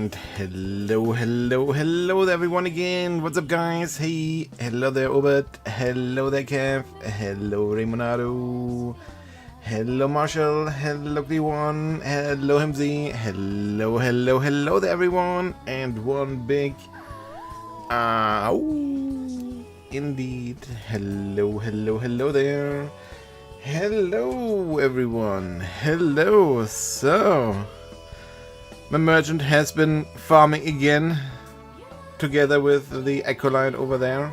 And hello there everyone again. What's up guys? Hey, hello there Obert, hello there Kev, hello Raymonado, hello Marshall, hello Glee1, hello Himsy, hello there everyone, and one big indeed. Hello there. Hello everyone. Hello. So my merchant has been farming again, together with the acolyte over there.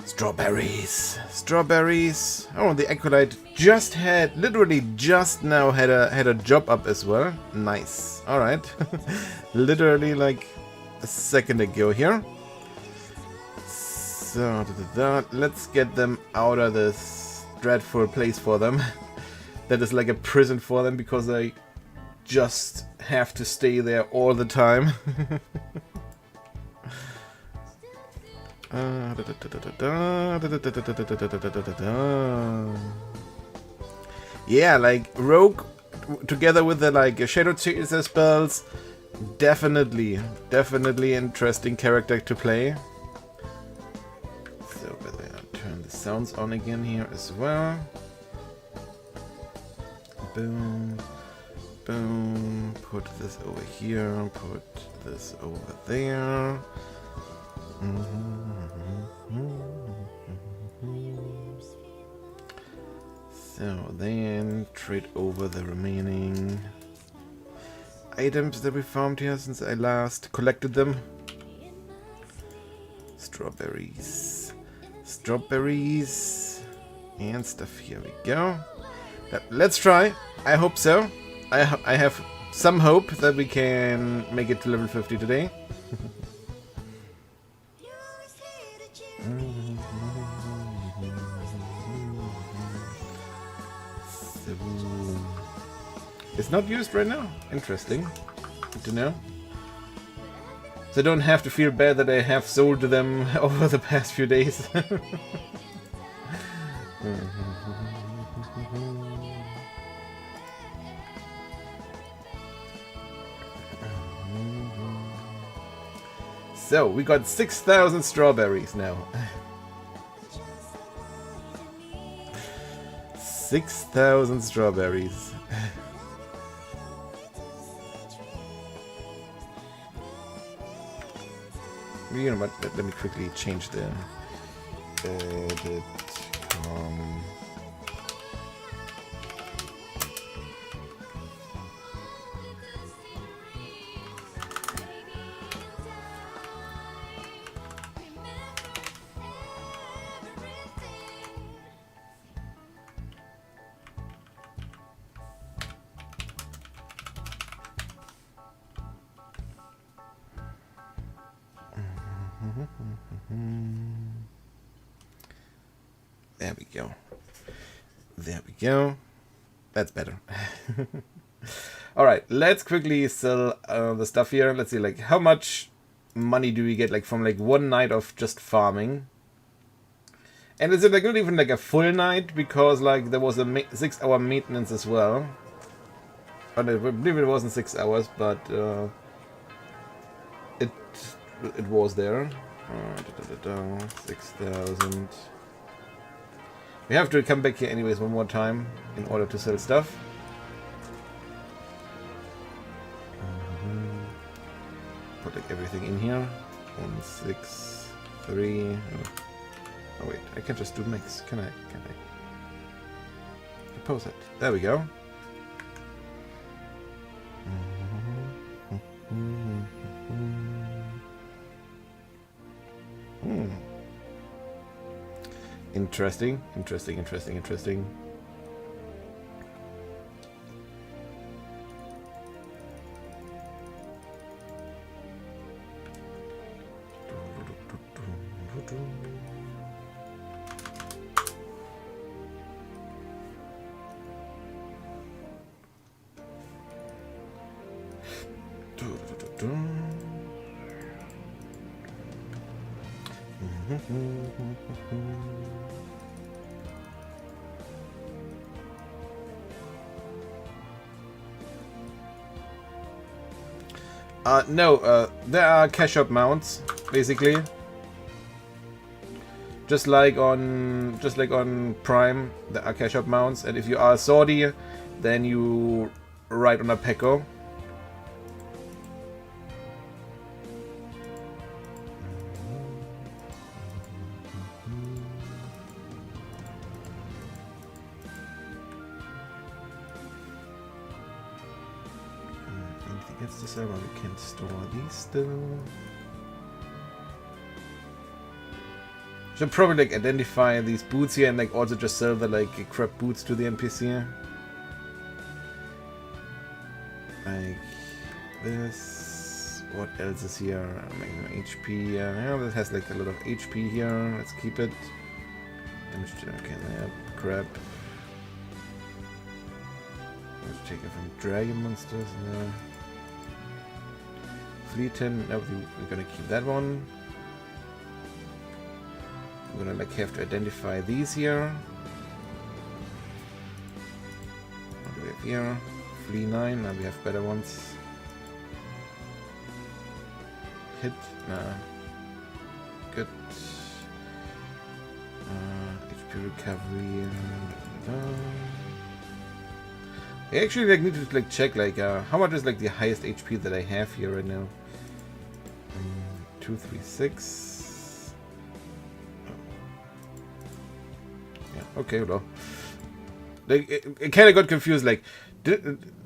Strawberries. Oh, the acolyte literally just now had a job up as well. Nice. All right. Literally like a second ago here. So let's get them out of this dreadful place for them. That is like a prison for them because they just have to stay there all the time. Yeah, like Rogue together with the like Shadow Chaser spells, definitely interesting character to play. So I'll turn the sounds on again here as well. Boom. Boom, put this over here, put this over there. So then trade over the remaining items that we found here since I last collected them. Strawberries and stuff. Here we go. Let's try. I hope so. I have some hope that we can make it to level 50 today. So, it's not used right now. Interesting. Good to know. So I don't have to feel bad that I have sold them over the past few days. So, we got 6,000 strawberries now. 6,000 strawberries. You know what? Let me quickly change the edit. There we go. That's better. Alright, let's quickly sell the stuff here. Let's see, like, how much money do we get, like, from, like, one night of just farming? And is it, like, not even, like, a full night? Because, like, there was a 6-hour maintenance as well. But I believe it wasn't 6 hours, but it was there. 6,000. We have to come back here anyways one more time in order to sell stuff. Put like everything in here. 1, 6, 3. Oh wait, I can just do mix. Can I? Compose it. There we go. Interesting. No, there are cash up mounts, basically. Just like on Prime, there are cash up mounts, and if you are a Saudi, then you ride on a Pecco. Anything else to sell? Well, we can store these still. Should probably like identify these boots here and like also just sell the like crap boots to the NPC. Like this. What else is here? Maybe HP. Yeah, that has like a lot of HP here. Let's keep it. Damage to, okay, yeah, crap. Let's take it from dragon monsters. Yeah. Fleeton. No, we're gonna keep that one. We're gonna like have to identify these here. What do we have here? Flea 9, now we have better ones. Hit, nah. Good. HP recovery. I actually like need to like check like how much is like the highest HP that I have here right now. 236. Okay, well, like it kind of got confused, like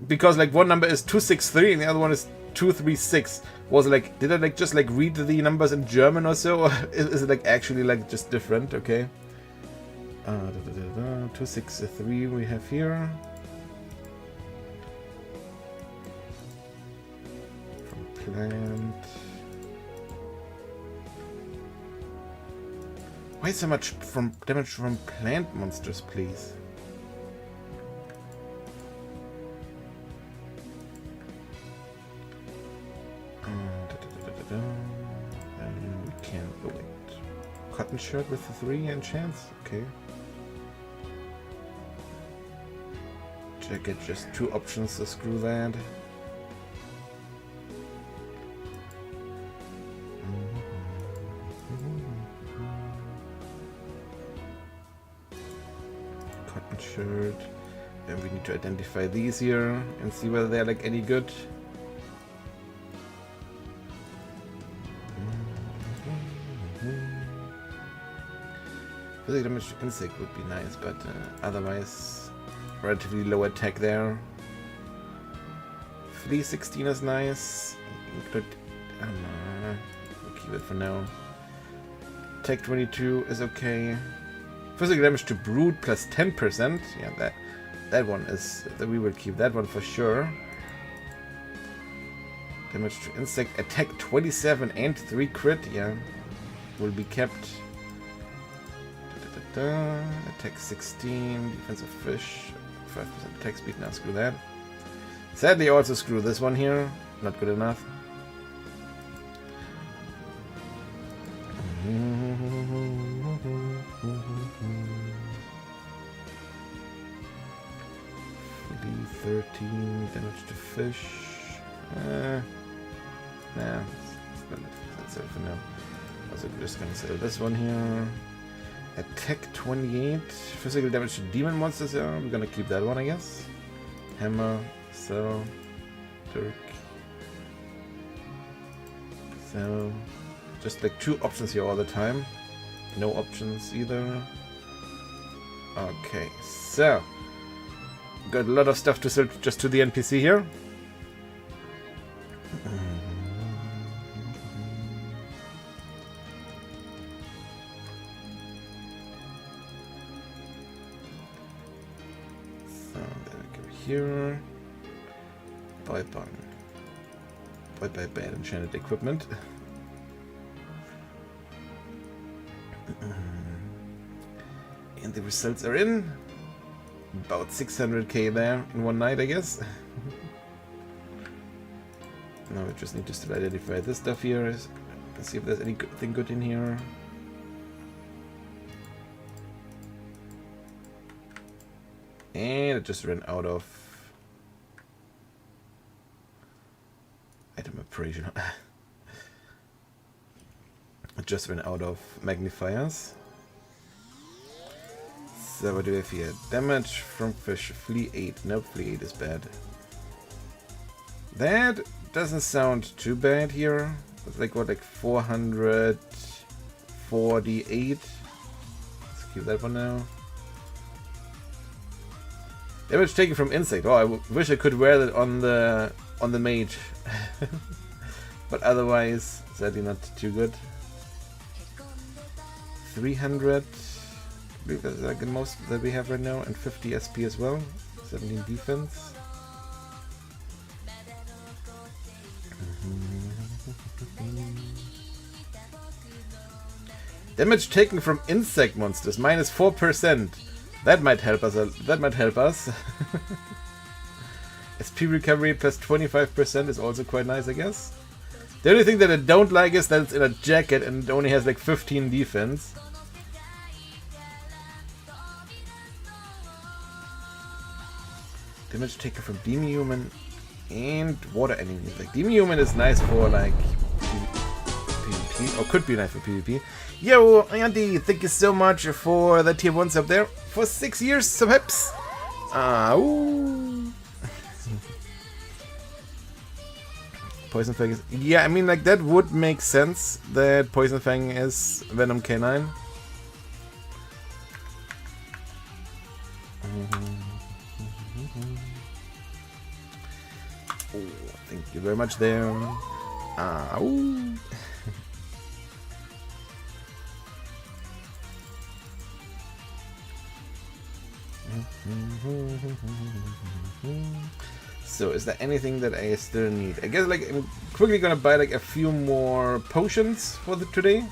because like one number is 263 and the other one is 236. Was it like, did I like just like read the numbers in German or so, or is it like actually like just different? Okay. 263 we have here. From plant. Why so much from damage from plant monsters, please? And we can oh wait. Cotton shirt with the 3 enchants? Okay. Check it, just 2 options to screw that. Shirt, and we need to identify these here and see whether they're like any good. Physical damage to insect would be nice, but otherwise relatively low attack there. Flea 16 is nice. Include, I don't know, we'll keep it for now. Attack 22 is okay. Physical damage to brood plus 10%. Yeah, that one is that we will keep that one for sure. Damage to insect, attack 27 and 3 crit. Yeah, will be kept. Attack 16, defensive fish, 5% attack speed. Now screw that. Sadly, also screw this one here. Not good enough. Flea 13, damage to fish. Nah, that's it for now. Also, we're just gonna sell this one here. Attack 28, physical damage to demon monsters. Yeah, we're gonna keep that one, I guess. Hammer, sell, Turk, sell. Just like 2 options here all the time. No options either. Okay, so got a lot of stuff to sell just to the NPC here. So then we go here. Bye bye bad enchanted equipment. And the results are in. About 600k there in one night, I guess. Now we just need to still identify this stuff here. Let's see if there's anything good in here. And it just ran out of item operational. It just went out of magnifiers. So what do we have here? Damage from fish. Flea 8. Nope, Flea 8 is bad. That doesn't sound too bad here. It's like what, like 448. Let's keep that one now. Damage taken from insect. Oh, I wish I could wear that on the mage. But otherwise, sadly not too good. 300. I believe that's like the most that we have right now, and 50 SP as well. 17 defense. Damage taken from insect monsters, minus 4%. That might help us. That might help us. SP recovery plus 25% is also quite nice, I guess. The only thing that I don't like is that it's in a jacket and it only has like 15 defense. Damage taken from Demi-Human and water enemies. Like Demi-Human is nice for like PvP, or could be nice for PvP. Yo, Andy, thank you so much for the tier 1 sub there. For 6 years, some hips. Ooh. Poison Fang is... Yeah, I mean, like, that would make sense that Poison Fang is Venom K9. Oh, thank you very much there. Ooh. So is there anything that I still need? I guess like I'm quickly gonna buy like a few more potions for today,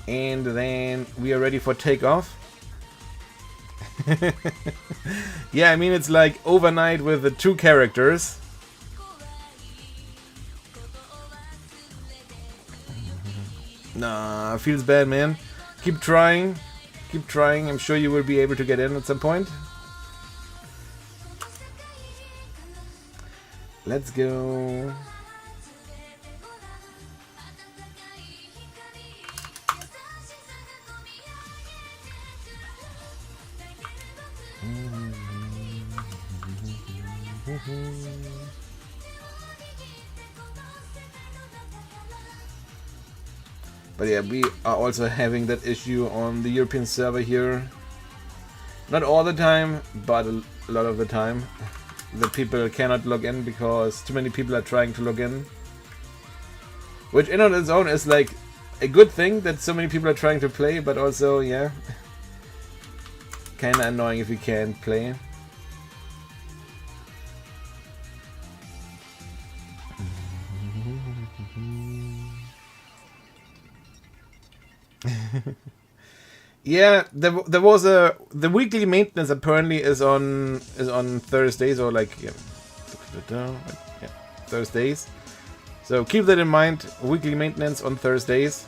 and then we are ready for takeoff. Yeah, I mean it's like overnight with the 2 characters. Nah, feels bad, man. Keep trying. Keep trying. I'm sure you will be able to get in at some point. Let's go. But yeah, we are also having that issue on the European server here. Not all the time, but a lot of the time. The people cannot log in because too many people are trying to log in. Which in on its own is like a good thing that so many people are trying to play, but also, yeah, kinda annoying if you can't play. Yeah, there was the weekly maintenance apparently is on Thursdays, or like yeah, Thursdays. So keep that in mind. Weekly maintenance on Thursdays.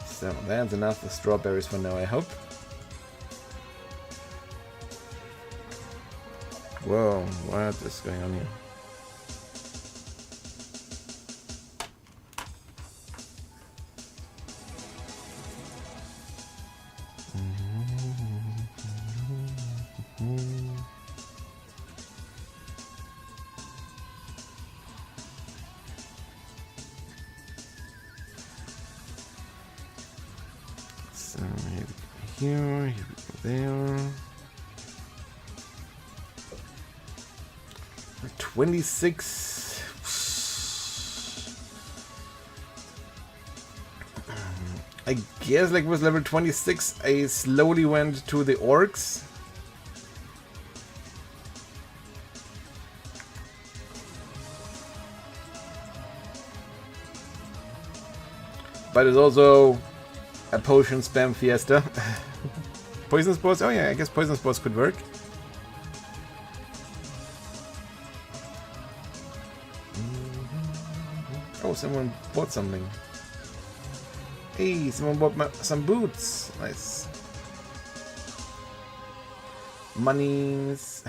So that's enough of strawberries for now, I hope. Whoa, what is going on here? So here we go there. 26. I guess like with level 26 I slowly went to the orcs. But it's also a potion spam fiesta. Poison spores? Oh yeah, I guess poison spores could work. Oh, someone bought something. Hey, someone bought some boots. Nice. Monies.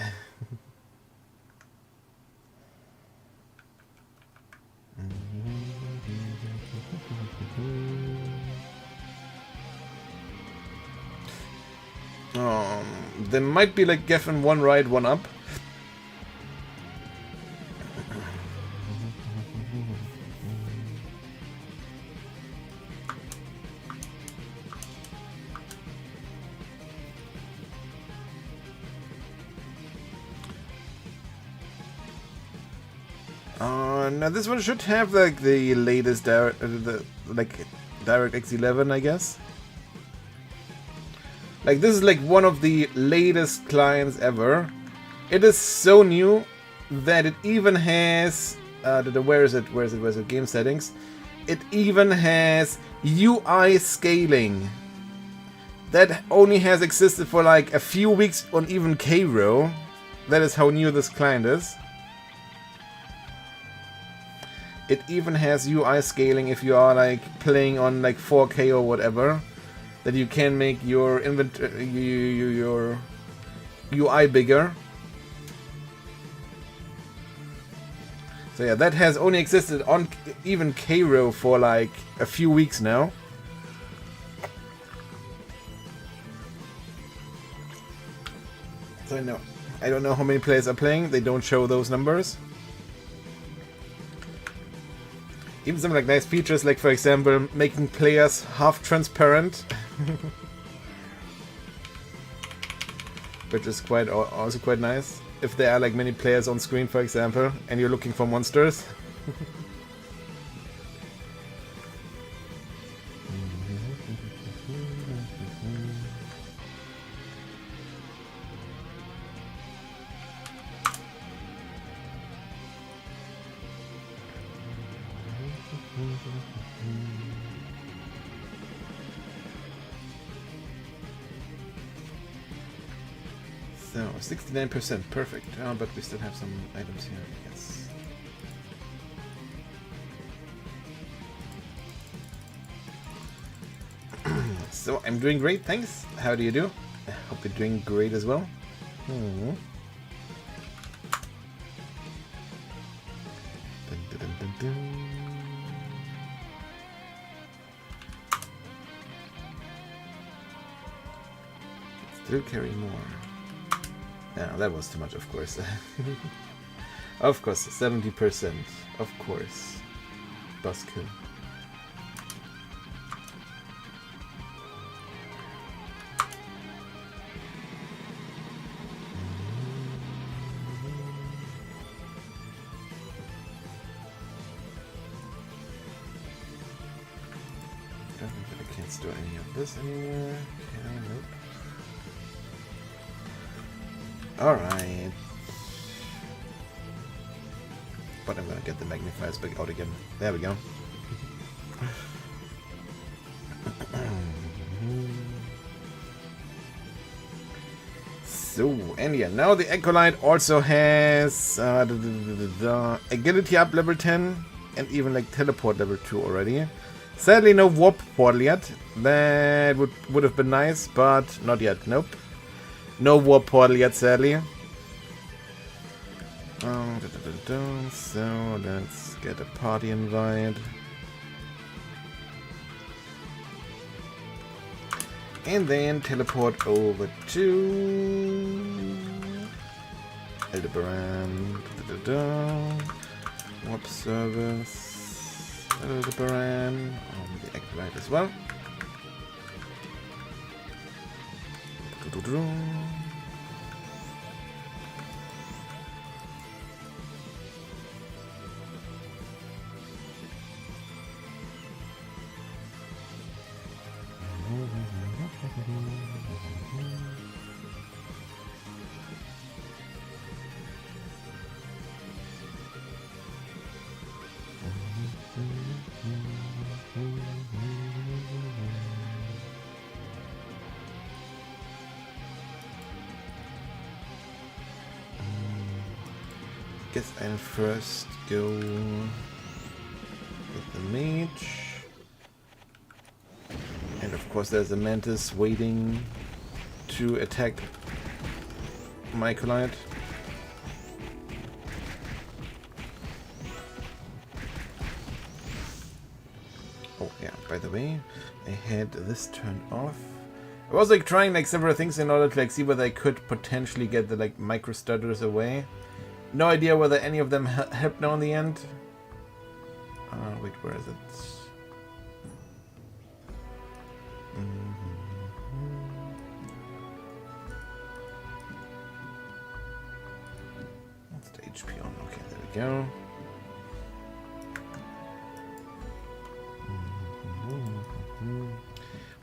There might be like Geffen one right, one up. Now this one should have like the latest DirectX 11, I guess. Like this is like one of the latest clients ever. It is so new that it even has where is it? Game settings. It even has UI scaling. That only has existed for like a few weeks on even K-Row. That is how new this client is. It even has UI scaling if you are like playing on like 4K or whatever, that you can make your your UI bigger. So yeah, that has only existed on even K-Row for like a few weeks now. So I don't know how many players are playing. They don't show those numbers. Even some like nice features, like for example, making players half transparent, which is also quite nice. If there are like many players on screen, for example, and you're looking for monsters. So, 69%, perfect. Oh, but we still have some items here, yes. So, I'm doing great, thanks. How do you do? I hope you're doing great as well. Dun, dun, dun, dun, dun. Still carry more. Yeah, that was too much, of course. Of course, 70%. Of course. Buskill. I can't store any of this anymore. Okay, nope. Alright. But I'm gonna get the magnifiers back out again. There we go. So, and yeah, now the Acolyte also has Agility up level 10 and even like Teleport level 2 already. Sadly no Warp Portal yet. That would have been nice, but not yet. Nope. No Warp Portal yet, sadly. So let's get a party invite. And then teleport over to Aldebaran. Warp service. Aldebaran on the Acolyte as well. Guess I'll first go with the mage. And of course there's a mantis waiting to attack my Collide. Oh yeah, by the way, I had this turned off. I was like trying like several things in order to like see whether I could potentially get the like micro stutters away. No idea whether any of them helped now in the end. Wait, where is it? What's the HP on? Okay, there we go.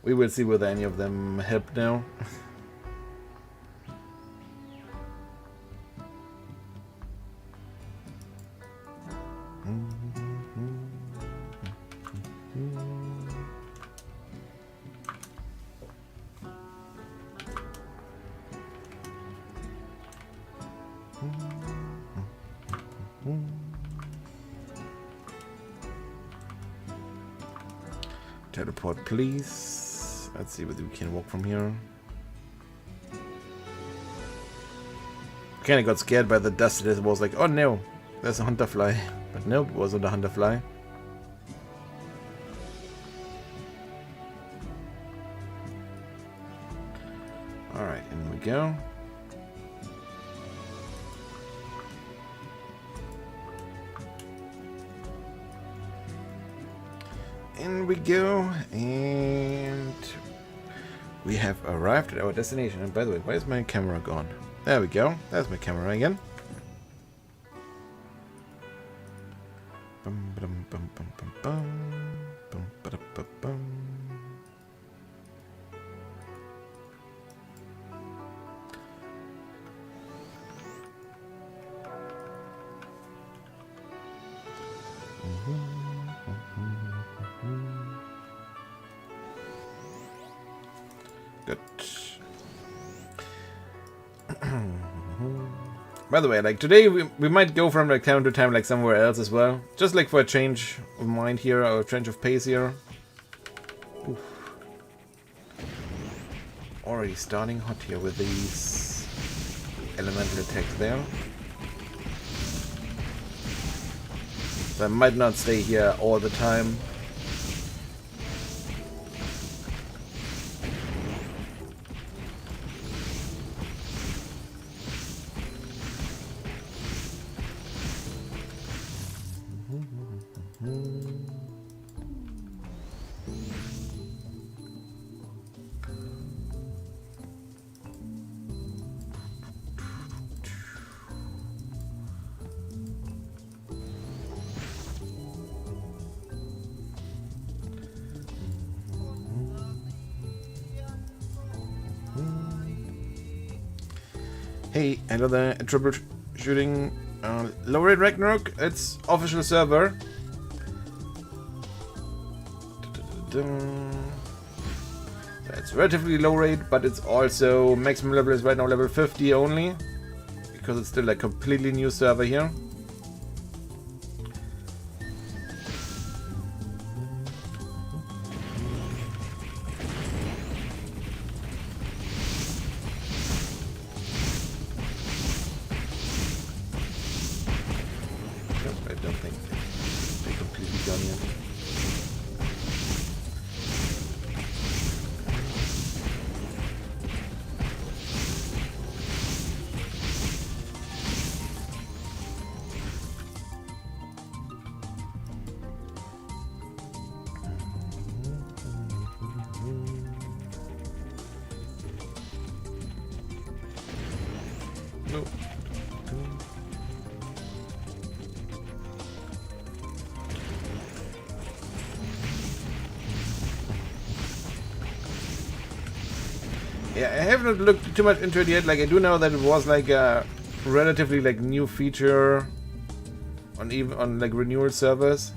We will see whether any of them help now. Teleport, please. Let's see whether we can walk from here. Kinda got scared by the dust. It was like, oh no, there's a hunter fly. But nope, it wasn't a hunter fly. Alright, in we go. In we go, and we have arrived at our destination. And by the way, why is my camera gone? There we go. There's my camera again. Bum, bum, bum, bum, bum, bum. Bum, ba-da, ba, bum. Good. By the way, like today we might go from like time to time like somewhere else as well. Just like for a change of mind here, or a change of pace here. Oof. Already starting hot here with these elemental attacks there. So I might not stay here all the time. Hey, another troubleshooting low rate Ragnarok. It's official server. So it's relatively low rate, but it's also maximum level is right now level 50 only, because it's still a completely new server here. I don't think they're completely done yet. No. Yeah, I haven't looked too much into it yet. Like, I do know that it was like a relatively like new feature on like renewal servers.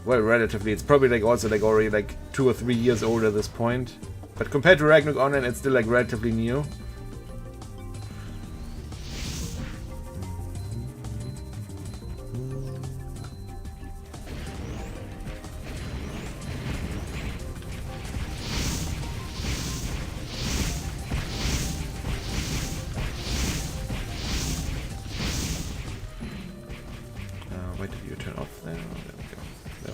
Well, relatively, it's probably like also like already like 2 or 3 years old at this point. But compared to Ragnarok Online, it's still like relatively new. Why did you turn off there? Oh, there we go. No.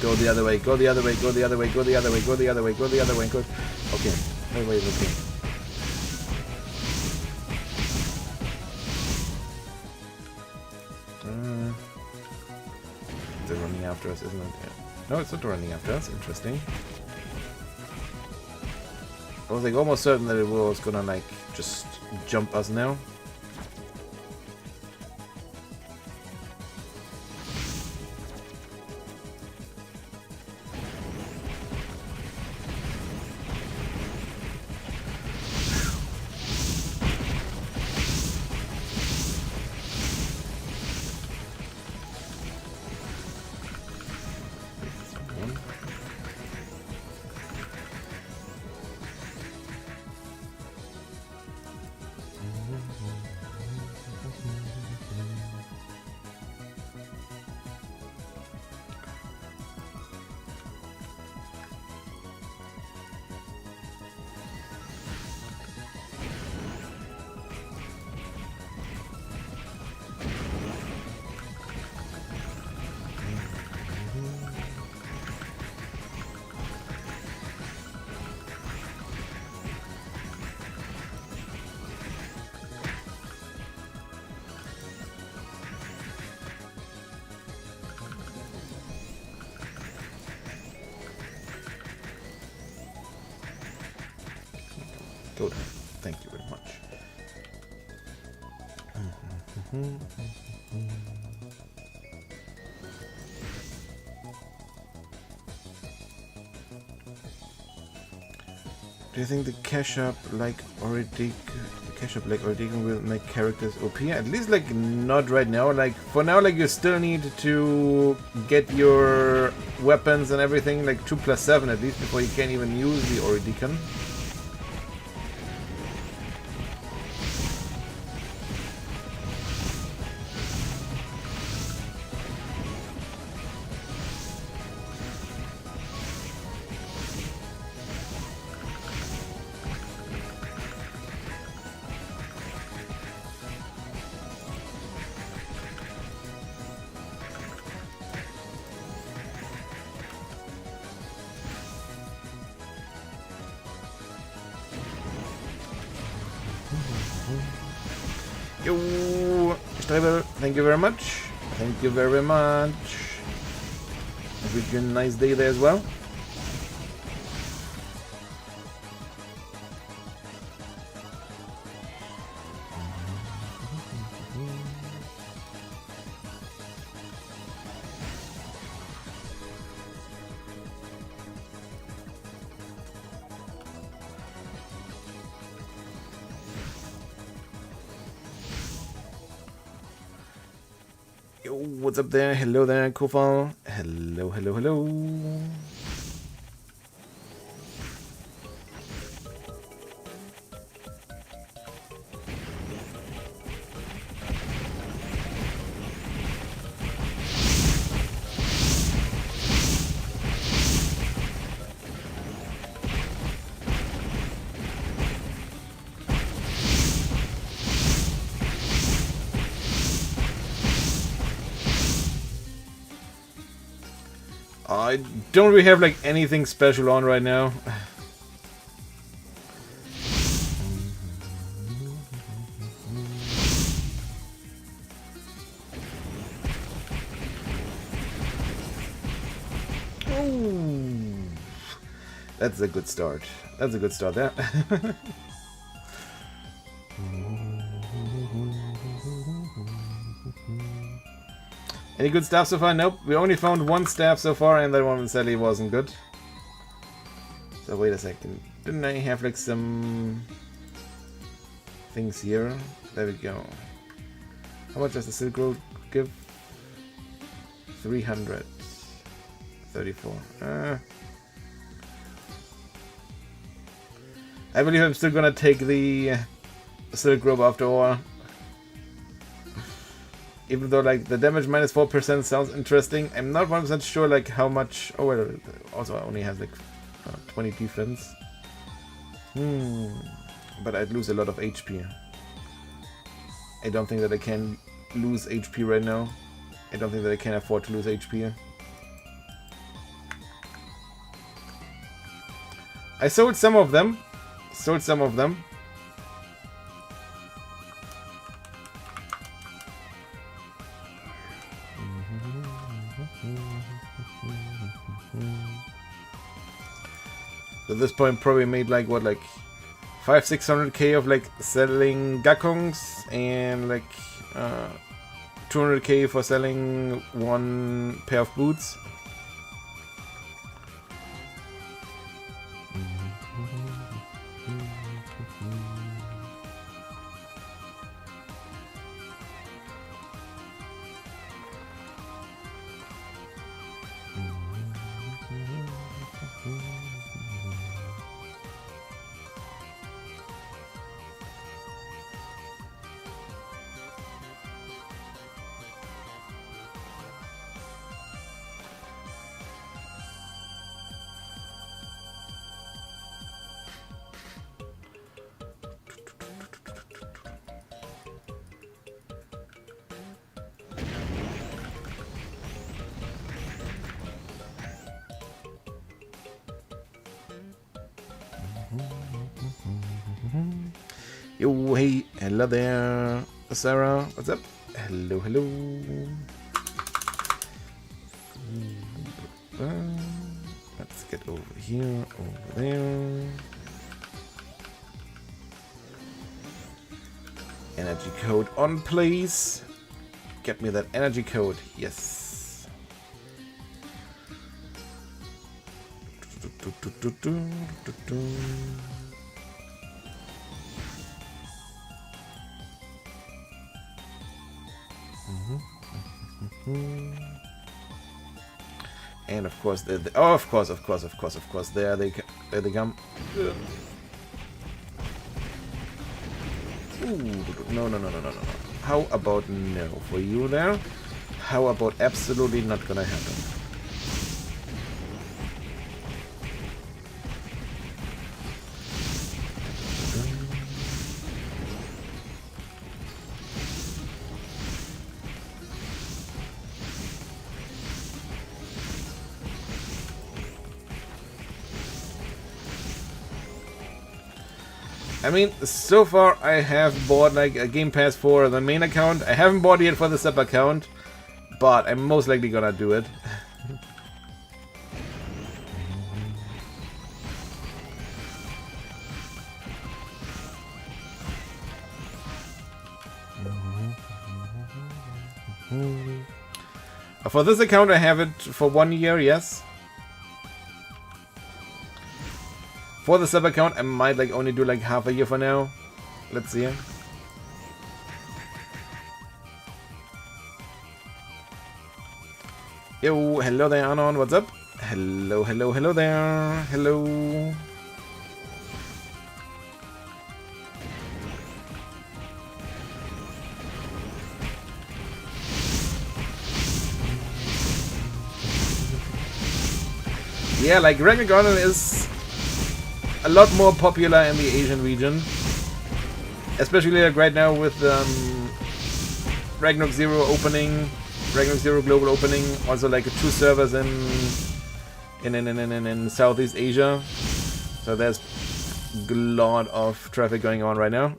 Go the other way, go the other way, go the other way, go the other way, go the other way, go the other way, go. Okay, that way is okay. They're running after us, isn't it? Yeah. No, it's not running after us. Interesting. I was like almost certain that it was gonna like just jump us now. Good. Thank you very much. Do you think the cash up like Oredigan will make characters OP? At least like not right now. Like for now, like you still need to get your weapons and everything like 2+7 at least before you can even use the Oredigan. Yo, Strebel, thank you very much. Thank you very much. Have a nice day there as well. Yo, what's up there? Hello there, Kofal. Hello, hello, hello. I don't really have like anything special on right now. Ooh, that's a good start. That's a good start there. Any good staff so far? Nope. We only found one staff so far, and that one sadly wasn't good. So wait a second. Didn't I have like some things here? There we go. How much does the Silk Road give? 334. I believe I'm still gonna take the Silk Robe after all. Even though like the damage minus 4% sounds interesting, I'm not 100% sure like how much. Oh well, also I only have like 20 defense. But I'd lose a lot of HP. I don't think that I can lose HP right now. I don't think that I can afford to lose HP. I sold some of them. At this point, probably made like what, like 500-600k of like selling gakongs and like 200k for selling one pair of boots. Yo, hey, hello there, Sarah. What's up? Hello, hello. Let's get over here, over there. Energy code on, please. Get me that energy code. Yes. And of course, of course, there they come. Ooh, no. How about no for you there? How about absolutely not gonna happen? I mean, so far I have bought like a Game Pass for the main account. I haven't bought it for the sub account, but I'm most likely gonna do it. For this account I have it for 1 year, yes. For the sub account, I might like only do like half a year for now. Let's see. Yo, hello there, Anon. What's up? Hello there. Hello. Yeah, like Ragnarok is a lot more popular in the Asian region, especially like right now with ROzero opening, ROzero global opening, also like 2 servers in Southeast Asia. So there's a lot of traffic going on right now.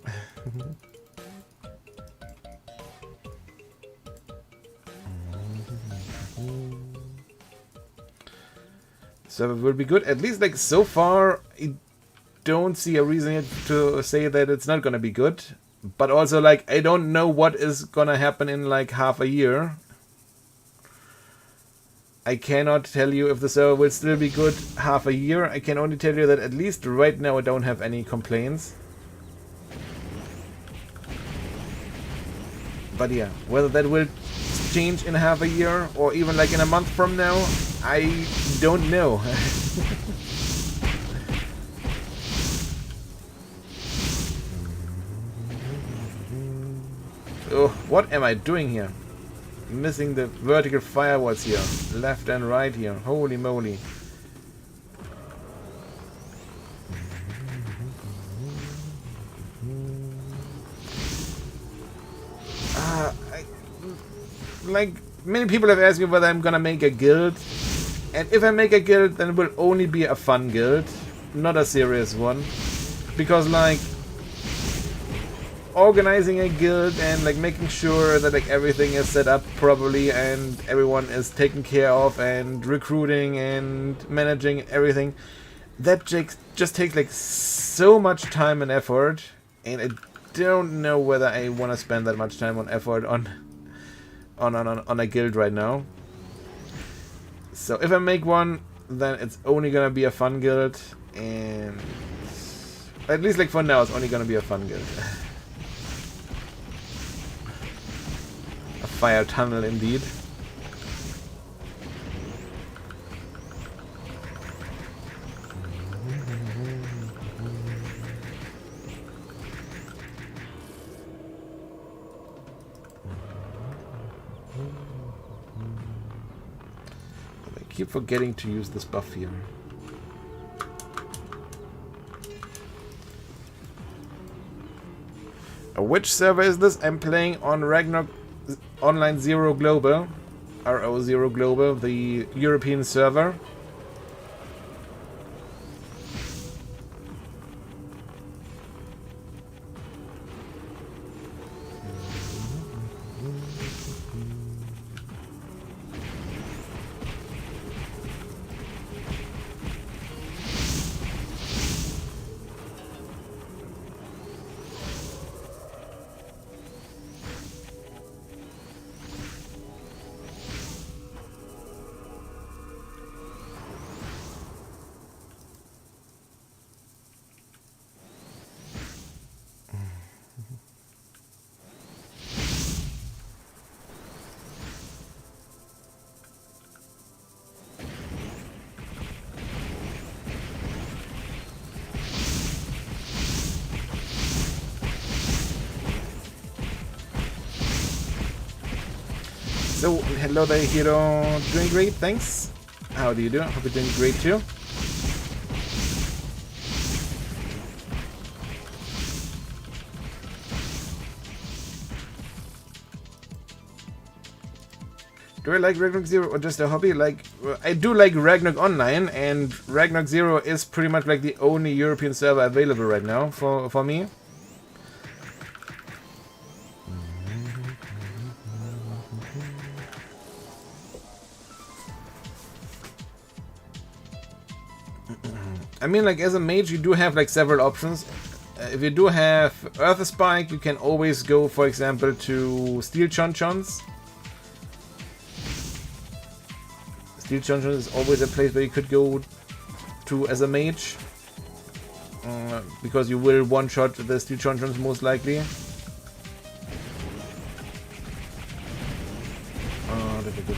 So it will be good. At least like so far, don't see a reason to say that it's not gonna be good, but also like I don't know what is gonna happen in like half a year. I cannot tell you if the server will still be good half a year. I can only tell you that at least right now I don't have any complaints. But yeah, whether that will change in half a year or even like in a month from now, I don't know. Oh, what am I doing here? Missing the vertical firewalls here, left and right here. Holy moly. Like, many people have asked me whether I'm gonna make a guild. And if I make a guild, then it will only be a fun guild, not a serious one. Because, like, organizing a guild and like making sure that like everything is set up properly and everyone is taken care of and recruiting and managing everything, that just takes like so much time and effort, and I don't know whether I want to spend that much time and effort on a guild right now. So if I make one, then it's only gonna be a fun guild, and at least like for now it's only gonna be a fun guild. Fire tunnel indeed. I keep forgetting to use this buff here. Which server is this? I'm playing on Ragnarok Online Zero Global, ROzero Global, the European server. So, hello there, Hero. Doing great, thanks. How do you do? Hope you're doing great too. Do I like Ragnarok Zero or just a hobby? Like, I do like Ragnarok Online, and Ragnarok Zero is pretty much like the only European server available right now for me. I mean, like, as a mage, you do have like several options. If you do have Earth Spike, you can always go, for example, to Steel Chonchons. Steel Chonchons is always a place where you could go to as a mage, because you will one-shot the Steel Chonchons most likely.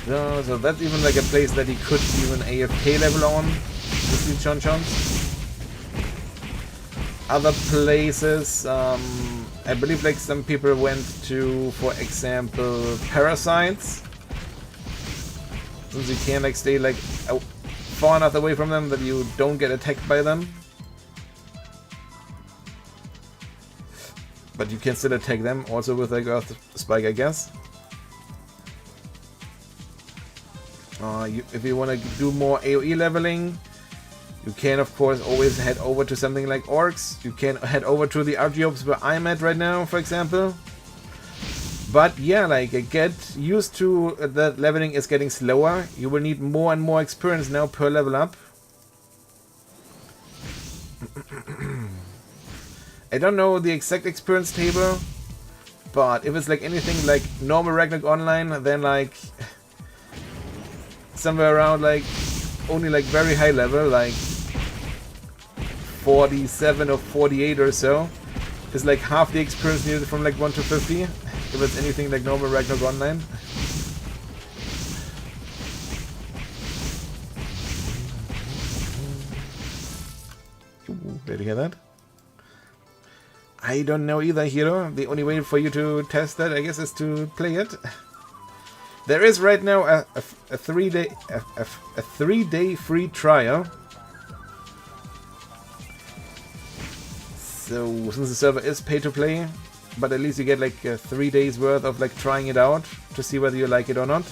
So that's even like a place that he could even AFK level on, the Steel Chonchons. Other places, I believe like some people went to, for example, Parasites. Since you can like stay like far enough away from them that you don't get attacked by them. But you can still attack them also with like Earth Spike, I guess. If you want to do more AoE leveling, you can of course always head over to something like Orcs. You can head over to the Archeops where I'm at right now, for example. But yeah, like, get used to that leveling is getting slower. You will need more and more experience now per level up. I don't know the exact experience table, but if it's like anything like normal Ragnarok Online, then like somewhere around like only like very high level, like 47 or 48 or so, is like half the experience needed from like 1 to 50, if it's anything like normal Ragnarok Online. Ooh, did you hear that? I don't know either, Hero. The only way for you to test that, I guess, is to play it. There is right now a 3-day free trial. So since the server is pay to play, but at least you get like 3 days worth of like trying it out to see whether you like it or not.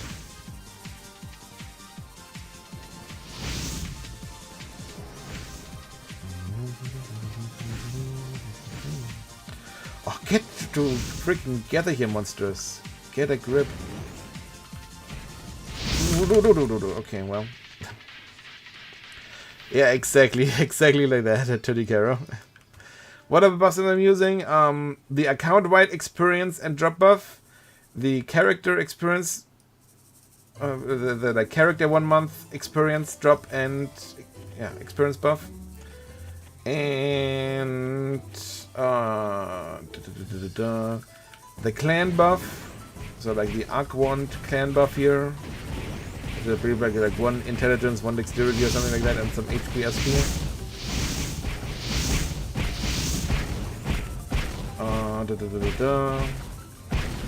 Oh, get to freaking gather here, monsters. Get a grip. Okay, well. Yeah, exactly. Exactly like that at Tudicaro. What are the buffs that I'm using? The account-wide experience and drop buff. The character experience. The like character 1 month experience drop and experience buff. And the clan buff. So like the Arc Wand clan buff here. I believe like 1 intelligence, 1 dexterity or something like that, and some HP SP.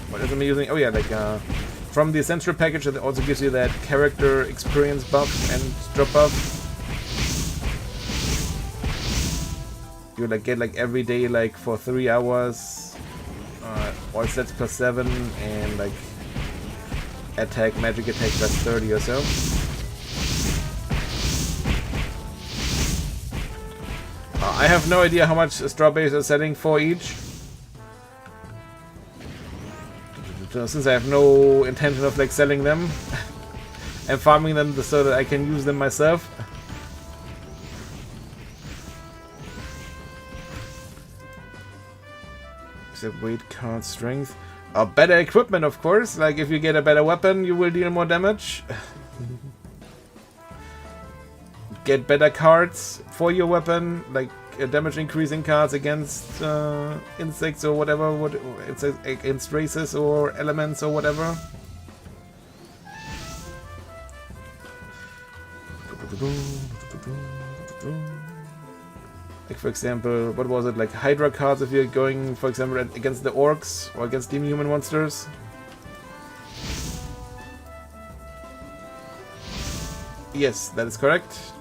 What is I'm using? Oh yeah, like from the essential package that also gives you that character experience buff and drop buff. You like get like every day like for 3 hours, all sets plus 7 and like attack, magic attack plus 30 or so. I have no idea how much strawberries are selling for each. Since I have no intention of like selling them and farming them so that I can use them myself. Except weight, card, strength. Better equipment, of course. Like if you get a better weapon, you will deal more damage. Get better cards for your weapon, like damage increasing cards against insects or whatever. It's against races or elements or whatever. Like for example, what was it? Like Hydra cards if you're going, for example, against the orcs or against demi-human monsters. Yes, that is correct.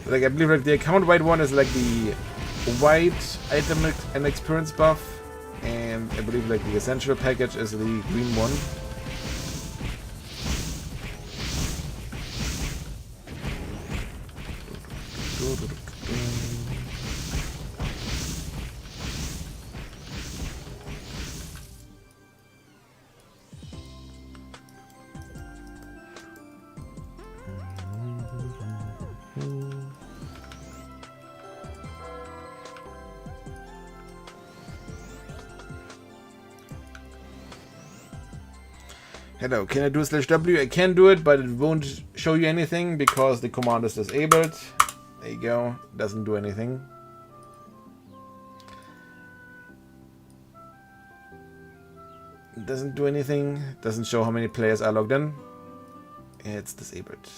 Like I believe like the account-wide one is like the white item and experience buff, and I believe like the essential package is the green one. Hello, can I do /W? I can do it, but it won't show you anything because the command is disabled. There you go. Doesn't do anything. Doesn't do anything. Doesn't show how many players are logged in. It's disabled.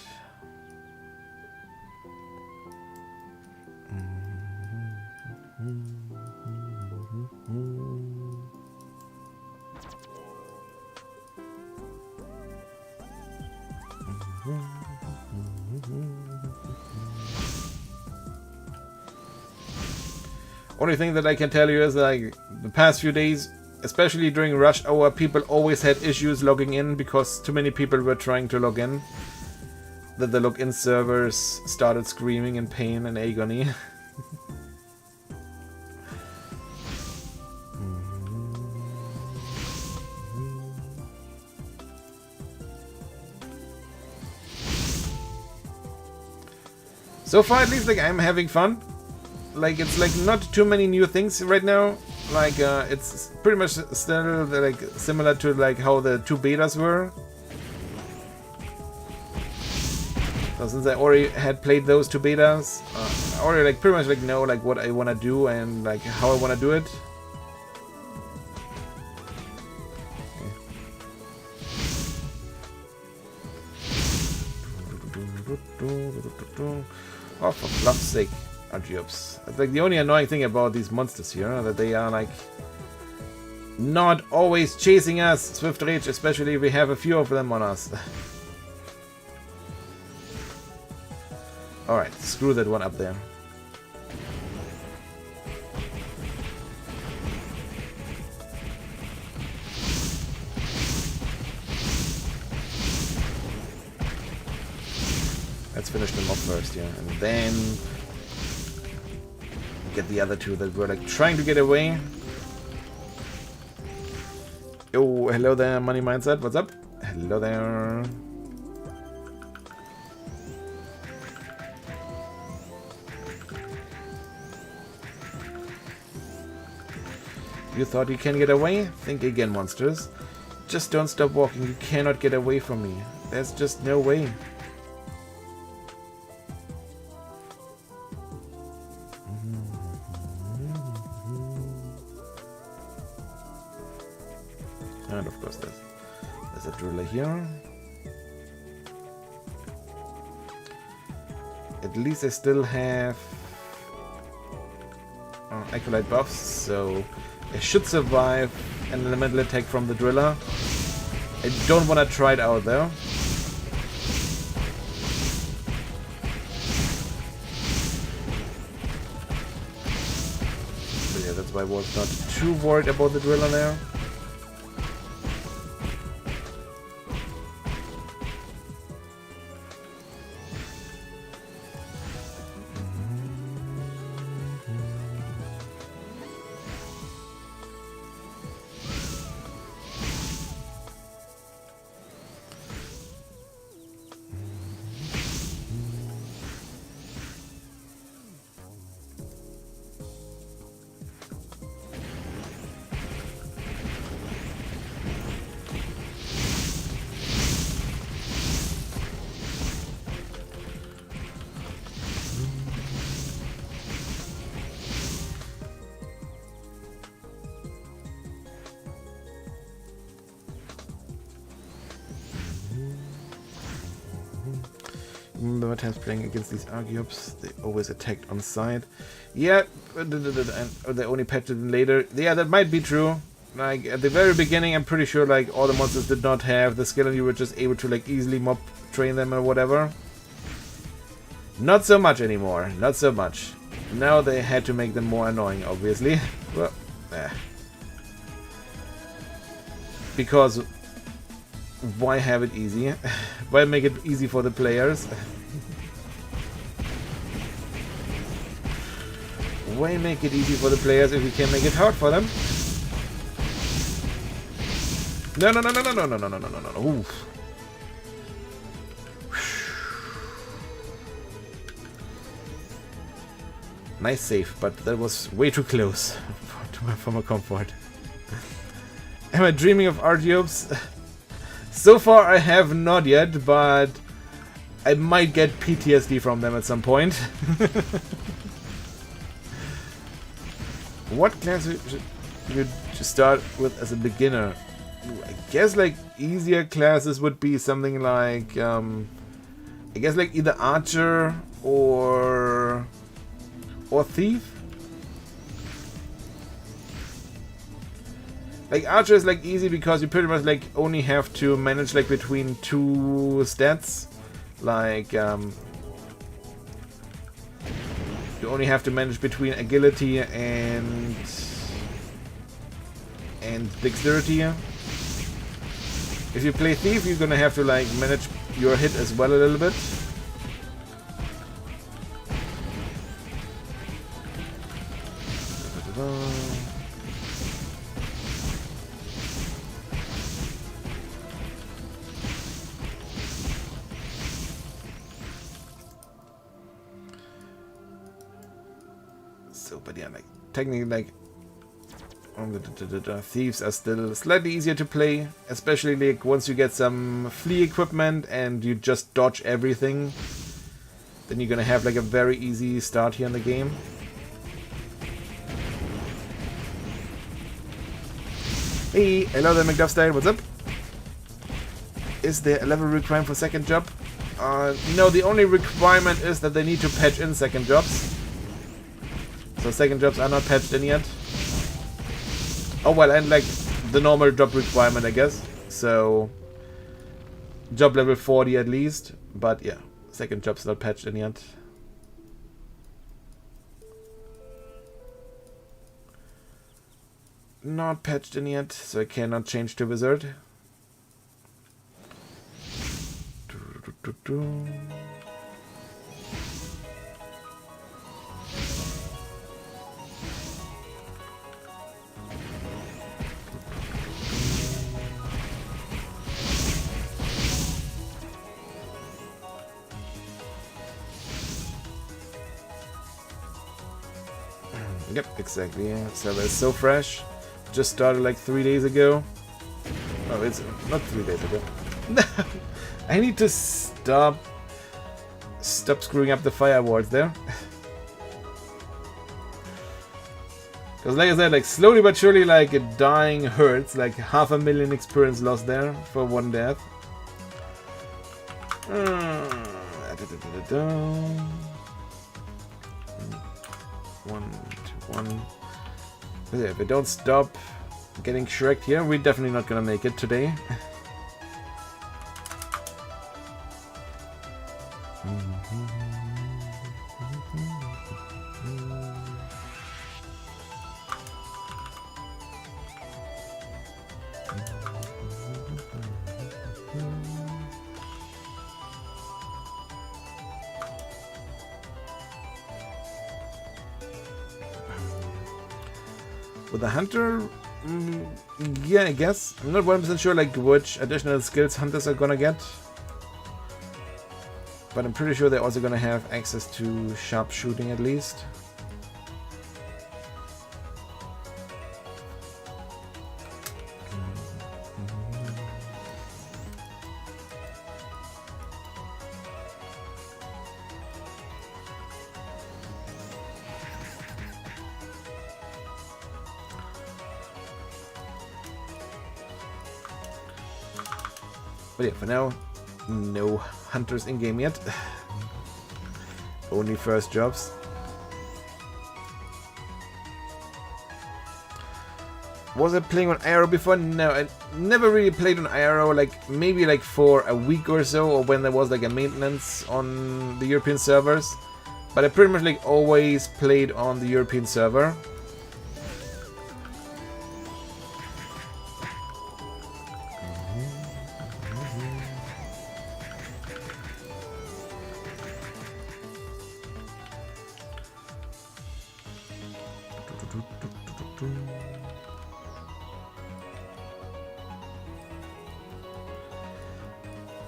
Only thing that I can tell you is like the past few days, especially during rush hour, people always had issues logging in because too many people were trying to log in. That the login servers started screaming in pain and agony. So far, at least, like I'm having fun. Like it's like not too many new things right now. Like it's pretty much still like similar to like how the 2 betas were. So since I already had played those 2 betas, I already like pretty much like know like what I want to do and like how I want to do it. Oh, for fluff's sake, Argeops. That's like the only annoying thing about these monsters here, that they are like not always chasing us. Swift Rage, especially if we have a few of them on us. Alright, screw that one up there. Let's finish them off first, yeah, and then get the other 2 that were like trying to get away. Oh, hello there, Money Mindset. What's up? Hello there. You thought you can get away? Think again, monsters. Just don't stop walking. You cannot get away from me. There's just no way. And of course there's a driller here. At least I still have acolyte buffs, so I should survive an elemental attack from the driller. I don't want to try it out though. So yeah, that's why I was not too worried about the driller there. Remember my times playing against these Argeops, they always attacked on sight. Yeah, and they only patched it in later. Yeah, that might be true. Like, at the very beginning, I'm pretty sure, like, all the monsters did not have the skill and you were just able to, like, easily mob train them or whatever. Not so much anymore. Not so much. Now they had to make them more annoying, obviously. Well, because why have it easy? Why make it easy for the players? Why make it easy for the players if we can make it hard for them? No, no, no, no, no, no, no, no, no, no, no, no. Oof. Nice save, but that was way too close for my comfort. Am I dreaming of Argeops? So far I have not yet, but I might get PTSD from them at some point. What class should you start with as a beginner? I guess like easier classes would be something like I guess like either archer or thief. Like archer is like easy because you pretty much like only have to manage like between 2 stats. Like you only have to manage between agility and dexterity. If you play thief, you're gonna have to like manage your hit as well a little bit. So, but yeah, like technically, like thieves are still slightly easier to play, especially like once you get some flea equipment and you just dodge everything. then you're gonna have like a very easy start here in the game. Hey, hello there, McDuff style. What's up? Is there a level requirement for second job? No, the only requirement is that they need to patch in second jobs. So second jobs are not patched in yet. Oh well, and like the normal job requirement, I guess. So job level 40 at least. But yeah, second job's not patched in yet. Not patched in yet, so I cannot change to wizard. Yep, exactly. So it's so fresh. Just started like 3 days ago. Oh, it's not 3 days ago. I need to stop screwing up the fire awards there. Because like I said, like slowly but surely, like dying hurts. Like 500,000 experience lost there for one death. 1, 2, 1. But yeah, if we don't stop getting shreked here, we're definitely not gonna make it today. With the hunter, yeah, I guess. I'm not 100% sure like which additional skills hunters are gonna get. But I'm pretty sure they're also gonna have access to sharpshooting at least. But yeah, for now, no hunters in game yet. Only first jobs. Was I playing on IRO before? No, I never really played on IRO, like maybe like for a week or so, or when there was like a maintenance on the European servers. But I pretty much like always played on the European server.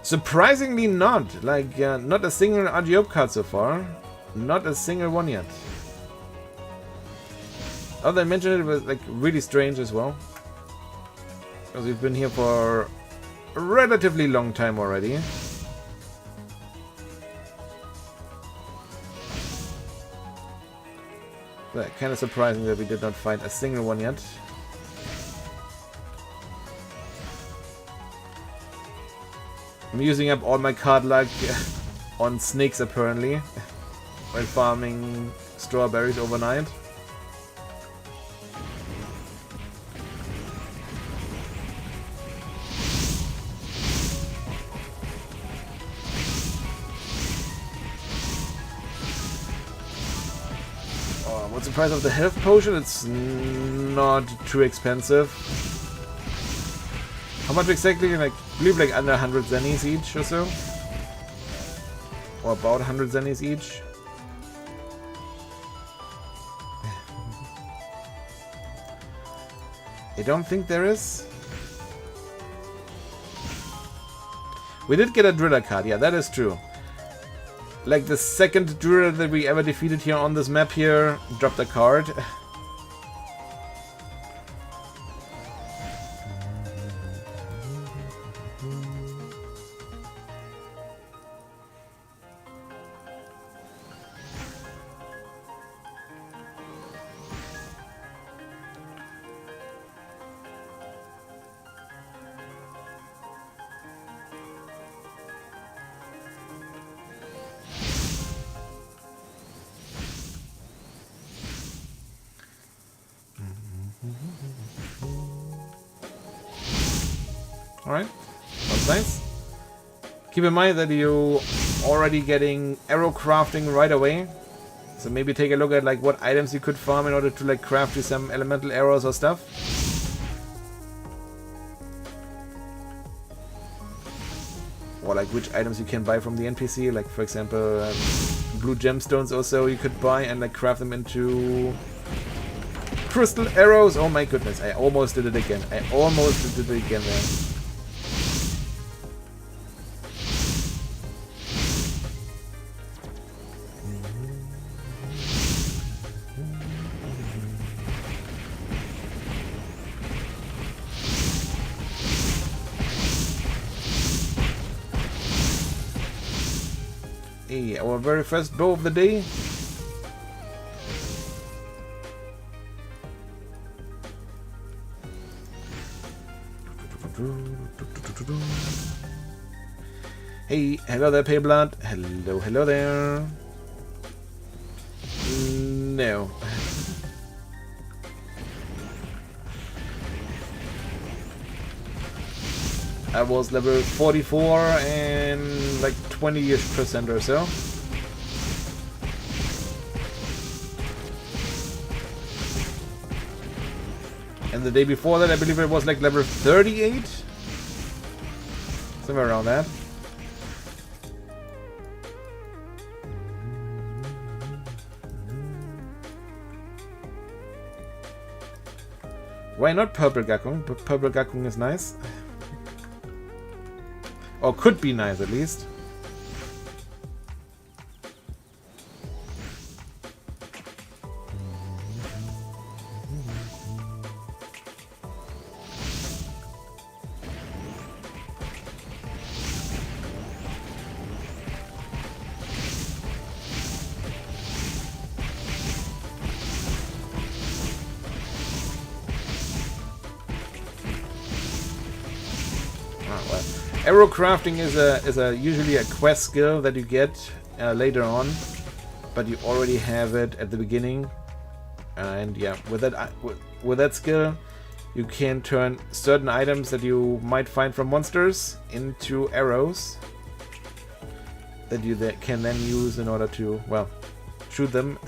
Surprisingly not. Like, not a single RGO card so far. Not a single one yet. Oh, they mentioned it was like really strange as well. Because we've been here for a relatively long time already. But kind of surprising that we did not find a single one yet. I'm using up all my card luck on snakes apparently, while farming strawberries overnight. Oh, what's the price of the health potion? It's not too expensive. How much exactly? Like, I believe like under 100 zennies each or so. Or about 100 zennies each. I don't think there is. We did get a driller card, yeah, that is true. Like the second driller that we ever defeated here on this map here dropped a card. Alright, that's nice. Keep in mind that you already getting arrow crafting right away. So maybe take a look at like what items you could farm in order to like craft you some elemental arrows or stuff. Or like which items you can buy from the NPC, like for example blue gemstones also you could buy and like craft them into crystal arrows. Oh my goodness, I almost did it again. I almost did it again there. Hey, our very first bow of the day. Hey, hello there, Payblood. Hello, hello there. No. I was level 44 and like 20-ish% or so. And the day before that, I believe it was like level 38? Somewhere around that. Why not Purple Gakung? But Purple Gakung is nice. Or could be nice at least. Arrow crafting is usually a quest skill that you get later on, but you already have it at the beginning. And yeah, with that skill, you can turn certain items that you might find from monsters into arrows that you can then use in order to, well, shoot them.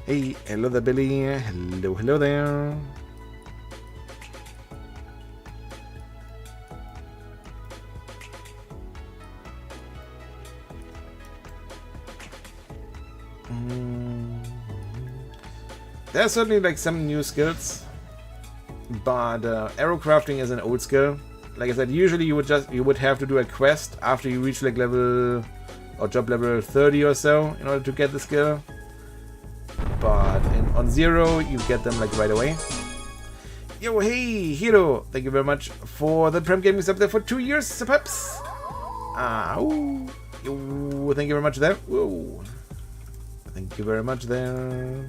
Hey, hello there, Billy. Hello, hello there. There's certainly like some new skills, but arrow crafting is an old skill. Like I said, usually you would have to do a quest after you reach like level or job level 30 or so in order to get the skill. But on Zero, you get them like right away. Yo, hey, Hiro! Thank you very much for the Prem Gaming sub there for 2 years, perhaps. Ow! Yo, thank you very much there. Whoa! Thank you very much there.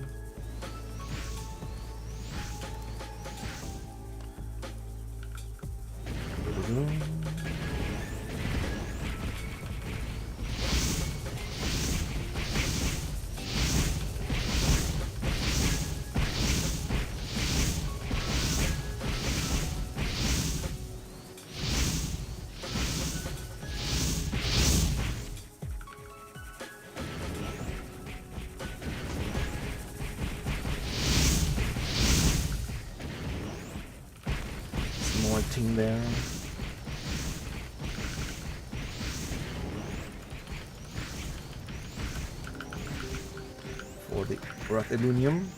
There. For the ROZ Aluminum.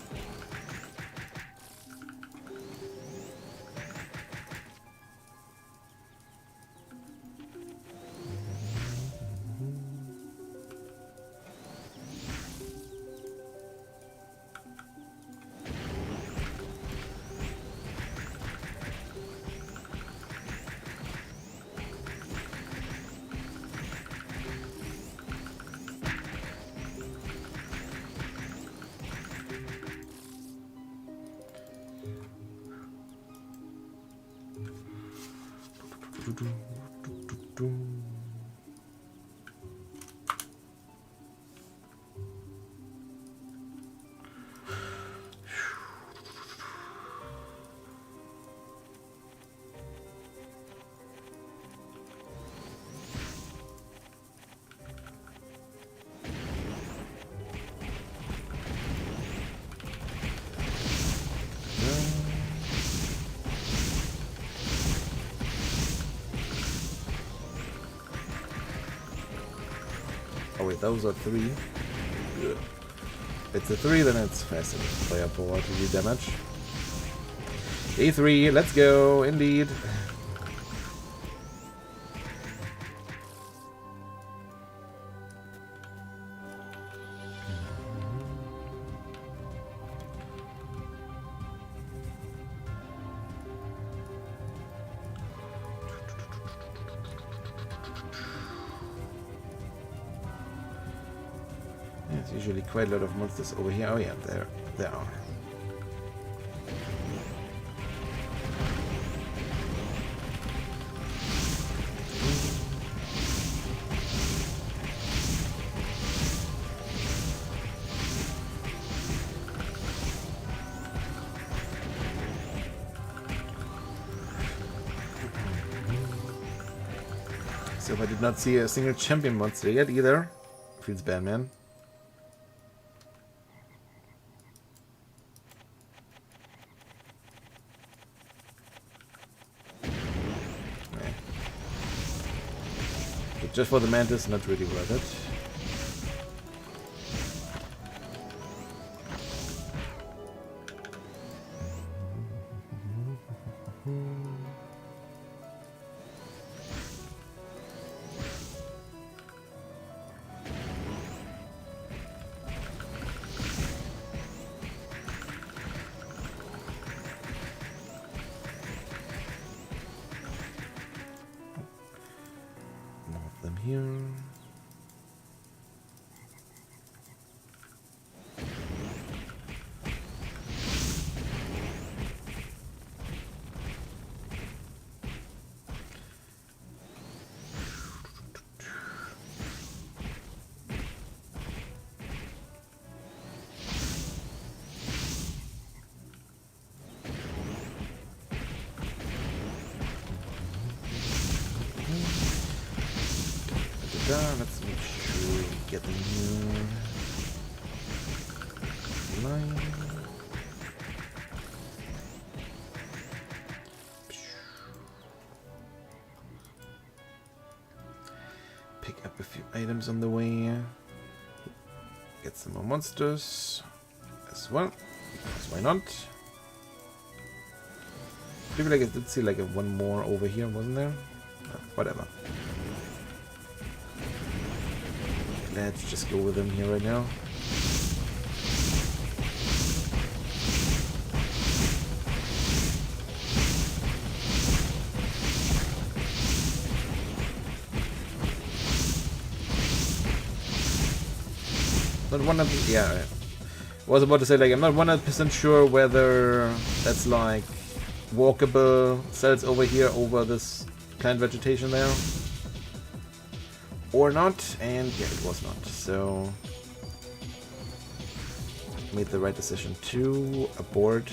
Oh wait, those are 3. Good. If it's a 3, then it's faster. Fireball to do damage. A3, let's go, indeed. There's usually quite a lot of monsters over here. Oh yeah, there are. So I did not see a single champion monster yet either. Feels bad, man. But just for the mantis, not really worth it. Here. Let's make sure we get the new line. Pick up a few items on the way. Get some more monsters as well, because why not? I feel like I did see like one more over here, wasn't there? Whatever. Let's just go with them here right now. Not 100%. Yeah, I was about to say like I'm not 100% sure whether that's like walkable cells over here over this plant vegetation there. Or not, and yeah, it was not. So made the right decision to abort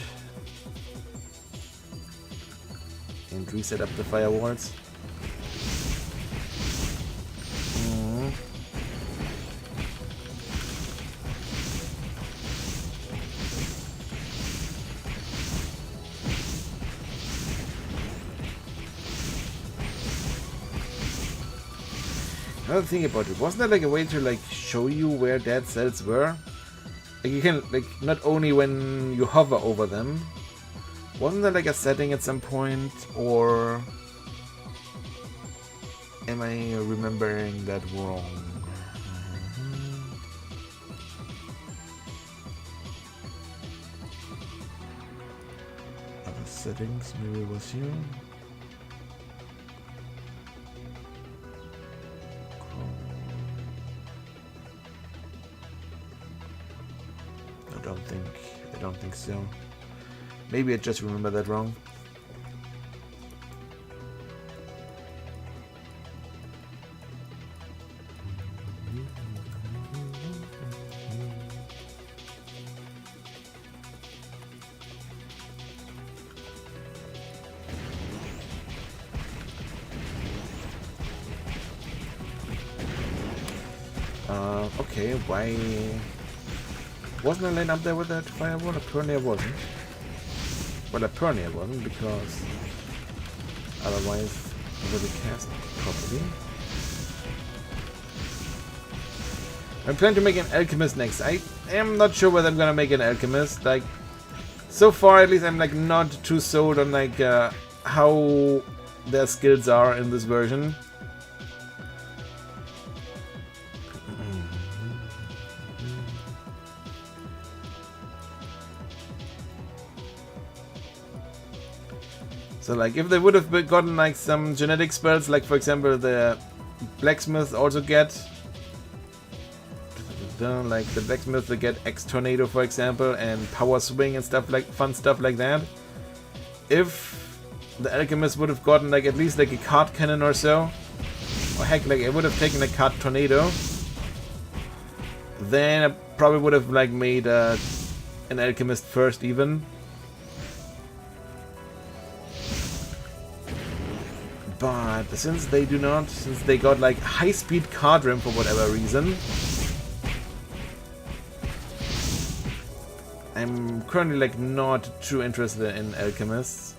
and reset up the firewalls. Another thing about it, wasn't there like a way to like show you where dead cells were? Like you can like not only when you hover over them. Wasn't there like a setting at some point, or am I remembering that wrong? Other settings, maybe it was here. I don't think so. Maybe I just remember that wrong. Okay, why wasn't I laying up there with that firewall? Apparently I wasn't. Well, apparently I wasn't, because otherwise I would have cast properly. I'm planning to make an alchemist next. I am not sure whether I'm gonna make an alchemist. Like, so far at least I'm like not too sold on like how their skills are in this version. So like if they would have gotten like some genetic spells, like for example the blacksmiths also get, like the blacksmith they get X tornado for example, and power swing and stuff like fun stuff like that. If the alchemist would have gotten like at least like a card cannon or so, or heck like it would have taken a card tornado, then I probably would have like made an alchemist first even. But since they do not, since they got like high-speed card rim for whatever reason, I'm currently like not too interested in alchemists.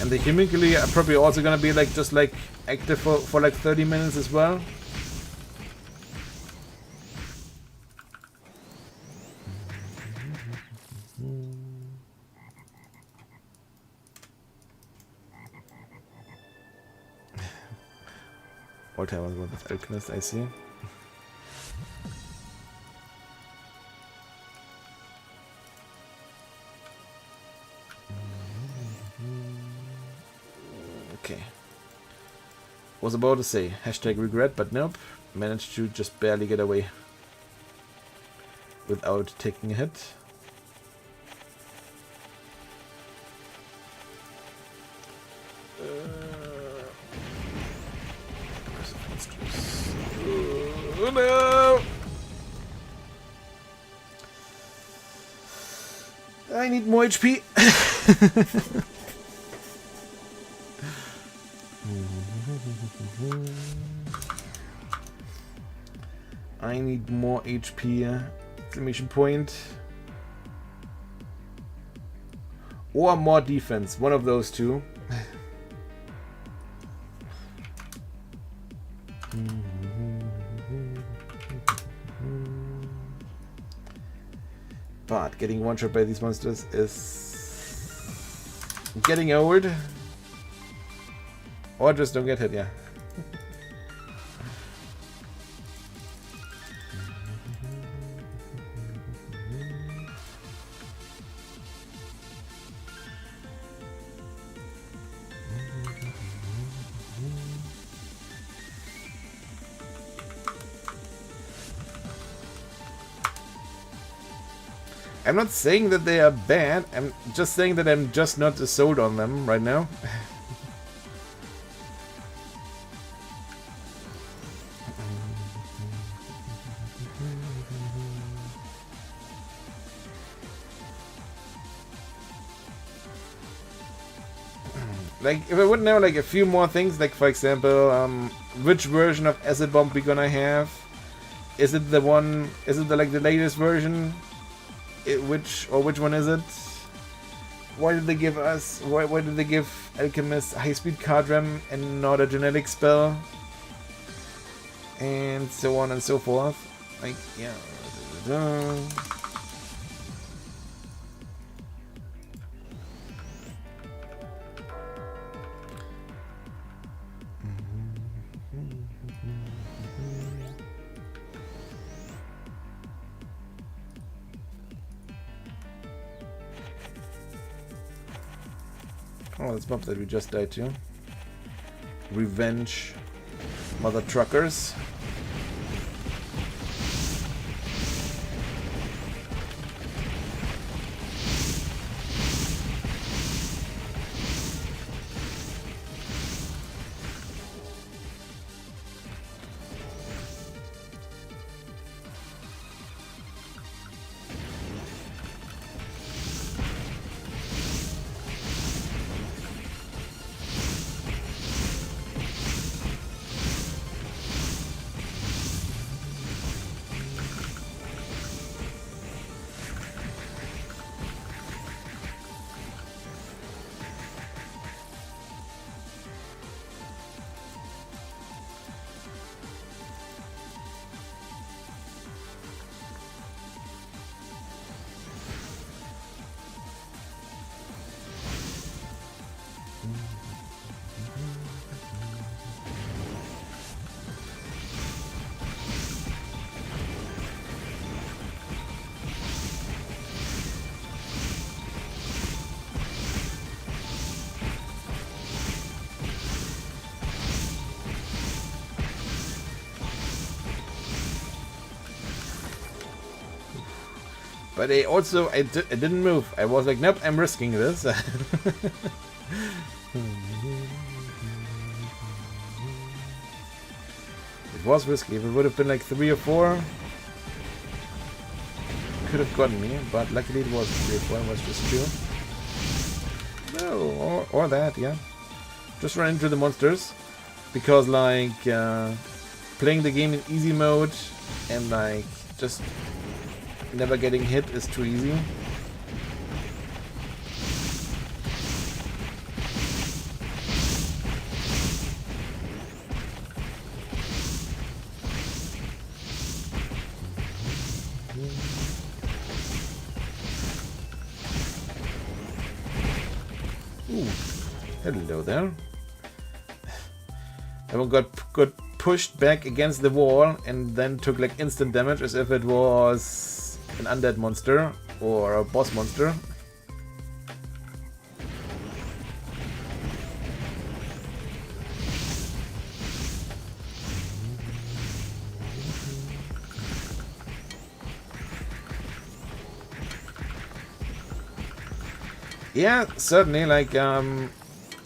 And the Humically are probably also gonna be like just like active for like 30 minutes as well. All time was one with alchemist, I see. Okay. Was about to say hashtag regret, but nope. Managed to just barely get away without taking a hit. Oh no! I need more HP. I need more HP. Exclamation point. Or more defense. One of those two. But getting one shot by these monsters is getting old. Or just don't get hit, yeah. I'm not saying that they are bad, I'm just saying that I'm just not sold on them right now. Like, if I would know like a few more things, like for example, which version of Acid Bomb we're gonna have? Is it the one, is it the, like the latest version? Which one is it? Why did they give us, why did they give Alchemist high-speed card ram and not a genetic spell? And so on and so forth. Like, yeah. Oh, that's mob that we just died to. Revenge, mother truckers. But I didn't move. I was like, nope, I'm risking this. It was risky. If it would have been like 3 or 4, could have gotten me. But luckily it was 3 or 4. It was just 2. No, or that, yeah. Just run into the monsters. Because like playing the game in easy mode and like just never getting hit is too easy. Ooh, hello there. Everyone got pushed back against the wall and then took like instant damage as if it was an undead monster or a boss monster. Yeah, certainly. Like, I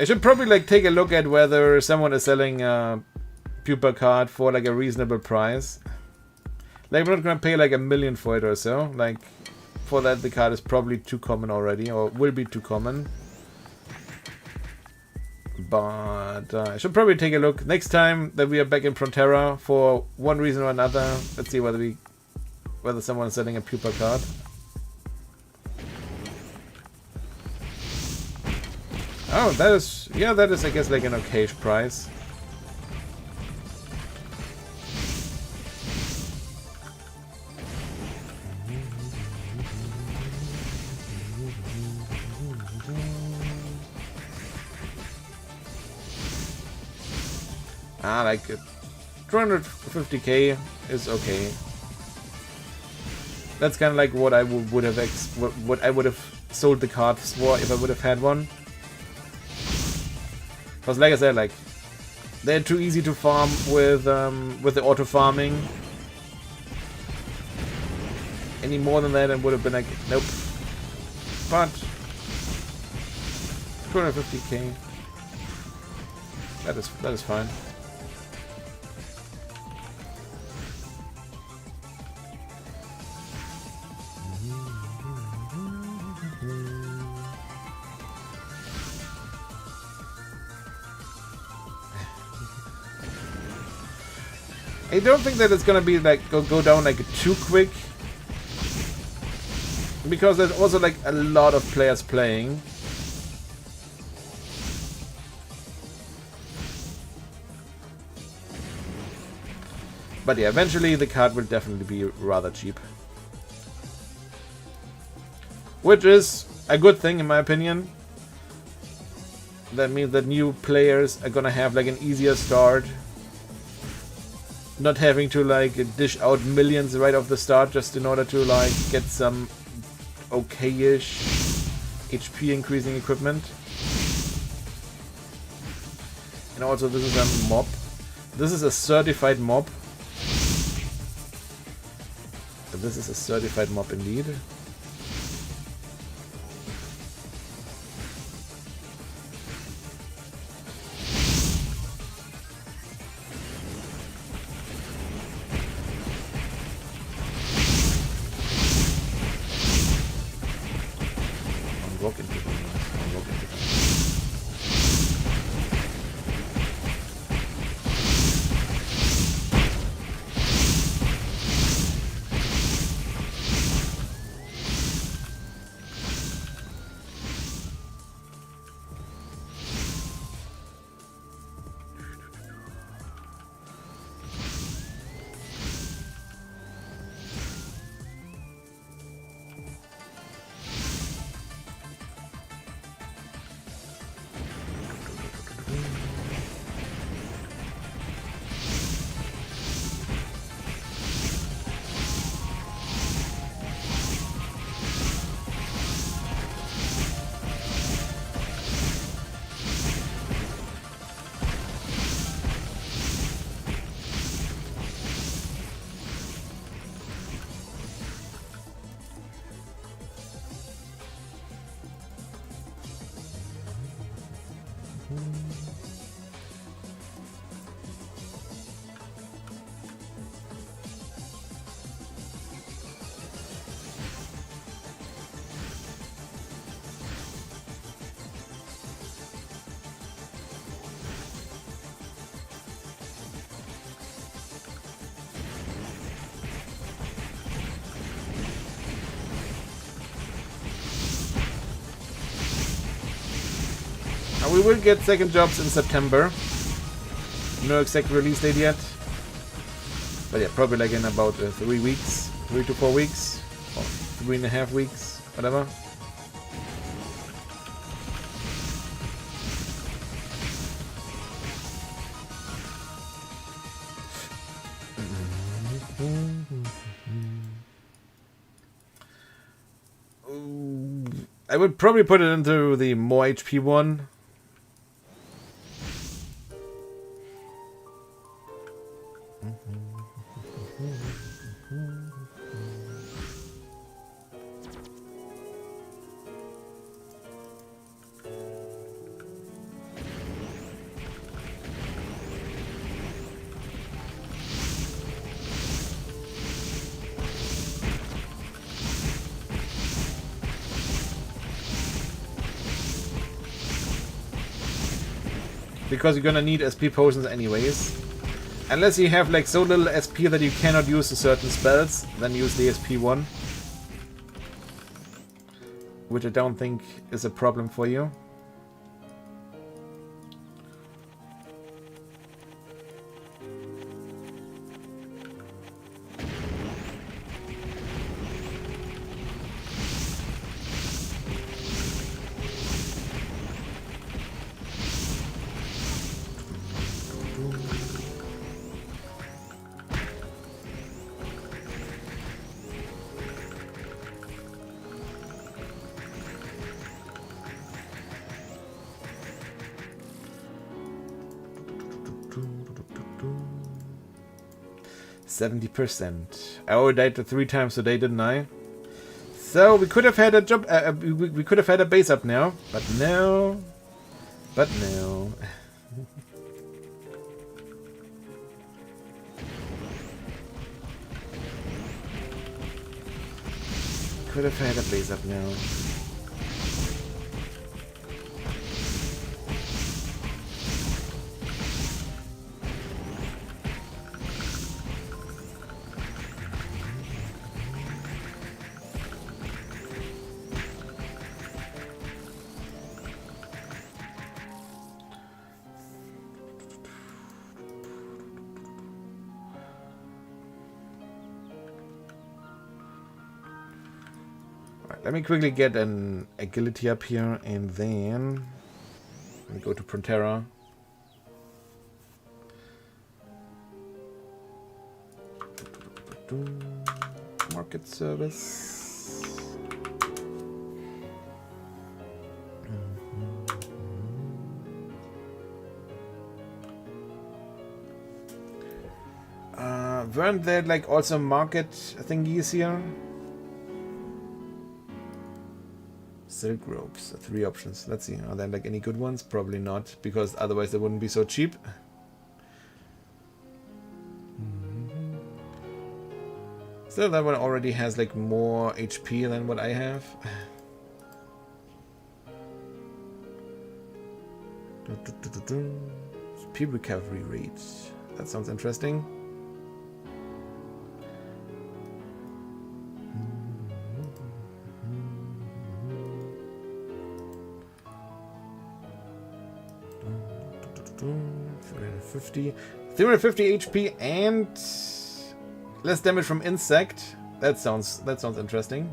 should probably like take a look at whether someone is selling a pupa card for like a reasonable price. Like, I'm not gonna pay like $1 million for it or so. Like, for that the card is probably too common already, or will be too common. But I should probably take a look next time that we are back in Frontera for one reason or another. Let's see whether someone is selling a pupa card. Oh, that is I guess like an okayish price. Like 250k is okay. That's kind of like what I would have what I would have sold the cards for if I would have had one. Because like I said, like they're too easy to farm with the auto farming. Any more than that, it would have been like nope. But 250k, that is fine. I don't think that it's gonna be like go down like too quick, because there's also like a lot of players playing. But yeah, eventually the card will definitely be rather cheap, which is a good thing in my opinion. That means that new players are gonna have like an easier start. Not having to like dish out millions right off the start just in order to like get some okayish HP increasing equipment. And also this is a mob. This is a certified mob. This is a certified mob indeed. We will get second jobs in September. No exact release date yet. But yeah, probably like in about 3 weeks. 3 to 4 weeks. Or 3.5 weeks. Whatever. I would probably put it into the more HP one. Because you're gonna need SP potions anyways. Unless you have like so little SP that you cannot use certain spells, then use the SP one. Which I don't think is a problem for you. %. I already died 3 times today, didn't I? So we could have had a job. We could have had a base up now, but no. But no. Could have had a base up now. Let me quickly get an agility up here, and then let me go to Prontera. Market service. Weren't there like also market thingies here? Silk ropes, 3 options. Let's see, are there like any good ones? Probably not, because otherwise they wouldn't be so cheap. So that one already has like more HP than what I have. Speed recovery rate. That sounds interesting. $350 HP and less damage from insect. That sounds interesting.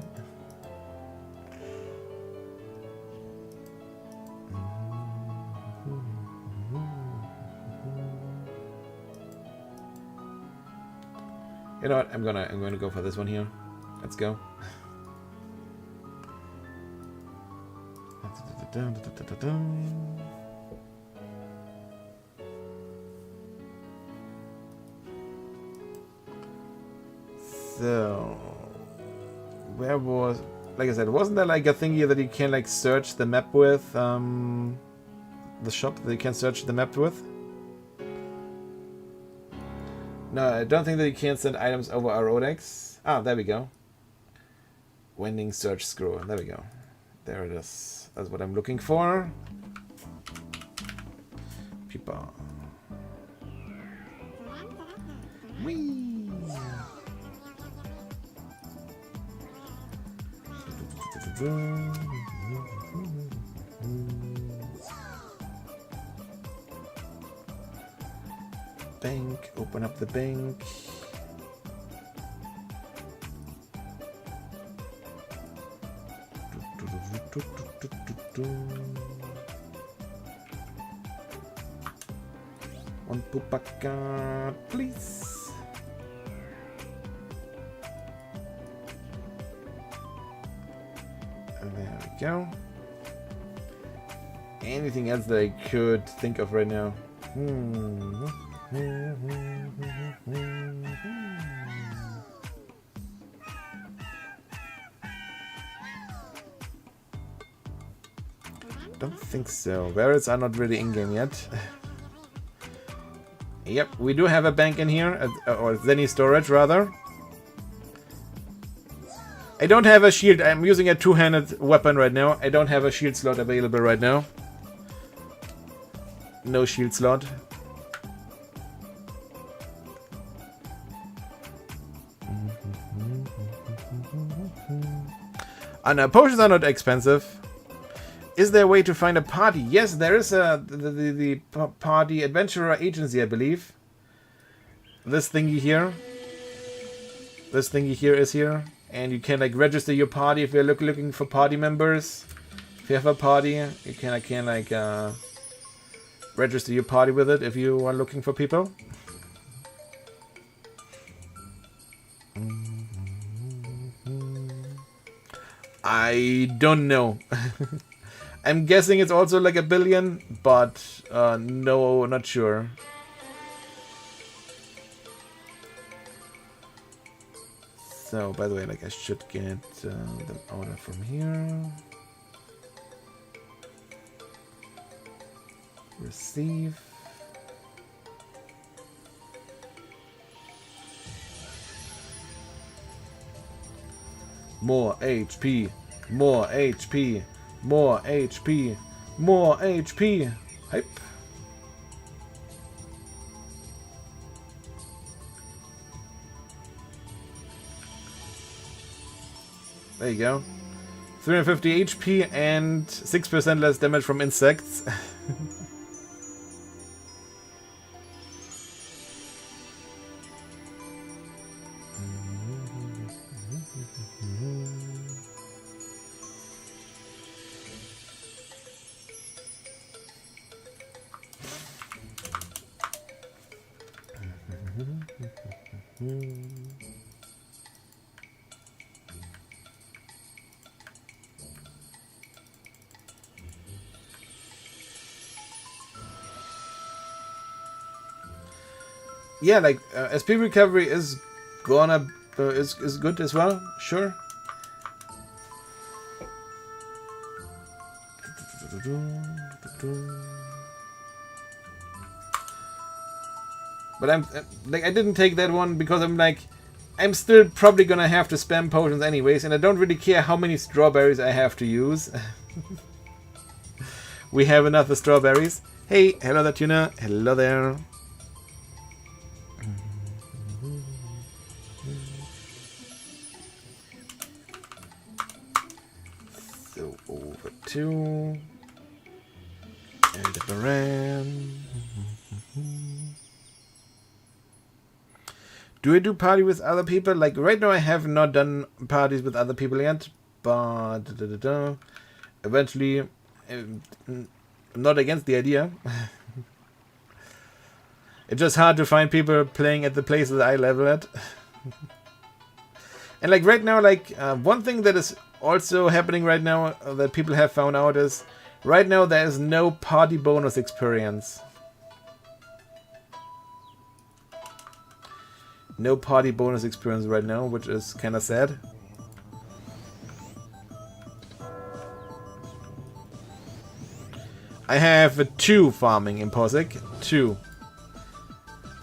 You know what? I'm gonna go for this one here. Let's go. So, where was, like I said, wasn't there like a thingy that you can like search the map with, the shop that you can search the map with? No, I don't think that you can send items over ROZ. Ah, there we go. Wending search scroll, there we go. There it is. That's what I'm looking for. People. Whee! bank. Open up the bank. One pupaka, please. And there we go. Anything else that I could think of right now? Don't think so. Barrels are not really in-game yet. Yep, we do have a bank in here, or Zenny storage rather. I don't have a shield. I'm using a two-handed weapon right now. I don't have a shield slot available right now. No shield slot. No, potions are not expensive. Is there a way to find a party? Yes, there is the party adventurer agency, I believe. This thingy here. This thingy here is here. And you can like register your party if you're looking for party members. If you have a party, you can like register your party with it if you are looking for people. I don't know. I'm guessing it's also like 1 billion, but no, not sure. So, by the way, like I should get the order from here. Receive. More HP. More HP. More HP. More HP. Hype. There you go. 350 HP and 6% less damage from insects. Yeah, like SP recovery is gonna is good as well. Sure. But I'm like I didn't take that one because I'm still probably gonna have to spam potions anyways, and I don't really care how many strawberries I have to use. We have enough of strawberries. Hey, hello there, Tuna. Hello there. So over to Aldebaran. Do I do party with other people? Like right now I have not done parties with other people yet, but eventually I'm not against the idea. It's just hard to find people playing at the places I level at. And like right now, like one thing that is also happening right now that people have found out is right now there is no party bonus experience. No party bonus experience right now, which is kind of sad. I have 2 farming in POSIC. 2.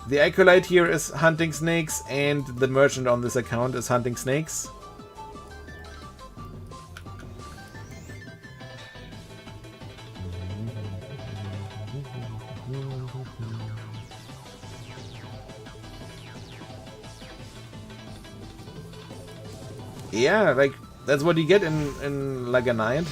The Acolyte here is hunting snakes, and the merchant on this account is hunting snakes. Yeah, like that's what you get in like a night.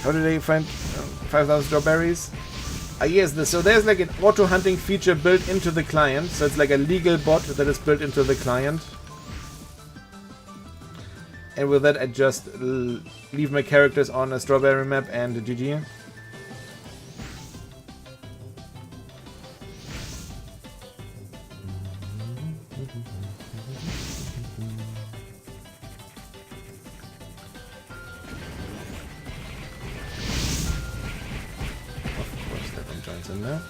How did they find 5,000 strawberries? Yes, so there's like an auto hunting feature built into the client. So it's like a legal bot that is built into the client. And with that I just leave my characters on a strawberry map and GG. In there.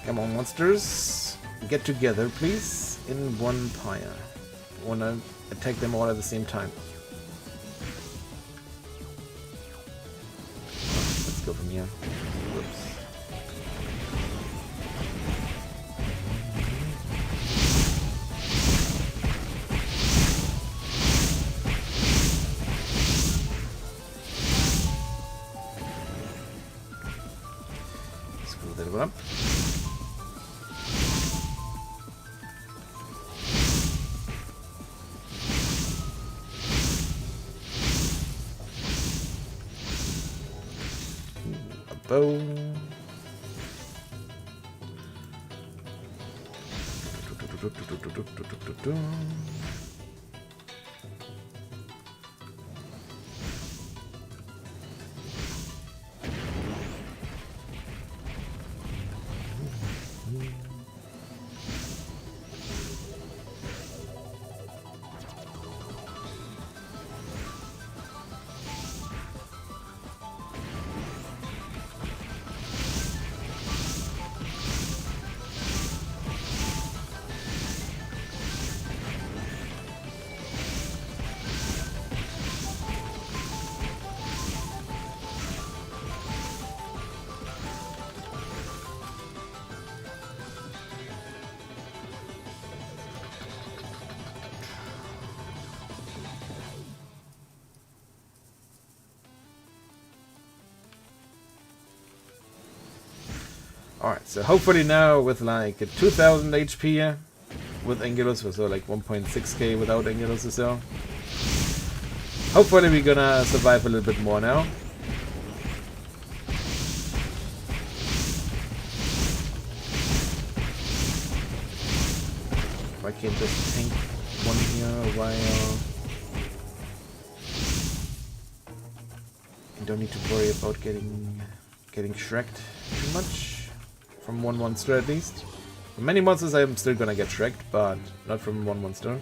Come on, monsters. Get together, please, in one pyre. I wanna attack them all at the same time. Let's go from here. Whoops. Screw that one up. Bow. Alright, so hopefully now with like a 2000 HP with Angelus, so like 1.6k without Angelus or so. Hopefully we're gonna survive a little bit more now. If I can just tank one here while I don't need to worry about getting shreked too much. From one monster at least. From many monsters I'm still gonna get shreked, but not from one monster.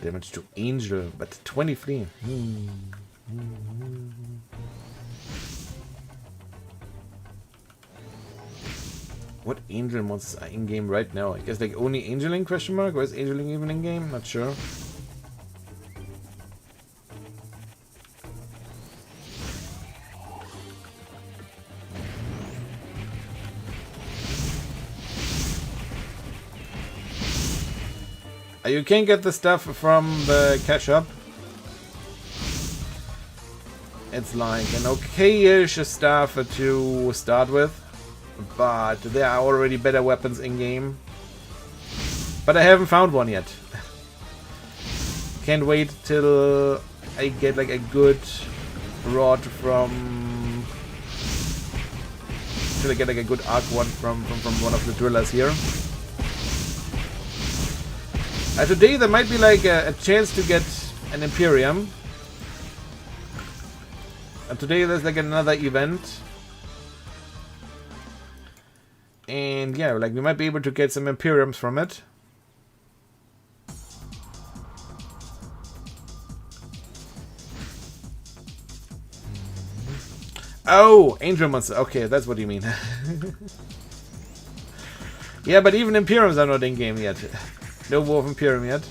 Damage to Angel, but 23. What Angel monsters are in game right now? I guess like only Angeling question mark, or is Angeling even in game? Not sure. You can get the stuff from the cash shop. It's like an okay-ish stuff to start with, but there are already better weapons in game. But I haven't found one yet. Can't wait till I get like a good rod from. Till I get like a good arc one from one of the drillers here. Today there might be like a chance to get an Imperium. And today there's like another event. And yeah, like we might be able to get some Imperiums from it. Oh, Angel Monster. Okay, that's what you mean. Yeah, but even Imperiums are not in game yet. No War of Imperium yet.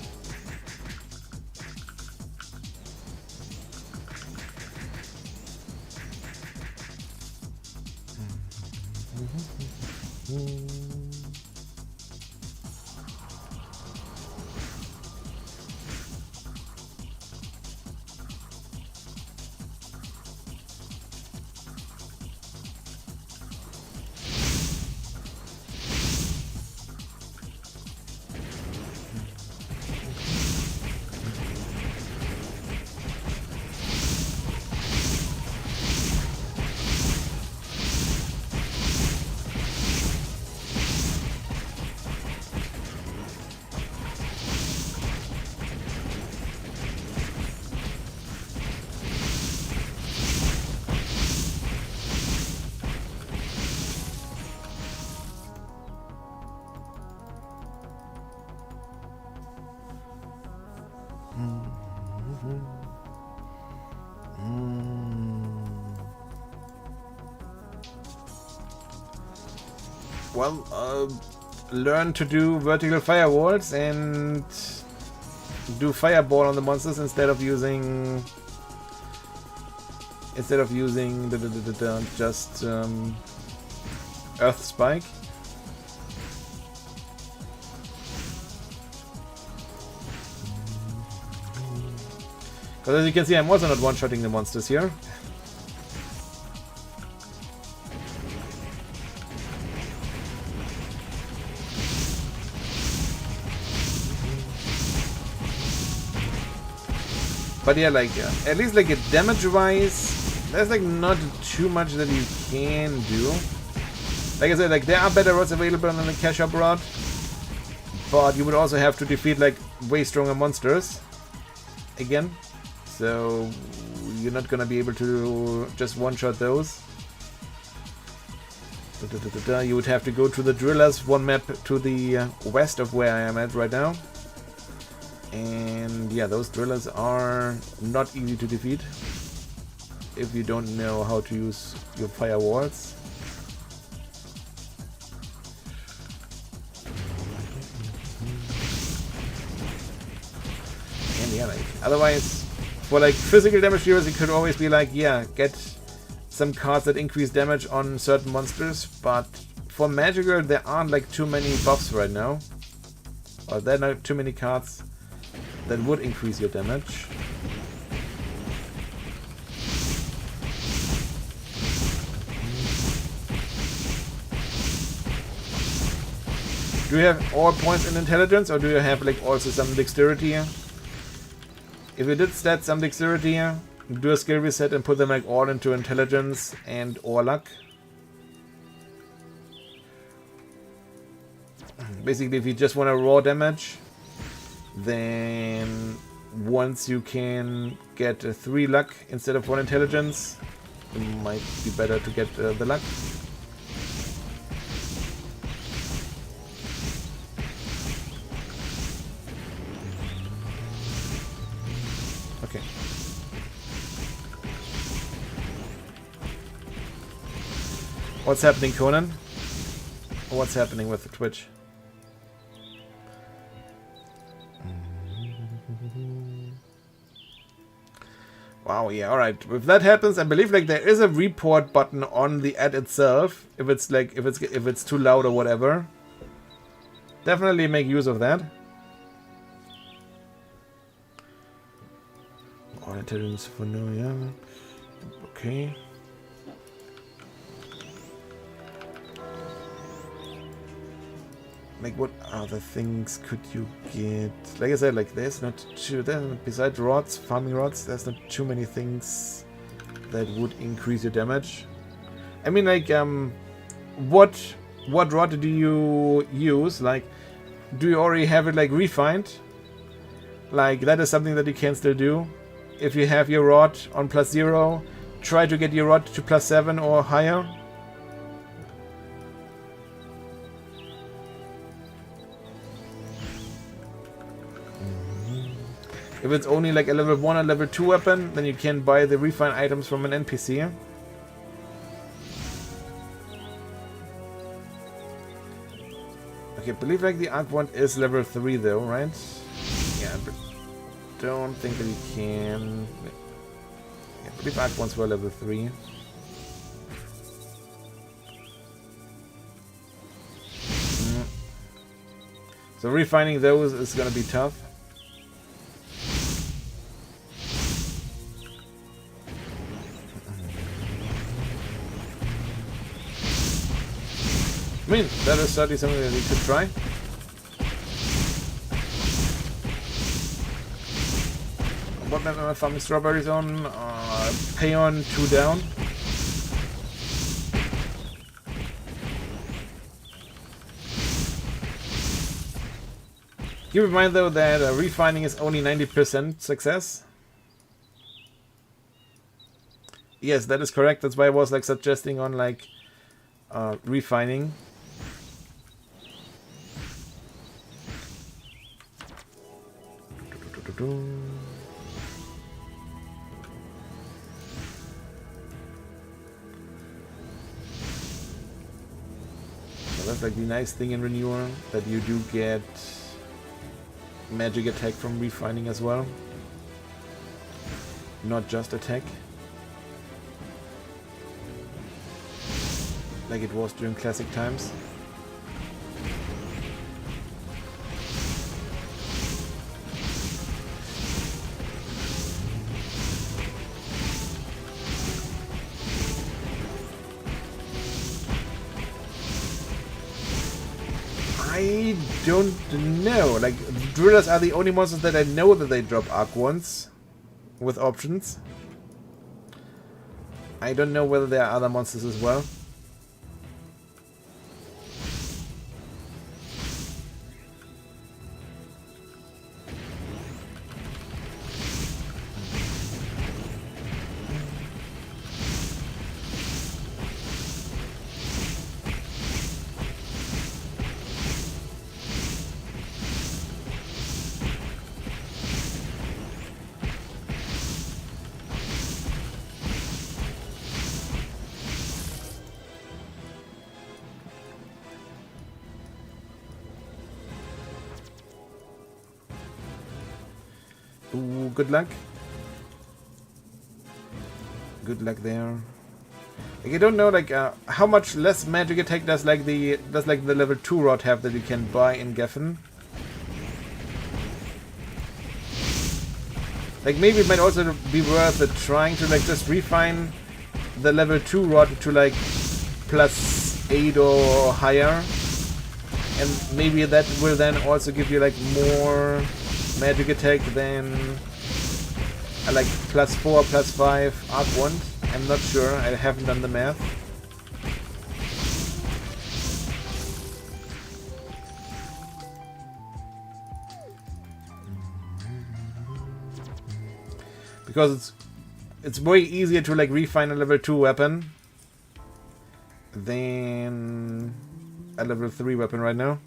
Well, learn to do vertical firewalls and do fireball on the monsters instead of using just Earth Spike. Because as you can see, I'm also not one-shotting the monsters here. But yeah, like, at least like damage-wise, there's like not too much that you can do. Like I said, like there are better rods available than the Cash-Up rod, but you would also have to defeat like way stronger monsters again. So you're not gonna be able to just one-shot those. You would have to go to the Drillers, one map to the west of where I am at right now. And yeah, those Drillers are not easy to defeat if you don't know how to use your firewalls. And yeah, like otherwise, for like physical damage dealers, it could always be like, yeah, get some cards that increase damage on certain monsters, but for magical there aren't like too many buffs right now, or there are not too many cards that would increase your damage. Do you have all points in intelligence, or do you have like also some dexterity here? If you did stat some dexterity here, do a skill reset and put them like all into intelligence and or luck. Basically, if you just want to raw damage, then once you can get 3 luck instead of 1 intelligence, it might be better to get the luck. Okay. What's happening, Conan? What's happening with the Twitch? Wow, yeah, alright. If that happens, I believe like there is a report button on the ad itself. If it's like if it's too loud or whatever. Definitely make use of that. All intelligence for no, yeah. Okay. Like what other things could you get? Like I said, like there's not too, besides rods, farming rods, there's not too many things that would increase your damage. I mean, like what rod do you use? Like, do you already have it like refined? Like that is something that you can still do. If you have your rod on +0, try to get your rod to +7 or higher. If it's only like a level 1 or level 2 weapon, then you can buy the refine items from an NPC. Okay, I believe like the Arc Wand is level 3 though, right? Yeah, but don't think that you can... Yeah, I believe Arc Wands were level 3. So refining those is gonna be tough. I mean, that is certainly something that we could try. What map am I farming strawberries on? Payon 2 down. Keep in mind though that refining is only 90% success. Yes, that is correct. That's why I was like suggesting on like refining. So that's like the nice thing in Renewer, that you do get magic attack from refining as well, not just attack like it was during classic times. I don't know. Like, drillers are the only monsters that I know that they drop Arc Wands with options. I don't know whether there are other monsters as well. Ooh, good luck. Good luck there. Like, I don't know, like, how much less magic attack does like the level 2 rod have that you can buy in Geffen? Like, maybe it might also be worth it trying to like just refine the level 2 rod to like +8 or higher, and maybe that will then also give you like more magic attack than like +4, +5 Arc Wand. I'm not sure, I haven't done the math. Because it's way easier to like refine a level 2 weapon than a level 3 weapon right now.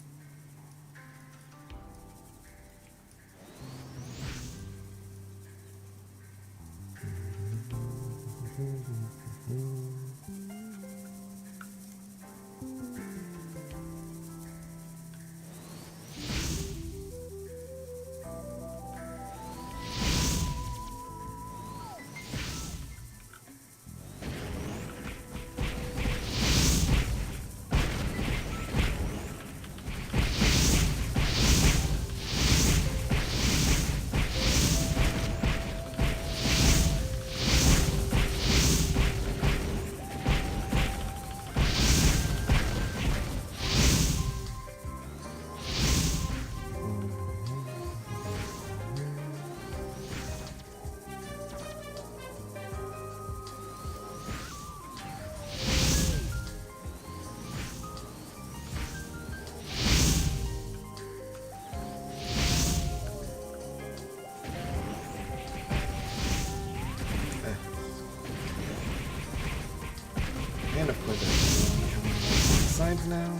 now.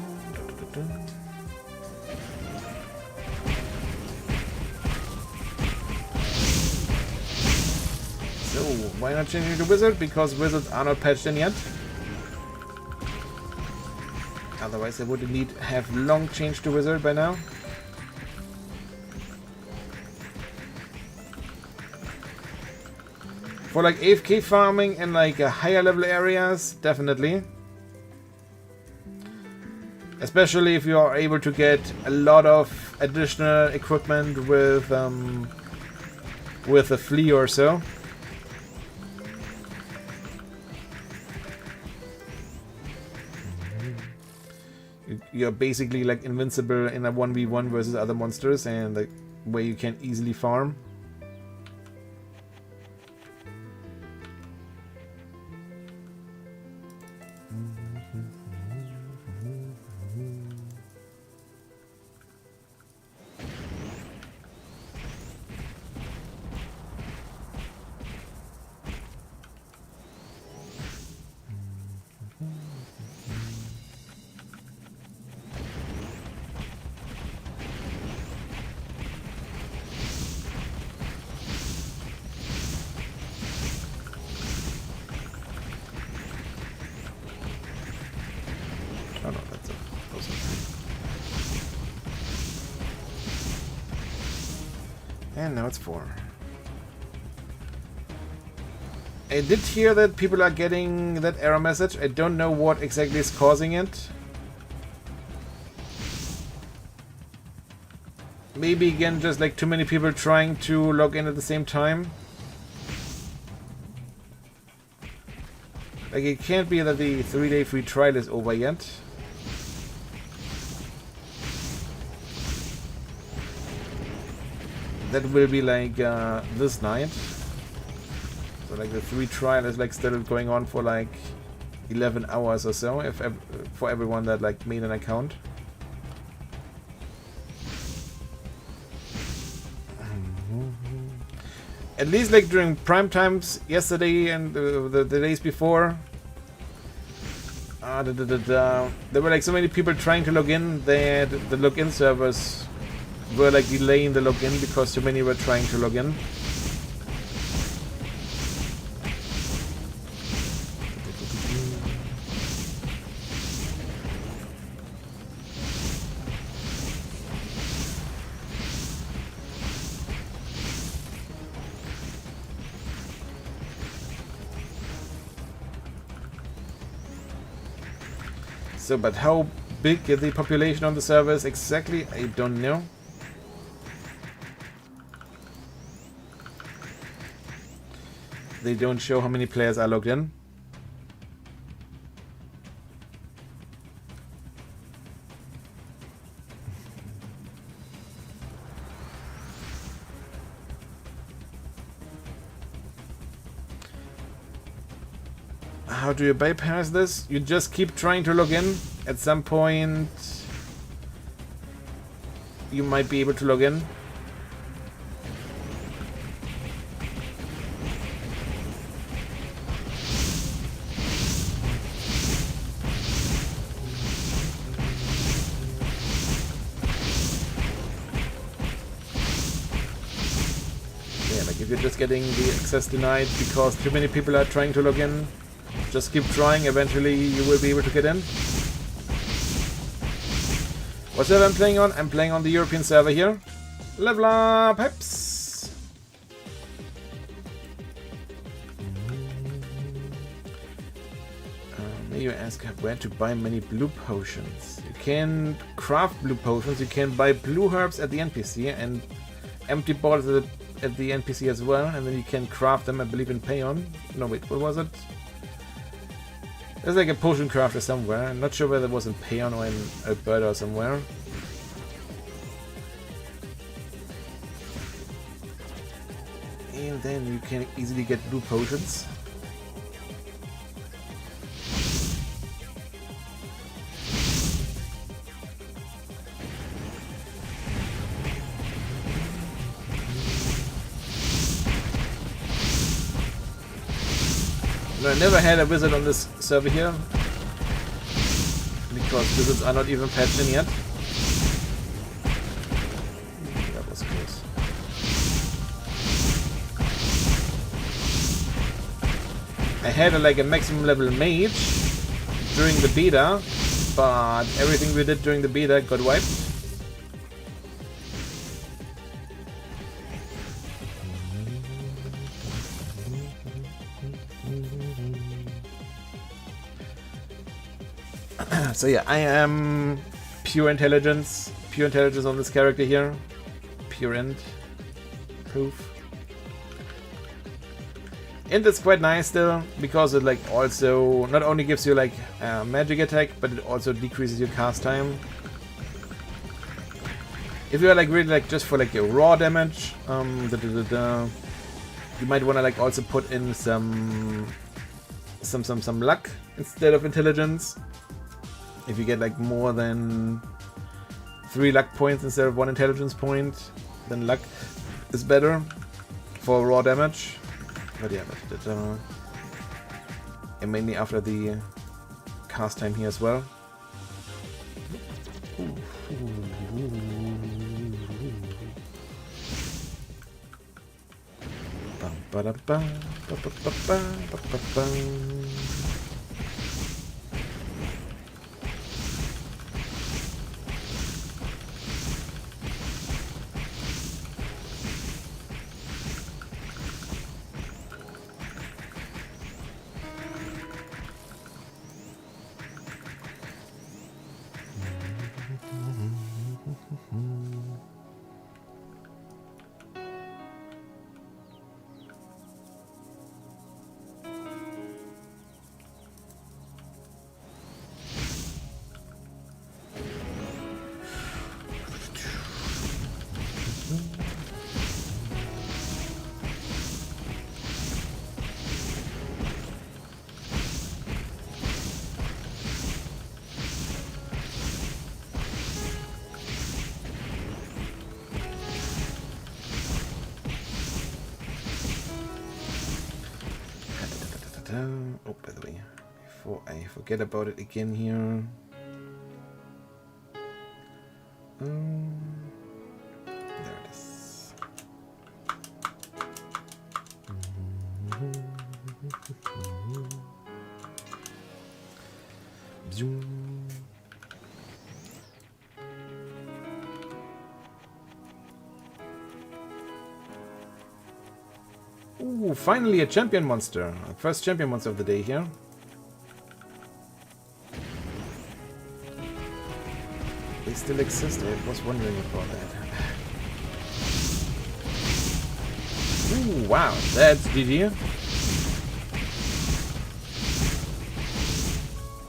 So, why not change it to wizard? Because wizards are not patched in yet. Otherwise I would indeed have long changed to wizard by now. For like AFK farming and like higher level areas, definitely. Especially if you are able to get a lot of additional equipment with a flea or so. You're basically like invincible in a 1v1 versus other monsters, and like where you can easily farm. Oh no, that's a close one. And now it's 4. I did hear that people are getting that error message. I don't know what exactly is causing it. Maybe again just like too many people trying to log in at the same time. Like it can't be that the 3-day free trial is over yet. That will be like this night. So like the free trial is like still going on for like 11 hours or so, if for everyone that like made an account. At least like during prime times yesterday and the days before, there were like so many people trying to log in that the login servers were like delaying the login because too many were trying to log in. So, but how big is the population on the servers exactly? I don't know. They don't show how many players are logged in. How do you bypass this? You just keep trying to log in. At some point, you might be able to log in. Yeah, like if you're just getting the access denied because too many people are trying to log in, just keep trying, eventually you will be able to get in. What server I'm playing on? I'm playing on the European server here. Level up, peps! May you ask where to buy many blue potions? You can craft blue potions, you can buy blue herbs at the NPC and empty bottles at the NPC as well, and then you can craft them, I believe, in Payon. No, wait, what was it? There's like a potion crafter somewhere. I'm not sure whether it was in Payon or in Alberta or somewhere. And then you can easily get blue potions. No, I never had a wizard on this server here. because wizards are not even patched in yet. That was close. I had a maximum level mage during the beta, but everything we did during the beta got wiped. So yeah, I am pure intelligence on this character here. Pure int. Proof. Int is quite nice still, because it also not only gives you magic attack, but it also decreases your cast time. If you are really just for your raw damage, you might want to also put in some luck instead of intelligence. If you get more than 3 luck points instead of 1 intelligence point, then luck is better for raw damage. But yeah, and mainly after the cast time here as well. Oh, by the way, before I forget about it again here. There it is. Zoom. Ooh, finally a champion monster. First champion monster of the day here. They still exist. I was wondering about that. Ooh, wow, that's GG.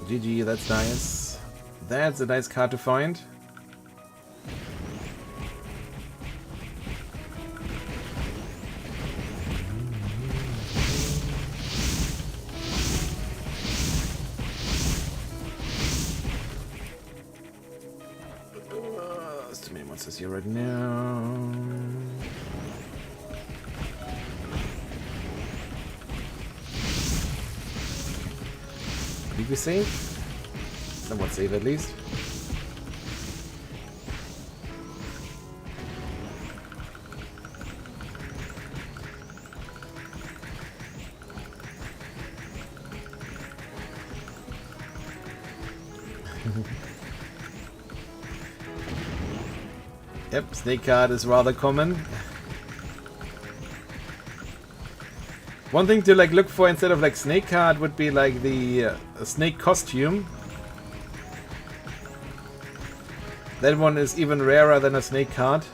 GG, that's nice. That's a nice card to find. There's too many monsters here right now. Did we save? Somewhat save at least. Yep, snake card is rather common. One thing to look for instead of snake card would be the snake costume. That one is even rarer than a snake card.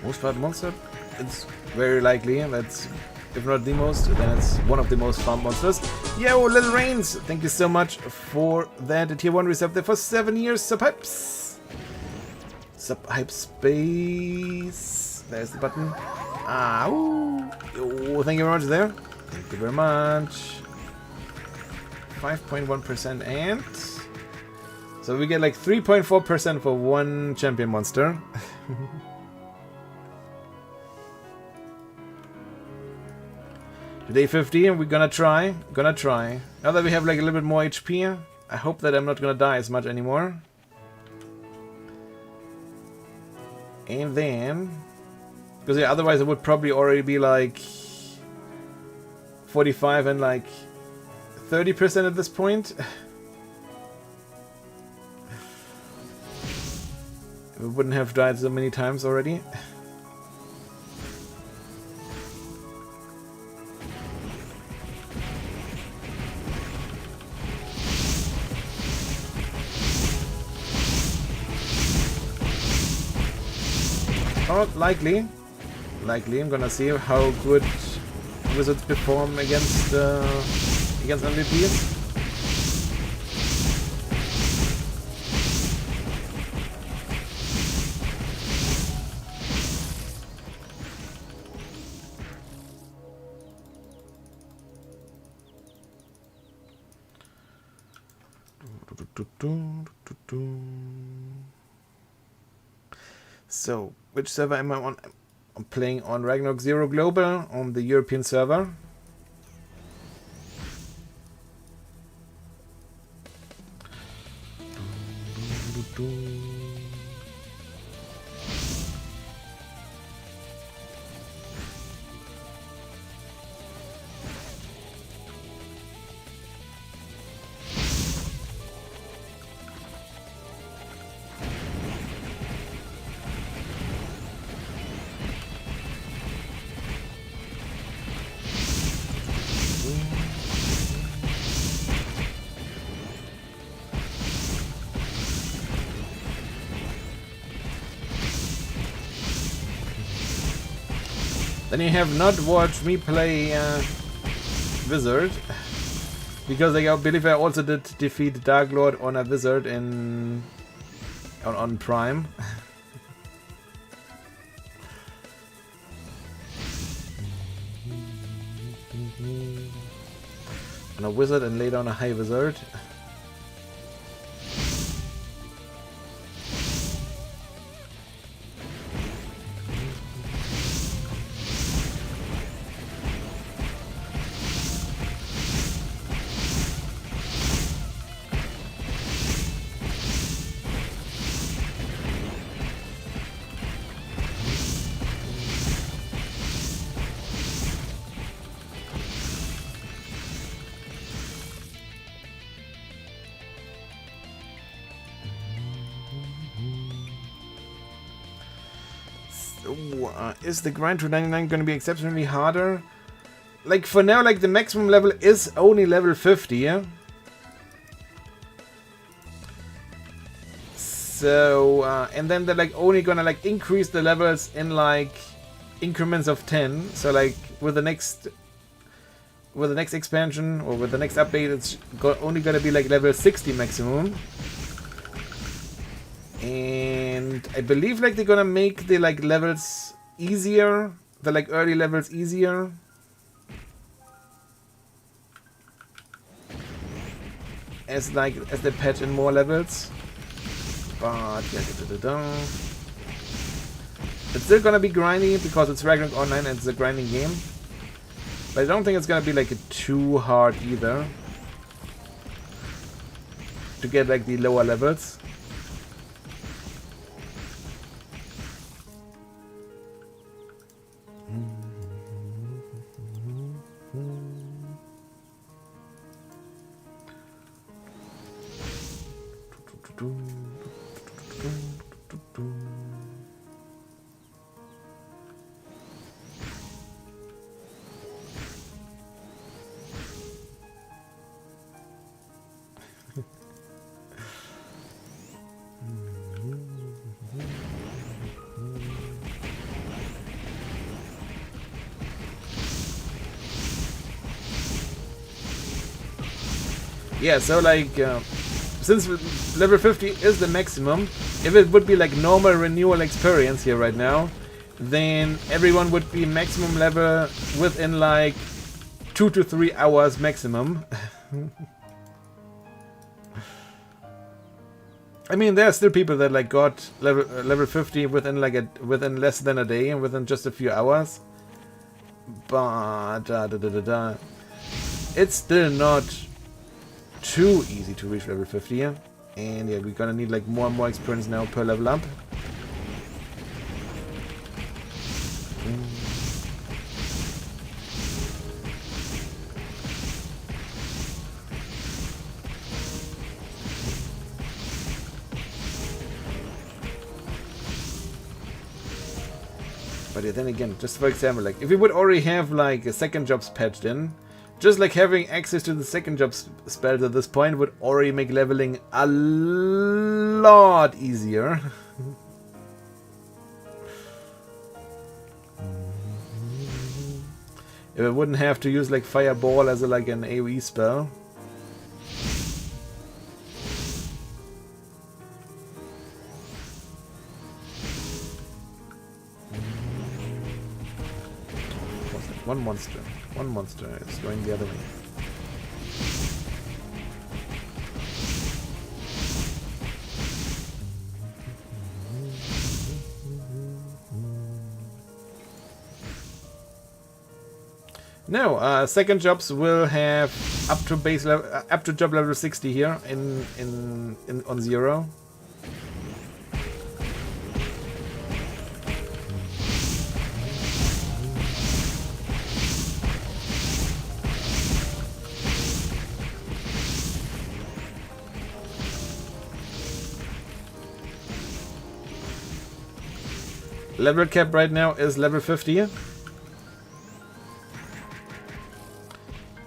Most farmed monster? It's very likely. That's, if not the most, then it's one of the most farmed monsters. Yo, Little Rains! Thank you so much for that. Tier 1 resub there for 7 years. Subhypes! Subhype space. There's the button. Ah, ooh. Oh, thank you very much there. Thank you very much. 5.1% and... So we get like 3.4% for one champion monster. Today 15, we're gonna try. Now that we have like a little bit more HP, I hope that I'm not gonna die as much anymore. And then... Because yeah, otherwise it would probably already be like 45 and like 30% at this point. We wouldn't have died so many times already. Oh, likely. I'm gonna see how good wizards perform against MVPs. So, which server am I on? I'm playing on ROzero Global on the European server. Then you have not watched me play Wizard, because I believe I also did defeat Dark Lord on a Wizard on Prime. On a Wizard and lay down a High Wizard. Is the grind to 99 going to be exceptionally harder? Like for now, like the maximum level is only level 50, yeah? So, and then they're like only gonna like increase the levels in like increments of 10. So like with the next expansion or with the next update, it's only gonna be like level 60 maximum. And I believe like they're gonna make the like levels easier, the like early levels easier. As they patch in more levels. But yeah, it's still gonna be grindy because it's Ragnarok Online and it's a grinding game. But I don't think it's gonna be like too hard either to get like the lower levels. Yeah, so like, since level 50 is the maximum, if it would be like normal renewal experience here right now, then everyone would be maximum level within like 2 to 3 hours maximum. I mean, there are still people that like got level 50 within like within less than a day and within just a few hours. But it's still not too easy to reach level 50 here. And yeah, we're gonna need like more and more experience now per level up. But yeah, then again, just for example, like if we would already have like a second jobs patched in, just like having access to the second jobs spells at this point would already make leveling a lot easier. If I wouldn't have to use like Fireball as like an AoE spell. One monster is going the other way. No, second jobs will have up to base level, up to job level 60 here on Zero. Level cap right now is level 50.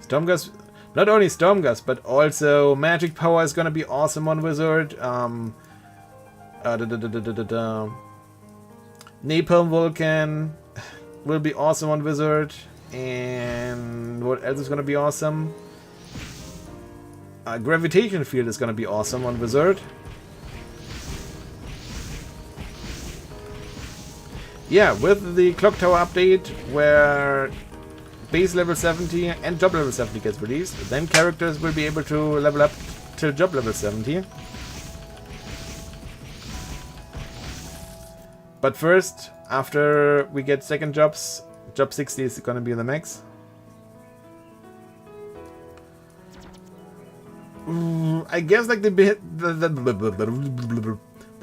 Stormgust, not only Stormgust, but also magic power is gonna be awesome on Wizard. Napalm Vulcan will be awesome on Wizard. And what else is gonna be awesome? Gravitation Field is gonna be awesome on Wizard. Yeah, with the Clock Tower update, where base level 70 and job level 70 gets released, then characters will be able to level up till job level 70. But first, after we get second jobs, job 60 is gonna be the max. I guess like that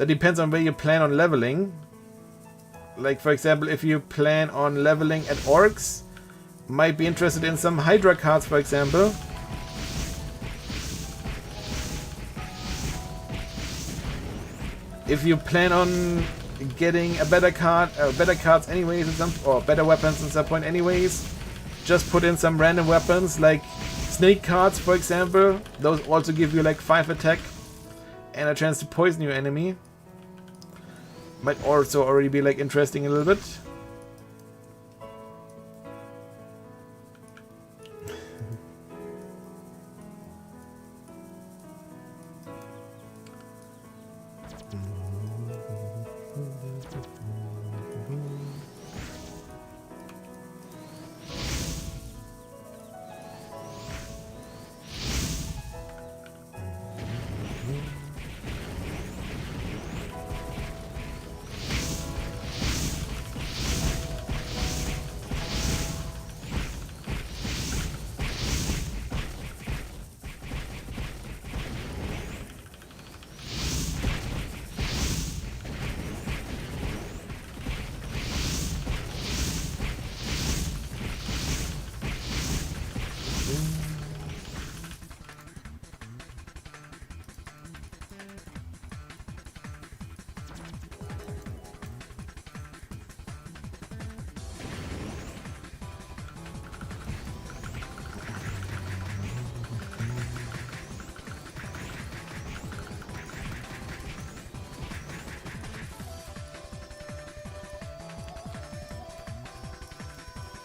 depends on where you plan on leveling. Like, for example, if you plan on leveling at Orcs, might be interested in some Hydra cards, for example. If you plan on getting a better card, better cards anyways, or better weapons at some point anyways, just put in some random weapons, like snake cards, for example. Those also give you like 5 attack and a chance to poison your enemy. Might also already be like interesting a little bit.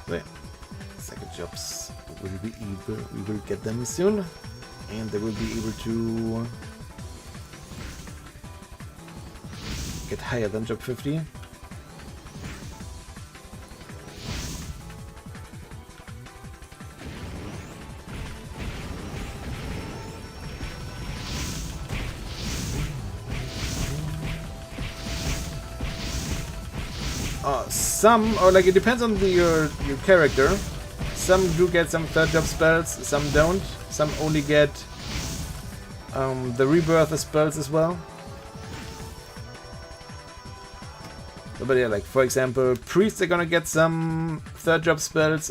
There. Second jobs will be able, we will get them soon, and they will be able to get higher than job 50. Some, or like it depends on your character. Some do get some third job spells, some don't. Some only get the rebirth spells as well. But yeah, like for example, priests are gonna get some third job spells.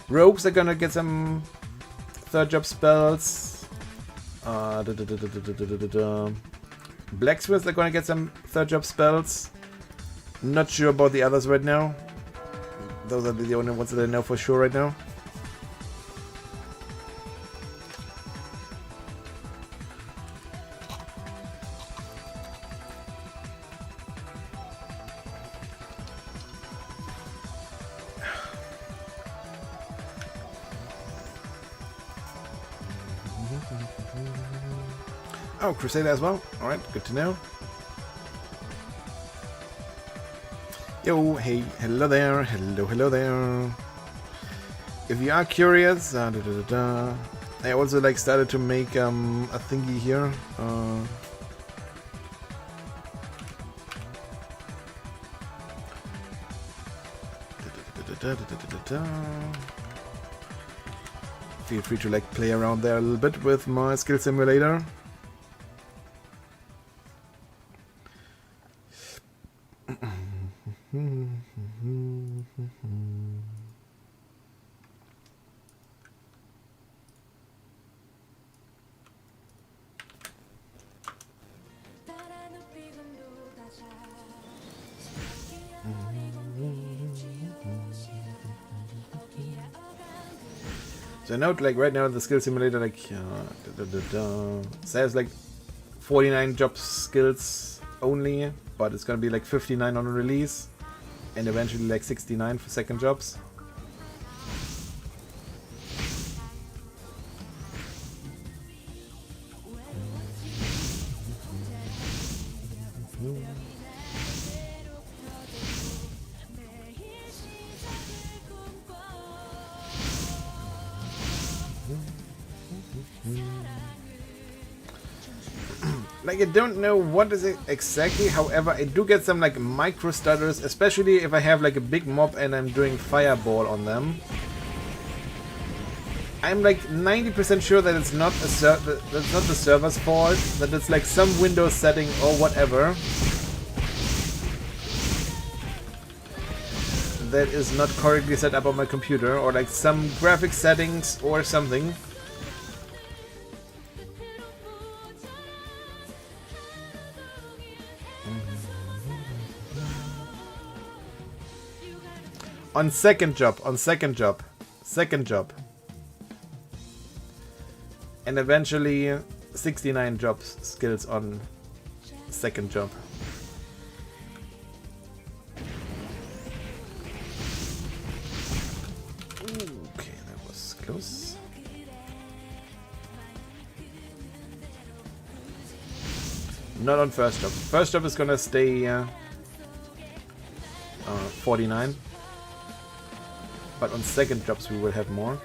Rogues are gonna get some third job spells. Blacksmiths are gonna get some third job spells. Not sure about the others right now. Those are the only ones that I know for sure right now. Oh, Crusader as well. Alright, good to know. Yo, hey, hello there. Hello there. If you are curious, I also like started to make a thingy here. Feel free to like play around there a little bit with my skill simulator. So note, like right now the skill simulator like says like 49 job skills only, but it's gonna be like 59 on release and eventually like 69 for second jobs. Like I don't know what is it exactly, however I do get some like micro stutters, especially if I have like a big mob and I'm doing fireball on them. I'm like 90% sure that it's not that's not the server's fault, that it's like some Windows setting or whatever that is not correctly set up on my computer, or like some graphic settings or something. On second job. And eventually 69 jobs skills on second job. Okay, that was close. Not on first job. First job is gonna stay 49. But on second jobs we will have more.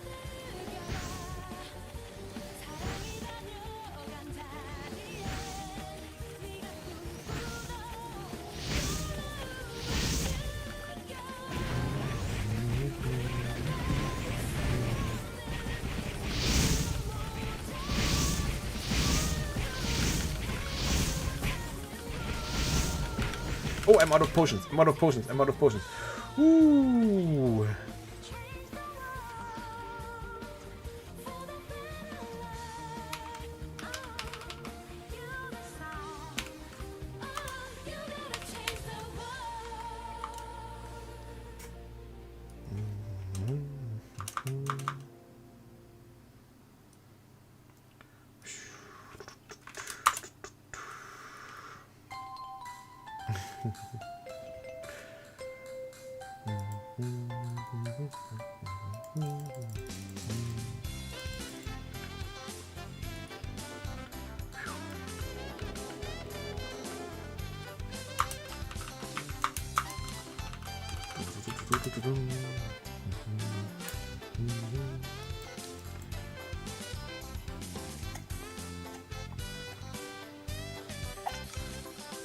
Oh, I'm out of potions. Ooh.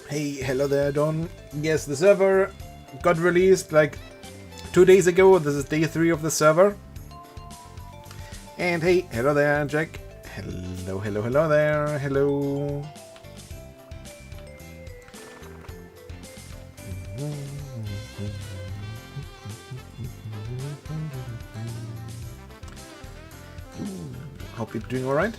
Hey, hello there, Don. Yes, the server got released like 2 days ago. This is day 3 of the server. And hey, hello there, Jack. Hello, hello, hello there. Hello. Hope you're doing alright.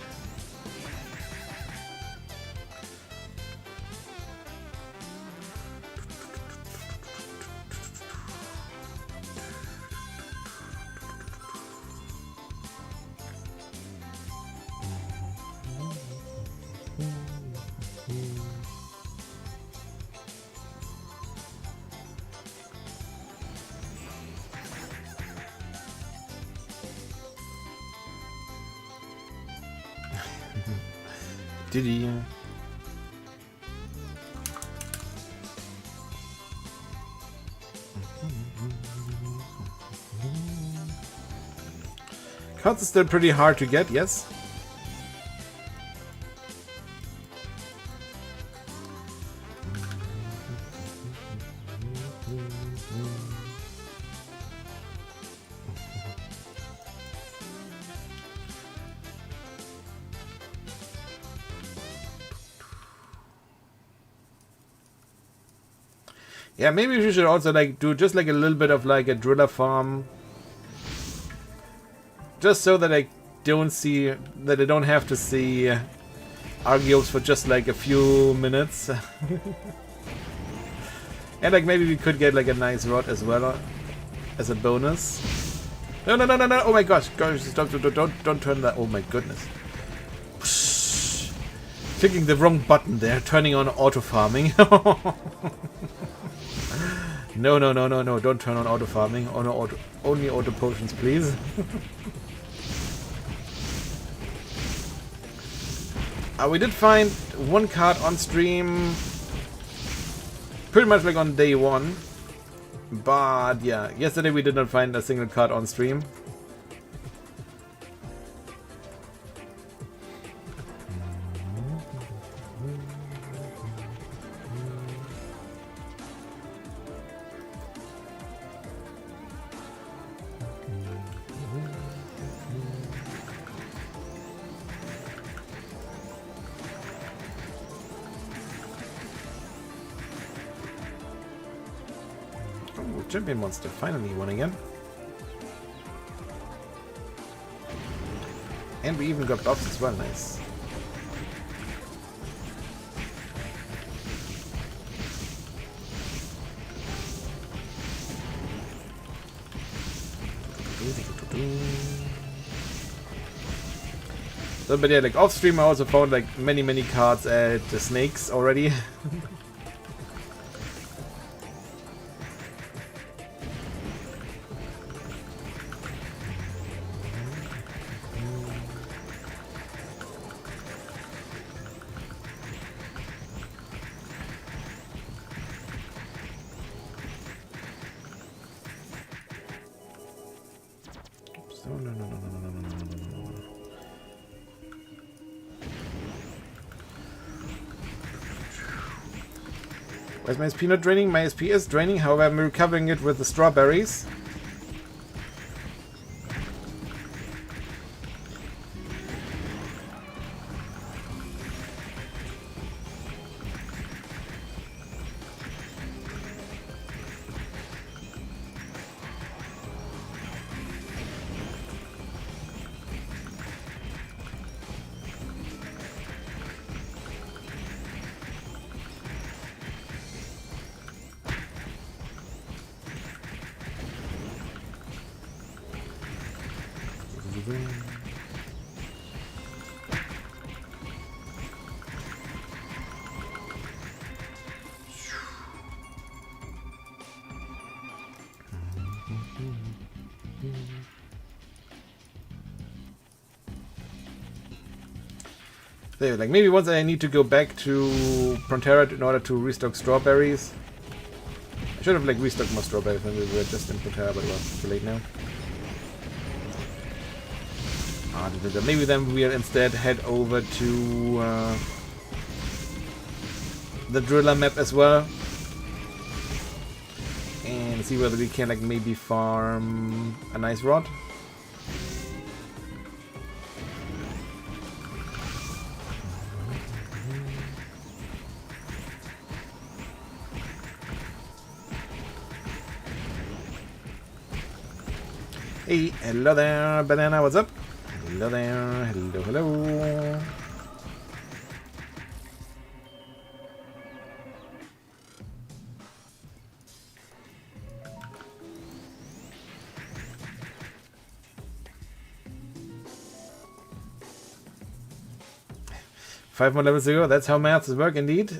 Did he? Cards are still pretty hard to get, yes. Yeah, maybe we should also like do just like a little bit of like a driller farm. Just so that I don't have to see Argios for just like a few minutes. And like maybe we could get like a nice rod as well as a bonus. No, no, no, no, no! Oh my gosh, don't turn that! Oh my goodness! Clicking the wrong button there, turning on auto farming. No, no, no, no, no! Don't turn on auto farming. Oh, no, only auto potions, please. We did find one card on stream, pretty much like on day 1. But yeah, yesterday we did not find a single card on stream. Champion monster finally won again. And we even got buffs as well, nice. So, but yeah, like off stream I also found like many cards at the snakes already. Why is my SP not draining? My SP is draining, however I'm recovering it with the strawberries. There, like maybe once I need to go back to Prontera in order to restock strawberries. I should have like restocked more strawberries when we were just in Prontera, but well, too late now. Maybe then we'll instead head over to the driller map as well. And see whether we can like maybe farm a nice rod. Hey, hello there, banana, what's up? Hello there, hello, hello. Five more levels to go, that's how maths work indeed.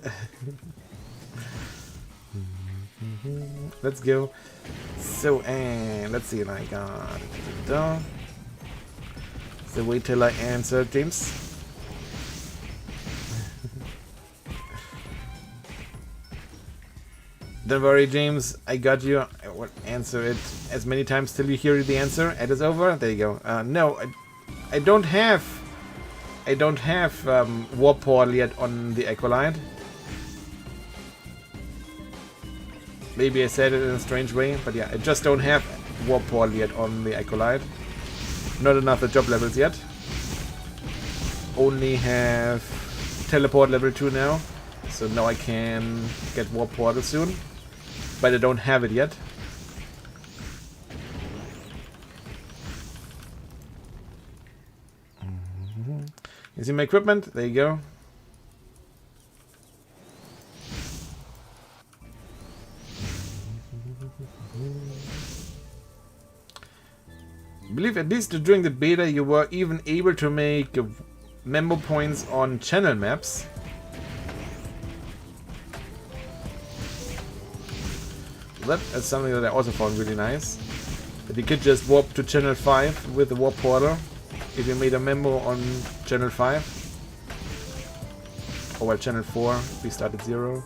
Let's go. So, and let's see, I got... So wait till I answer, James. Don't worry, James, I got you. I will answer it as many times till you hear the answer. It is over. There you go. No, I don't have... Warp Portal yet on the Acolyte. Maybe I said it in a strange way, but yeah, I just don't have Warp Portal yet on the Acolyte. Not enough at job levels yet. Only have Teleport level 2 now, so now I can get Warp Portal soon. But I don't have it yet. You see my equipment? There you go. I believe at least during the beta you were even able to make memo points on channel maps. That is something that I also found really nice. That you could just warp to channel 5 with the warp portal if you made a memo on channel 5. Or well, channel 4 if we start at 0.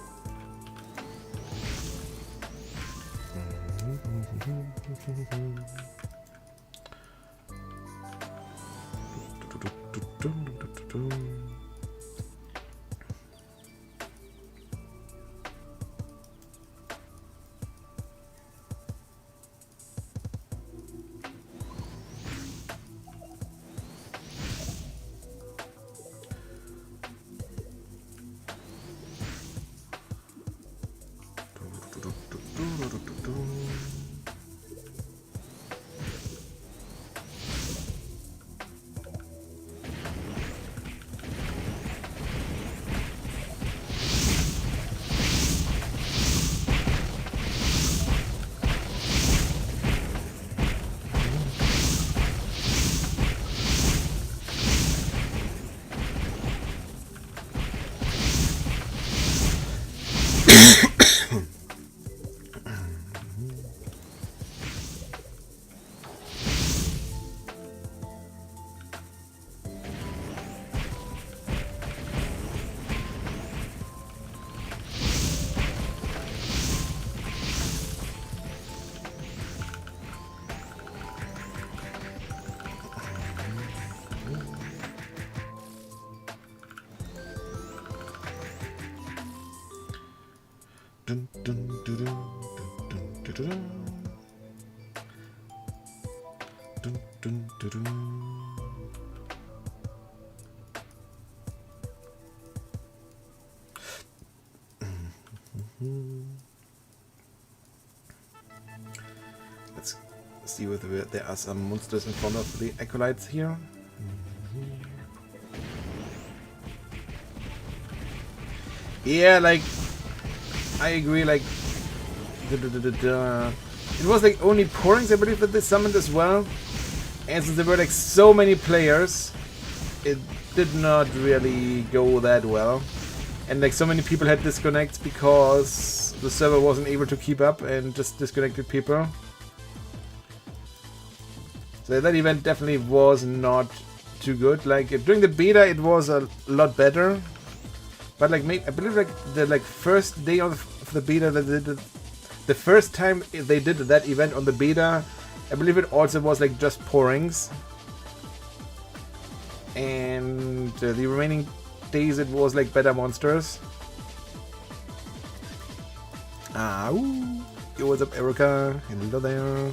Let's see whether there are some monsters in front of the acolytes here. Yeah, like I agree. Like it was like only Porings, I believe, that they summoned as well. And since there were like so many players, it did not really go that well. And like so many people had disconnects because the server wasn't able to keep up and just disconnected people. So that event definitely was not too good. Like during the beta, it was a lot better. But like I believe like the first day of the beta, the first time they did that event on the beta, I believe it also was like just Porings. And the remaining days it was like better monsters. Ah, ooh. Yo, what's up, Erica? Hello there.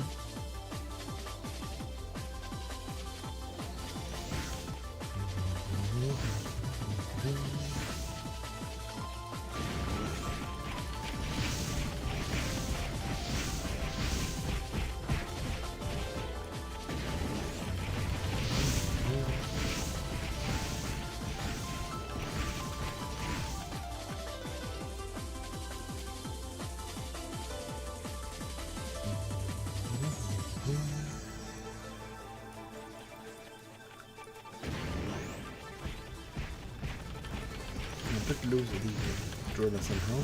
A bit loose with the driller somehow.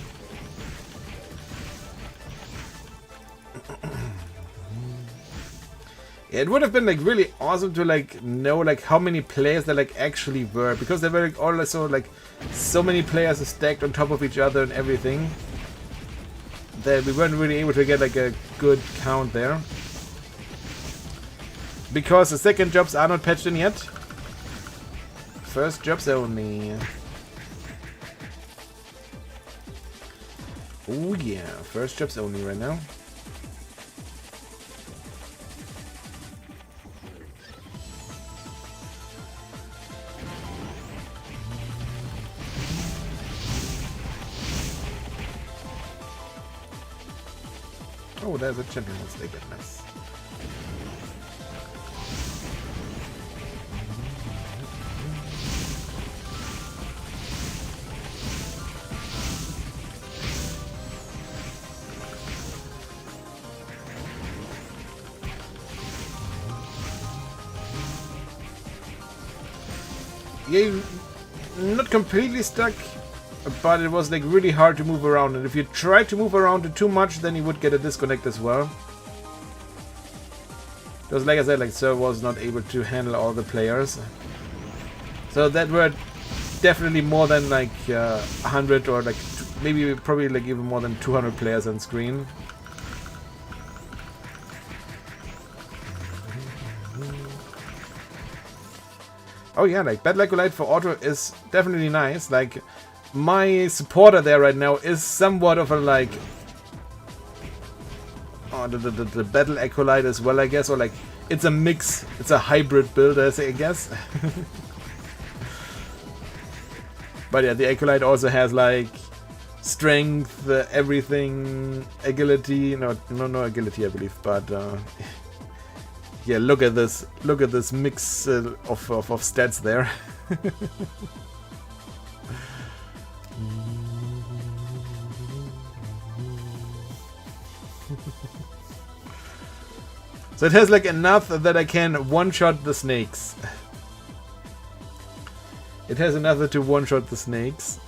Yeah, it would have been like really awesome to like know like how many players there like actually were, because there were like also like so many players stacked on top of each other and everything that we weren't really able to get like a good count there. Because the second jobs are not patched in yet. First jobs only. Oh yeah, first jobs only right now. Oh, there's a gentleman's stake at mess. Yeah, not completely stuck, but it was like really hard to move around, and if you tried to move around it too much, then you would get a disconnect as well. Because like I said, like server was not able to handle all the players. So that were definitely more than like 100 or like maybe probably like even more than 200 players on screen. Oh yeah, like Battle Acolyte for auto is definitely nice. Like my supporter there right now is somewhat of a like the Battle Acolyte as well, I guess, or like it's a mix, it's a hybrid build, I guess. But yeah, the Acolyte also has like strength, everything, agility, no agility I believe, but yeah, look at this mix of stats there. So it has like enough that I can one-shot the snakes. It has enough to one-shot the snakes.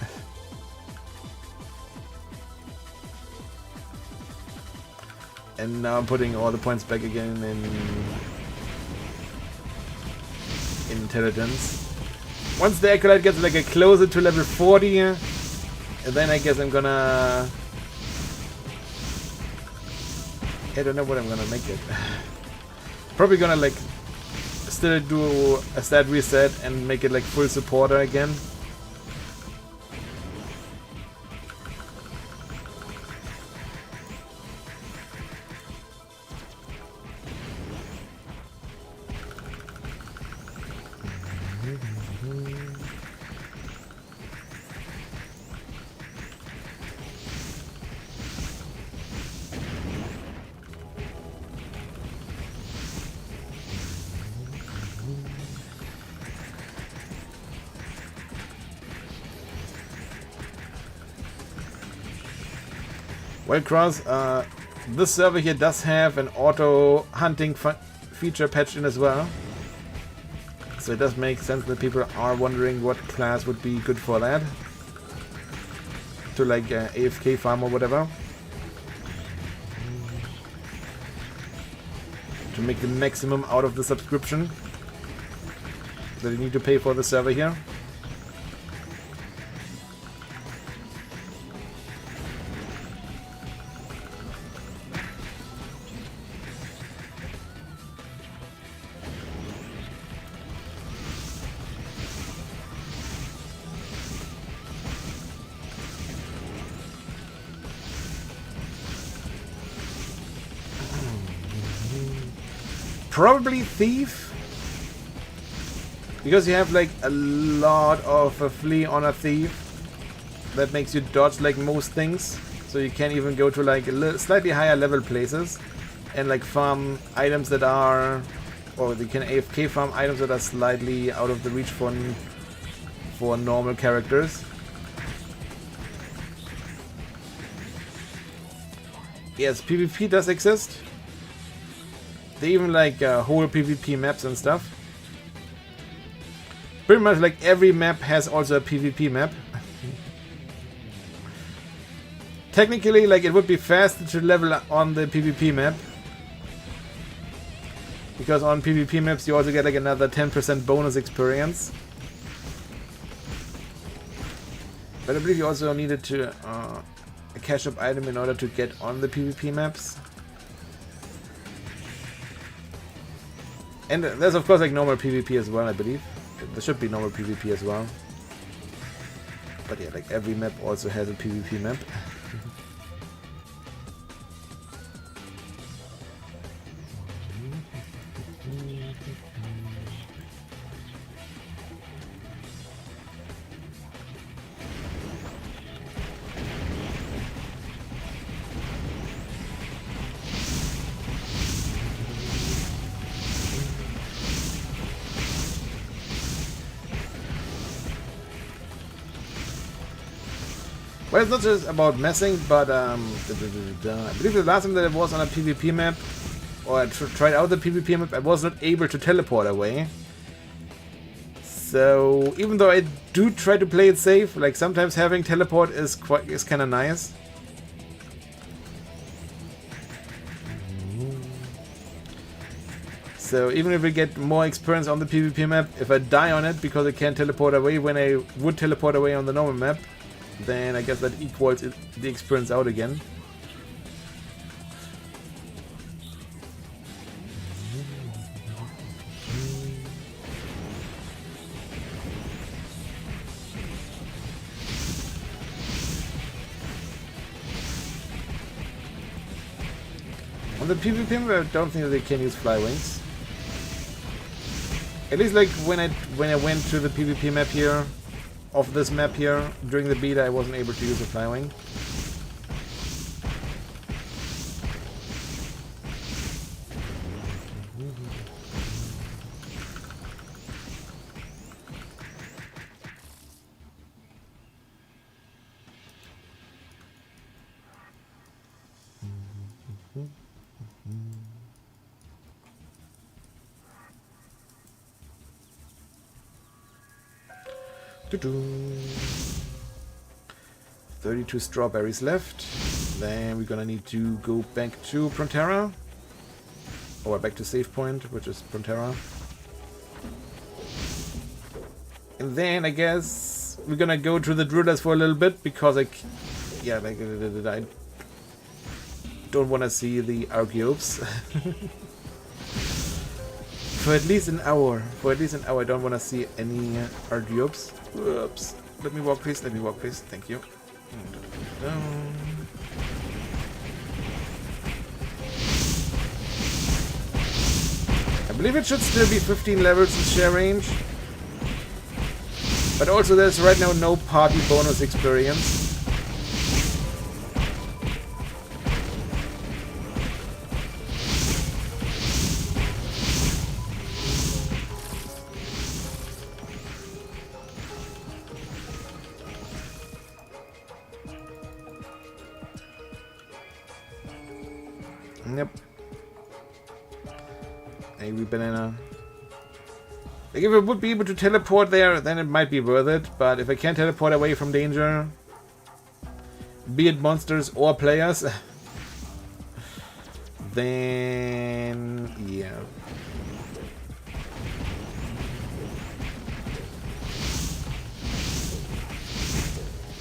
And now I'm putting all the points back again in intelligence. Once the Acolyte gets like a closer to level 40, then I guess I'm gonna... I don't know what I'm gonna make it. Probably gonna like still do a stat reset and make it like full supporter again. Well, Cross, this server here does have an auto hunting feature patched in as well. So it does make sense that people are wondering what class would be good for that. To like AFK farm or whatever. To make the maximum out of the subscription that you need to pay for the server here. Probably Thief. Because you have like a lot of a flee on a Thief. That makes you dodge like most things. So you can even go to like slightly higher level places. And like farm items that are... Or you can AFK farm items that are slightly out of the reach for normal characters. Yes, PvP does exist. They even like whole PvP maps and stuff. Pretty much like every map has also a PvP map. Technically, like it would be faster to level on the PvP map. Because on PvP maps you also get like another 10% bonus experience. But I believe you also needed to a cash up item in order to get on the PvP maps. And there's of course like normal PvP as well, I believe. There should be normal PvP as well. But yeah, like every map also has a PvP map. Well, it's not just about messing, but I believe the last time that I was on a PvP map, or I tried out the PvP map, I was not able to teleport away. So even though I do try to play it safe, like sometimes having teleport is kind of nice. So even if we get more experience on the PvP map, if I die on it because I can't teleport away when I would teleport away on the normal map, then I guess that equals the experience out again. On the PvP map, I don't think that they can use fly wings. At least like when I went to the PvP map here, of this map here, during the beta I wasn't able to use a flywing. Doo-doo. 32 strawberries left. Then we're gonna need to go back to Prontera. Or back to save point, which is Prontera. And then I guess we're gonna go to the drillers for a little bit because I don't want to see the Archeops. For at least an hour. I don't want to see any Archeops. Whoops. Let me walk, please. Thank you. I believe it should still be 15 levels in share range. But also there's right now no party bonus experience. Yep. Angry banana. Like if I would be able to teleport there, then it might be worth it. But if I can't teleport away from danger, be it monsters or players, then yeah.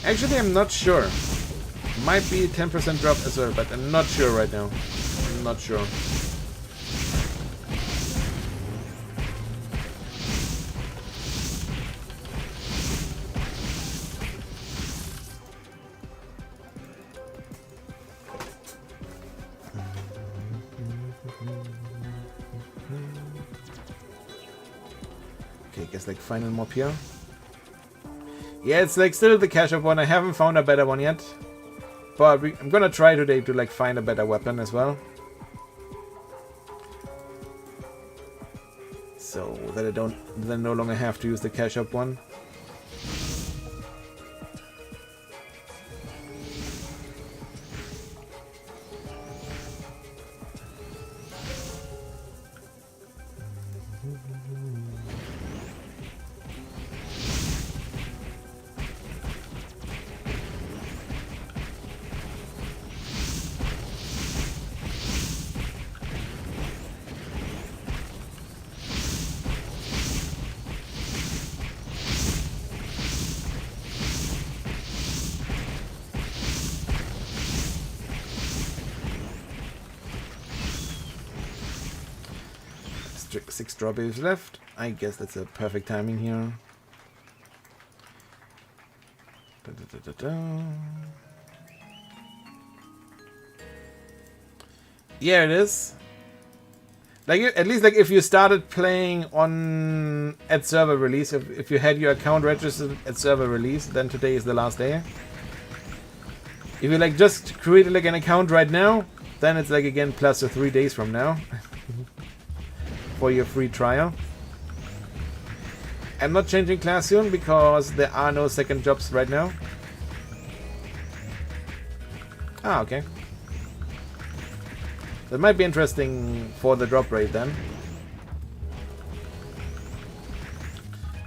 Actually, I'm not sure. Might be 10% drop as well, but I'm not sure right now. I'm not sure. Okay, guess like final mob here. Yeah, it's like still the cash up one. I haven't found a better one yet. But I'm gonna try today to like find a better weapon as well. So that I don't then no longer have to use the cash up one. Six strawberries left. I guess that's a perfect timing here. Yeah, it is. Like at least like if you started playing on at server release, if you had your account registered at server release, then today is the last day. If you like just created like an account right now, then it's like again plus 3 days from now. For your free trial. I'm not changing class soon because there are no second jobs right now. Ah, okay. That might be interesting for the drop rate then.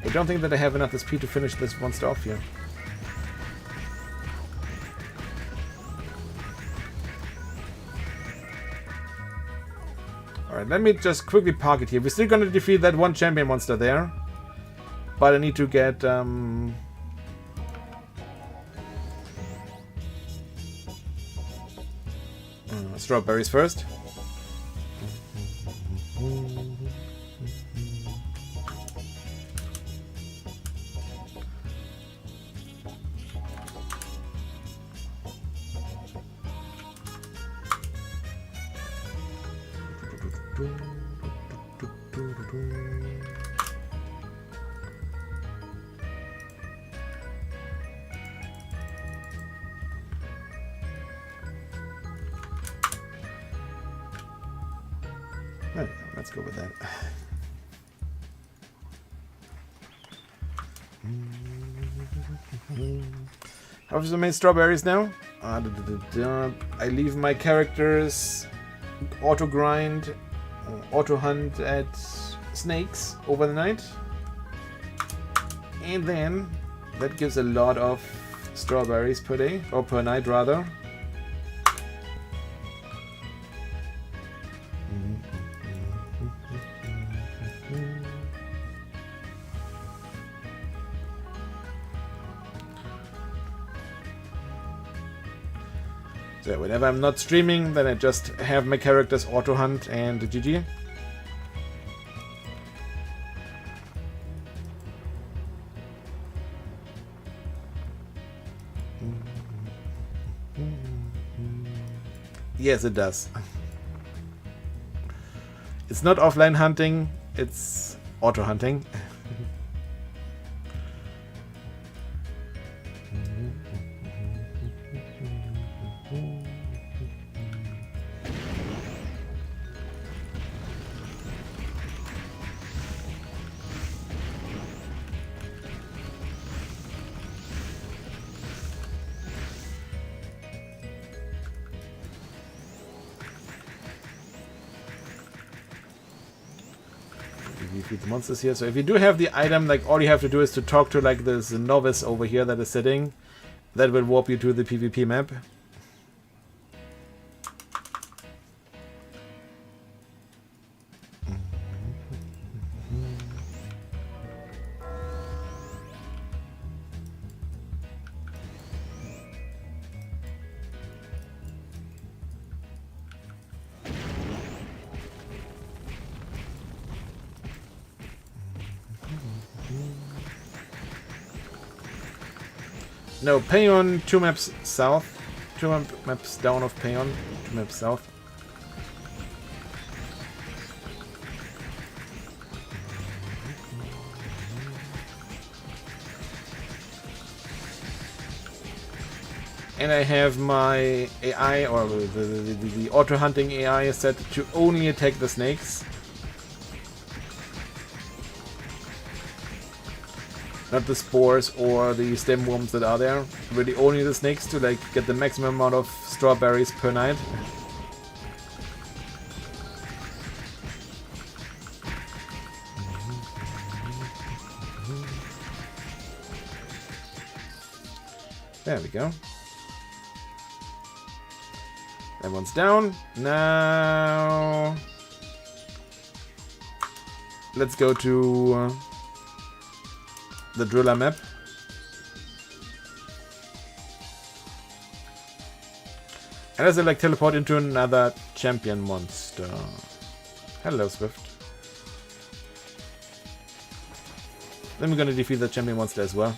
I don't think that I have enough SP to finish this monster off here. Alright, let me just quickly park it here. We're still going to defeat that one champion monster there. But I need to get... strawberries first. Let's go with that. How so many strawberries now? I leave my characters auto grind, auto hunt at snakes over the night, and then that gives a lot of strawberries per day, or per night rather. So whenever I'm not streaming, then I just have my characters auto hunt and GG. Yes, it does. It's not offline hunting, it's auto hunting. Defeat the monsters here. So if you do have the item, like all you have to do is to talk to like this novice over here that is sitting. That will warp you to the PvP map. No, Payon, 2 maps south. 2 maps down of Payon, 2 maps south. And I have my AI, or the auto-hunting AI set to only attack the snakes. Not the spores or the stem worms that are there. Really only the snakes to like get the maximum amount of strawberries per night. There we go. That one's down. Now let's go to the driller map. And as I like teleport into another champion monster. Hello, Swift. Then we're gonna defeat the champion monster as well.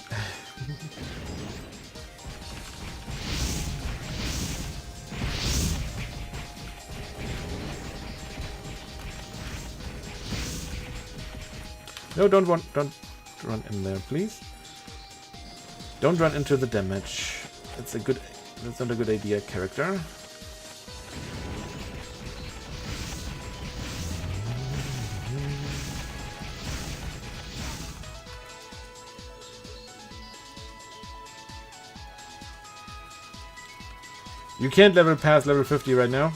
No, don't run in there, please. Don't run into the damage. That's not a good idea, character. You can't level past level 50 right now.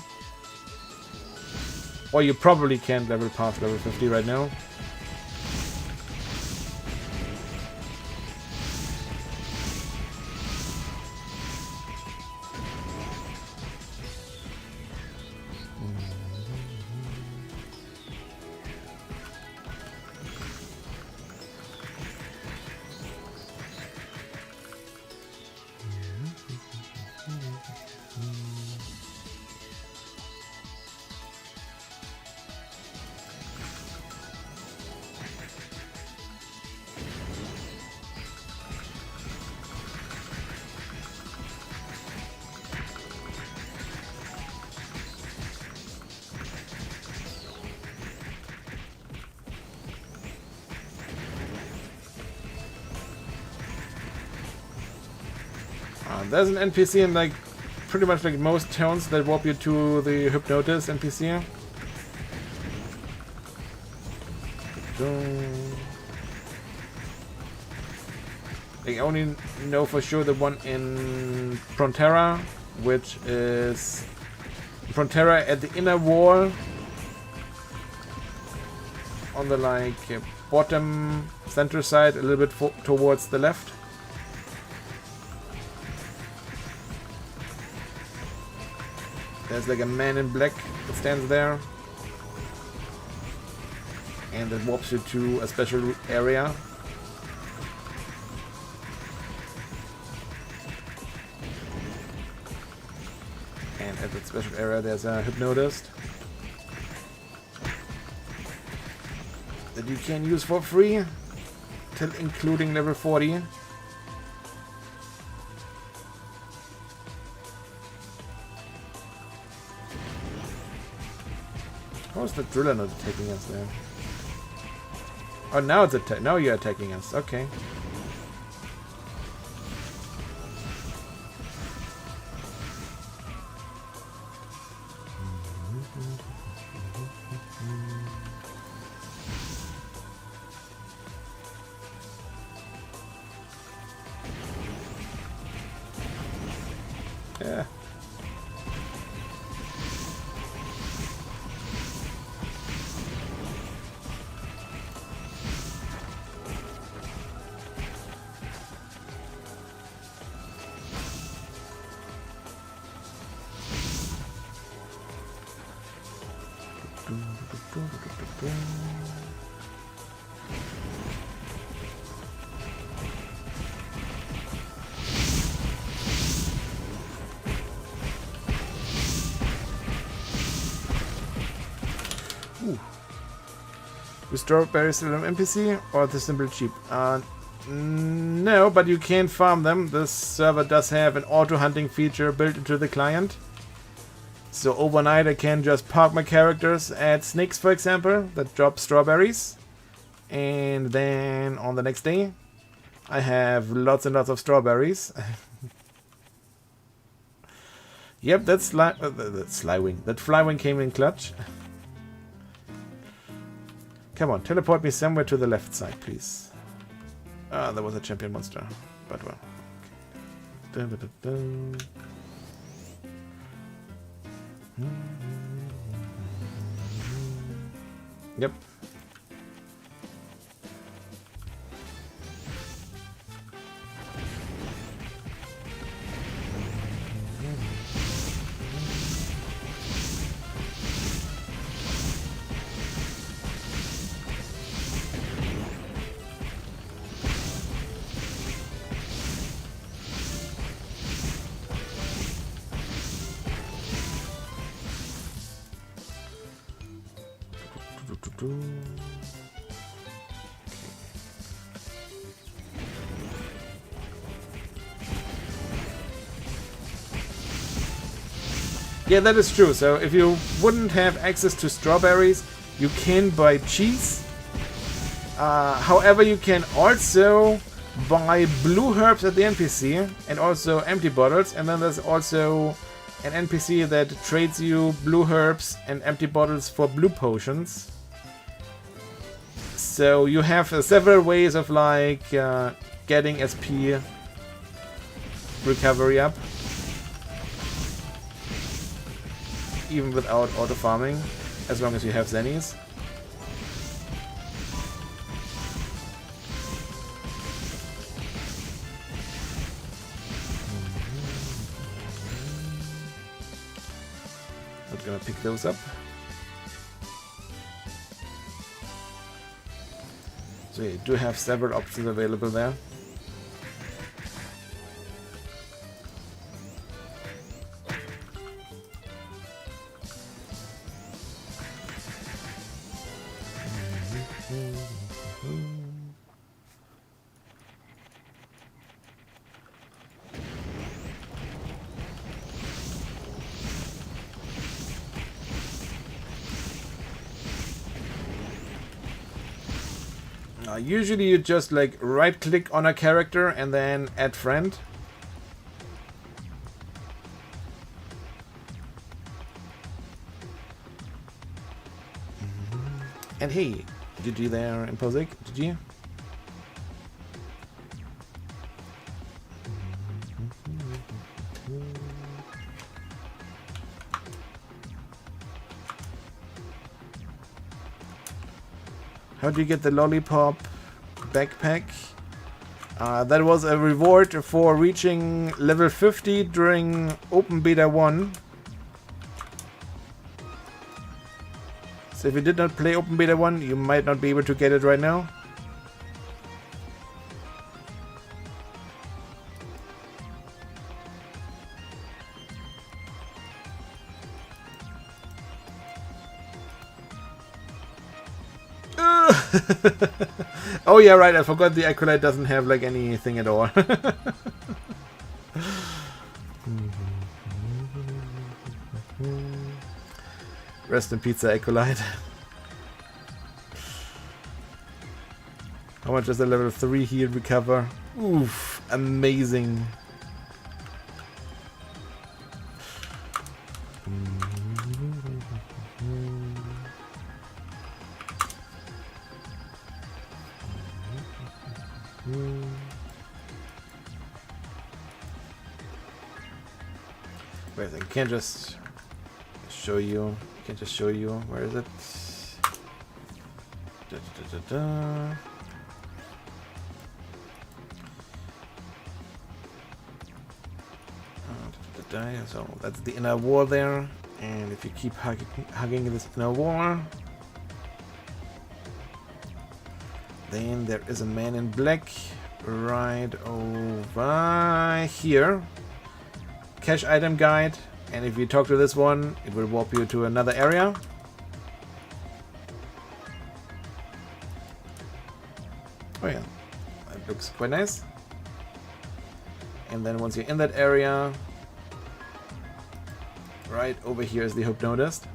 Or you probably can't level past level 50 right now. There's an NPC in like pretty much like most towns that warp you to the Hypnotis NPC. I only know for sure the one in Frontera, which is Frontera at the inner wall on the like bottom center side, a little bit towards the left. There's like a man in black that stands there. And it warps you to a special area. And at that special area there's a hypnotist that you can use for free till including level 40. How is the driller not attacking us there? Oh, now it's now you're attacking us. Okay. Yeah. Ooh. The strawberry still an NPC or the simple cheap? No, but you can farm them. This server does have an auto hunting feature built into the client. So overnight I can just park my characters at snakes, for example, that drop strawberries. And then on the next day I have lots and lots of strawberries. Yep, that's Slywing. That Flywing came in clutch. Come on, teleport me somewhere to the left side, please. Ah, there was a champion monster. But well. Dun, dun, dun, dun. Yep. Yeah, that is true. So if you wouldn't have access to strawberries, you can buy cheese. However, you can also buy blue herbs at the NPC and also empty bottles. And then there's also an NPC that trades you blue herbs and empty bottles for blue potions. So you have several ways of like getting SP recovery up, even without auto farming, as long as you have zennies. Not gonna pick those up. So you do have several options available there. Usually you just like right click on a character and then add friend. And hey, GG there in Posic, GG. How do you get the lollipop backpack? That was a reward for reaching level 50 during Open Beta 1. So if you did not play Open Beta 1, you might not be able to get it right now. Oh yeah, right, I forgot the Acolyte doesn't have like anything at all. Rest in pizza, Acolyte. How much does the level 3 heal recover? Oof, amazing. Wait, I can't just show you. Can't just show you. Where is it? Da, da, da, da, da. So that's the inner wall there, and if you keep hugging this inner wall, then there is a man in black right over here. Cache item guide, and if you talk to this one, it will warp you to another area. Oh yeah, that looks quite nice. And then once you're in that area, right over here is the Hypnotist.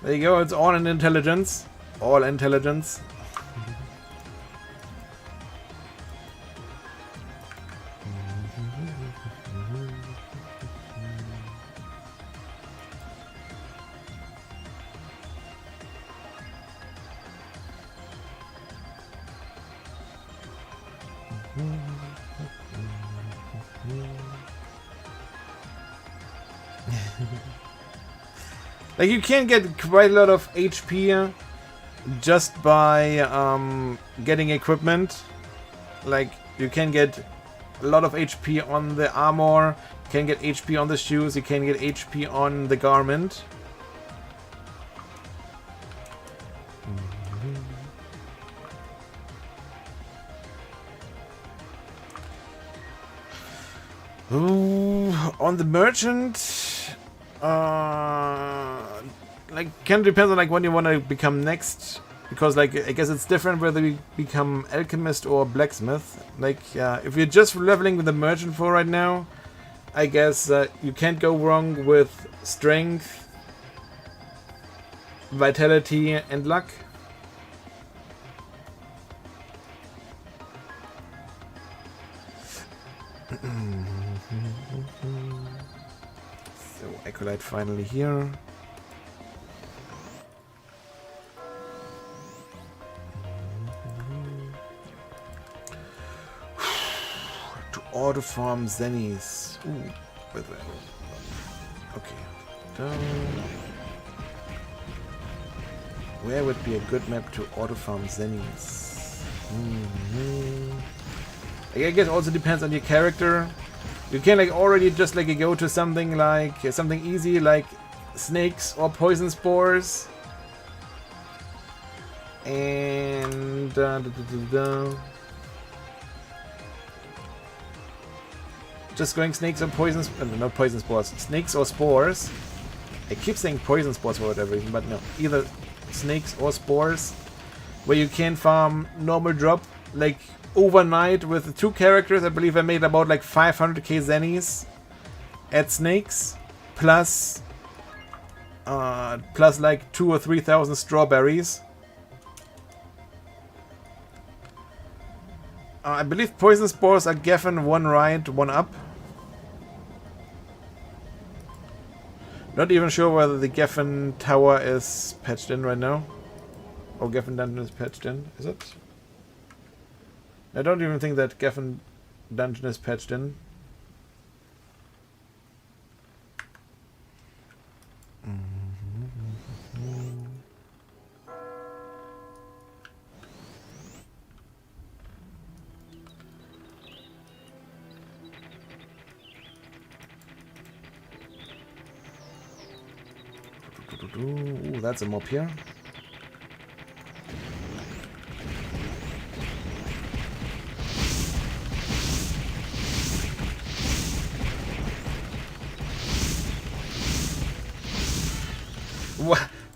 There you go, it's all in intelligence. All intelligence. Like, you can get quite a lot of HP just by getting equipment. Like, you can get a lot of HP on the armor, you can get HP on the shoes, you can get HP on the garment. Ooh, on the merchant, like, kind of depends on like when you want to become next, because like I guess it's different whether you become alchemist or blacksmith. Like, if you're just leveling with the merchant for right now, I guess you can't go wrong with strength, vitality, and luck. So Acolyte finally here. To auto farm Zennies. Ooh, wait. Okay. Down. Where would be a good map to auto farm Zennies? I guess also depends on your character. You can like already just like go to something like something easy like snakes or poison spores. And just going snakes or poison, not poison spores, snakes or spores. I keep saying poison spores for whatever reason, but no, either snakes or spores, where you can farm normal drop like overnight with the 2 characters. I believe I made about like 500k zennies at snakes, plus like 2,000 or 3,000 strawberries. I believe poison spores are Geffen 1 right, 1 up. Not even sure whether the Geffen tower is patched in right now. Or Geffen dungeon is patched in, is it? I don't even think that Geffen dungeon is patched in. Ooh, that's a mob here.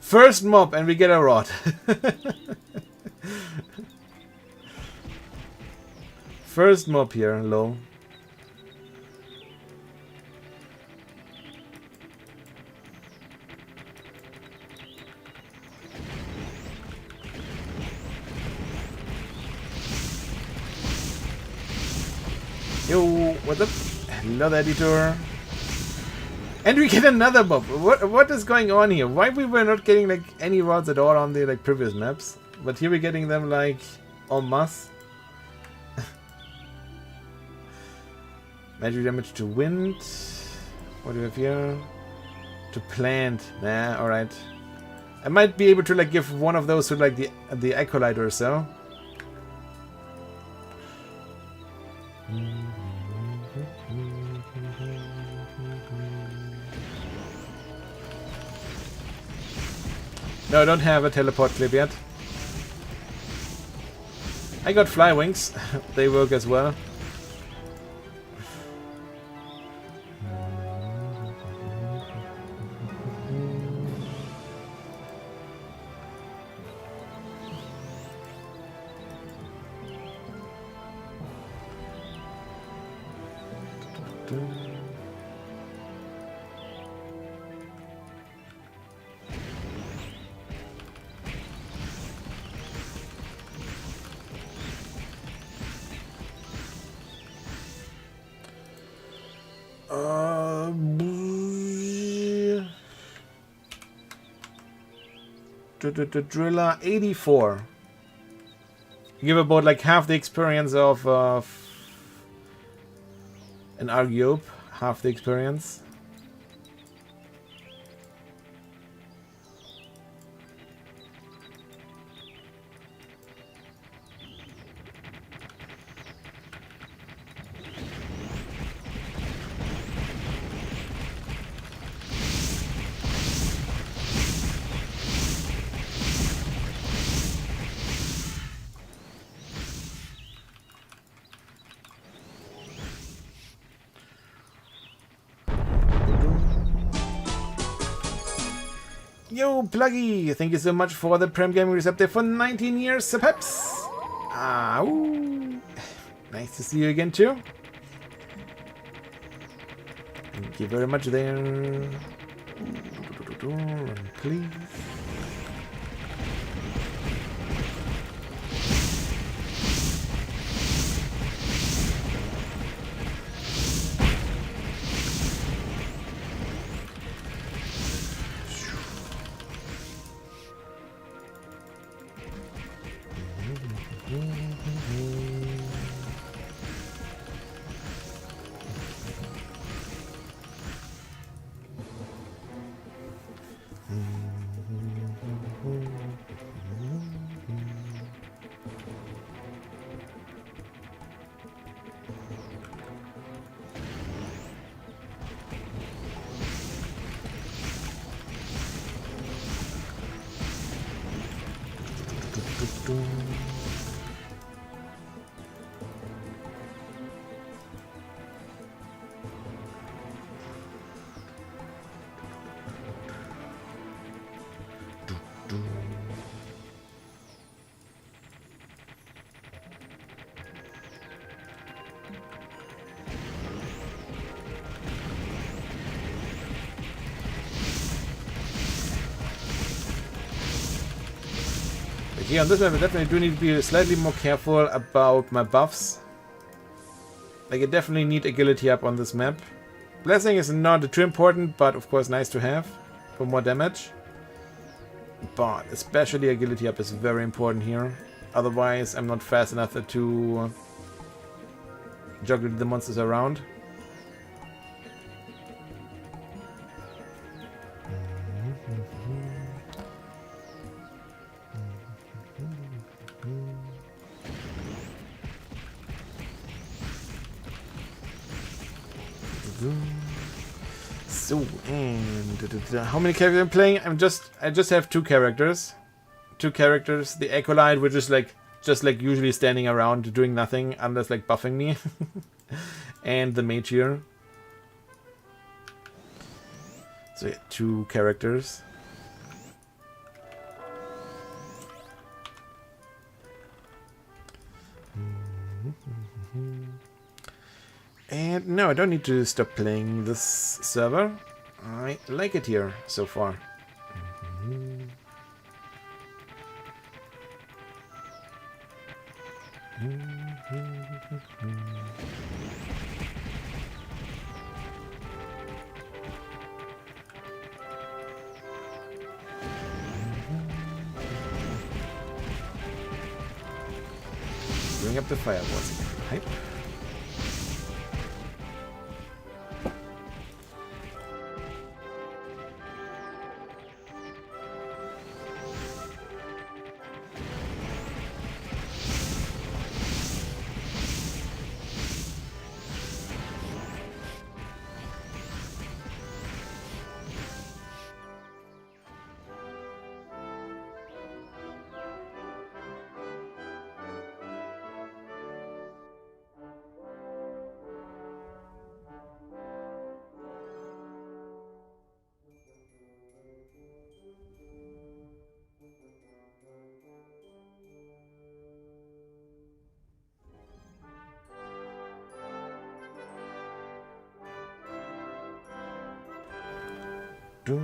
First mob and we get a rod. First mob here, low. Yo, what's up? Hello, editor. And we get another mob. What is going on here? Why we were not getting like any rods at all on the like previous maps, but here we're getting them like en masse. Magic damage to wind. What do we have here? To plant. Nah, alright. I might be able to like give one of those to like the acolyte or so. No, I don't have a teleport clip yet. I got fly wings. They work as well. The driller 84. You give about like half the experience of An Argyop, half the experience. Yo, Pluggy! Thank you so much for the Prem Gaming Receptor for 19 years, peps! Ah, ooh. Nice to see you again, too. Thank you very much there. Run, please. Yeah, on this map I definitely do need to be slightly more careful about my buffs. Like, I definitely need agility up on this map. Blessing is not too important, but of course nice to have for more damage. But especially agility up is very important here. Otherwise I'm not fast enough to juggle the monsters around. So, and how many characters I'm playing? I just have two characters. The Acolyte, which is just usually standing around doing nothing unless like buffing me. And the mage here. So yeah, two characters. And no, I don't need to stop playing this server. I like it here so far. Bring up the fireballs. Hype. So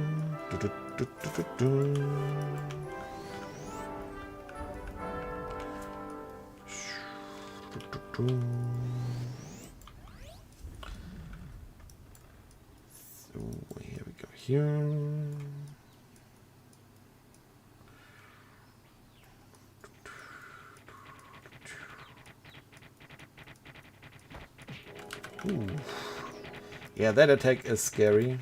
here we go here. Ooh. Yeah, that attack is scary.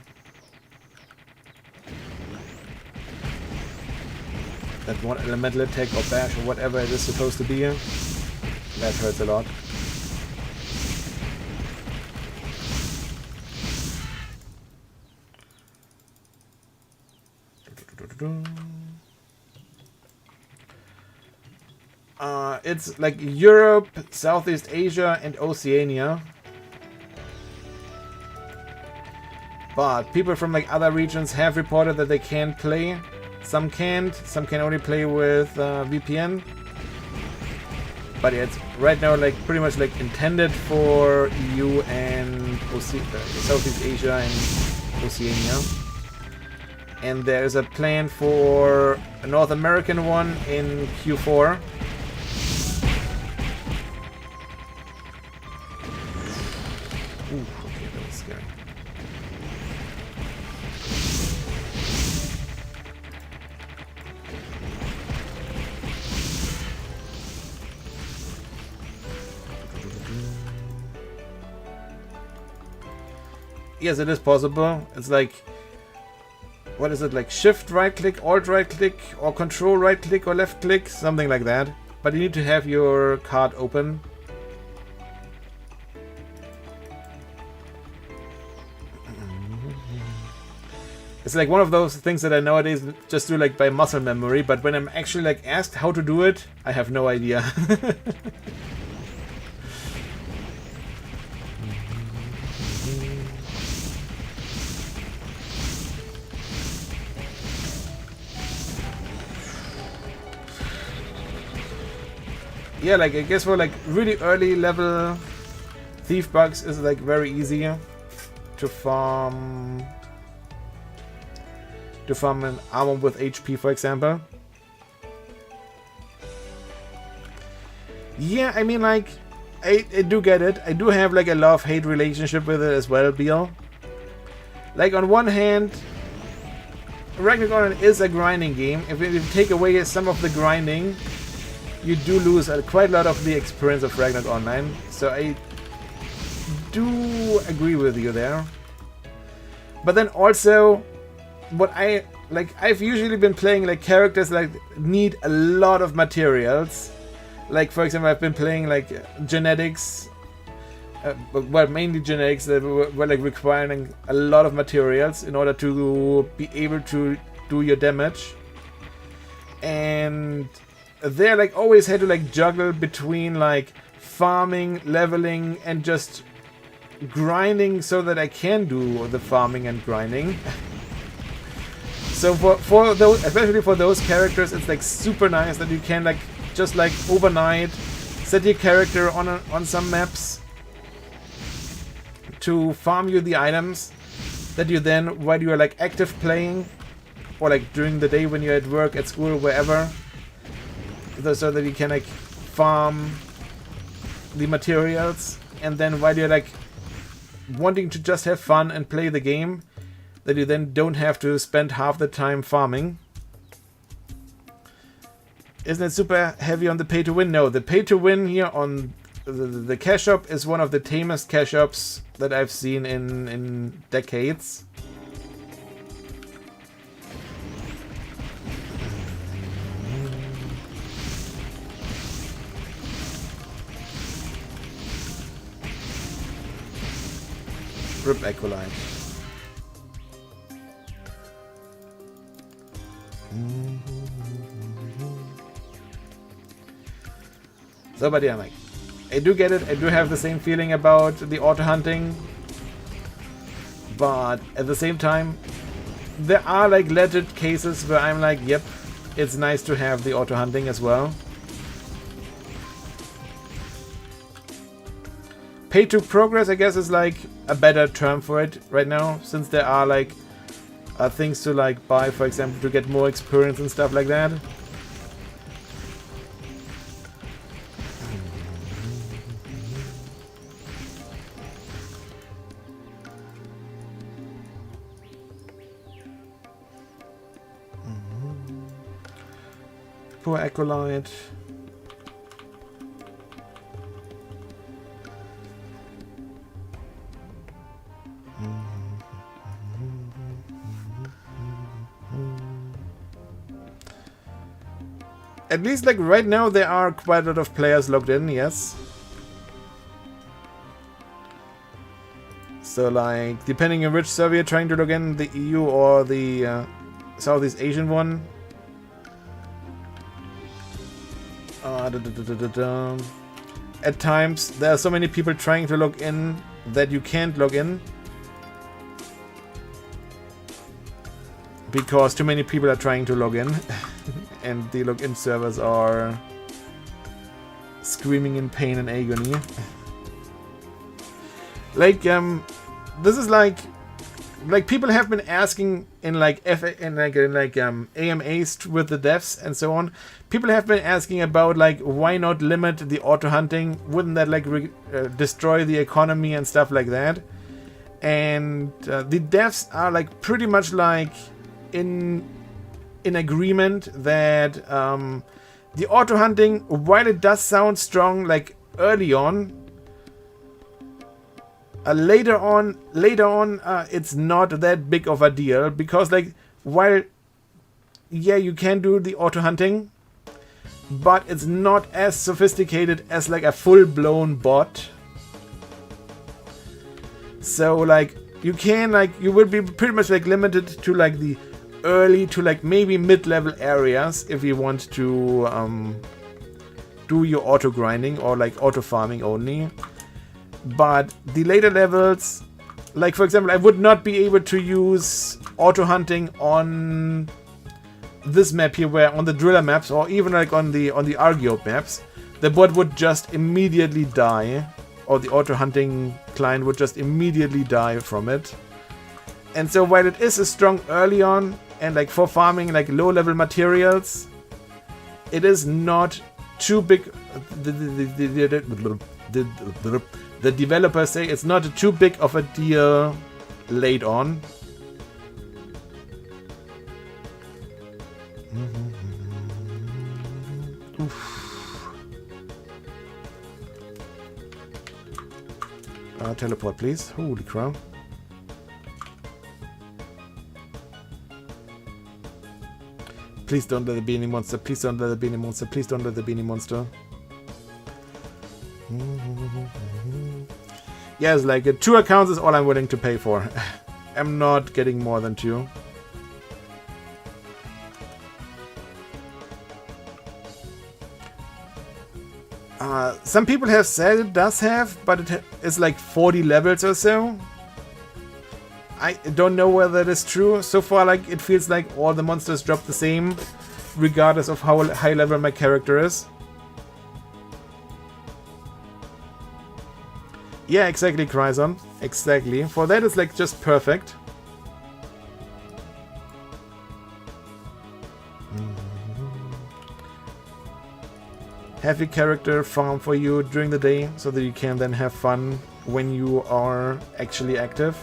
That one elemental attack or bash or whatever it is supposed to be. That hurts a lot. It's like Europe, Southeast Asia, and Oceania. But people from like other regions have reported that they can play. Some can't. Some can only play with VPN. But yeah, it's right now like pretty much like intended for EU and Southeast Asia and Oceania. And there's a plan for a North American one in Q4. Ooh, okay, that was scary. Yes, it is possible. It's like, what is it, like shift right click, alt right click, or control right click or left click, something like that. But you need to have your card open. It's like one of those things that I nowadays just do like by muscle memory, but when I'm actually like asked how to do it, I have no idea. Yeah, like I guess for like really early level thief bugs is like very easy to farm an armor with HP, for example. Yeah, I mean like I do get it. I do have like a love-hate relationship with it as well, Beal. Like on one hand, Ragnarok Online is a grinding game. If you take away some of the grinding, you do lose quite a lot of the experience of Ragnarok Online. So I do agree with you there. But then also, what I've usually been playing like characters that need a lot of materials. Like for example, I've been playing like genetics, well mainly genetics that were like requiring a lot of materials in order to be able to do your damage. And they like always had to like juggle between like farming, leveling, and just grinding so that I can do the farming and grinding. So for those, especially for those characters, it's like super nice that you can like just like overnight set your character on some maps to farm you the items that you then, while you are like active playing or like during the day when you're at work, at school, wherever, so that you can like farm the materials, and then while you're like wanting to just have fun and play the game, that you then don't have to spend half the time farming. Isn't it super heavy on the pay to win? No, the pay to win here on the cash shop is one of the tamest cash shops that I've seen in decades. Rip Acolyte. So, but yeah, like, I do get it. I do have the same feeling about the auto hunting, but at the same time, there are like legit cases where I'm like, yep, it's nice to have the auto hunting as well. Pay to progress, I guess, is like a better term for it right now, since there are like things to like buy, for example, to get more experience and stuff like that. Poor Acolyte. At least like right now there are quite a lot of players logged in, yes. So like, depending on which server you're trying to log in, the EU or the Southeast Asian one. At times there are so many people trying to log in that you can't log in. Because too many people are trying to log in. And the login servers are screaming in pain and agony. Like, this is like people have been asking in like AMAs with the devs and so on. People have been asking about like, why not limit the auto hunting? Wouldn't that like destroy the economy and stuff like that? And the devs are like pretty much like in agreement that the auto hunting, while it does sound strong like early on, later on it's not that big of a deal, because like, while yeah, you can do the auto hunting, but it's not as sophisticated as like a full-blown bot. So like, you can like, you will be pretty much like limited to like the early to like maybe mid-level areas if you want to do your auto grinding or like auto farming only. But the later levels, like for example, I would not be able to use auto hunting on this map here, where on the driller maps or even like on the Argeo maps, the bot would just immediately die, or the auto hunting client would just immediately die from it. And so while it is a strong early on and like for farming like low level materials, it is not too big. The developers say it's not too big of a deal late on. Teleport, please. Holy crow. Please don't let there be any monster. Please don't let there be any monster. Please don't let there be any monster. Yes, like 2 accounts is all I'm willing to pay for. I'm not getting more than 2. Some people have said it does have, but it is like 40 levels or so. I don't know whether that is true. So far, like, it feels like all the monsters drop the same, regardless of how high level my character is. Yeah, exactly, Cryzon. Exactly. For that, it's like just perfect. Have your character farm for you during the day so that you can then have fun when you are actually active.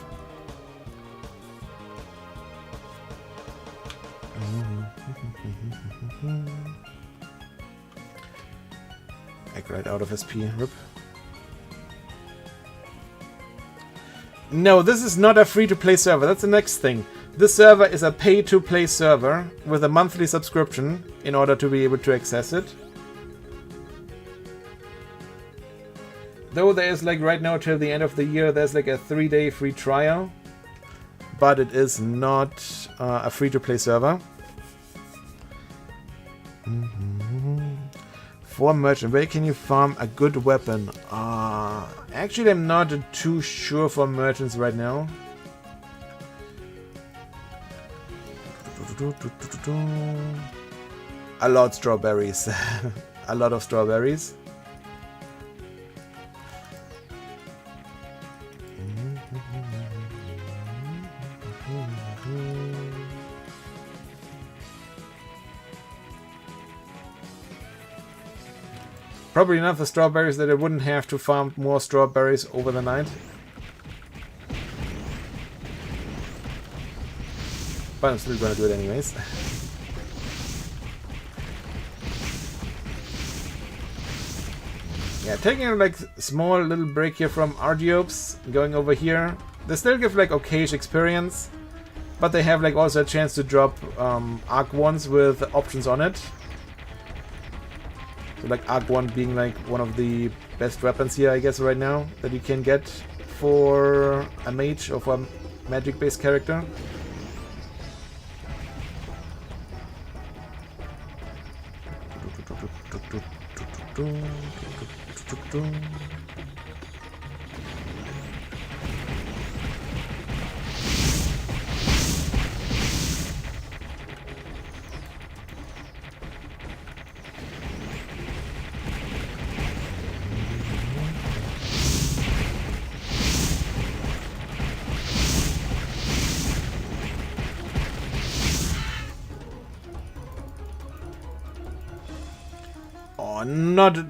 Egg right out of SP. Rip. No, this is not a free-to-play server. That's the next thing. This server is a pay-to-play server with a monthly subscription in order to be able to access it. Though there is like right now till the end of the year, there's like a 3-day free trial. But it is not a free-to-play server. For merchant, where can you farm a good weapon? Actually, I'm not too sure for merchants right now. A lot of strawberries. A lot of strawberries. Probably enough for strawberries that I wouldn't have to farm more strawberries over the night. But I'm still gonna do it anyways. Yeah, taking a like small little break here from Argeops, going over here. They still give like okayish experience, but they have like also a chance to drop Arc ones with options on it. So like Arc 1 being like one of the best weapons here, I guess, right now that you can get for a mage or for a magic-based character.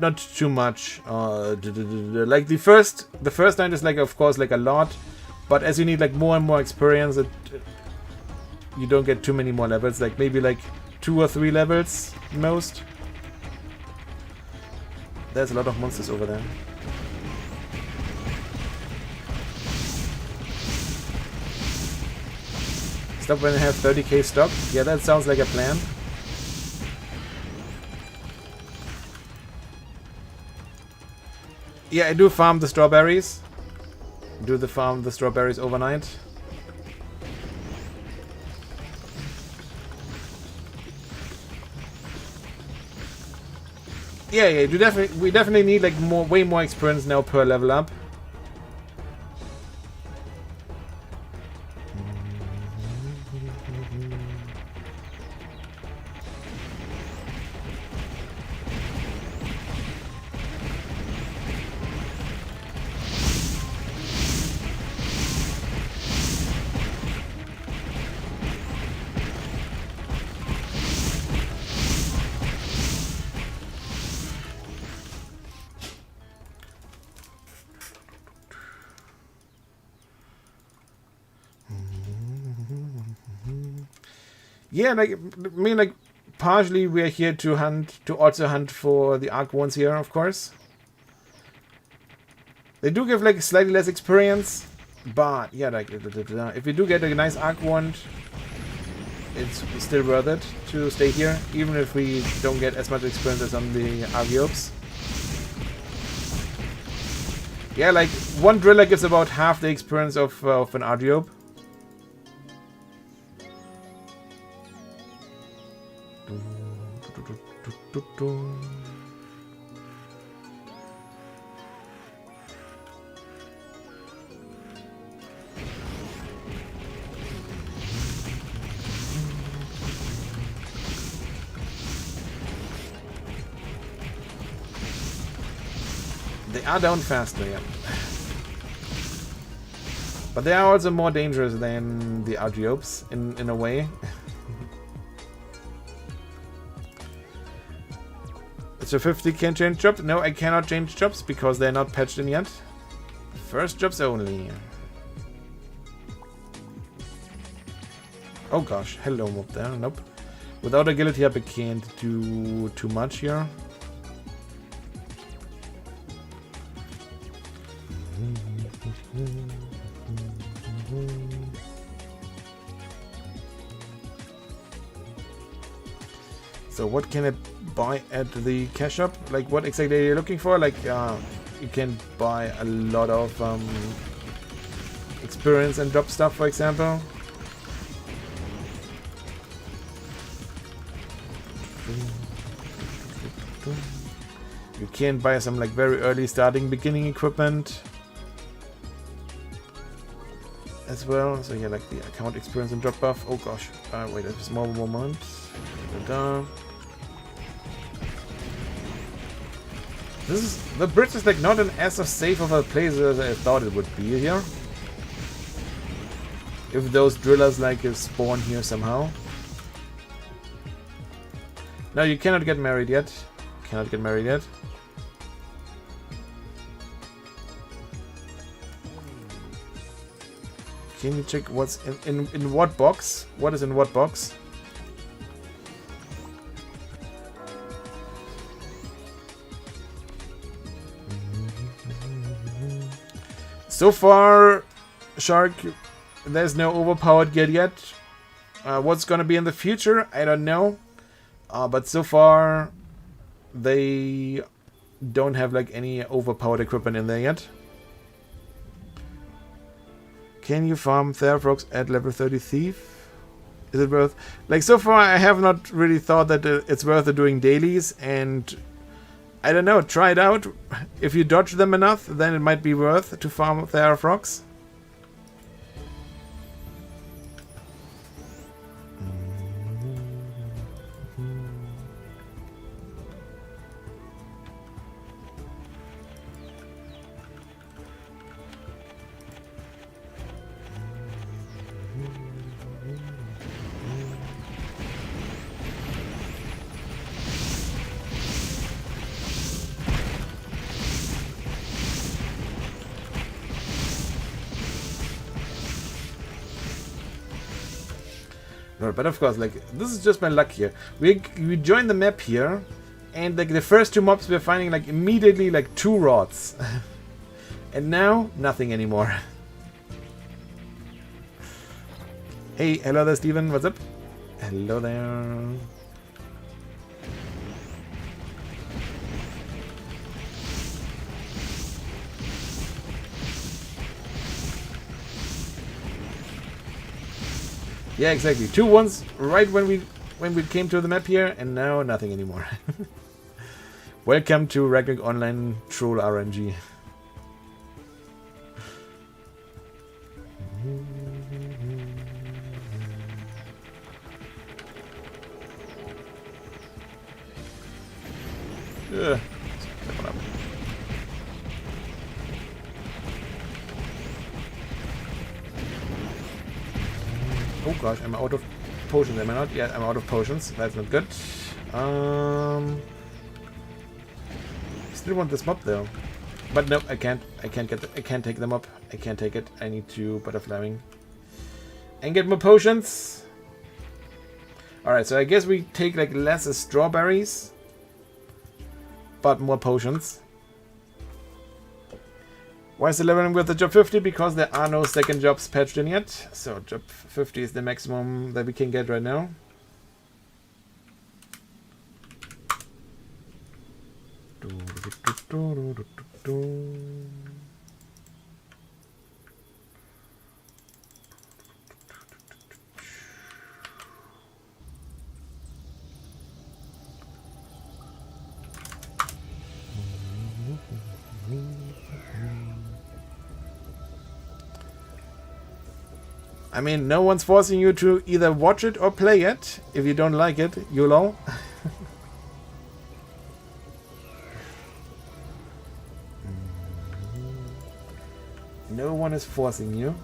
Not too much. Like the first night is like, of course, like a lot, but as you need like more and more experience, you don't get too many more levels. Like maybe like 2 or 3 levels most. There's a lot of monsters over there. Stop when I have 30k stock. Yeah, that sounds like a plan. Yeah, I do farm the strawberries. Farm the strawberries overnight. Yeah, we definitely need like way more experience now per level up. Yeah, like, I mean, like, partially we are here to also hunt for the Arc ones here, of course. They do give, like, slightly less experience, but, yeah, like, if we do get a nice Arc wand, it's still worth it to stay here, even if we don't get as much experience as on the Argiopes. Yeah, like, one driller gives about half the experience of an Argiope. They are down faster, yeah. But they are also more dangerous than the Argiopes, in a way. So 50 can change jobs? No, I cannot change jobs because they're not patched in yet. First jobs only. Oh gosh, hello mob there. Nope. Without a guilty up I can't do too much here. So what can I buy at the cash shop? Like what exactly are you looking for? Like you can buy a lot of experience and job stuff, for example. You can buy some like very early beginning equipment as well. So yeah, like the account experience and job buff. Oh gosh, wait a small moment. Da-da. The bridge is like not as safe of a place as I thought it would be here. If those drillers like spawn here somehow. No, you cannot get married yet. Cannot get married yet. Can you check what's in what box? What is in what box? So far, Shark, there's no overpowered gear yet. What's gonna be in the future, I don't know. But so far, they don't have like any overpowered equipment in there yet. Can you farm Therafrogs at level 30 Thief? Is it worth... Like, so far I have not really thought that it's worth doing dailies, and I don't know, try it out. If you dodge them enough, then it might be worth to farm Therafrogs. No, but of course, like, this is just my luck here. We joined the map here, and like the first two mobs we're finding like immediately like 2 rods. And now, nothing anymore. Hey, hello there, Steven. What's up? Hello there. Yeah, exactly. 2 ones right when we came to the map here, and now nothing anymore. Welcome to Ragnarok Online Troll RNG. Ugh. Oh gosh, I'm out of potions, am I not? Yeah, I'm out of potions. That's not good. Still want this mob though. But no, I can't. I can't take them up. I can't take it. I need to butterfly wing. And get more potions. Alright, so I guess we take like less strawberries. But more potions. Why is the leveling with the job 50? Because there are no second jobs patched in yet. So job 50 is the maximum that we can get right now. I mean, no one's forcing you to either watch it or play it. If you don't like it, YOLO. No one is forcing you.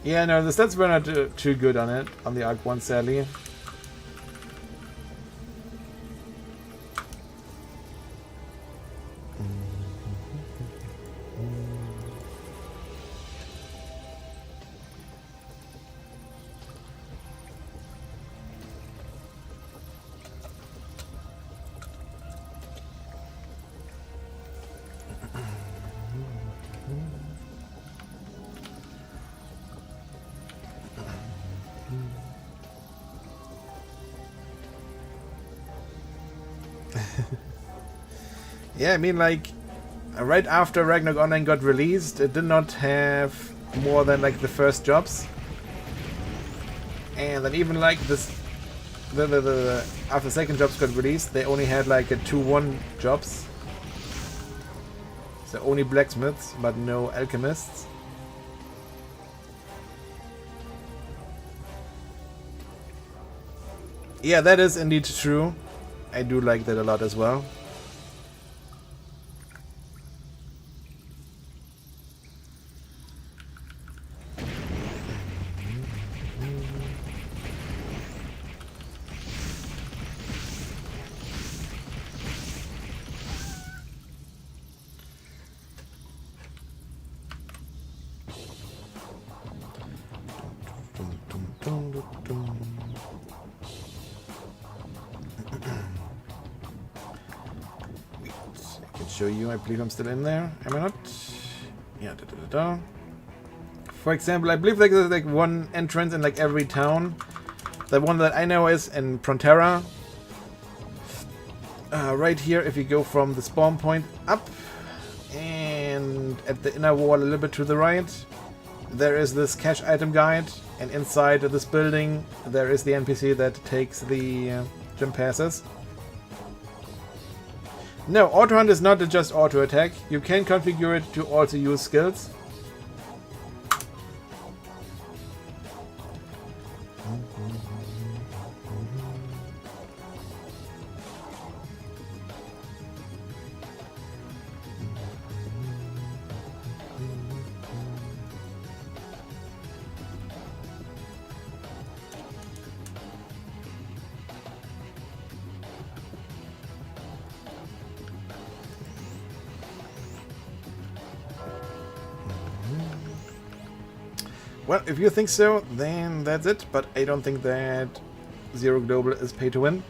Yeah, no, the stats were not too good on it, on the Arc 1, sadly. Yeah, I mean, like, right after Ragnarok Online got released, it did not have more than, like, the first jobs. And then even, like, this... after second jobs got released, they only had, like, a 2-1 jobs. So only blacksmiths, but no alchemists. Yeah, that is indeed true. I do like that a lot as well. show you. I believe I'm still in there. Am I not? Yeah. For example, I believe like there's like one entrance in like every town. The one that I know is in Frontera. Right here, if you go from the spawn point up and at the inner wall a little bit to the right, there is this cache item guide, and inside this building there is the NPC that takes the gym passes. No, auto hunt is not just auto attack. You can configure it to also use skills. Well, if you think so, then that's it, but I don't think that Zero Global is pay to win.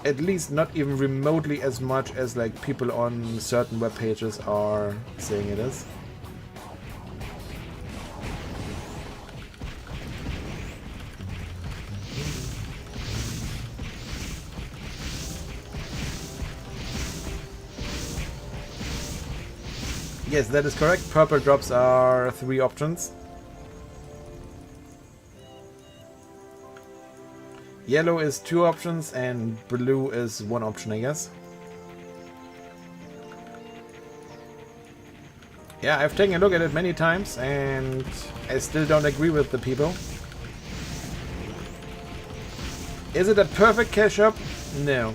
At least not even remotely as much as like people on certain web pages are saying it is. Yes, that is correct. Purple drops are 3 options. Yellow is 2 options and blue is 1 option, I guess. Yeah, I've taken a look at it many times and I still don't agree with the people. Is it a perfect cash up? No.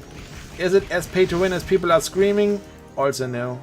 Is it as pay to win as people are screaming? Also no.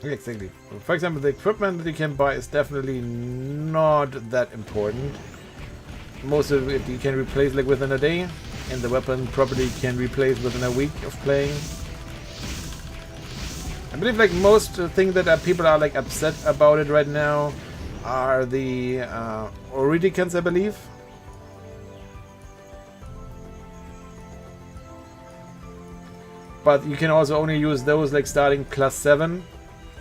Exactly. For example, the equipment that you can buy is definitely not that important. Most of it you can replace like within a day, and the weapon probably can replace within a week of playing. I believe like most things that people are like upset about it right now are the Oridicans, I believe. But you can also only use those like starting +7.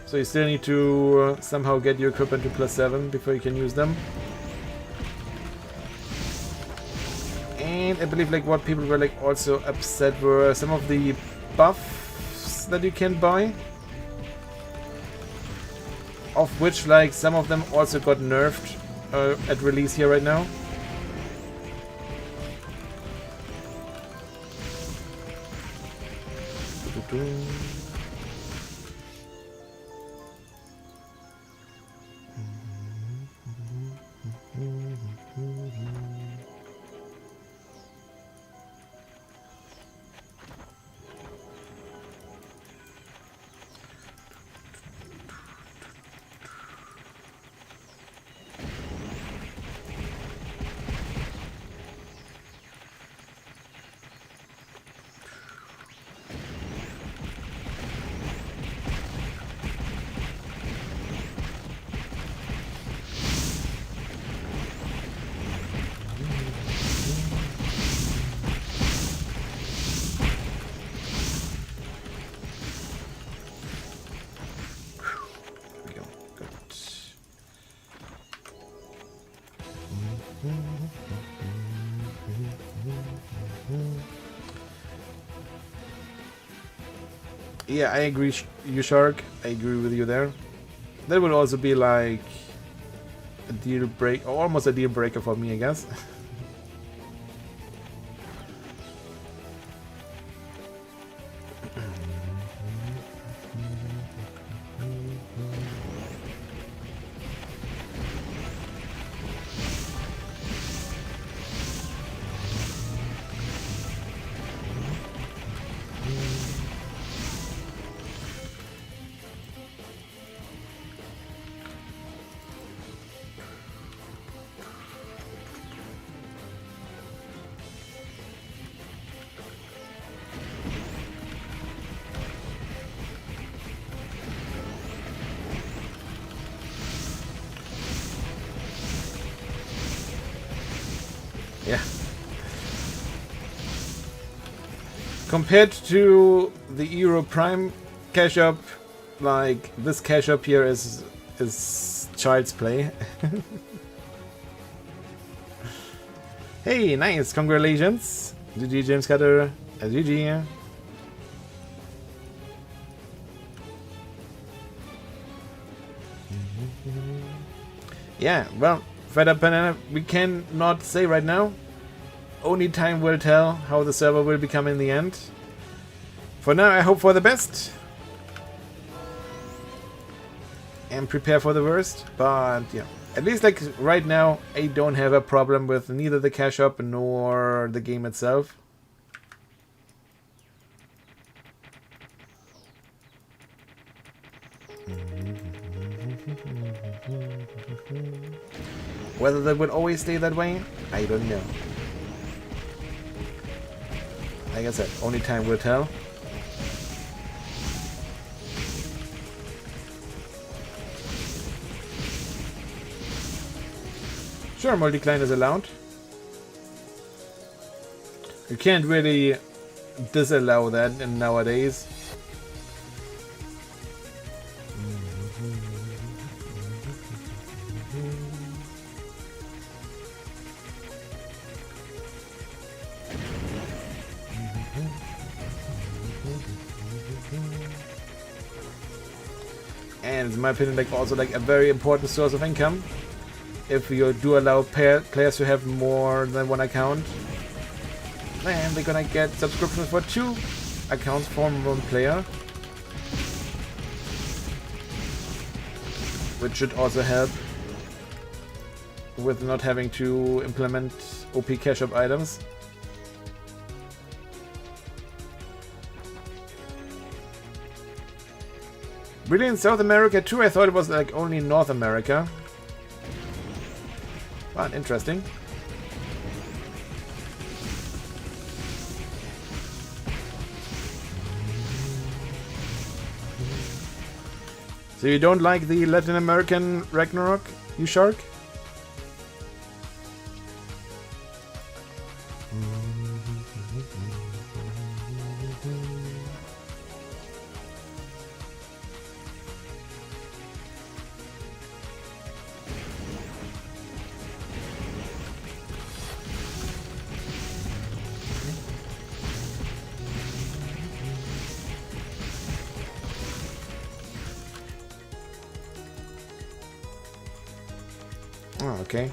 So you still need to somehow get your equipment to +7 before you can use them. And I believe like what people were like also upset were some of the buffs that you can buy. Of which like some of them also got nerfed at release here right now. Yeah, I agree, you Shark. I agree with you there. That would also be like a deal break, or almost a deal breaker for me, I guess. Compared to the Euro Prime cash up, like this cash up here is child's play. Hey, nice, congratulations. GG James Cutter, GG. Yeah, well, Fed Up Banana, we cannot say right now. Only time will tell how the server will become in the end. For now, I hope for the best. And prepare for the worst. But yeah, at least like right now, I don't have a problem with neither the cash up nor the game itself. Whether that will always stay that way, I don't know. Like I said, only time will tell. Sure, multi-client is allowed. You can't really disallow that in nowadays. And in my opinion, like also like a very important source of income. If you do allow players to have more than one account, then they're gonna get subscriptions for 2 accounts from one player. Which should also help with not having to implement OP cash up items. Really in South America too? I thought it was like only North America. But interesting. So you don't like the Latin American Ragnarok, you shark? Oh, okay.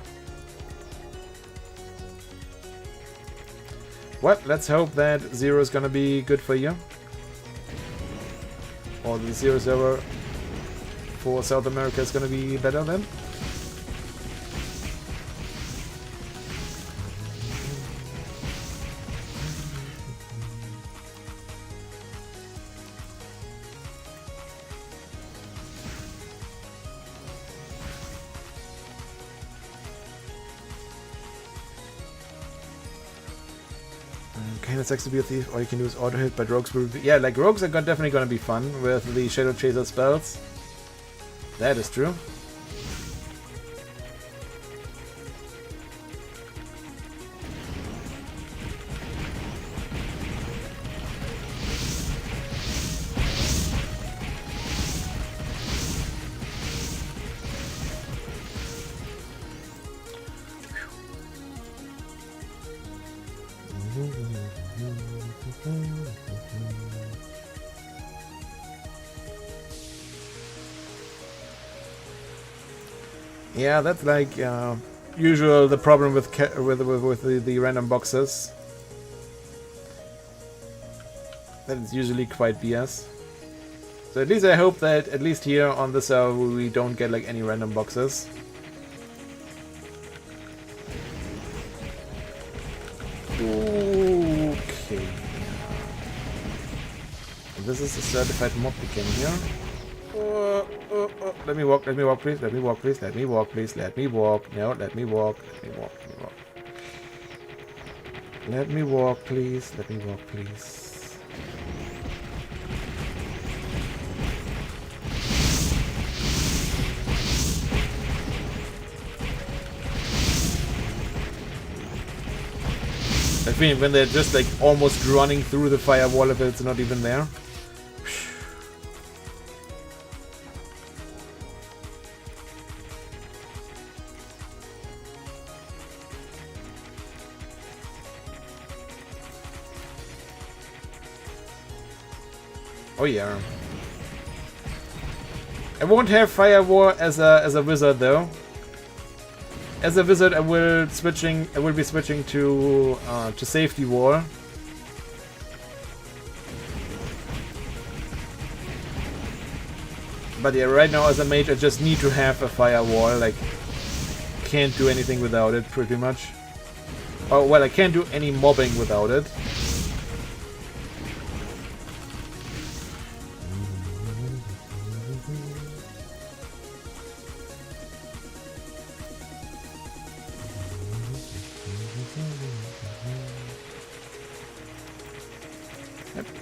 Well, let's hope that Zero is gonna be good for you. Or the Zero server for South America is gonna be better then. Kinda sucks to be a thief. All you can do is auto hit, but rogues will be... Yeah, like rogues are definitely gonna be fun with the Shadow Chaser spells. That is true. Yeah, that's like usual. The problem with the random boxes, that is usually quite BS. So at least I hope that at least here on the server we don't get like any random boxes. Okay. This is a certified mob begin here. Let me walk, please. Let me walk, please. Let me walk, please. Let me walk. No, let me walk. Let me walk. Let me walk. Let me walk, please. Let me walk, please. I feeling when they're just like almost running through the firewall if it's not even there. Oh yeah. I won't have firewall as a wizard though. As a wizard, I will be switching to safety wall. But yeah, right now as a mage, I just need to have a firewall. Like, can't do anything without it, pretty much. Oh well, I can't do any mobbing without it.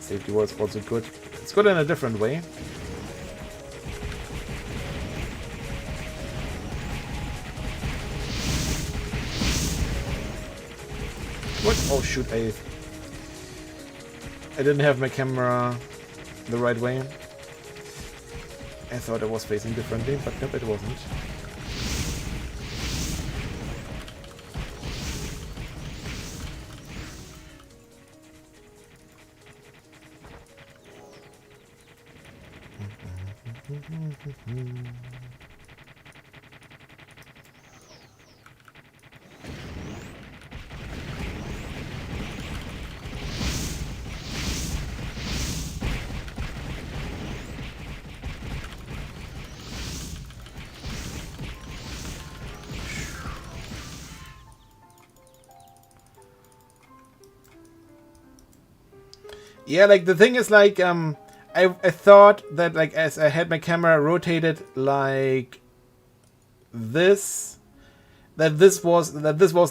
Safety wall is also good. It's good in a different way. What? Oh shoot, I didn't have my camera the right way. I thought I was facing differently, but nope, it wasn't. Yeah, like the thing is like I thought that like as I had my camera rotated like this, that this was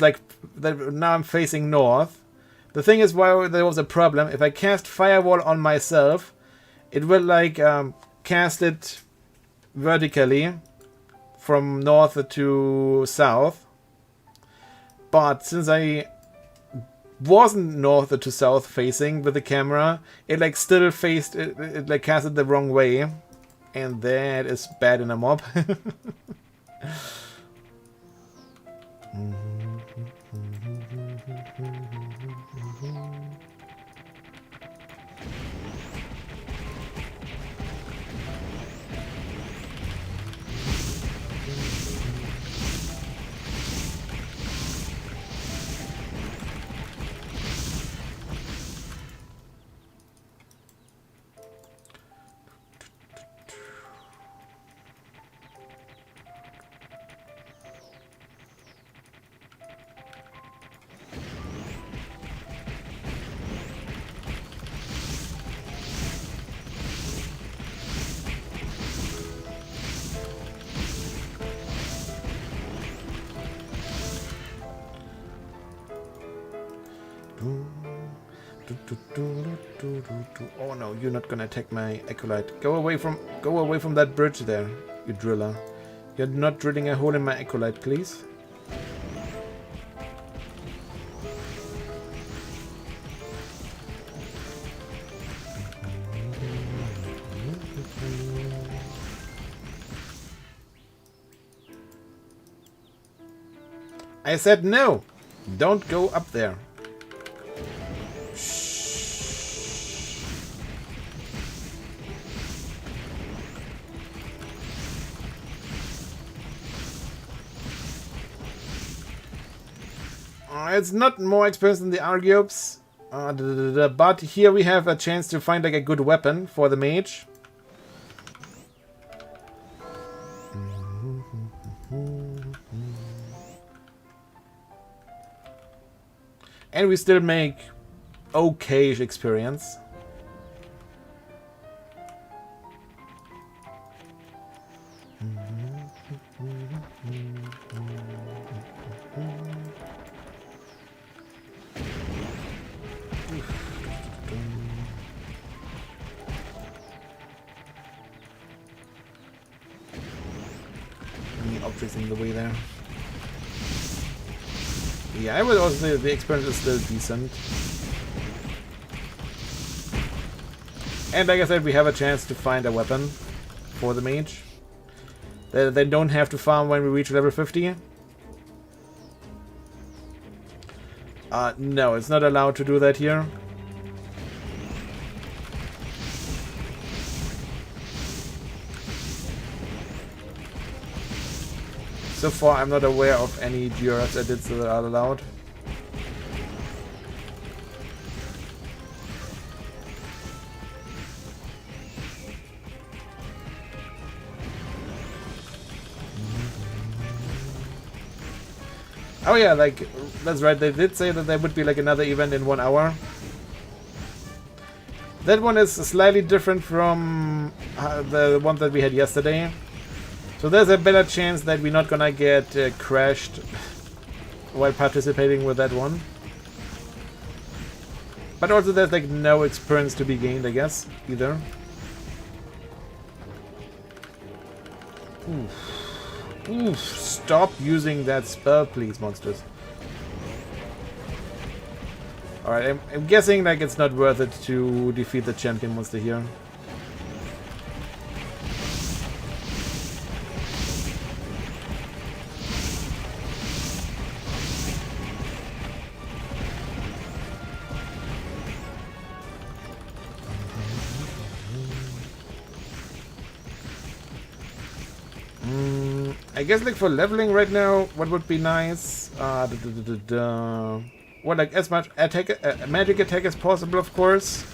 like that now I'm facing north. The thing is why there was a problem. If I cast firewall on myself, it will like cast it vertically from north to south. But since I wasn't north to south facing with the camera, it like still faced it like casted the wrong way, and that is bad in a mob. Oh no, you're not gonna attack my acolyte. Go away from that bridge there, you driller. You're not drilling a hole in my acolyte, please. I said no! Don't go up there. It's not more expensive than the Argyopes, but here we have a chance to find like a good weapon for the mage. And we still make okay-ish experience. Any objects in the way there? Yeah, I would also say the experience is still decent. And like I said, we have a chance to find a weapon for the mage. They don't have to farm when we reach level 50. No, it's not allowed to do that here. So far, I'm not aware of any GRS edits that are allowed. Oh yeah, like, that's right, they did say that there would be like another event in 1 hour. That one is slightly different from the one that we had yesterday. So there's a better chance that we're not gonna get crashed while participating with that one. But also there's like no experience to be gained, I guess, either. Oof. Oof, stop using that spell, please, monsters. Alright, I'm guessing like it's not worth it to defeat the champion monster here. I guess like for leveling right now, what would be nice? Well, like as much attack, magic attack as possible, of course.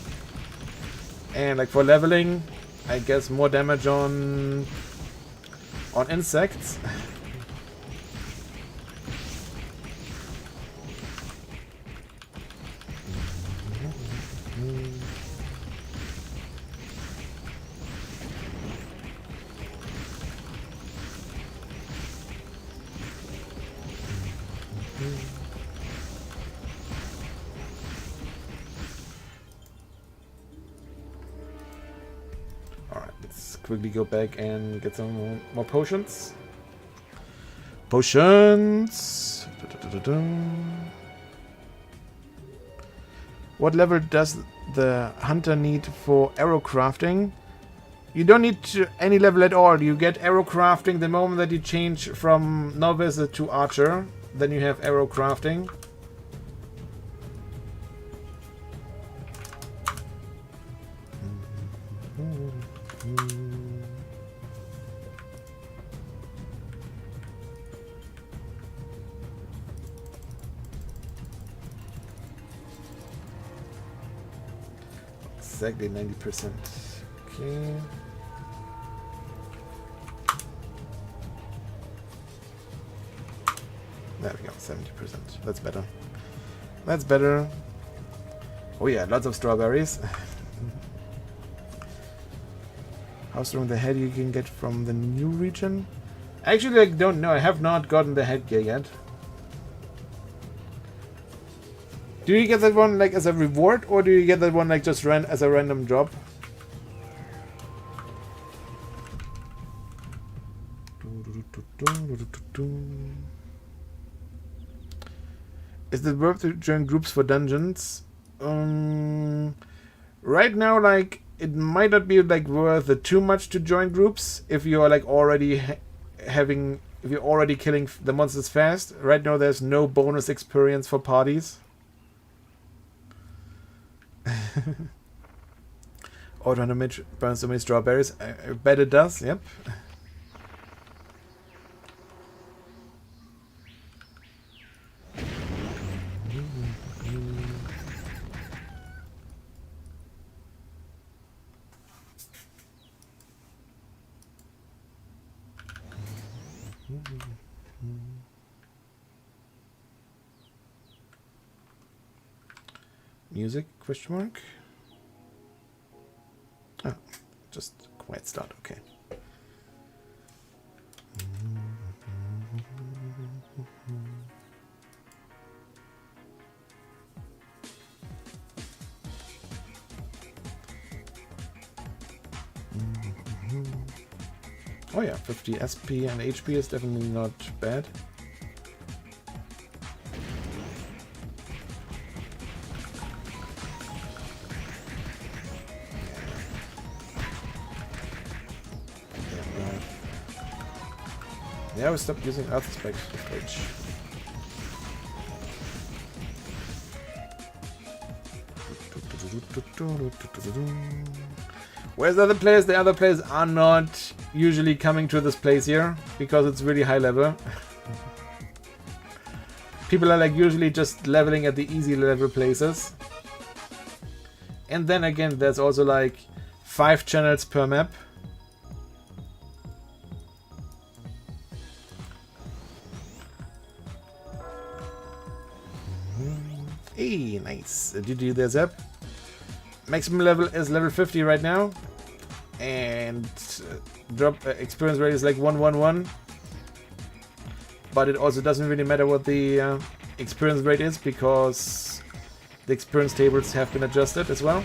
And like for leveling, I guess more damage on insects. Alright, let's quickly go back and get some more potions. Potions! What level does the hunter need for arrow crafting? You don't need any level at all. You get arrow crafting the moment that you change from novice to archer. Then you have arrow crafting. Exactly 90%. Okay. There we go, 70%. That's better. That's better. Oh yeah, lots of strawberries. How strong the head you can get from the new region? Actually, I don't know. I have not gotten the headgear yet. Do you get that one like as a reward, or do you get that one like just as a random drop? Is it worth to join groups for dungeons? Right now, like, it might not be like worth it too much to join groups if you are like already if you're already killing the monsters fast. Right now, there's no bonus experience for parties. Auto damage burns so many strawberries. I bet it does. Yep. Music? Question mark? Oh, just quiet start. Okay. Oh yeah, 50 SP and HP is definitely not bad. Yeah, we stopped using Earth Spike Bridge. Where's the other players? The other players are not usually coming to this place here because it's really high level. People are like usually just leveling at the easy level places. And then again, there's also like 5 channels per map. Hey, nice. GG there, Zep. Maximum level is level 50 right now. And drop experience rate is like 111. But it also doesn't really matter what the experience rate is because the experience tables have been adjusted as well.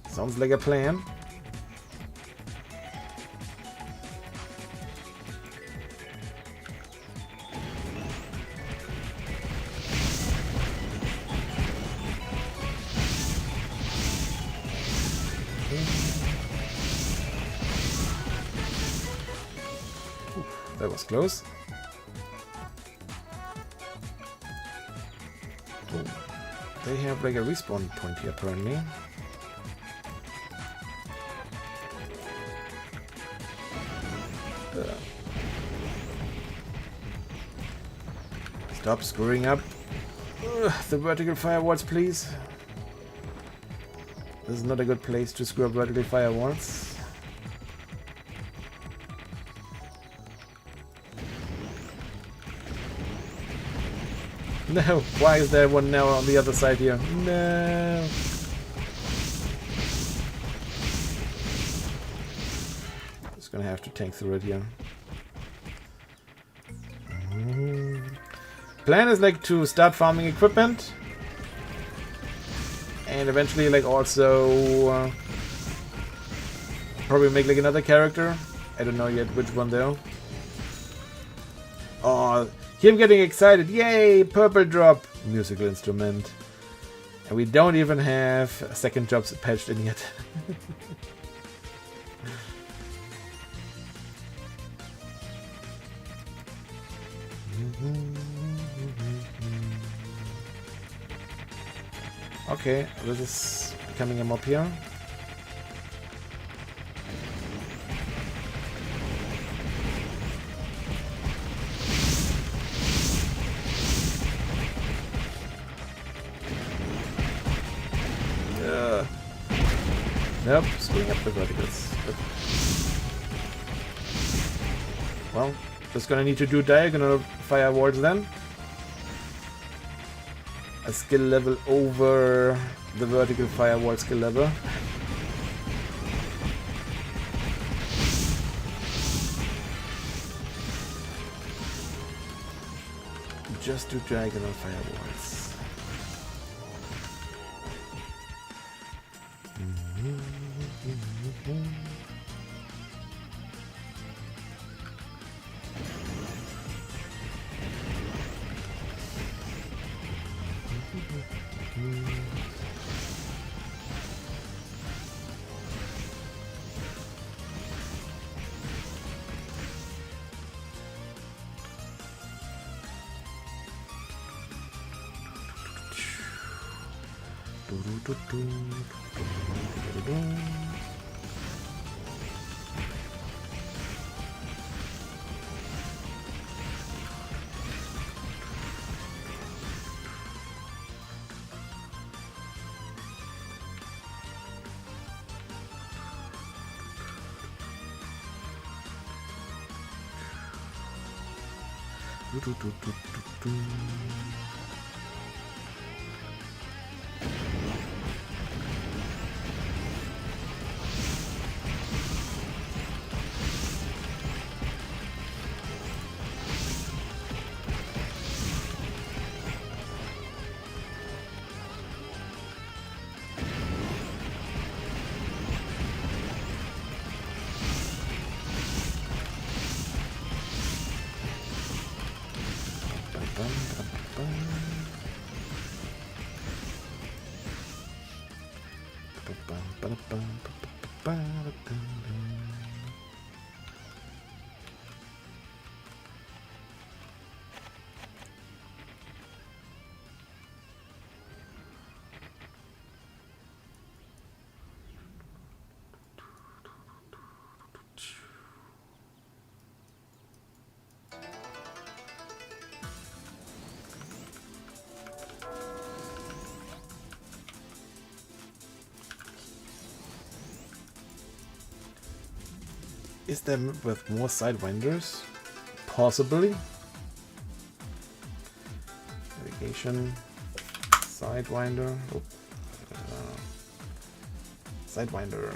Sounds like a plan. That was close. Oh, they have like a respawn point here apparently. Stop screwing up the vertical firewalls, please. This is not a good place to screw up vertical firewalls. No, why is there one now on the other side here? No. Just gonna have to tank through it here. Plan is like to start farming equipment and eventually like also probably make like another character. I don't know yet which one though. Oh, him getting excited. Yay, purple drop. Musical instrument. And we don't even have second jobs patched in yet. Okay, this is becoming a mob here. Nope, screwing up the verticals. But well, just gonna need to do diagonal firewalls then. A skill level over the vertical firewall skill level. Just do diagonal firewalls. Is there with more sidewinders? Possibly. Navigation. Sidewinder. Oh. Sidewinder.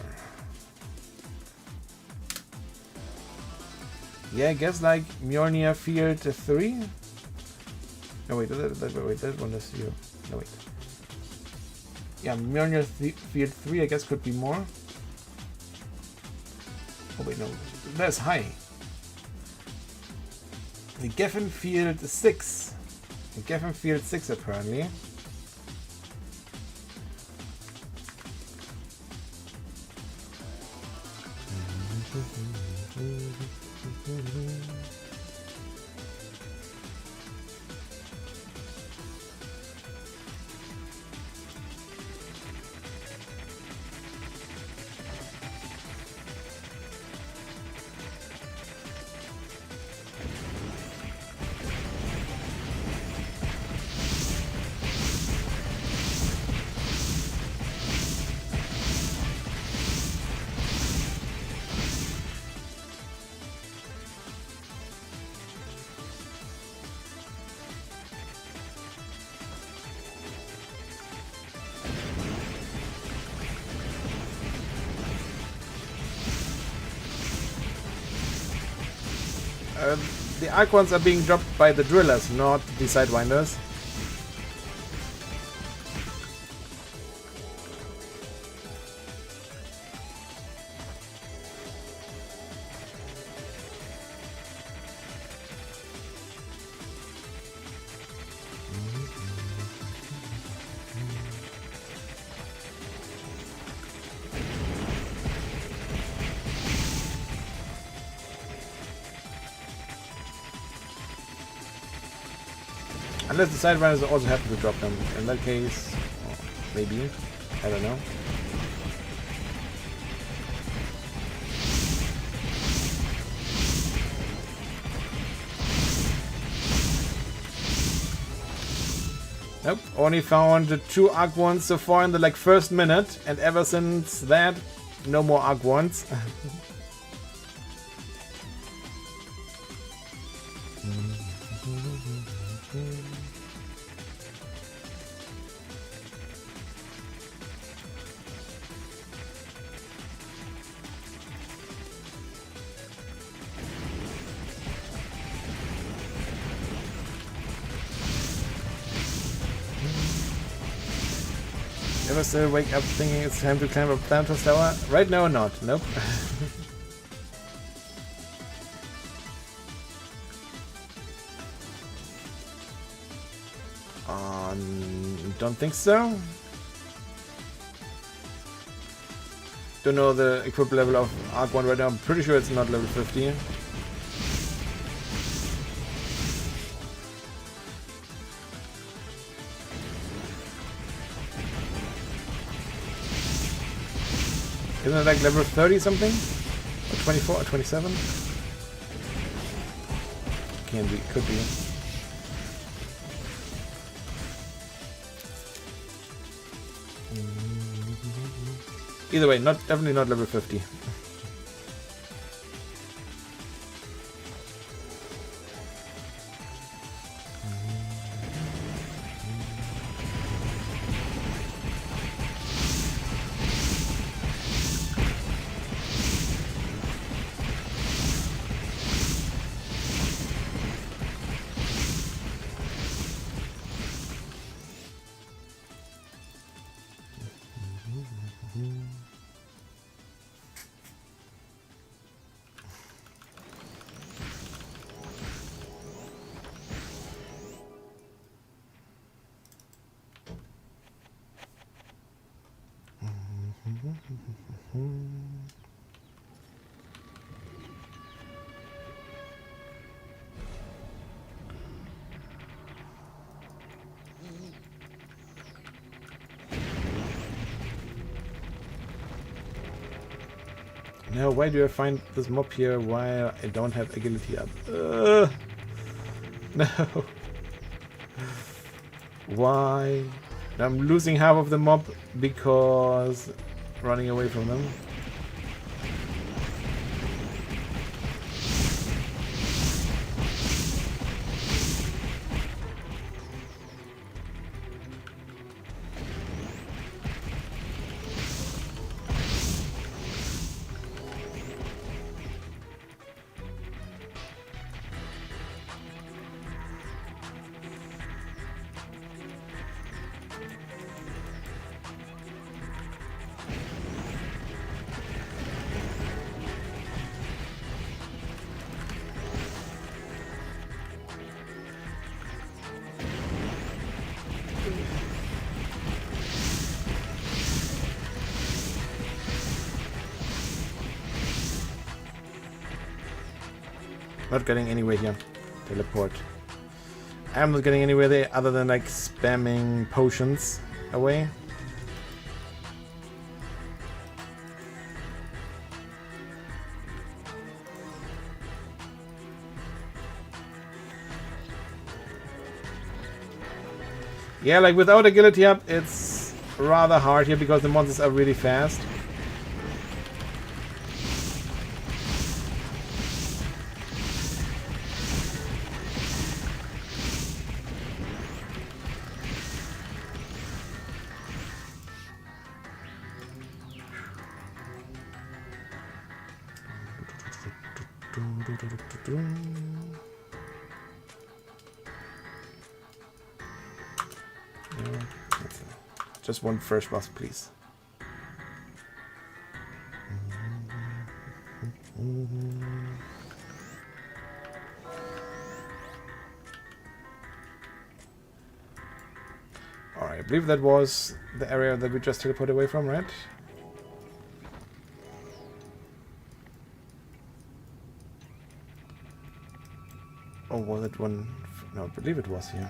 Yeah, I guess like Mjolnir Field 3. No wait, that one is 0. No wait. Yeah, Mjolnir Field 3 I guess could be more. Oh wait, no, that's high. The Geffen Field 6. The Geffen Field 6 apparently. The Archons are being dropped by the drillers, not the sidewinders. Unless the sidewinders also happen to drop them. In that case, maybe. I don't know. Nope, only found the 2 Arc ones so far in the like first minute, and ever since that, no more Arc ones. Ever still wake up thinking it's time to climb up Thanatos Tower? Right now, not. Nope. Don't think so. Don't know the equip level of Arc 1 right now. I'm pretty sure it's not level 50. Isn't it like level 30 something? Or 24 or 27? Can be, could be. Either way, definitely not level 50. No, why do I find this mob here while I don't have agility up? No. Why? I'm losing half of the mob because running away from them. Not getting anywhere here. Teleport. I'm not getting anywhere there other than like spamming potions away. Yeah, like without agility up, it's rather hard here because the monsters are really fast. Just one fresh buff, please. Alright, I believe that was the area that we just teleported away from, right? Oh, was it one? No, I believe it was here.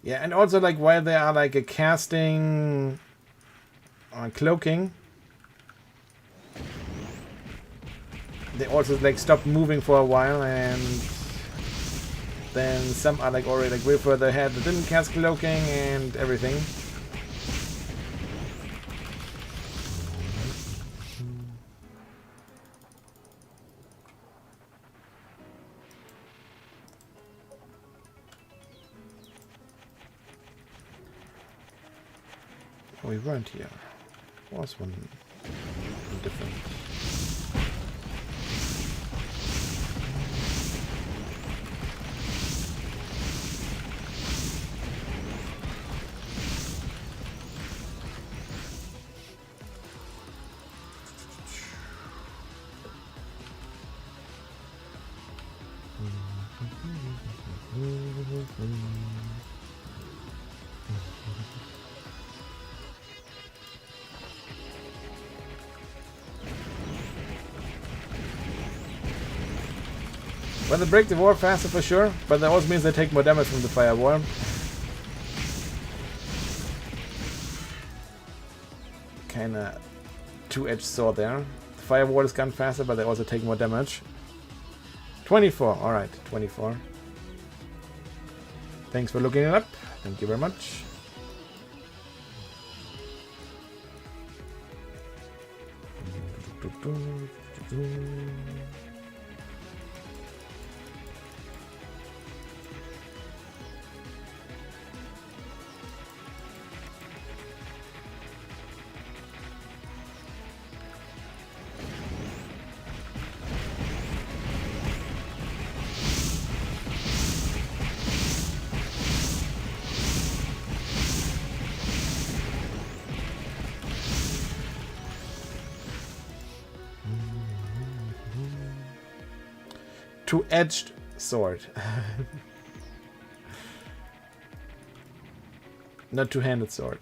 Yeah, and also like while they are like a casting cloaking, they also like stop moving for a while, and then some are like already like way further ahead that didn't cast cloaking and everything. Oh, we weren't here. Was one different. Well, they break the wall faster for sure, but that also means they take more damage from the firewall. Kinda two-edged sword there. The firewall is gone faster, but they also take more damage. 24, alright, 24. Thanks for looking it up. Thank you very much. Two-edged sword. Not two-handed sword.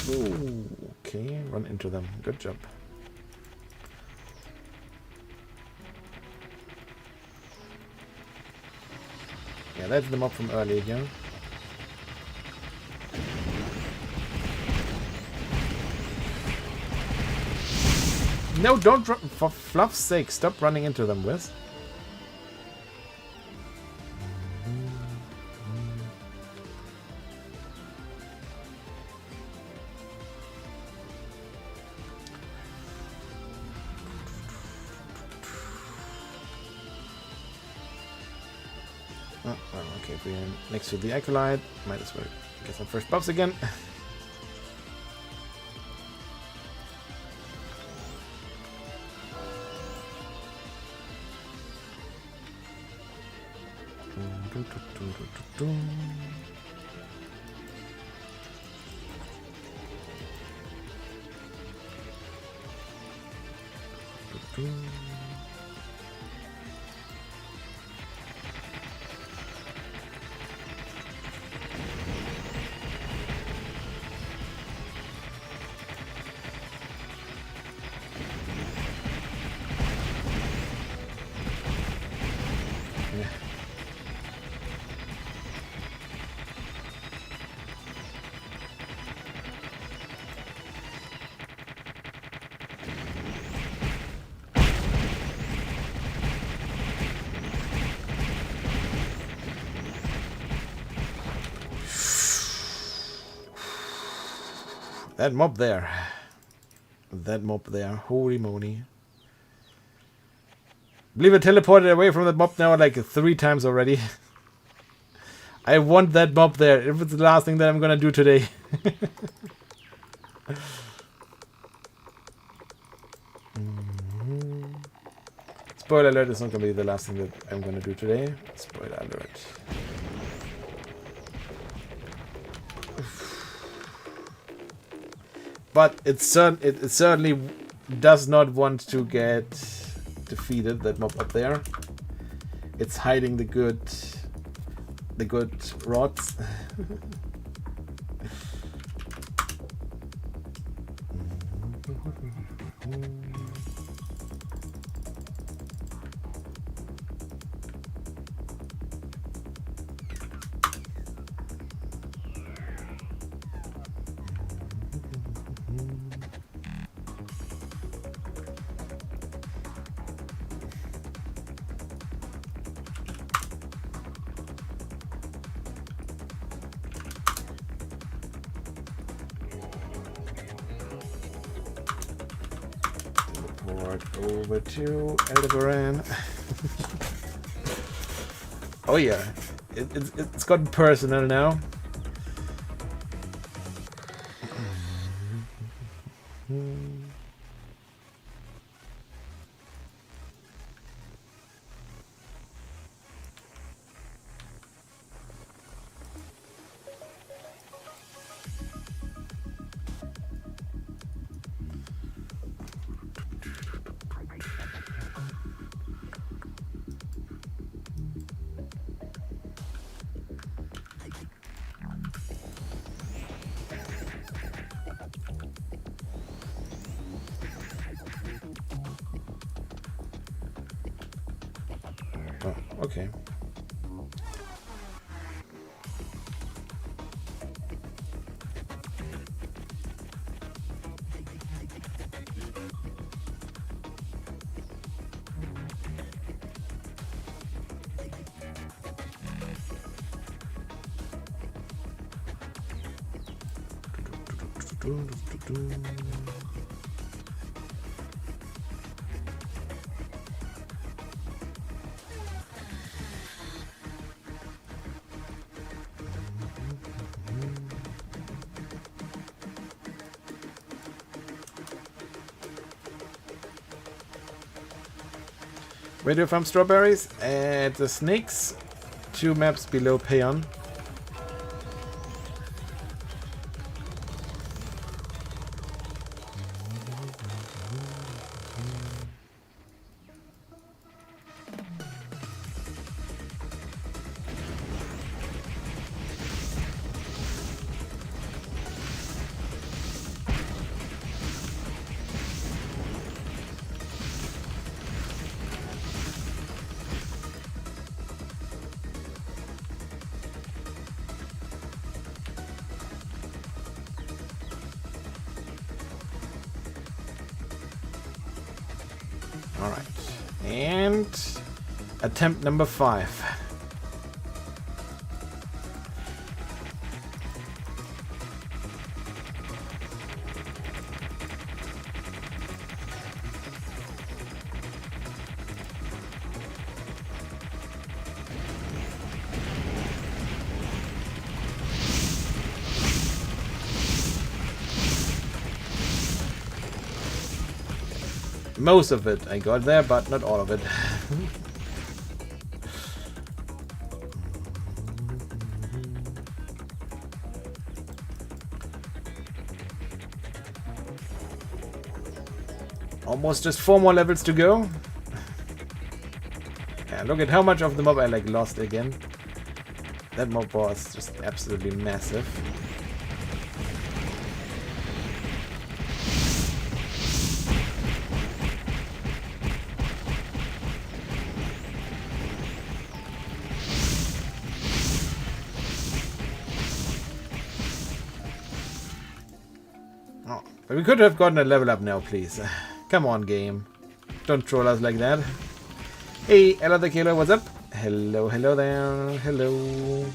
Ooh, okay, run into them. Good job. Yeah, that's the mob from earlier again. No, don't run. For fluff's sake, stop running into them, Wiz. Okay, we're next to the acolyte. Might as well get some first buffs again. That mob there. That mob there. Holy moly. I believe I teleported away from that mob now like 3 times already. I want that mob there. If it's the last thing that I'm gonna do today. Spoiler alert, it's not gonna be the last thing that I'm gonna do today. Spoiler alert. But it certainly does not want to get defeated, that mob up there. It's hiding the good rods. Over to Aldebaran. Oh yeah, it's gotten personal now. Oh, okay. Where do you farm strawberries? At the snakes, 2 maps below Payon. And attempt number 5. Most of it I got there, but not all of it. Almost just 4 more levels to go. Yeah, look at how much of the mob I like lost again. That mob was just absolutely massive. Oh, but we could have gotten a level up now, please. Come on, game. Don't troll us like that. Hey, Ella the Killer, what's up? Hello, hello there. Hello.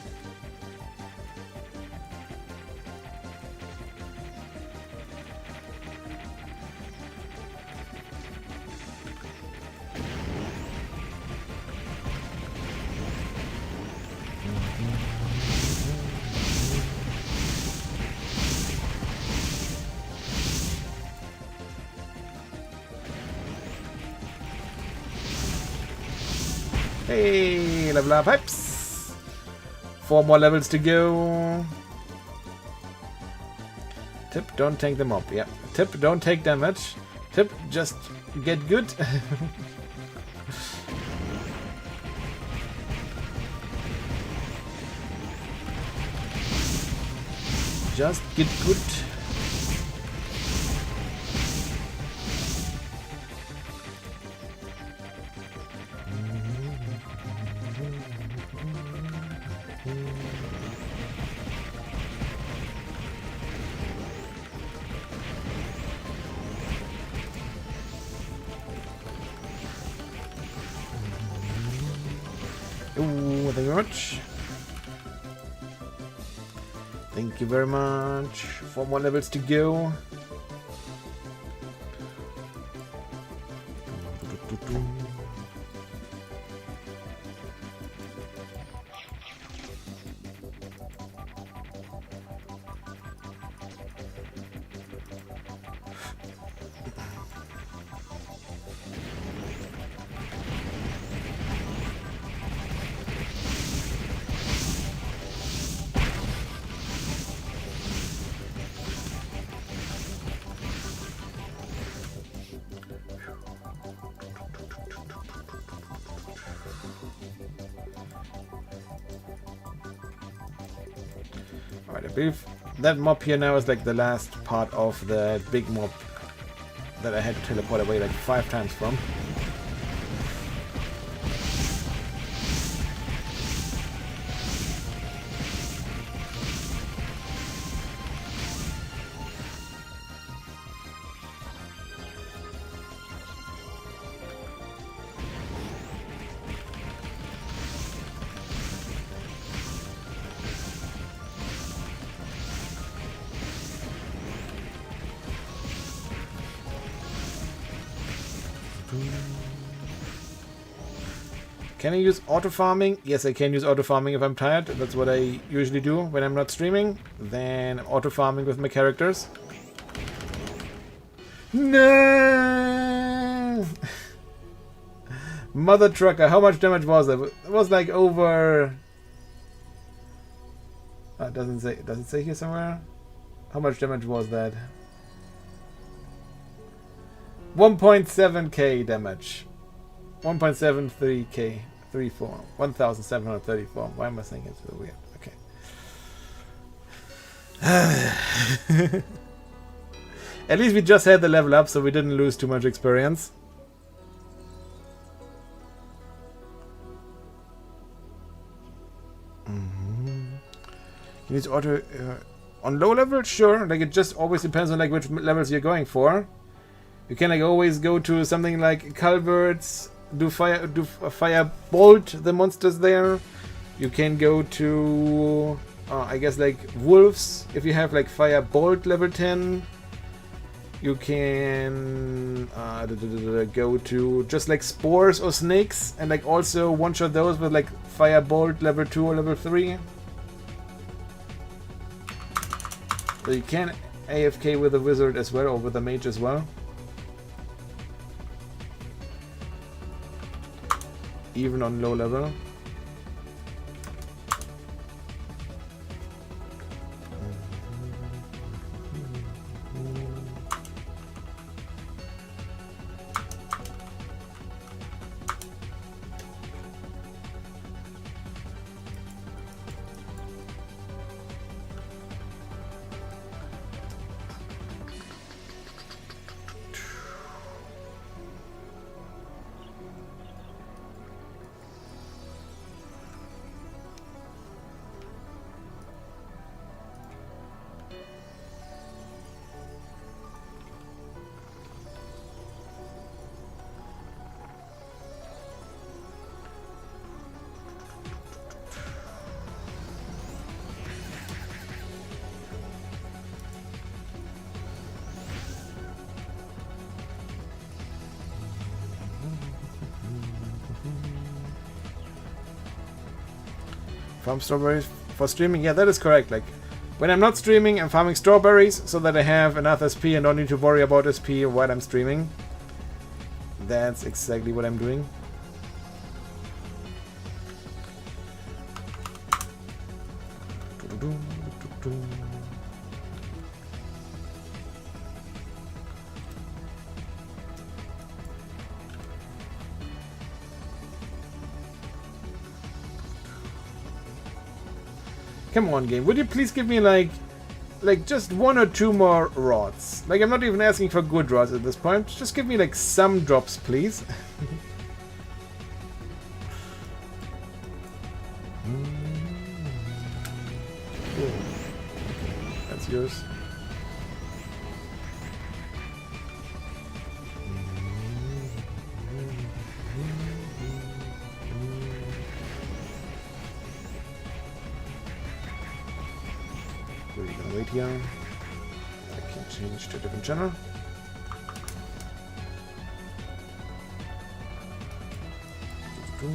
Hey, level up pipes. 4 more levels to go. Tip, don't tank them up. Yeah. Tip, don't take damage. Tip, just get good. Just get good. Ooh, thank you very much. Thank you very much. 4 more levels to go. Alright, I believe that mob here now is like the last part of the big mob that I had to teleport away like 5 times from. Can I use auto farming? Yes, I can use auto farming if I'm tired. That's what I usually do when I'm not streaming. Then auto farming with my characters. No! Mother trucker, how much damage was that? It was like over... Oh, it doesn't say. Does it say here somewhere? How much damage was that? 1.7k damage. 1.73k. 1,734. Why am I saying it's so weird? Okay. At least we just had the level up, so we didn't lose too much experience. You need to auto on low level, sure. Like it just always depends on like which levels you're going for. You can like always go to something like culverts fire bolt the monsters there. You can go to I guess like wolves if you have like fire bolt level 10. You can go to just like spores or snakes and like also one shot those with like fire bolt level 2 or level 3. So you can AFK with a wizard as well or with a mage as well. Even on low level. Farm strawberries for streaming? Yeah, that is correct. Like, when I'm not streaming, I'm farming strawberries so that I have enough SP and don't need to worry about SP while I'm streaming. That's exactly what I'm doing. Come on, game. Would you please give me like just 1 or 2 more rods? Like, I'm not even asking for good rods at this point. Just give me like some drops, please. Cool. That's yours. We're gonna wait here. I can change to a different channel. There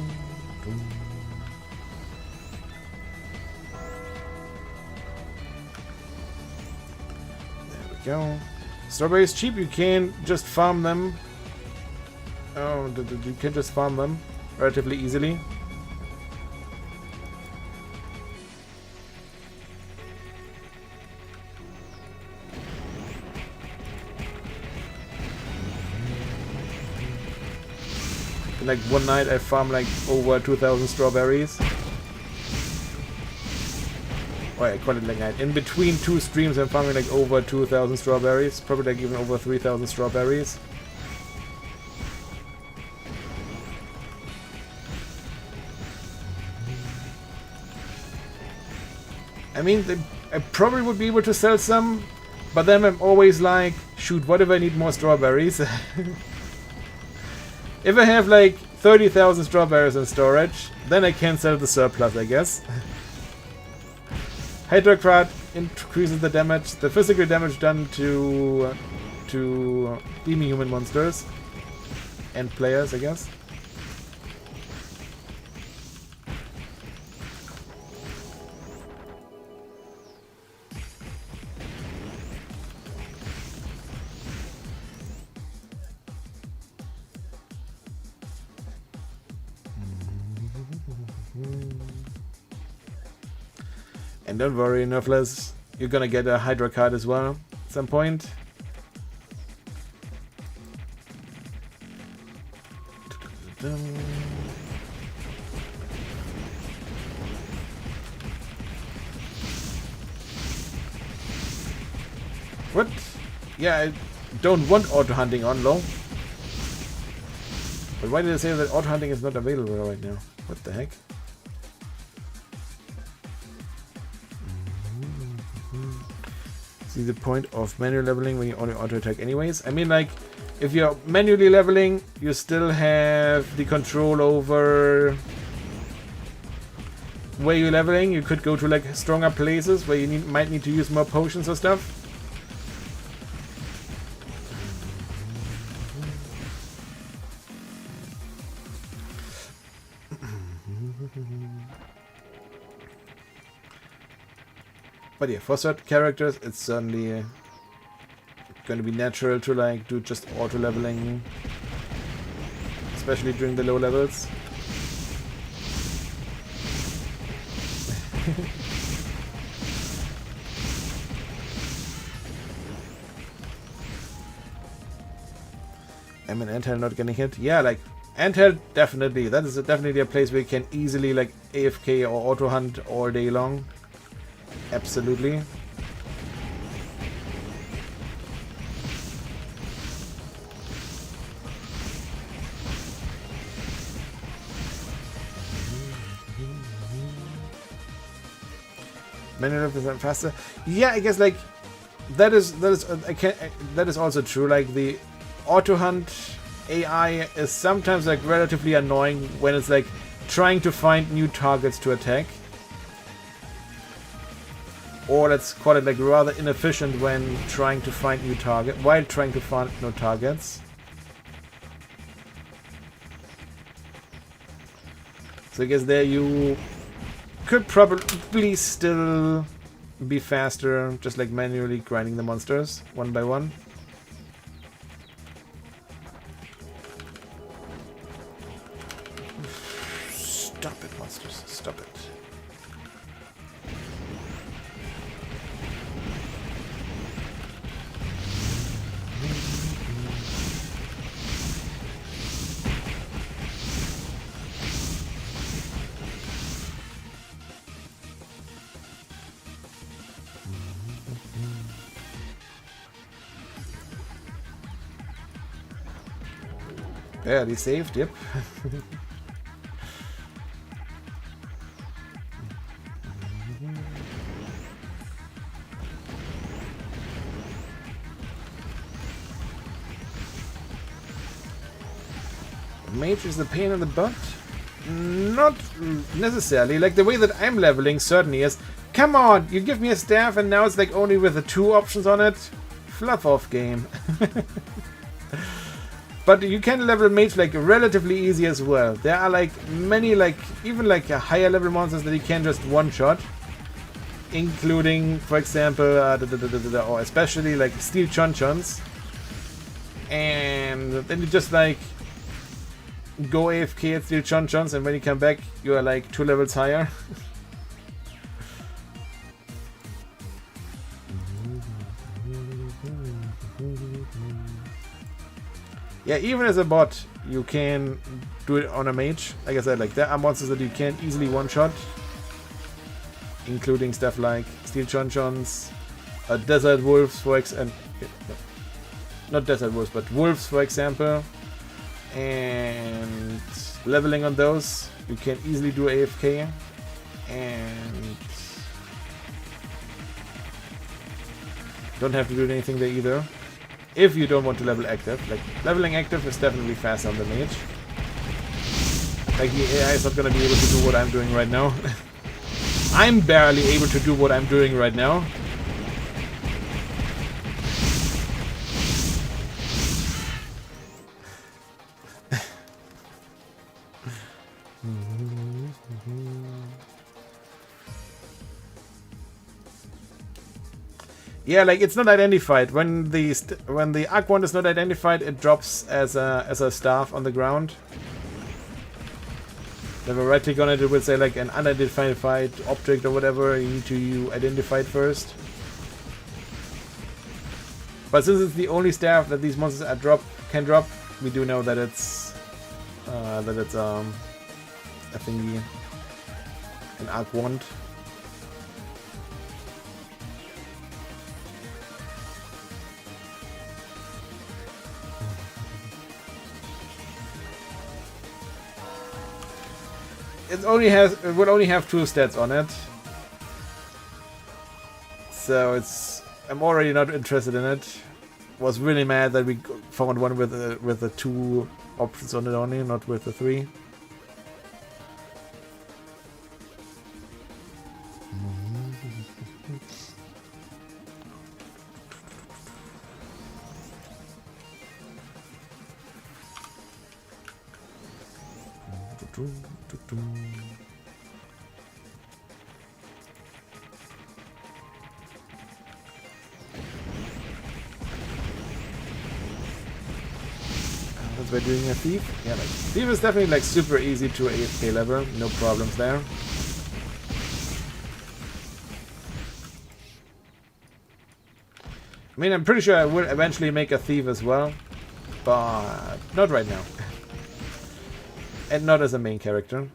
we go. Strawberries cheap. You can just farm them. Oh, you can just farm them relatively easily. In like one night I farmed like over 2,000 strawberries. Or I call it like night. In between 2 streams I'm farming like over 2,000 strawberries. Probably like even over 3,000 strawberries. I mean, I probably would be able to sell some, but then I'm always like, shoot, what if I need more strawberries? If I have like 30,000 strawberries in storage, then I can sell the surplus, I guess. Hydrocrat increases the damage, the physical damage done to beaming human monsters and players, I guess. And don't worry, Nerfless, you're gonna get a Hydra card as well at some point. What? Yeah, I don't want auto hunting on low. But why did I say that auto hunting is not available right now? What the heck? See the point of manual leveling when you only auto attack anyways? I mean, like, If you're manually leveling, you still have the control over where you're leveling. You could go to like stronger places where you might need to use more potions or stuff. But yeah, for certain characters, it's certainly going to be natural to like do just auto leveling, especially during the low levels. I'm an anthill not getting hit. Yeah, like anthill definitely. That is definitely a place where you can easily like AFK or auto hunt all day long. Absolutely. Many of them faster. Yeah, I guess like that is also true. Like the auto hunt AI is sometimes like relatively annoying when it's like trying to find new targets to attack. Or let's call it like rather inefficient when trying to find new target while trying to find new targets. So I guess there you could probably still be faster, just like manually grinding the monsters one by one. Stop it, monsters. Stop it. Barely saved, yep. Mage is the pain in the butt? Not necessarily. Like the way that I'm leveling certainly is. Come on, you give me a staff and now it's like only with the 2 options on it. Fluff off game. But you can level mage like relatively easy as well. There are like many like even like higher level monsters that you can just one shot, including for example or especially like steel chonchons, and then you just like go AFK at steel chonchons, and when you come back you are like 2 levels higher. Yeah, even as a bot, you can do it on a mage. Like I said, like there are monsters that you can easily one-shot, including stuff like steel chonchons, desert wolves, for example, not desert wolves, but wolves, for example. And leveling on those, you can easily do AFK, and don't have to do anything there either. If you don't want to level active, like leveling active is definitely faster on the mage. Like the AI is not gonna be able to do what I'm doing right now. I'm barely able to do what I'm doing right now. Yeah, like it's not identified. When the arc wand is not identified, it drops as a staff on the ground. If I right click on it, it will say like an unidentified object or whatever. You need to identify it first. But since it's the only staff that these monsters can drop, we do know that it's a thingy, an arc wand. It will only have 2 stats on it, so I'm already not interested in it. was really mad that we found one with the 2 options on it only, not with the 3. We're doing a thief. Yeah, like thief is definitely like super easy to AFK level, no problems there. I mean, I'm pretty sure I will eventually make a thief as well, but not right now, and not as a main character.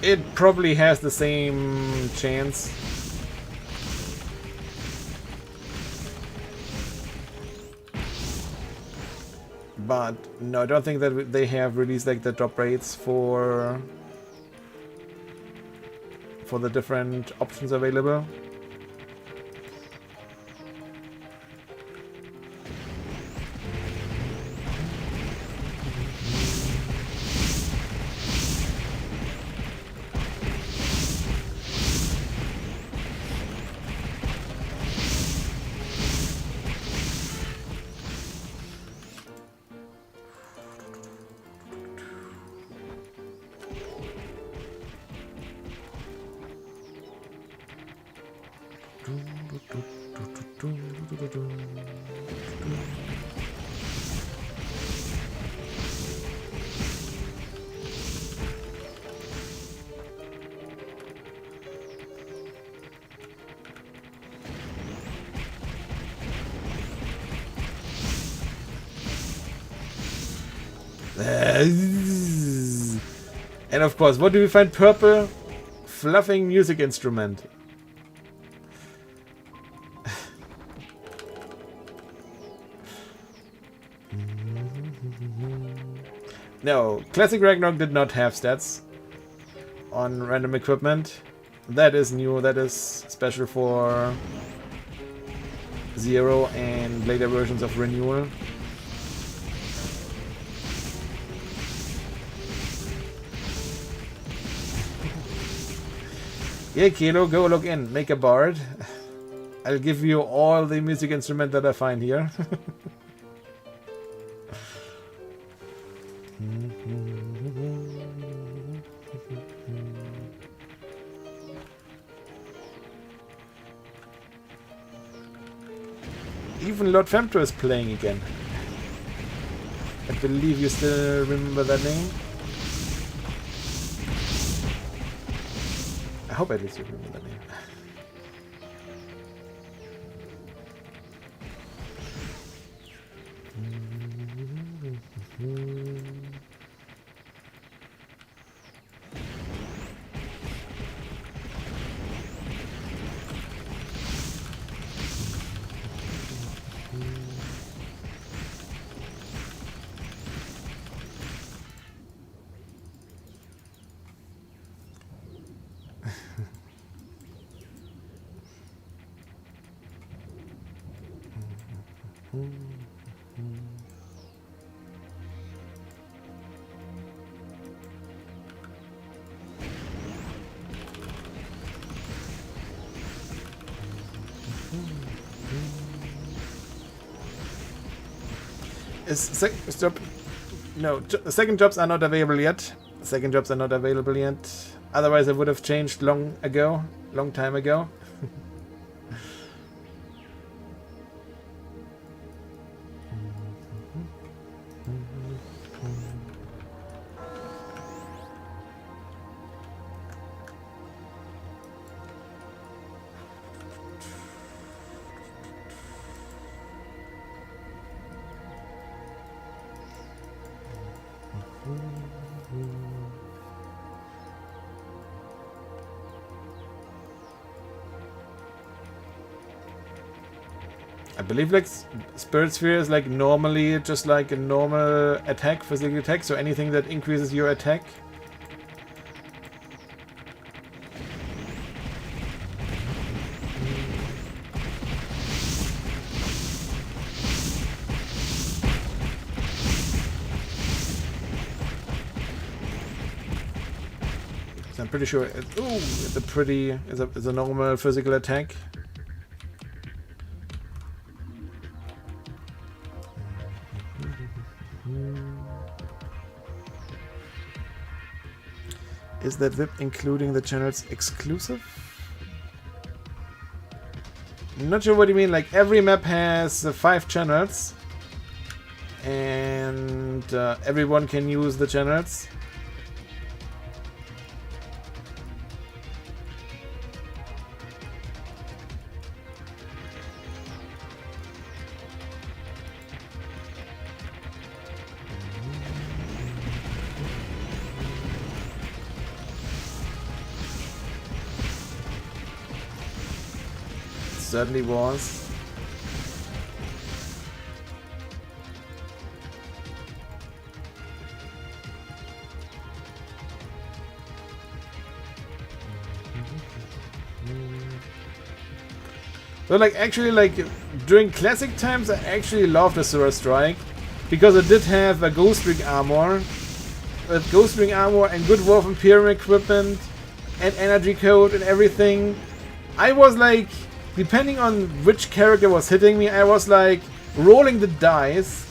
It probably has the same chance. But no, I don't think that they have released like the drop rates for the different options available. And of course, what do we find? Purple fluffing music instrument. No, Classic Ragnarok did not have stats on random equipment. That is new, that is special for Zero and later versions of Renewal. Yeah, Kilo, go look in. Make a bard. I'll give you all the music instrument that I find here. Even Lord Femto is playing again. I believe you still remember that name. I hope at least you remember that name. No, second jobs are not available yet. Second jobs are not available yet. Otherwise, I would have changed long time ago. I believe like Spirit Sphere is like normally just like a normal attack, physical attack, so anything that increases your attack. So I'm pretty sure it's a normal physical attack. Is that VIP including the channels exclusive? I'm not sure what you mean. Like every map has 5 channels, and everyone can use the channels. Certainly was. So like actually like during classic times I actually loved the Azure Strike because it did have a Ghost Ring armor. With Ghost Ring armor and good Wolf Imperium equipment and energy code and everything. I was like, depending on which character was hitting me, I was like rolling the dice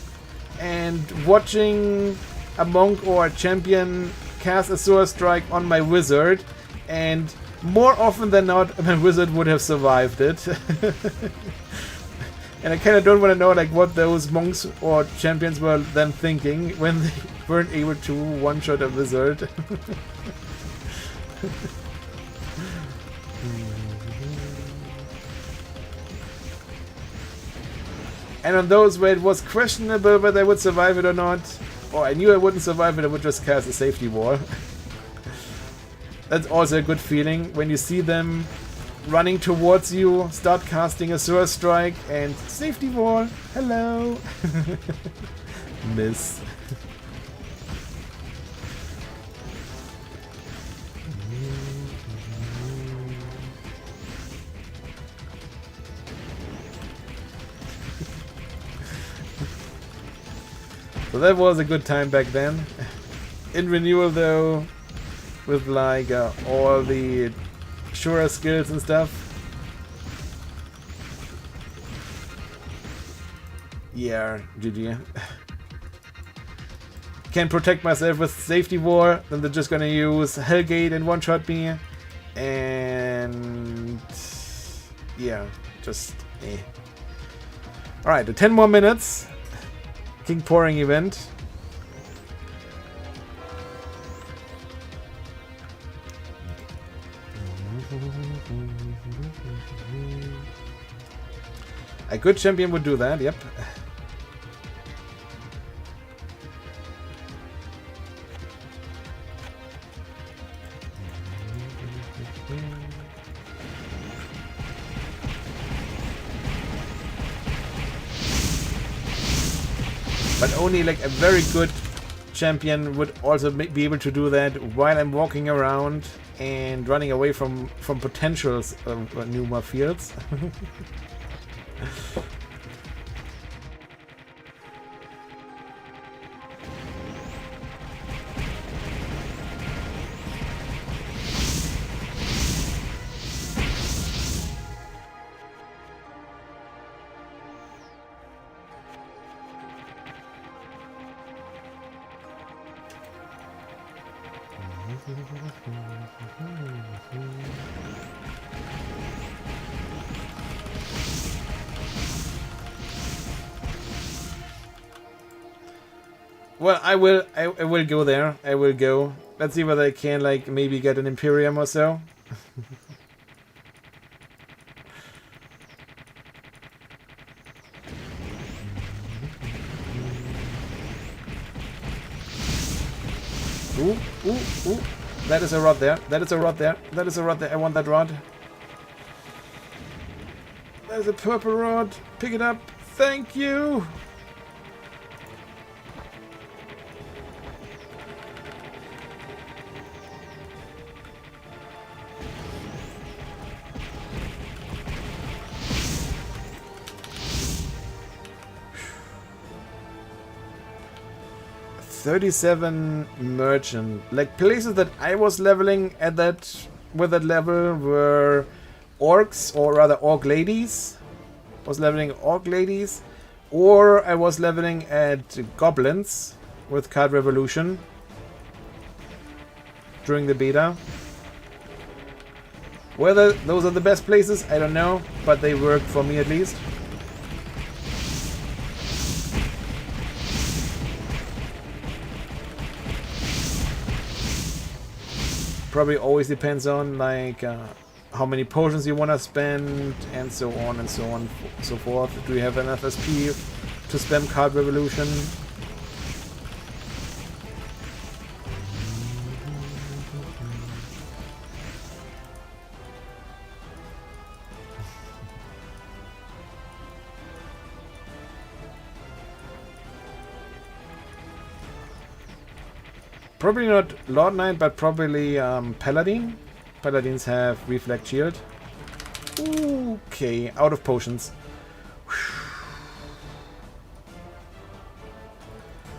and watching a monk or a champion cast a Azure Strike on my wizard, and more often than not my wizard would have survived it. And I kind of don't want to know like what those monks or champions were then thinking when they weren't able to one-shot a wizard. And on those where it was questionable whether I would survive it or not, or I knew I wouldn't survive it, I would just cast a safety wall. That's also a good feeling when you see them running towards you, start casting a Azure Strike, and safety wall. Hello. Miss. So that was a good time back then. In Renewal though, with like all the Shura skills and stuff. Yeah, GG. Can't protect myself with safety wall, then they're just gonna use Hellgate and one-shot me. And yeah, just eh. Alright, 10 more minutes. King Pouring event. A good champion would do that, yep. But only like a very good champion would also be able to do that while I'm walking around and running away from potentials of Numa fields. Well, I will go there. I will go. Let's see whether I can like maybe get an Imperium or so. Ooh, ooh, ooh. That is a rod there. That is a rod there. That is a rod there. I want that rod. There's a purple rod. Pick it up. Thank you. $37 merchant. Like places that I was leveling at that with that level were orcs, or rather orc ladies. Was leveling orc ladies, or I was leveling at goblins with Card Revolution during the beta. Whether those are the best places, I don't know, but they worked for me at least. Probably always depends on like how many potions you want to spend, and so on and so on and so forth. Do you have enough SP to spam Card Revolution? Probably not Lord Knight, but probably Paladin. Paladins have Reflect Shield. Okay, out of potions.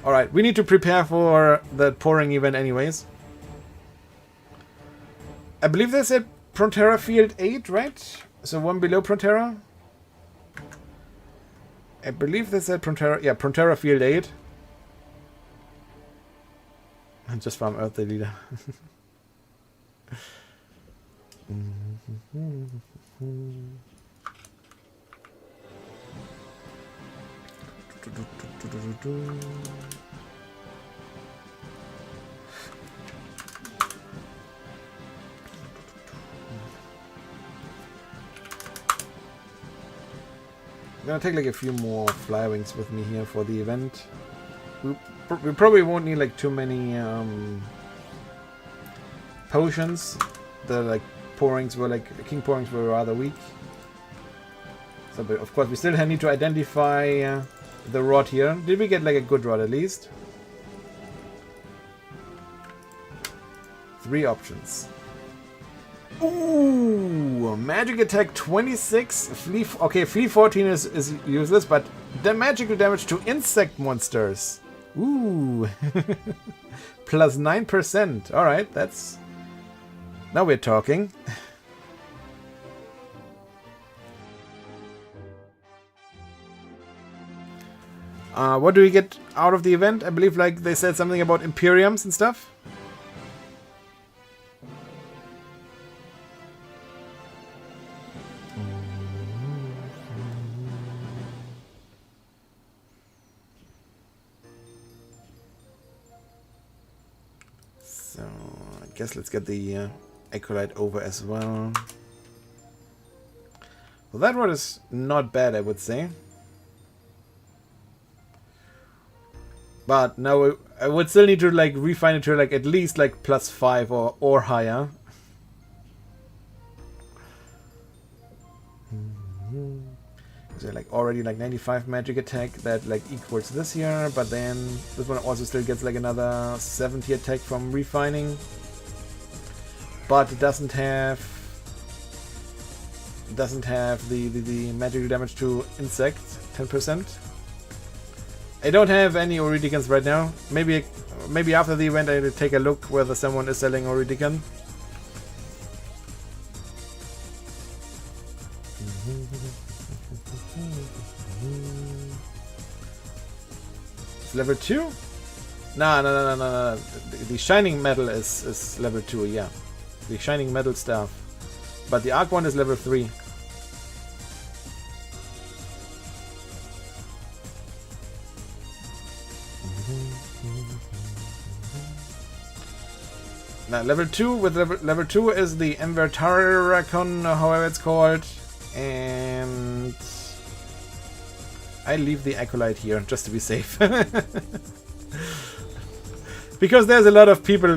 Alright, we need to prepare for the pouring event anyways. I believe they said Prontera Field 8, right? So one below Prontera. I believe they said Prontera, yeah, Prontera Field 8. Just farm Earth the leader. I'm gonna take like a few more Flywings with me here for the event. We probably won't need like too many potions. The like pourings were like king pourings were rather weak. So, but of course, we still need to identify the rod here. Did we get like a good rod at least? 3 options. Ooh, magic attack 26. Flea. Okay, flea 14 is useless, but the magical damage to insect monsters. Ooh, plus 9%. All right, that's. Now we're talking. What do we get out of the event? I believe like they said something about Imperiums and stuff. So I guess let's get the Acolyte over as well. Well, that one is not bad, I would say. But now I would still need to like refine it to like at least like +5 or higher. So like already like 95 magic attack that like equals this here, but then this one also still gets like another 70 attack from refining. But it doesn't have the magical damage to insects, 10%. I don't have any Oridicans right now. Maybe after the event I'll take a look whether someone is selling Oridican. It's level 2? No. The Shining Metal is level 2, yeah. The Shining Metal Staff. But the Arc one is level 3. Now, level 2 with level 2 is the Envertaracon, or however it's called, and I leave the Acolyte here just to be safe. Because there's a lot of people,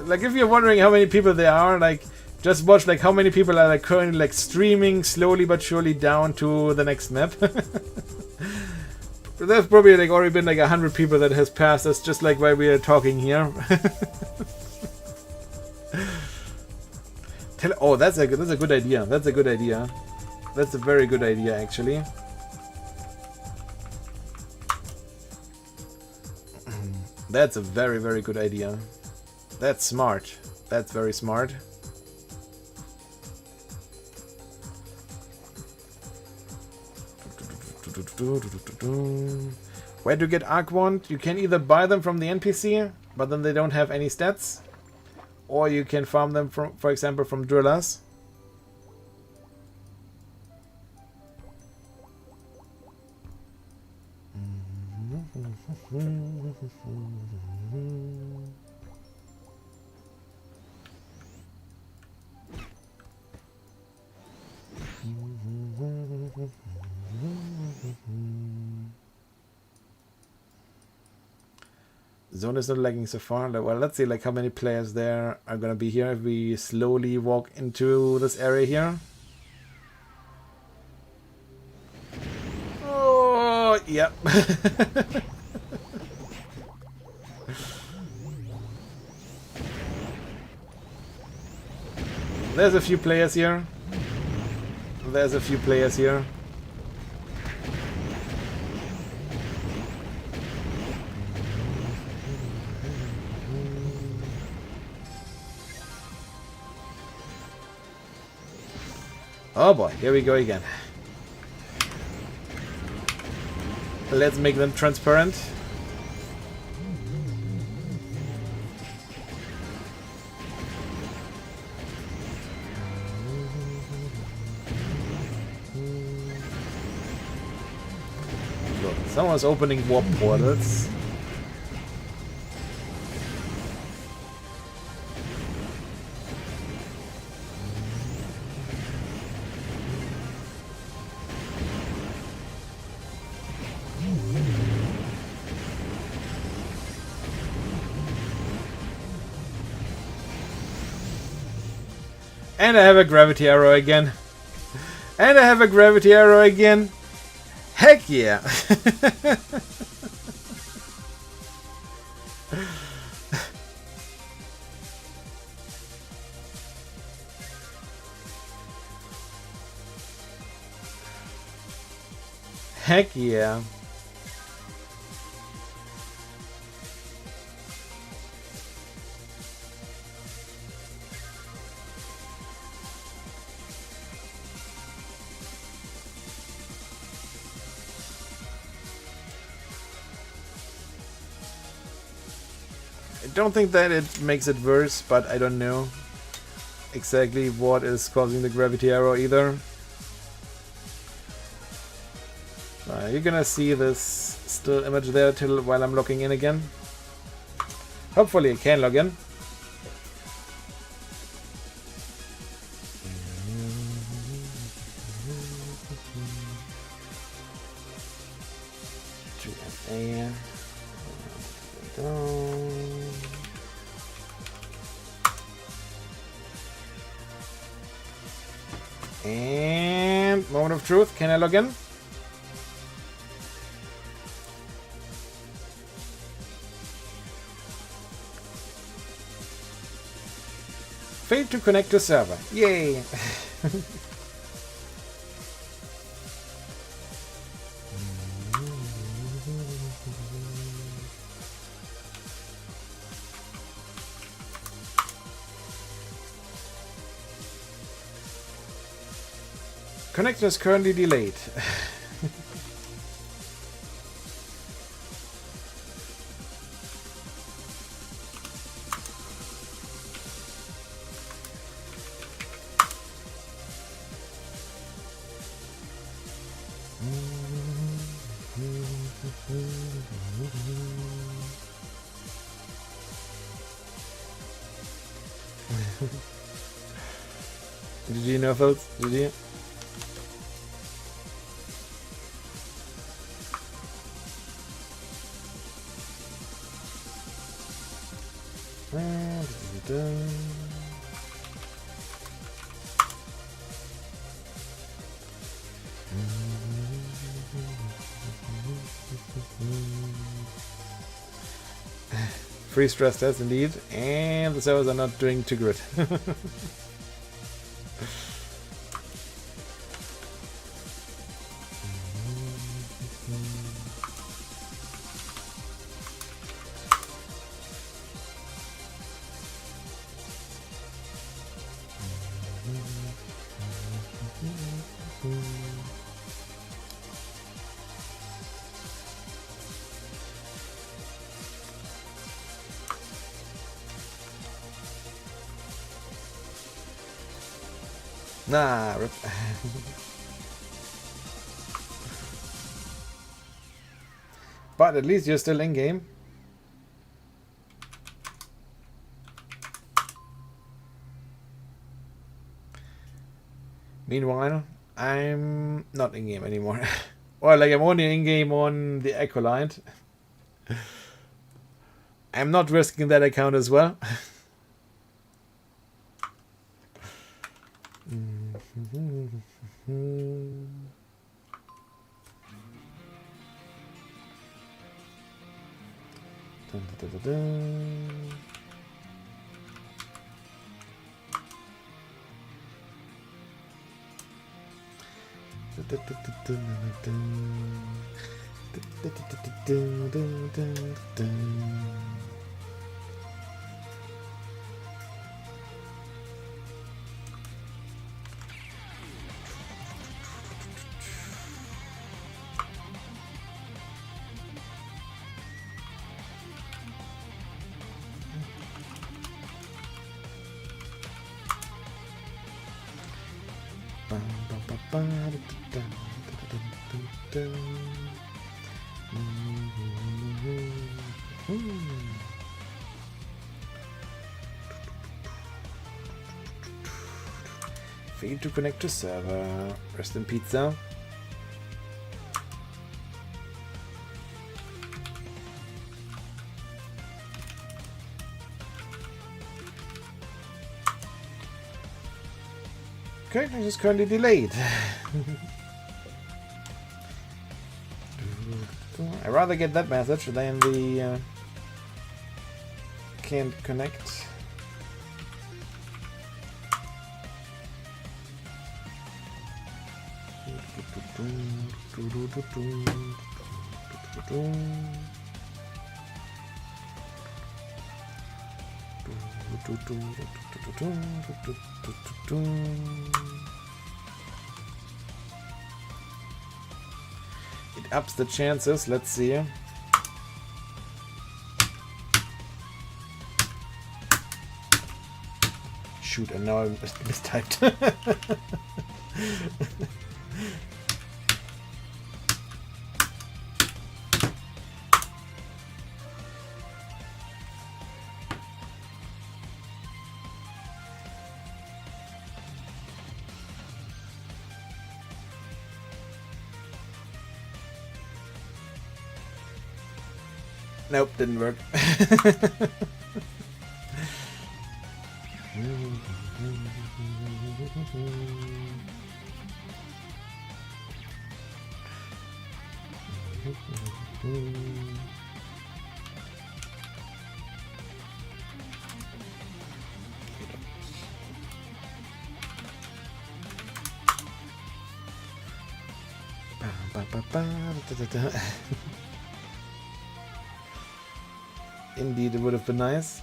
like if you're wondering how many people there are, like Just watch like how many people are like currently like streaming slowly but surely down to the next map. There's probably like already been like 100 people that has passed us just like while we are talking here. Oh, that's a good idea. That's a good idea. That's a very good idea actually. That's a very, very good idea. That's smart. That's very smart. Where to get Arc Wand? You can either buy them from the NPC, but then they don't have any stats, or you can farm them from, for example, from drillers. Zone is not lagging so far. Well, let's see like how many players there are gonna be here if we slowly walk into this area here. Oh, yep. There's a few players here. There's a few players here. Oh boy, here we go again. Let's make them transparent. Look, someone's opening warp portals. And I have a gravity arrow again. And I have a gravity arrow again. Heck yeah! Heck yeah. I don't think that it makes it worse, but I don't know exactly what is causing the gravity arrow either. You're gonna see this still image there till while I'm logging in again. Hopefully I can log in. And moment of truth, can I log in? Failed to connect to server. Yay! Connection is currently delayed. Did you know, folks? Did you? Free stress test indeed, and the servers are not doing too good. Nah, rip. But at least you're still in game. Meanwhile, I'm not in game anymore. Or like I'm only in game on the Acolyte. I'm not risking that account as well. Fail to connect to server. Rest in pizza. Connection is currently delayed. I'd rather get that message than the can't connect. It ups the chances. Let's see. Shoot, and now I mistyped. Nope, didn't work. Indeed, it would have been nice.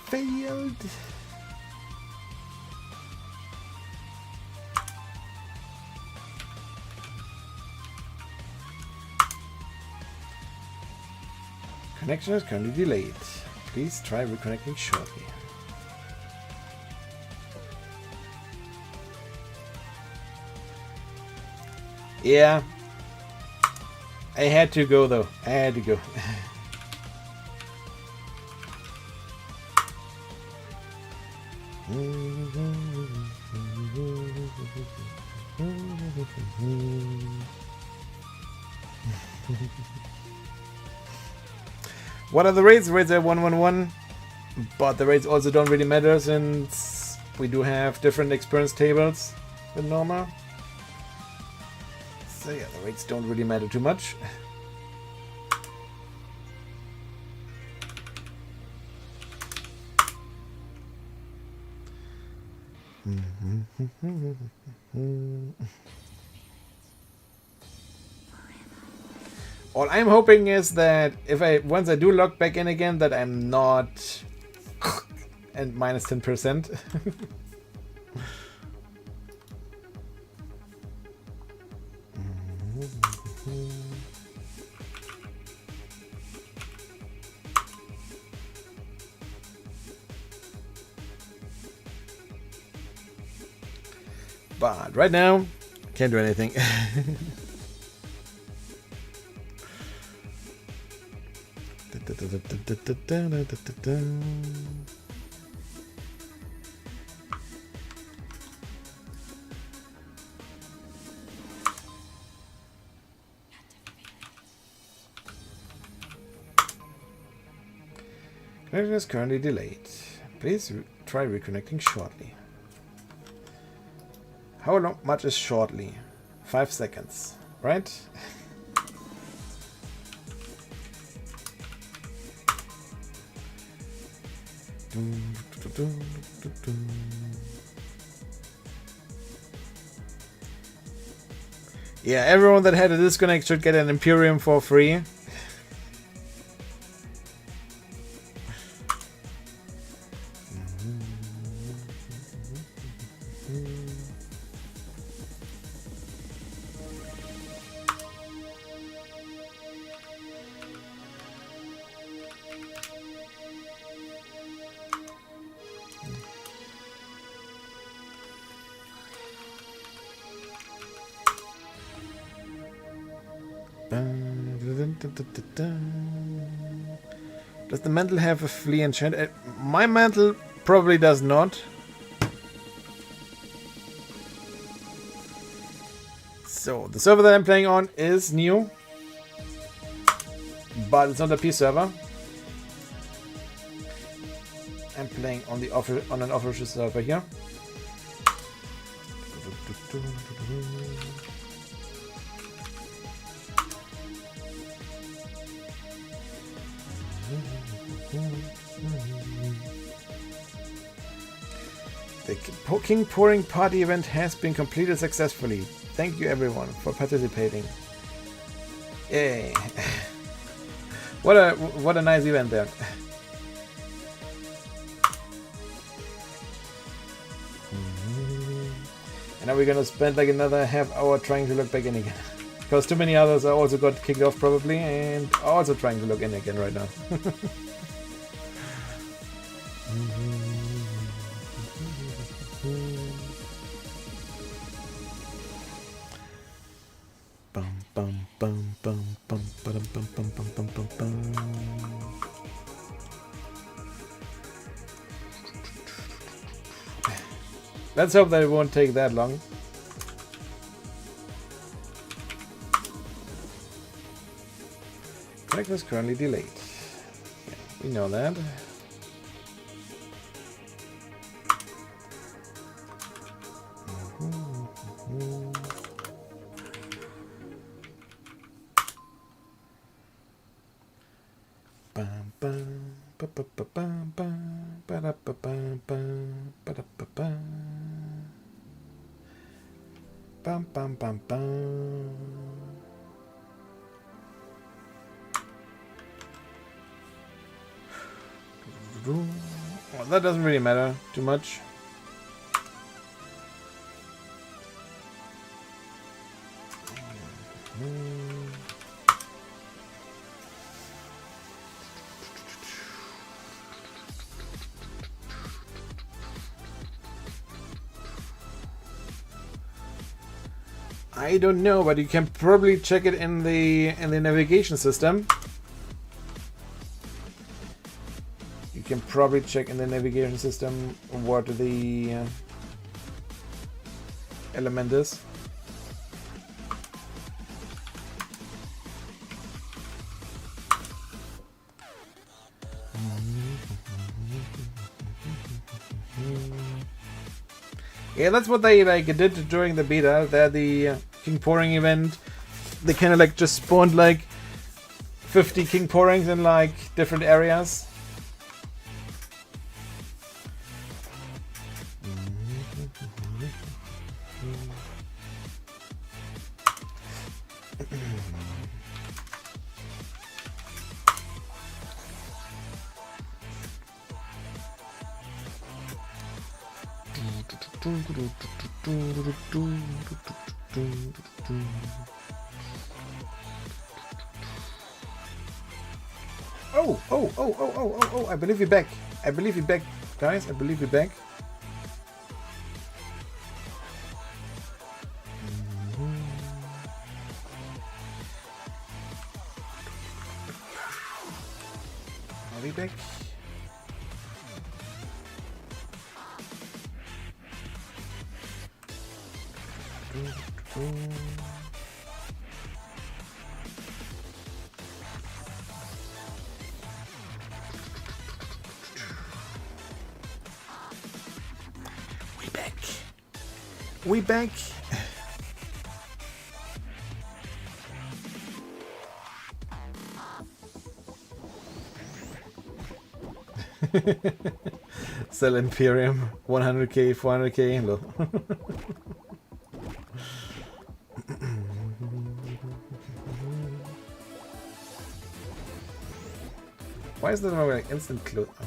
Failed. Connection is currently delayed. Please try reconnecting shortly. Yeah. I had to go though. I had to go. What are the raids? Raids are 111, but the raids also don't really matter since we do have different experience tables than normal. So yeah, the rates don't really matter too much. All I'm hoping is that once I do log back in again, that I'm not and minus 10%. But right now, can't do anything. Connection is currently delayed. Please try reconnecting shortly. How much is shortly? 5 seconds, right? Yeah, everyone that had a disconnect should get an Imperium for free. Does the mantle have a flea enchant? My mantle probably does not. So the server that I'm playing on is new, but it's not a P server. I'm playing on an official server here. The King Pouring Party event has been completed successfully. Thank you everyone for participating. Yay! What a nice event there. And now we're gonna spend like another half hour trying to log back in again. Because too many others are also got kicked off probably and are also trying to log in again right now. Let's hope that it won't take that long. Connection is currently delayed. Yeah, we know that. Well, that doesn't really matter too much. I don't know, but you can probably check it in the navigation system. You can probably check in the navigation system what the element is. Yeah, that's what they did during the beta. They're the King Pouring event they kind of like just spawned like 50 king porings in like different areas. Oh, I believe you're back. I believe you're back, guys. I believe you're back. Are we back? We back. Sell Imperium 100k, 400k. Low. Why is that not like instant close? Okay.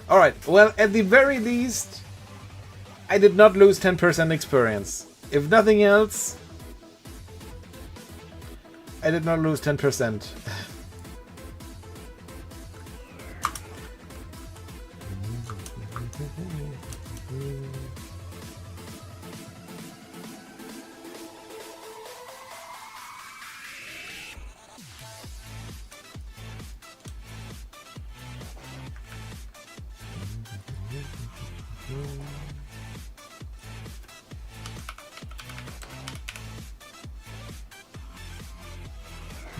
Alright, well, at the very least, I did not lose 10% experience. If nothing else, I did not lose 10%.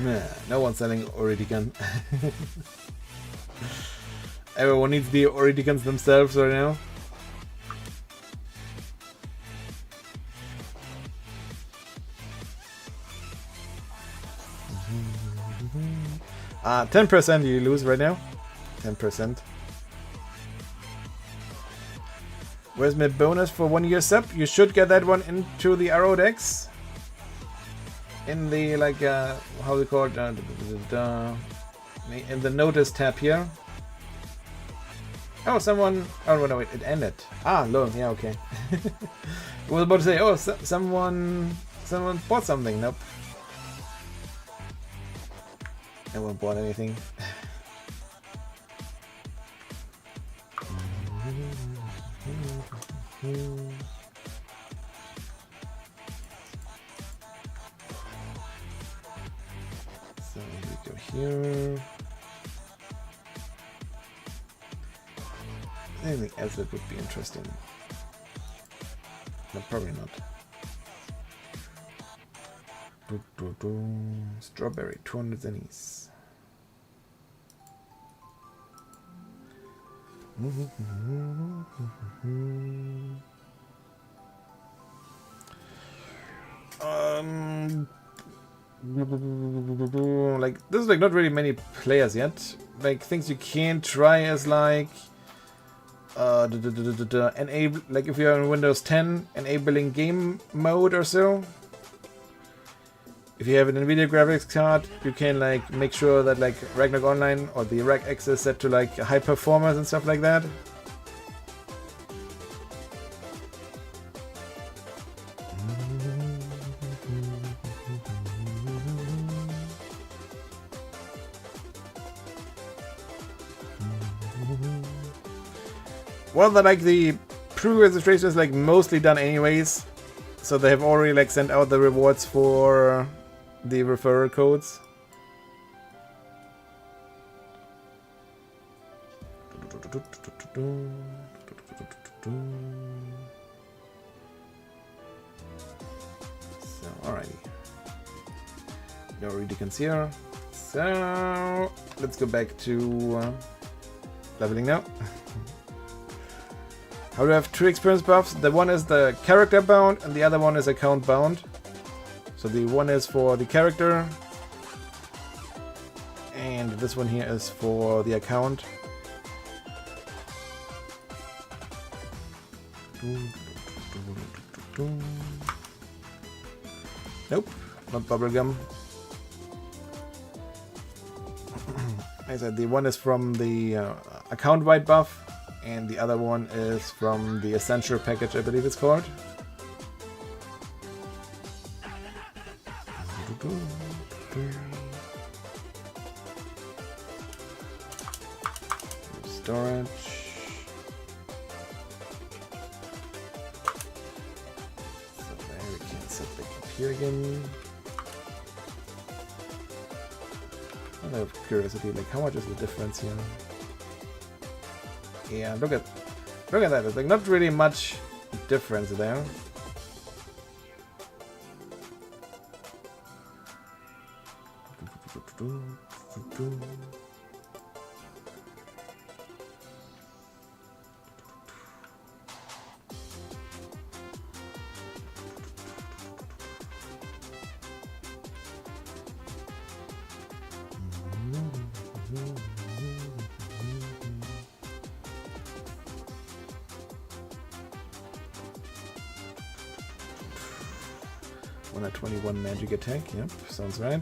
Nah, no one's selling Oridigan. Everyone needs the Oridigans themselves right now. 10% you lose right now. 10%. Where's my bonus for 1 year sub? You should get that one into the RO decks. In the, like, how we call it? In the notice tab here. Oh, someone. Oh, no, wait, it ended. Ah, low. Yeah, okay. I was about to say, oh, someone bought something. Nope. No one bought anything. So we go here. Anything else that would be interesting? No, probably not. Strawberry, 200 zennies. Like, there's like not really many players yet. Like, things you can try as like enable, like if you're on Windows 10, enabling game mode or so. If you have an NVIDIA graphics card, you can like make sure that like Ragnarok Online or the rack X is set to like high performance and stuff like that. Well, the pre-registration is like mostly done anyways, so they have already like sent out the rewards for the referral codes. So, alrighty. You already can see her. So, let's go back to leveling now. How do I have 2 experience buffs? The one is the character bound and the other one is account bound. So the one is for the character. And this one here is for the account. Nope, not bubblegum. I said the one is from the account wide buff, and the other one is from the essential package, I believe it's called. Storage. So there we can set back up here again. Out of curiosity, like how much is the difference here? Yeah, look at that. There's like not really much difference there. One at 21 magic attack, yep, sounds right.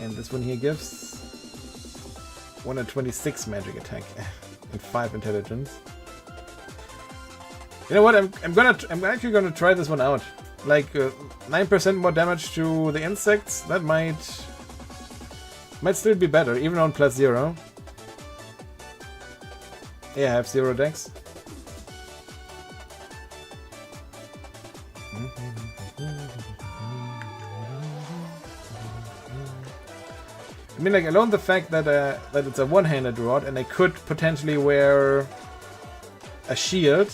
And this one here gives 1 at 26 magic attack and 5 intelligence. You know what? I'm actually gonna try this one out. Like 9% more damage to the insects. That might still be better, even on +0. Yeah, I have 0 dex. I mean, like, alone the fact that that it's a one-handed rod and I could potentially wear a shield,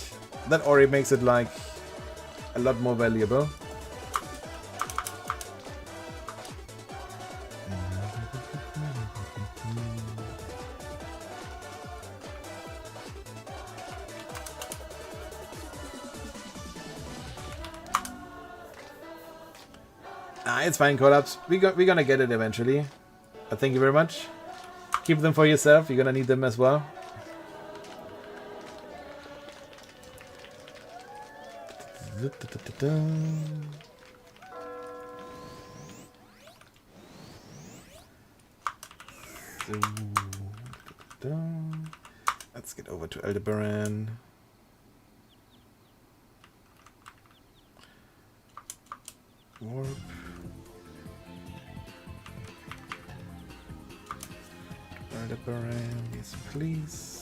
that already makes it like a lot more valuable. It's fine, collapse. We're gonna get it eventually. But thank you very much. Keep them for yourself. You're gonna need them as well. Let's get over to Aldebaran. Warp. Aldebaran, yes please.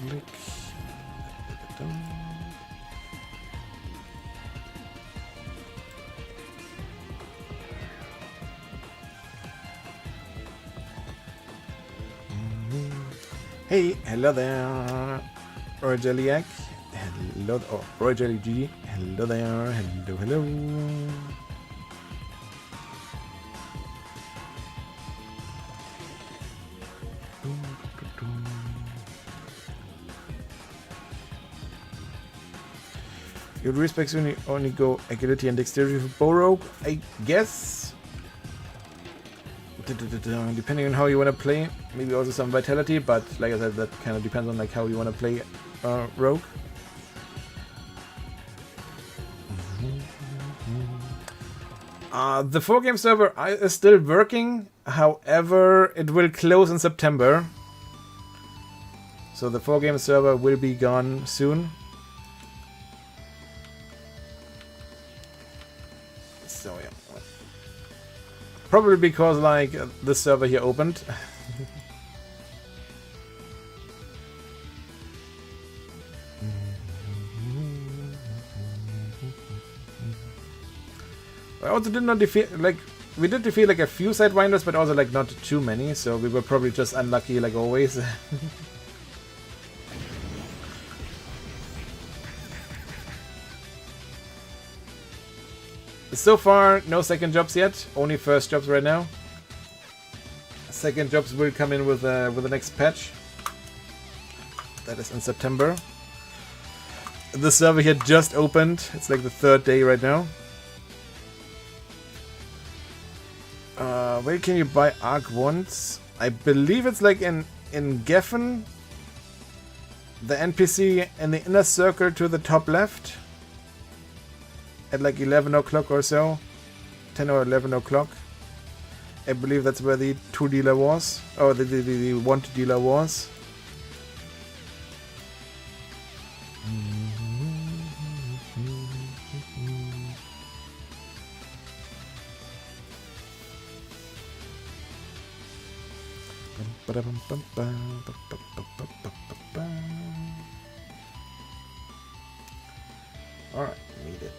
Click. Hey, hello there, Roy Jelliac. Hello, oh, Roy Jelly G. Hello there, hello. Your respects only go agility and dexterity for Borough, I guess. Depending on how you want to play, maybe also some vitality, but like I said, that kind of depends on like how you want to play Rogue. The 4-game server is still working, however, it will close in September. So the 4-game server will be gone soon. So yeah. Probably because like this server here opened. I also did not defeat, like, we did defeat like a few Sidewinders, but also like not too many, so we were probably just unlucky like always. So far, no second jobs yet, only first jobs right now. Second jobs will come in with the next patch. That is in September. The server here just opened, it's like the 3rd day right now. Where can you buy Arc Wands? I believe it's like in Geffen. The NPC in the inner circle to the top left. At like 11 o'clock or so. 10 or 11 o'clock. I believe that's where the 2 dealer was. Or the 1 dealer was. Alright, need it.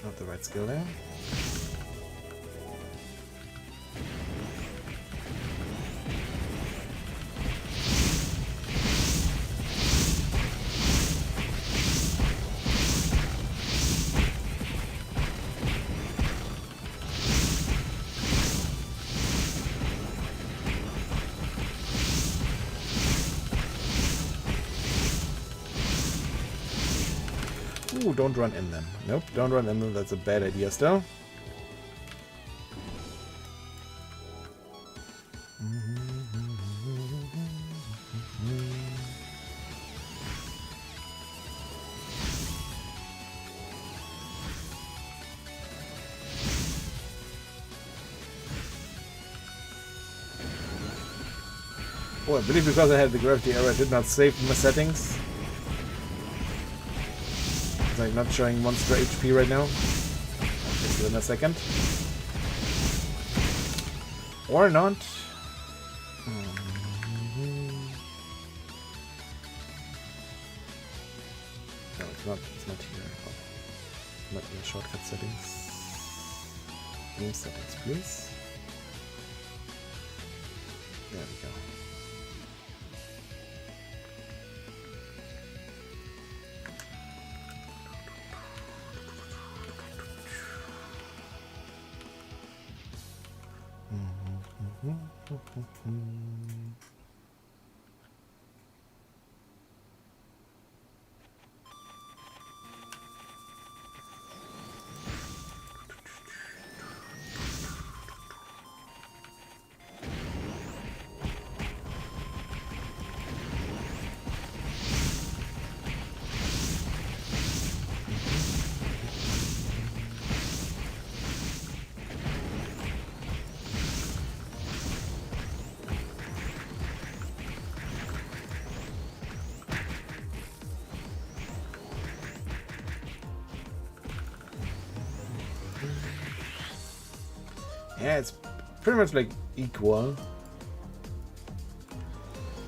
Not the right skill there. Ooh, don't run in them. Nope, don't run in them. That's a bad idea still. Oh, I believe because I had the gravity error, I did not save my settings. It's like not showing monster HP right now. Fix it in a second. Or not. No, it's not. It's not here. Oh, not in the shortcut settings. Game settings, please. There we go. Yeah, it's pretty much like equal.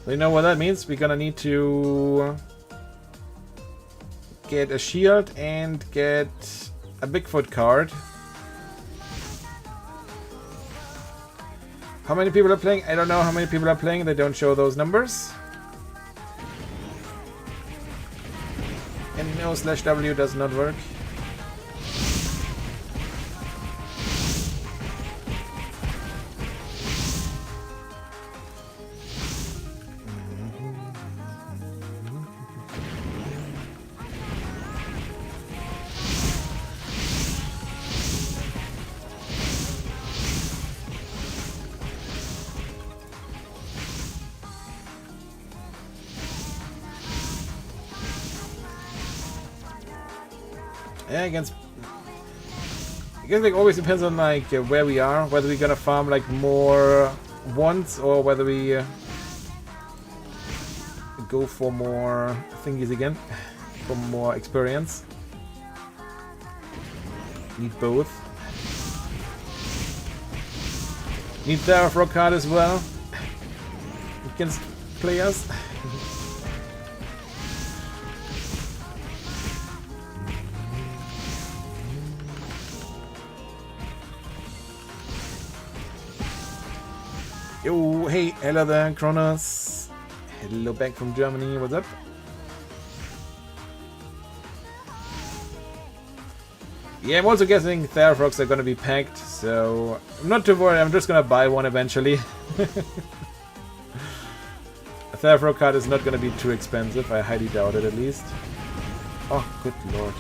So you know what that means? We're gonna need to get a shield and get a Bigfoot card. How many people are playing? I don't know how many people are playing. They don't show those numbers. And no /W does not work. Yeah, against... I guess like always depends on like where we are, whether we're gonna farm like more once or whether we go for more thingies again, for more experience. Need both. Need their rock card as well against players. Yo, hey, hello there, Kronos. Hello back from Germany, what's up? Yeah, I'm also guessing Therafrogs are gonna be packed, so I'm not too worried, I'm just gonna buy one eventually. A Therafrog card is not gonna be too expensive, I highly doubt it at least. Oh, good lord.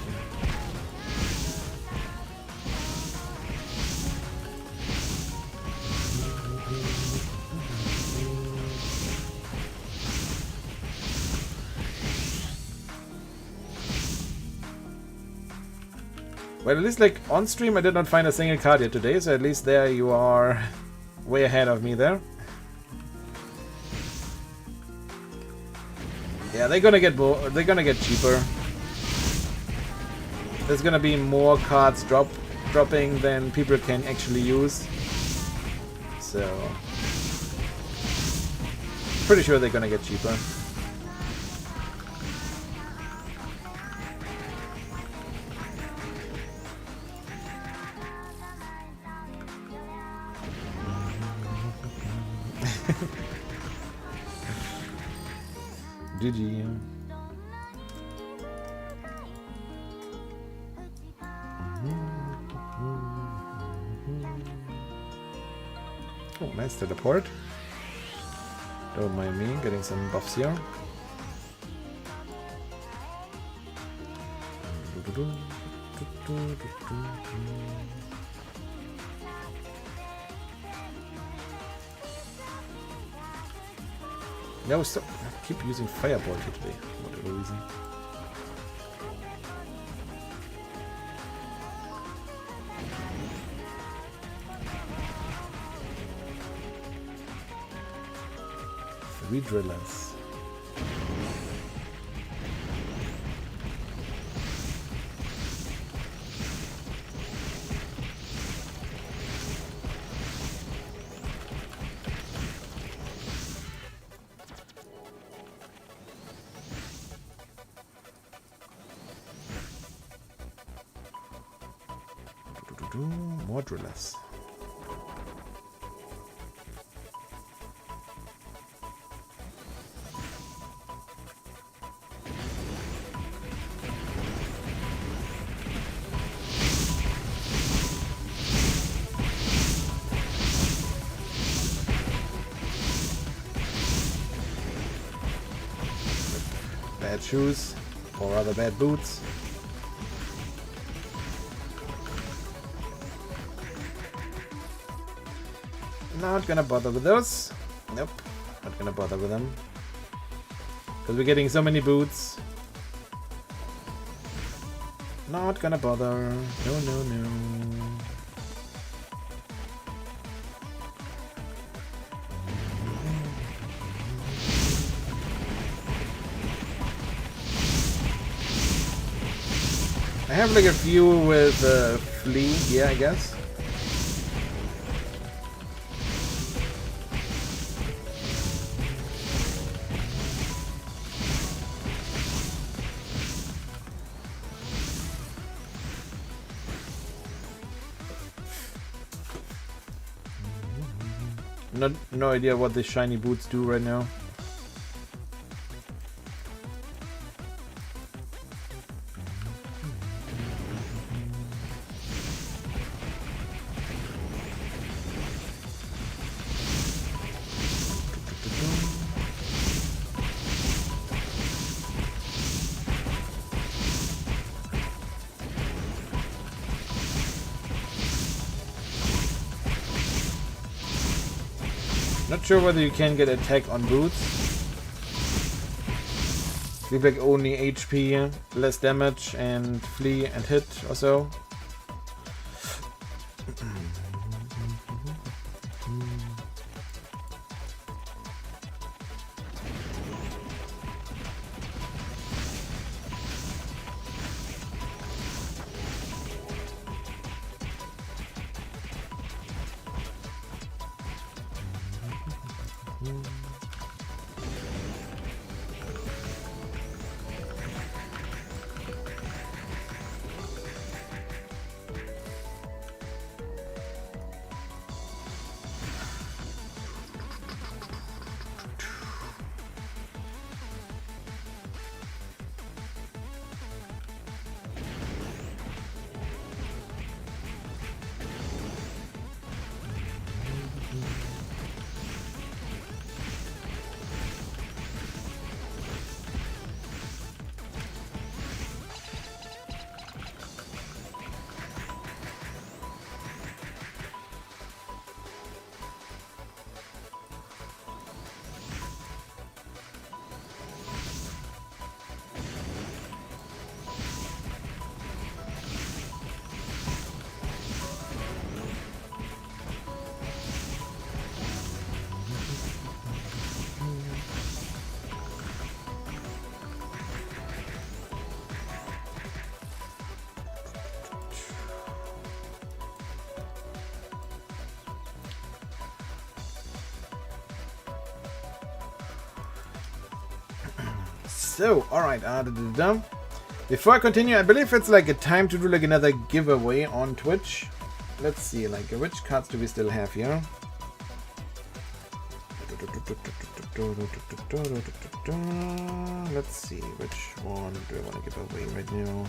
Well, at least like on stream I did not find a single card yet today, so at least there you are way ahead of me there. Yeah, they're gonna get cheaper. There's gonna be more cards dropping than people can actually use. So pretty sure they're gonna get cheaper. GG. Oh, nice teleport. Don't mind me getting some buffs here. No, stop. I keep using Fireball here today, for whatever reason. Three drillers. More drillers. Bad shoes, or rather bad boots. Not gonna bother with those. Nope, not gonna bother with them. Because we're getting so many boots. Not gonna bother. No, no, no. I have like a few with flea, yeah, I guess. No idea what the shiny boots do right now. Not sure whether you can get attack on boots. Leave like only HP, less damage, and flee and hit or so. So, alright, before I continue, I believe it's like a time to do like another giveaway on Twitch. Let's see, like which cards do we still have here? Let's see, which one do I want to give away right now?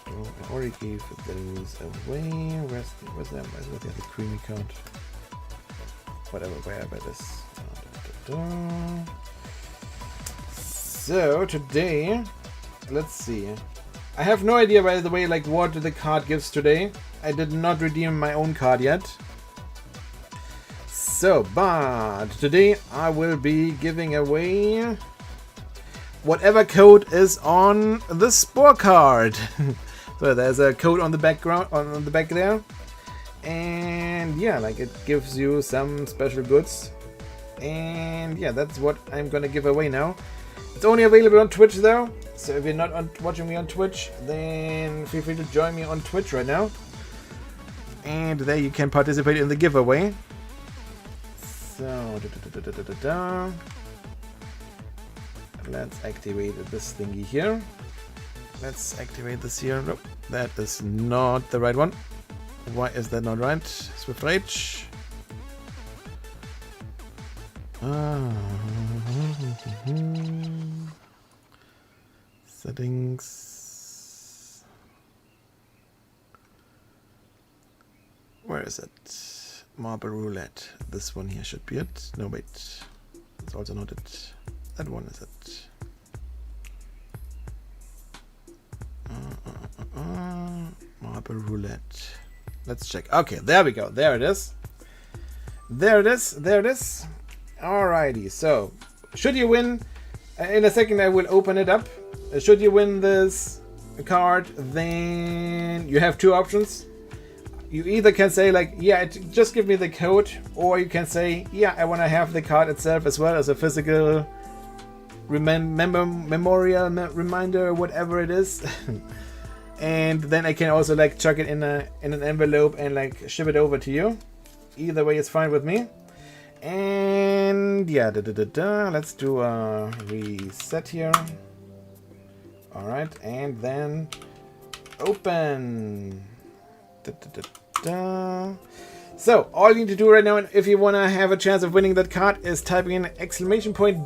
I already gave those away. Where's the other creamy card? Whatever, wherever it is. So today, let's see. I have no idea, by the way, like what the card gives today. I did not redeem my own card yet. So, but today I will be giving away whatever code is on the Spore card. So there's a code on the background, on the back there, and yeah, like it gives you some special goods. And yeah, that's what I'm gonna give away now. It's only available on Twitch though, so if you're not watching me on Twitch, then feel free to join me on Twitch right now. And there you can participate in the giveaway. So, let's activate this thingy here. Let's activate this here. Nope, that is not the right one. Why is that not right? Swift Rage. Settings. Where is it? Marble Roulette. This one here should be it. No, wait. It's also not it. That one is it. Marble Roulette. Let's check. Okay, there we go. There it is. There it is. There it is. Alrighty, so should you win, in a second I will open it up. Should you win this card, then you have two options. You either can say like, yeah, just give me the code, or you can say, yeah, I want to have the card itself as well as a physical memorial reminder, whatever it is. And then I can also like chuck it in an envelope and like ship it over to you. Either way is fine with me. And yeah, let's do a reset here. Alright, and then open. So, all you need to do right now, if you want to have a chance of winning that card, is typing in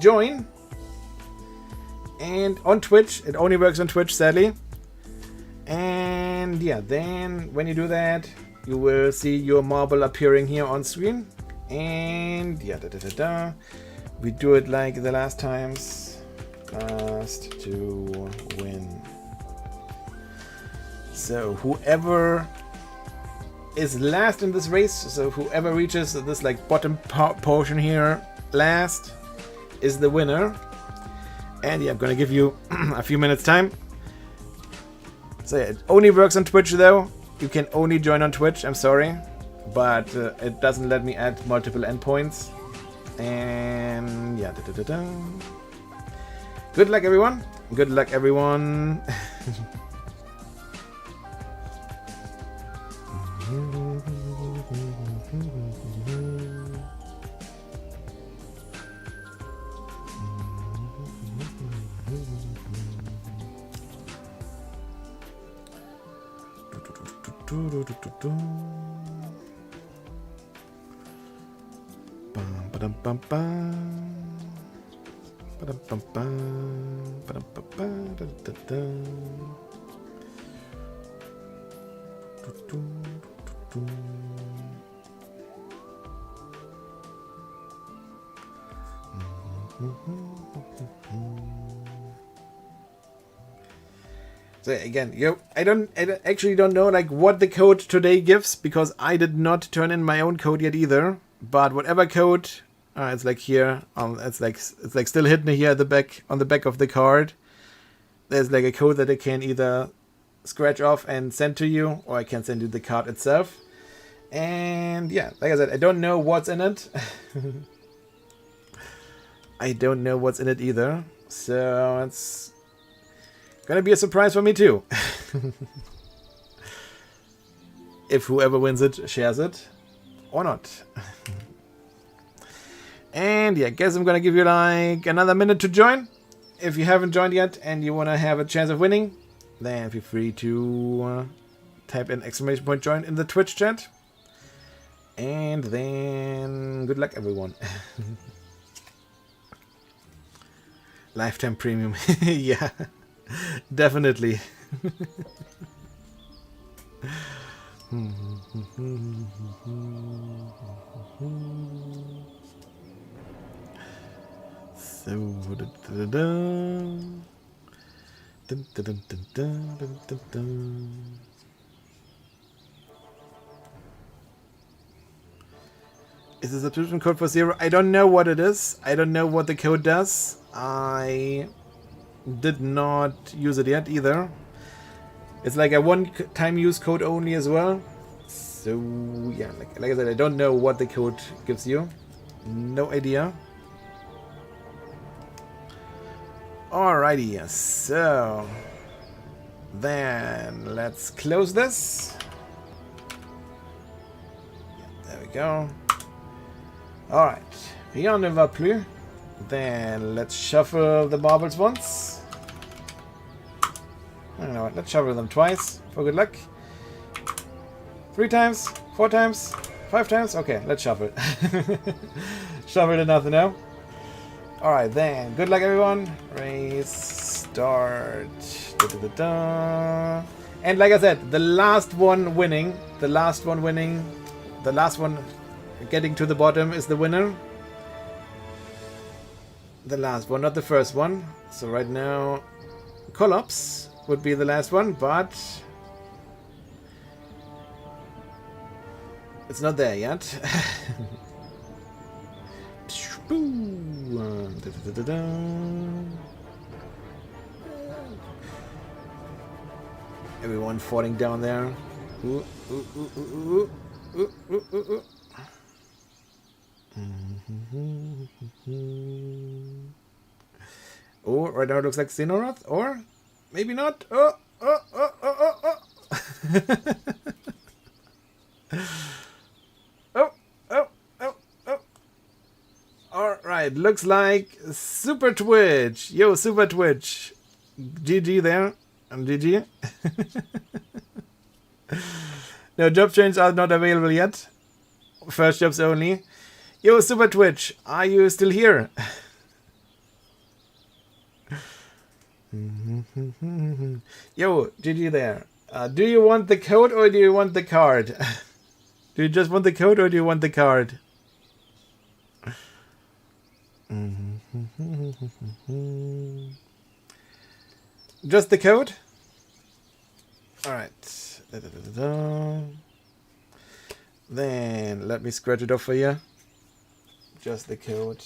!join. And on Twitch, it only works on Twitch, sadly. And yeah, then when you do that, you will see your marble appearing here on screen. And yeah, we do it like the last times. Last to win. So whoever is last in this race, so whoever reaches this like bottom portion here last, is the winner. And yeah, I'm gonna give you a few minutes time. So yeah, it only works on Twitch though. You can only join on Twitch, I'm sorry. But it doesn't let me add multiple endpoints. And yeah, good luck everyone. Good luck everyone. So again, I actually don't know like what the code today gives because I did not turn in my own code yet either. But whatever code, it's like here, it's like still hidden here at the back on the back of the card. There's like a code that I can either scratch off and send to you, or I can send you the card itself. And yeah, like I said, I don't know what's in it. I don't know what's in it either, so it's gonna be a surprise for me too. If whoever wins it shares it or not. And yeah, I guess I'm gonna give you like another minute to join. If you haven't joined yet and you wanna have a chance of winning, then feel free to type in ! join in the Twitch chat. And then good luck everyone. Lifetime premium. Yeah, definitely. So is the subscription code for Zero? I don't know what it is. I don't know what the code does. I did not use it yet either. It's like a one-time use code only as well. So yeah, like I said, I don't know what the code gives you. No idea. Alrighty, so then let's close this. Yeah, there we go. Alright, rien ne va plus. Then let's shuffle the marbles once. I don't know what, let's shuffle them twice for good luck. 3 times, 4 times, 5 times. Okay, let's shuffle. Shuffle enough to know. Alright then, good luck everyone. Race, start. And like I said, the last one getting to the bottom is the winner. The last one, not the first one. So right now, Collapse would be the last one, but it's not there yet. Everyone falling down there. Ooh, ooh, ooh, ooh, ooh, ooh, ooh, ooh. Oh, right now it looks like Xenoroth, or maybe not. Oh. Alright, looks like Super Twitch. Yo, Super Twitch. GG there. I'm GG. No, job changes are not available yet. First jobs only. Yo, Super Twitch, are you still here? Yo, GG there. Do you want the code or do you want the card? Do you just want the code or do you want the card? Just the code? Alright. Then let me scratch it off for you. Just the code.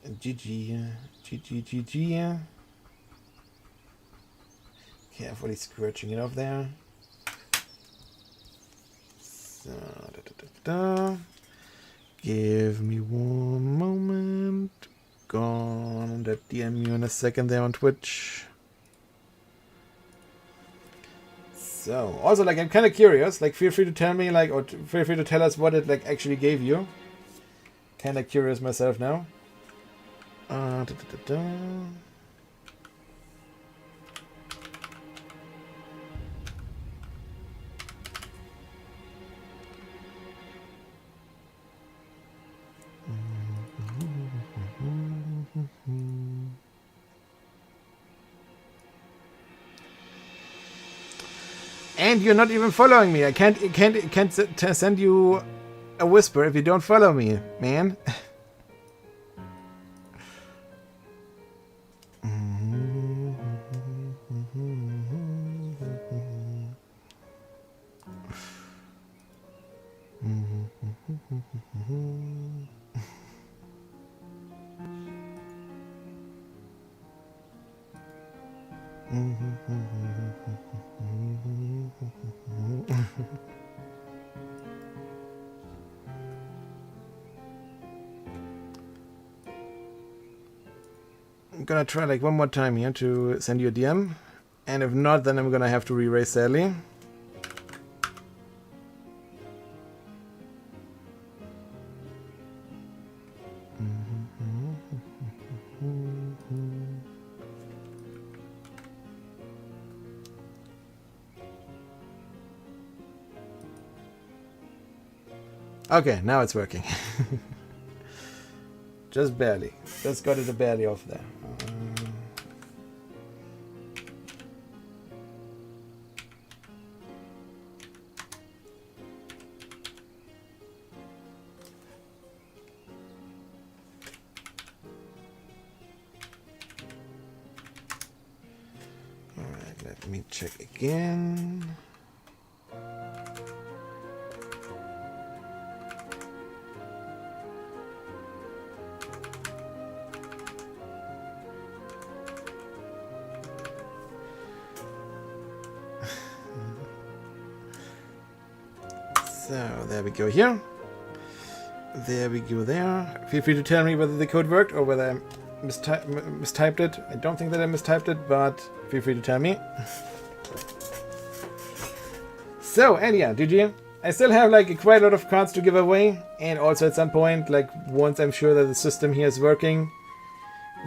GG. GG, GG. Carefully squirching it off there. So, give me one moment. Gonna DM you in a second there on Twitch. So, also, like, I'm kind of curious. Like, feel free to tell me, like, or feel free to tell us what it, like, actually gave you. Kind of curious myself now. And you're not even following me. I can't send you a whisper if you don't follow me, man. I'm gonna try like one more time here to send you a DM, and if not, then I'm gonna have to re-raise Sally. Okay, now it's working. Just barely. Just got it barely off there. Alright, let me check again. So, there we go here. There we go there. Feel free to tell me whether the code worked or whether I mistyped it. I don't think that I mistyped it, but feel free to tell me. So, and yeah, GG. I still have like quite a lot of cards to give away, and also at some point, like once I'm sure that the system here is working,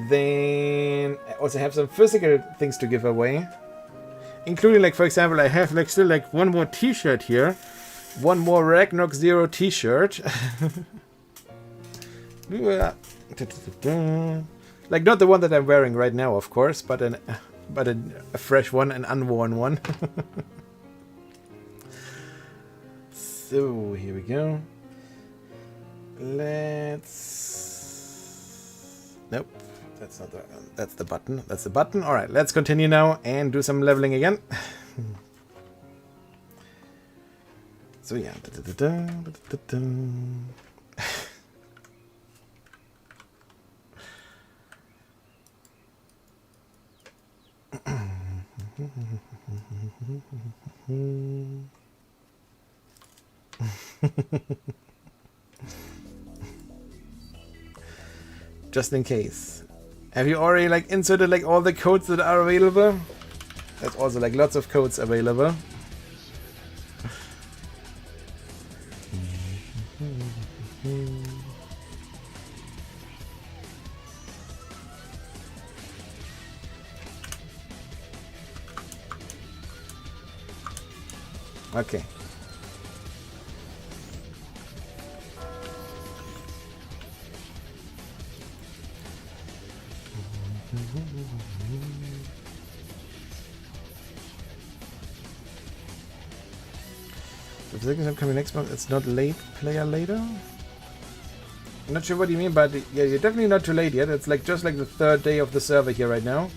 then I also have some physical things to give away. Including, like, for example, I have like still like one more t-shirt here. One more ROzero t-shirt. Like, not the one that I'm wearing right now, of course, but a fresh one, an unworn one. So, here we go. Let's... Nope, that's not the... That's the button. That's the button. Alright, let's continue now and do some leveling again. So yeah. Just in case. Have you already like inserted like all the codes that are available? There's also like lots of codes available. Okay. If the second time coming next month, it's not late, player later? I'm not sure what you mean, but yeah, you're definitely not too late yet. It's like just like the third day of the server here right now.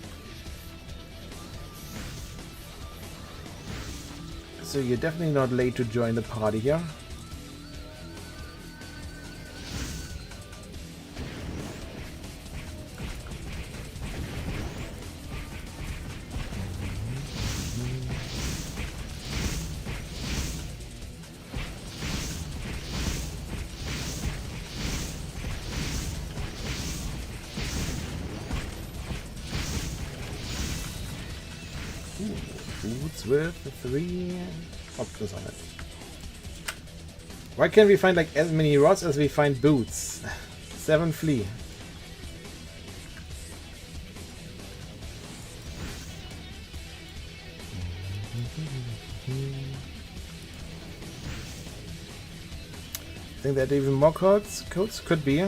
So you're definitely not late to join the party here. Ooh, boots with 3 options on it. Why can't we find like as many rods as we find boots? 7 flea. Think that even more codes? Codes could be.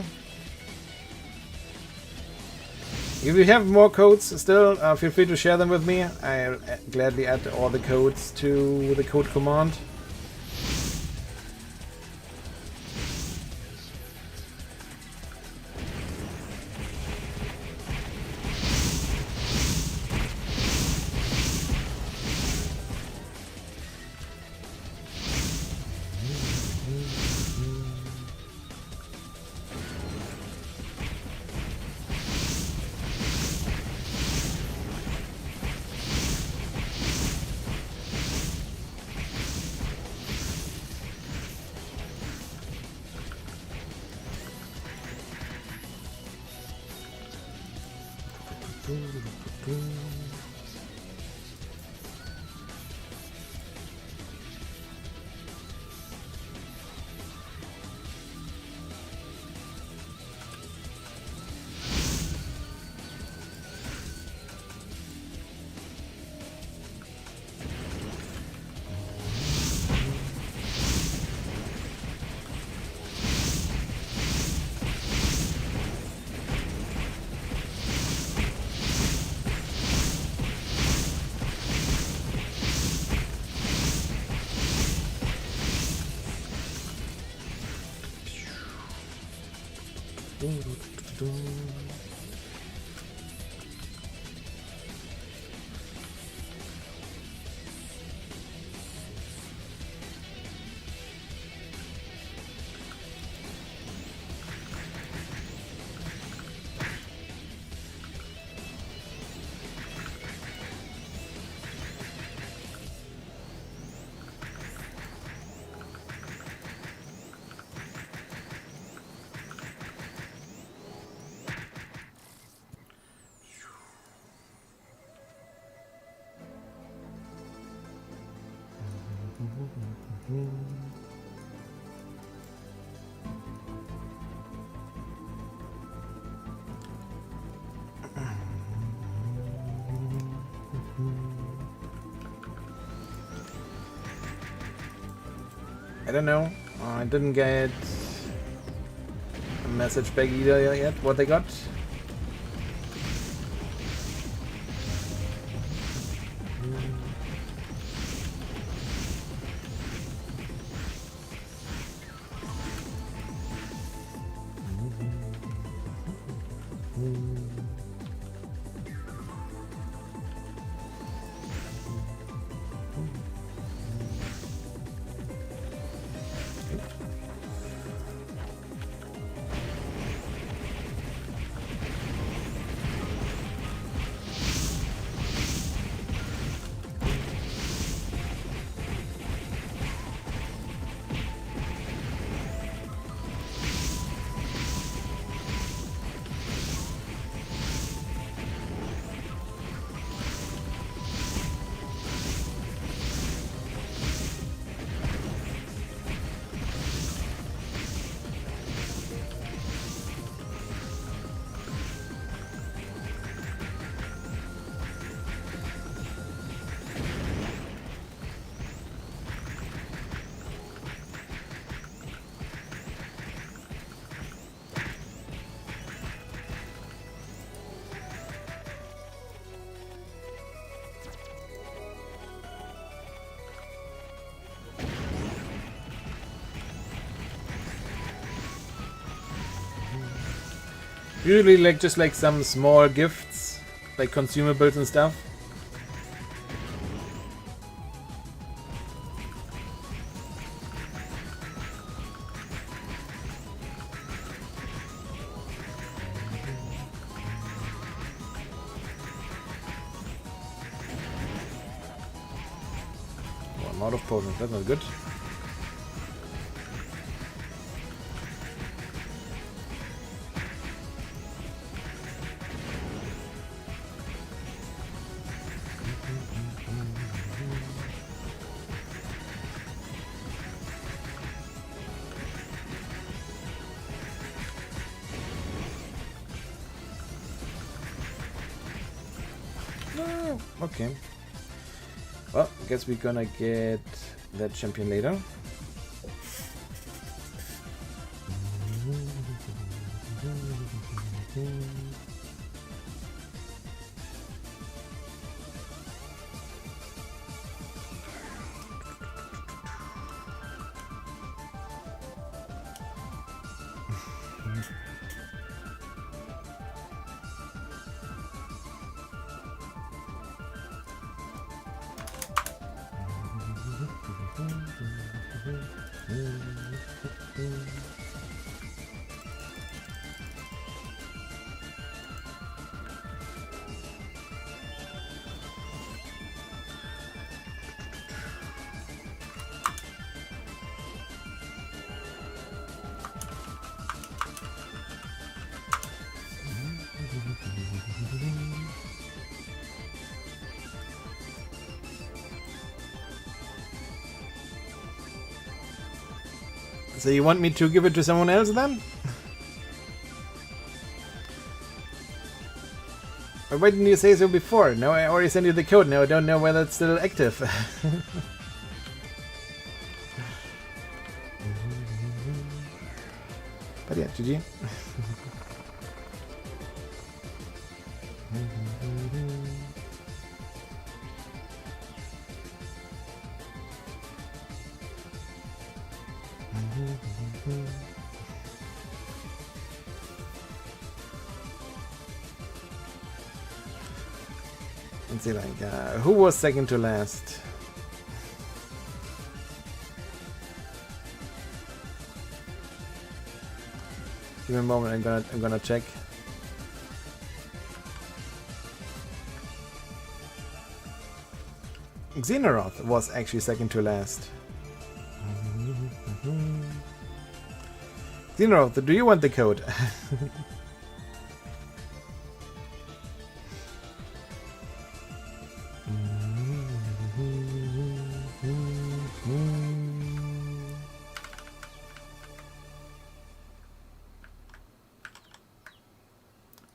If you have more codes still, feel free to share them with me. I'll gladly add all the codes to the code command. I don't know. I didn't get a message back either yet. What they got? Usually like just like some small gifts, like consumables and stuff. Oh, I'm out of potions, that's not good. Oh, okay. Well, I guess we're gonna get that champion later. So you want me to give it to someone else then? Or why didn't you say so before? No, I already sent you the code. Now I don't know whether it's still active. But yeah, GG. Let's see, like, who was second to last? Give me a moment. I'm gonna check. Xenoroth was actually second to last. Xenoroth, do you want the code?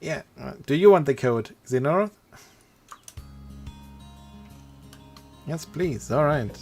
Yeah, do you want the code, Xenoroth? Yes, please. All right.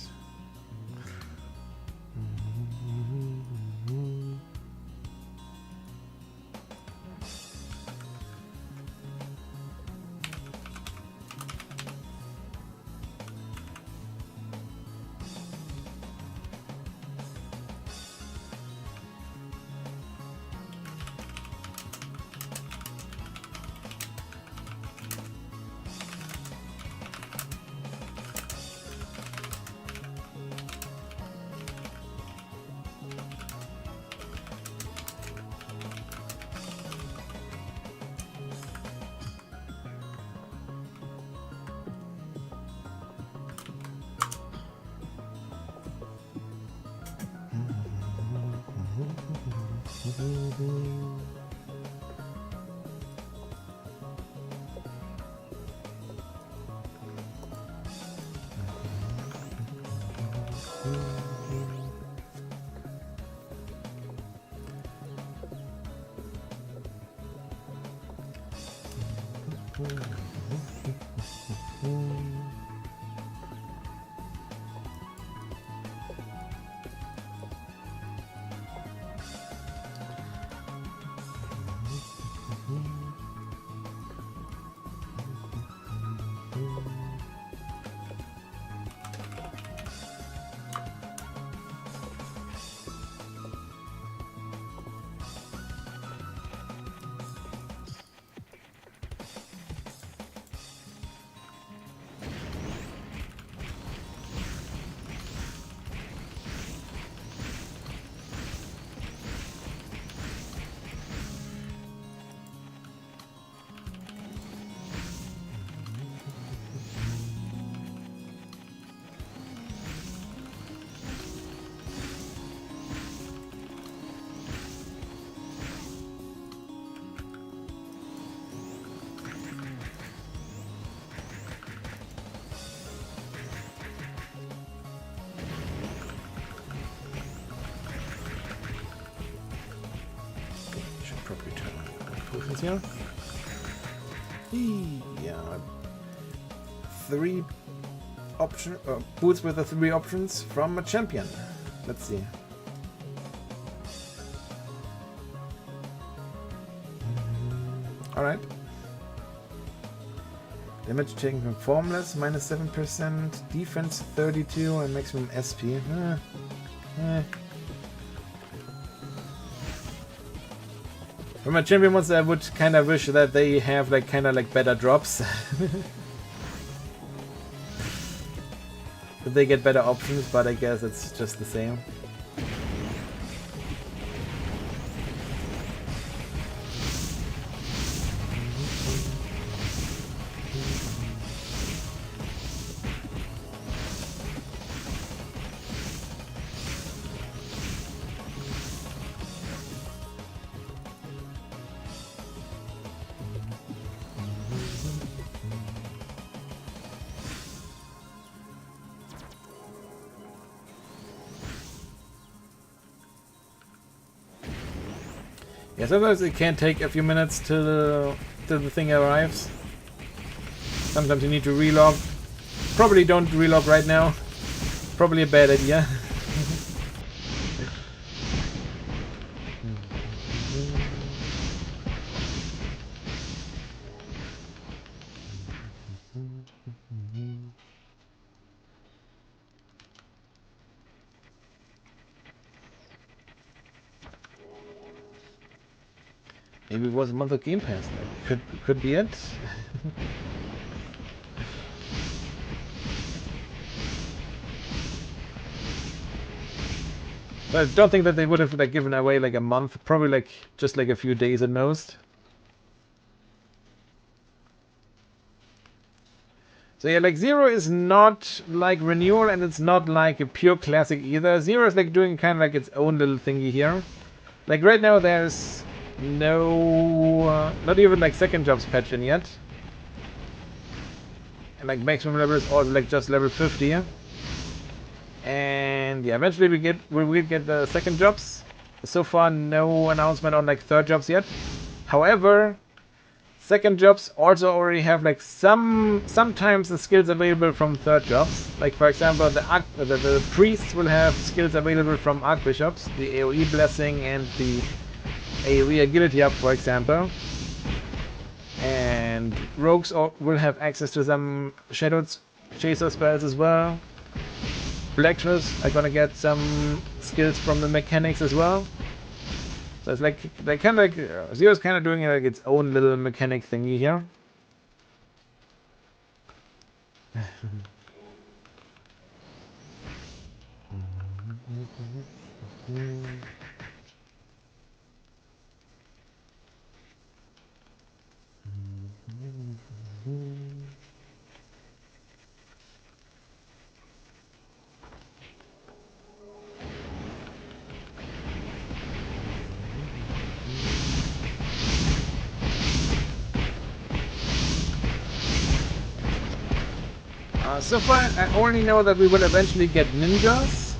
Here. Yeah, 3 boots with the 3 options from a champion. Let's see. Alright. Damage taken from formless, minus 7%, defense 32 and maximum SP. For my champion ones, I would kind of wish that they have like kind of like better drops. That they get better options, but I guess it's just the same. Yeah, sometimes it can take a few minutes till the thing arrives. Sometimes you need to relog. Probably don't relog right now. Probably a bad idea. Maybe it was a month of Game Pass. Could be it. But I don't think that they would have like given away like a month. Probably like just like a few days at most. So yeah, like Zero is not like Renewal and it's not like a pure classic either. Zero is like doing kind of like its own little thingy here. Like right now there's no, not even like second jobs patch in yet. And like maximum level is also like just level 50. And yeah, eventually we will get the second jobs. So far no announcement on like third jobs yet. However, second jobs also already have like sometimes the skills available from third jobs. Like for example, the priests will have skills available from archbishops, the AoE blessing and the AoE agility up, for example. And rogues will have access to some shadow chaser spells as well. Blacksmiths are gonna get some skills from the mechanics as well. So it's like they kind of like Zero's kind of doing like its own little mechanic thingy here. So far, I only know that we will eventually get ninjas.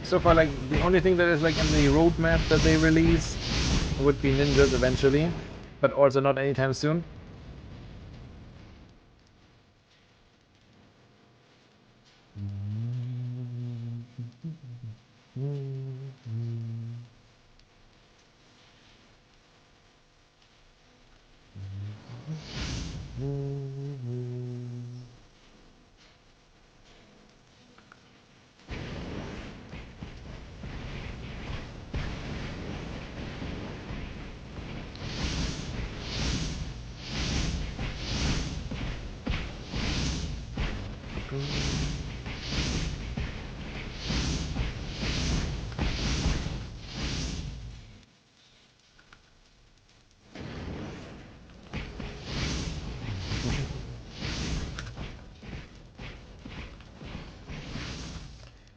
So far, like the only thing that is like in the roadmap that they release would be ninjas eventually, but also not anytime soon.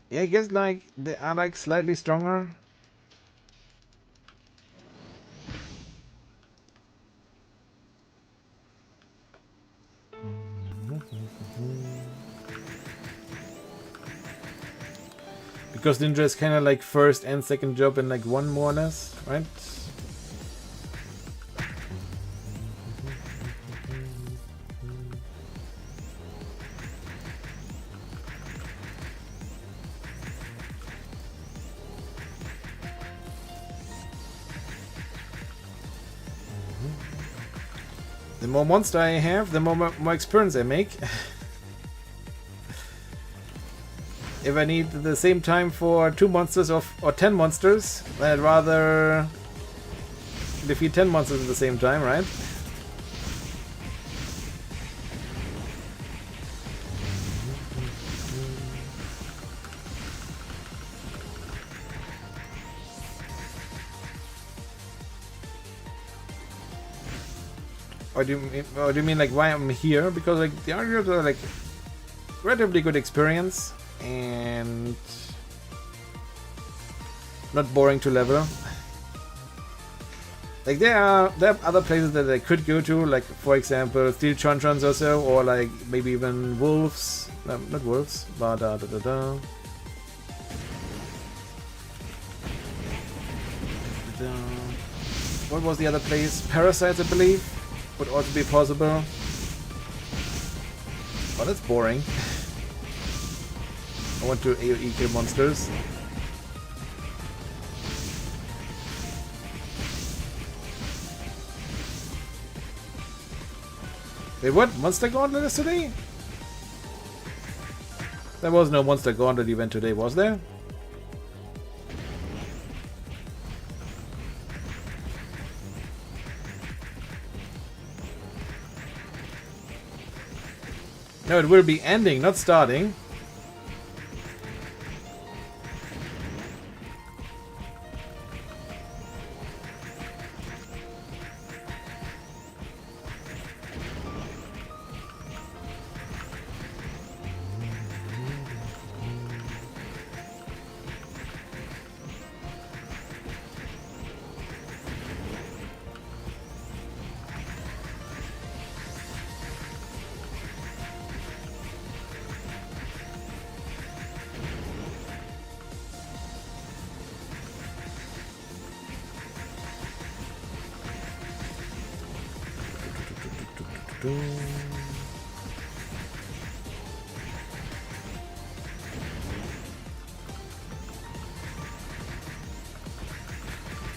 Yeah, I guess like they are like slightly stronger. Because ninja is kind of like first and second job in like one more or less, right? The more monster I have, the more experience I make. If I need the same time for 2 monsters or 10 monsters, then I'd rather defeat 10 monsters at the same time, right? Or do you mean like why I'm here? Because like the arguments are like relatively good experience and not boring to level. Like there are other places that I could go to, like for example Steel Chonchons or so, or like maybe even wolves. No, not wolves, but what was the other place? Parasites, I believe, would also be possible. Oh, that's boring. I want to AoE kill monsters. Wait, what? Monster Gauntlet is today? There was no Monster Gauntlet event today, was there? No, it will be ending, not starting.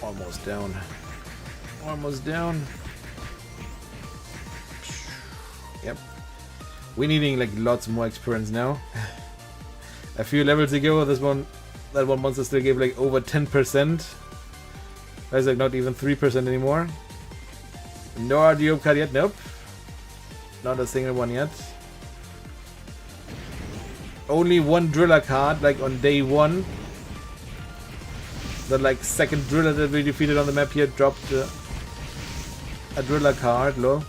Almost down. Almost down. Yep. We're needing like lots more experience now. A few levels ago, that one monster still gave like over 10%. That's like not even 3% anymore. No RDO card yet, nope. Not a single one yet. Only one driller card, like on day 1. The like second driller that we defeated on the map here dropped a driller card, low.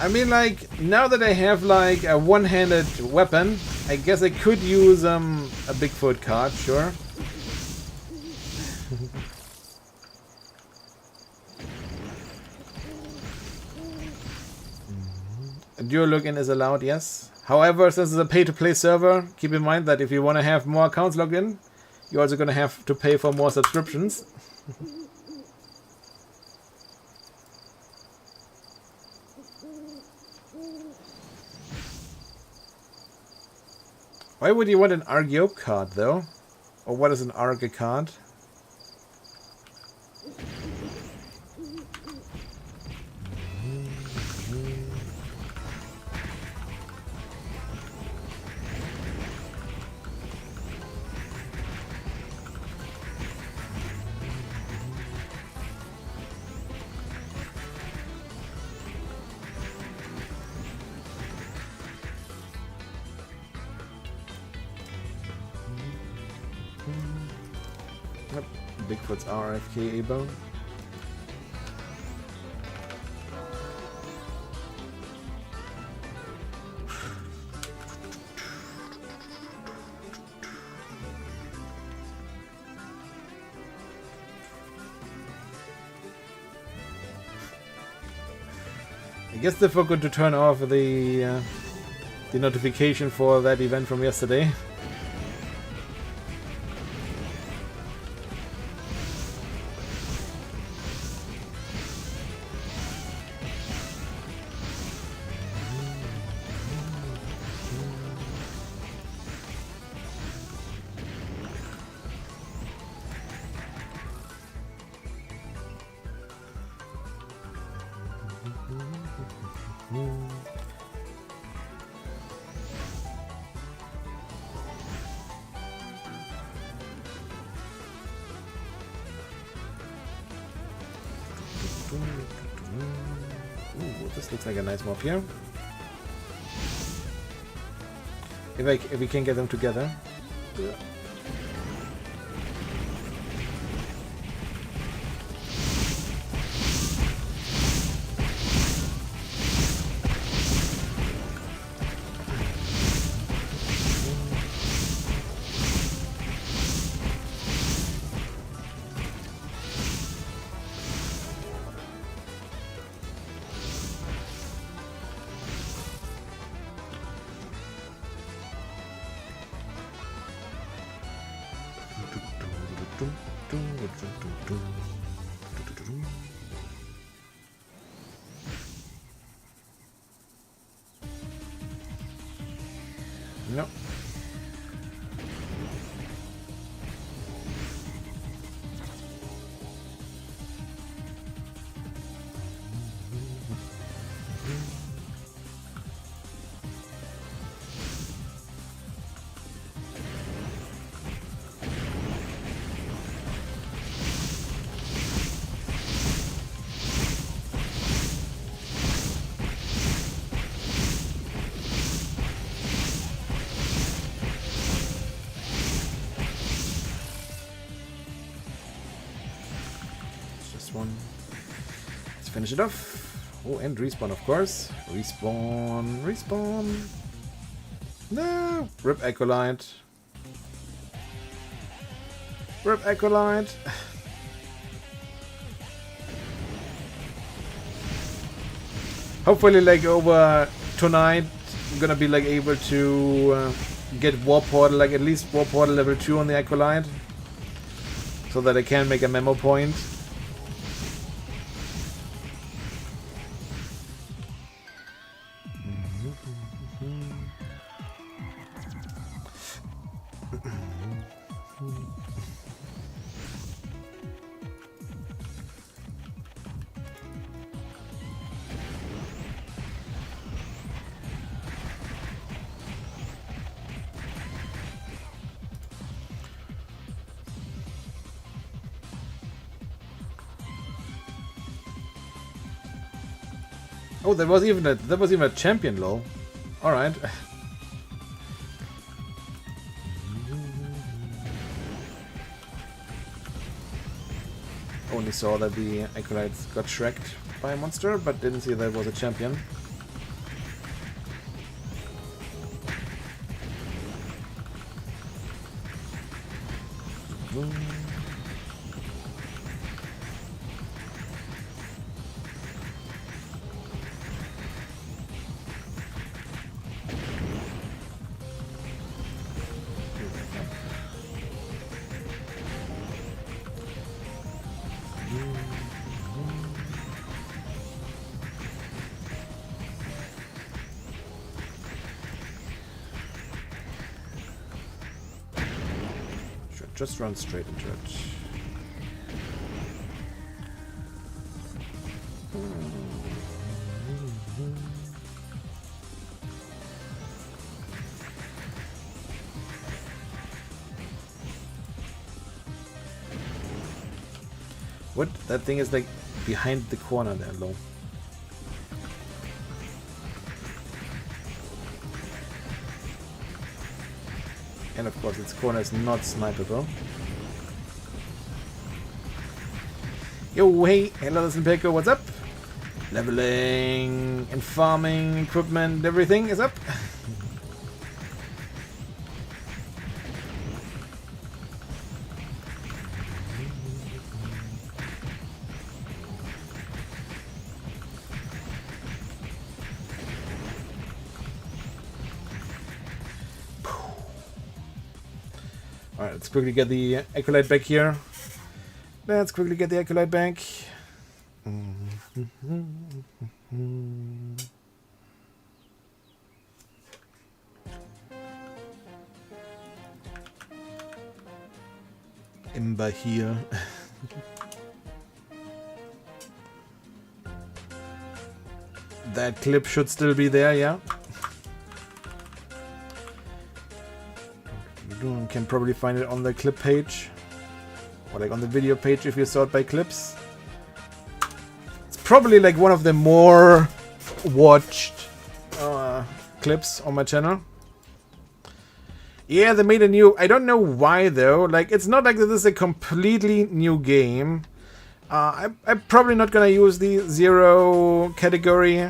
I mean, like, now that I have like a one-handed weapon, I guess I could use a Bigfoot card, sure. Dual login is allowed, yes. However, since it's a pay-to-play server, keep in mind that if you want to have more accounts logged in, you're also going to have to pay for more subscriptions. Why would you want an Argeo card, though? Or what is an Arge card? Bigfoot's RFK able. I guess they forgot to turn off the notification for that event from yesterday. Ooh, this looks like a nice mob here. If we can get them together. Yeah. No. One. Let's finish it off. Oh, and respawn, of course. Respawn, respawn. No! Rip Acolyte. Rip Acolyte. Hopefully, like, over tonight, I'm gonna be, like, able to get Warp Portal, like, at least Warp Portal level 2 on the Acolyte. So that I can make a memo point. Oh, there was even a champion, lol. All right. Only saw that the Acolytes got shreked by a monster, but didn't see that it was a champion. Just run straight into it. What? That thing is like behind the corner there, low. And of course its corner is not sniperable. Yo, hey, hello, this is Peko, what's up? Leveling and farming, equipment, everything is up. Let's quickly get the Acolyte back here. Let's quickly get the Acolyte back. Imba here. That clip should still be there, yeah. You can probably find it on the clip page. Or like on the video page if you sort by clips. It's probably like one of the more watched clips on my channel. Yeah, they made a new... I don't know why though. Like, it's not like this is a completely new game. I'm probably not gonna use the zero category.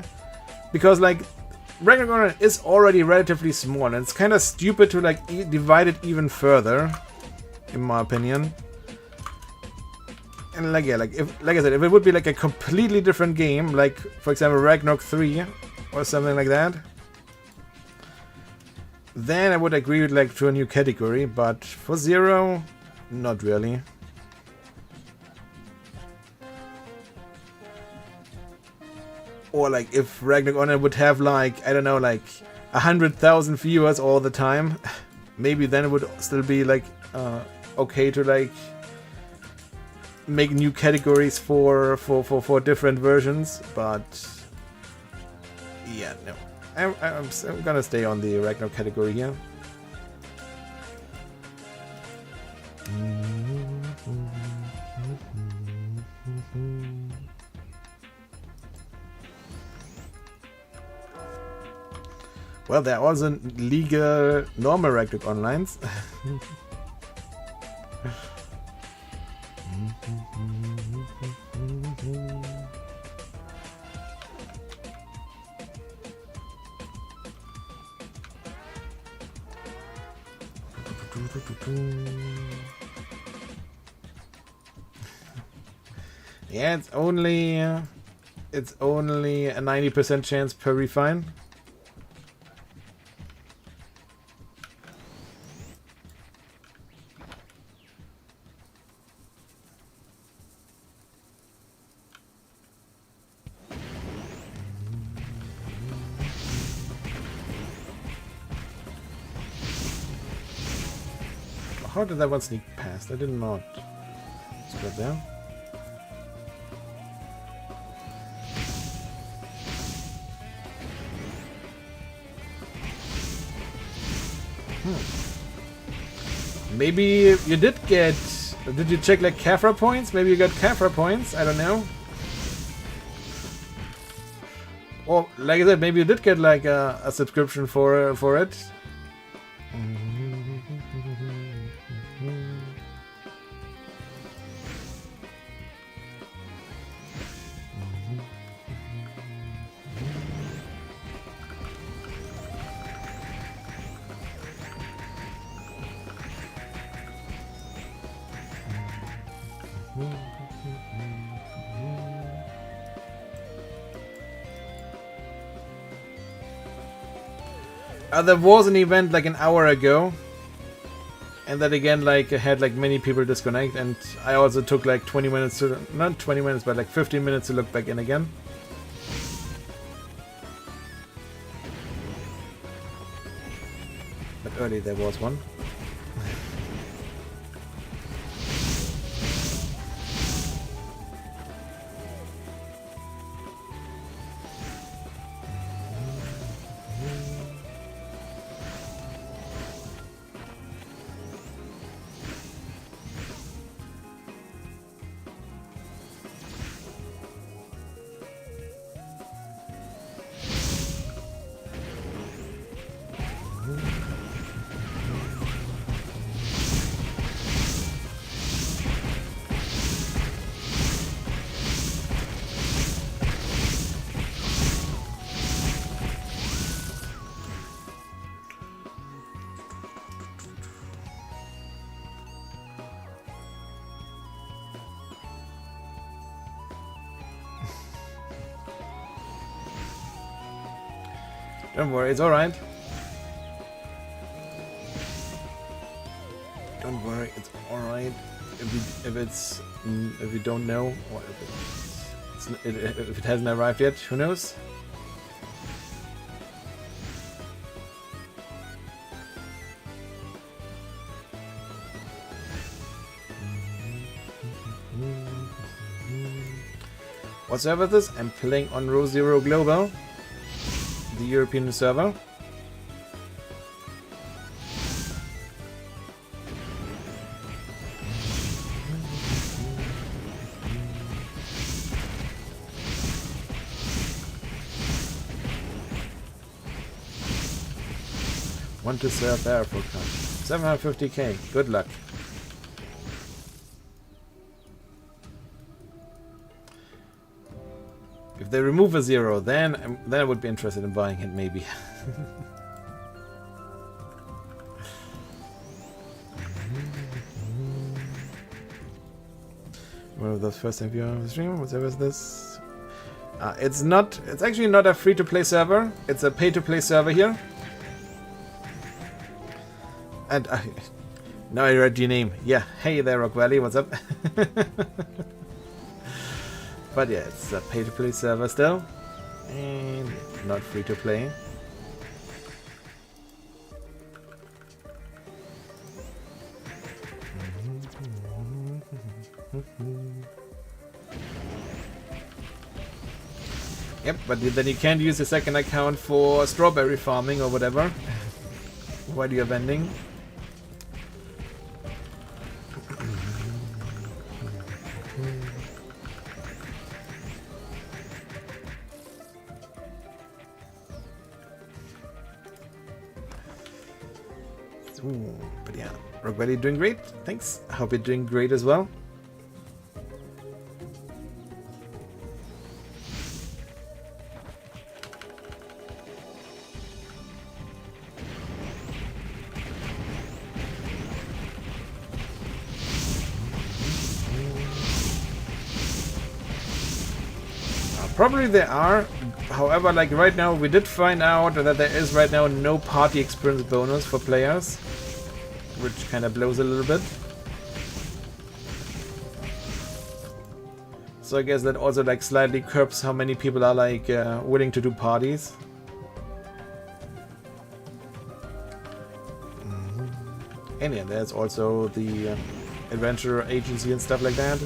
Because like, Ragnarok is already relatively small. And it's kind of stupid to like divide it even further. In my opinion. And like, yeah, like I said, if it would be like a completely different game, like for example Ragnarok 3 or something like that, then I would agree with like to a new category, but for Zero, not really. Or like if Ragnarok Online would have like, I don't know, like 100,000 viewers all the time, maybe then it would still be like okay to like make new categories for different versions, but yeah, no. I'm gonna stay on the Ragnarok category here. Well, there are also legal normal Ragnarok Onlines. Yeah, it's only a 90% chance per refine. How did that one sneak past? I did not. Spread there. Maybe you did get... Did you check like Kafra points? Maybe you got Kafra points? I don't know. Or like I said, maybe you did get like a subscription for it. There was an event like an hour ago, and that again like had like many people disconnect, and I also took like 20 minutes to, not 20 minutes, but like 15 minutes to look back in again. But early there was one. Don't worry, it's alright. Don't worry, it's all right. If we don't know, or if it hasn't arrived yet, who knows? What server is this? I'm playing on ROzero Global, the European server. Want to serve there for 750k. Good luck. If they remove a 0, then I would be interested in buying it, maybe. One of those first time view on the stream. What server is this? It's actually not a free-to-play server. It's a pay-to-play server here. And now I read your name. Yeah, hey there, Rock Valley. What's up? But yeah, it's a pay-to-play server still, and not free-to-play. Yep, but then you can't use the second account for strawberry farming or whatever while you're vending. But yeah, Rock Valley doing great. Thanks. I hope you're doing great as well. Probably there are. However, like right now, we did find out that there is right now no party experience bonus for players, which kind of blows a little bit. So I guess that also like slightly curbs how many people are like willing to do parties. And yeah, there's also the adventure agency and stuff like that,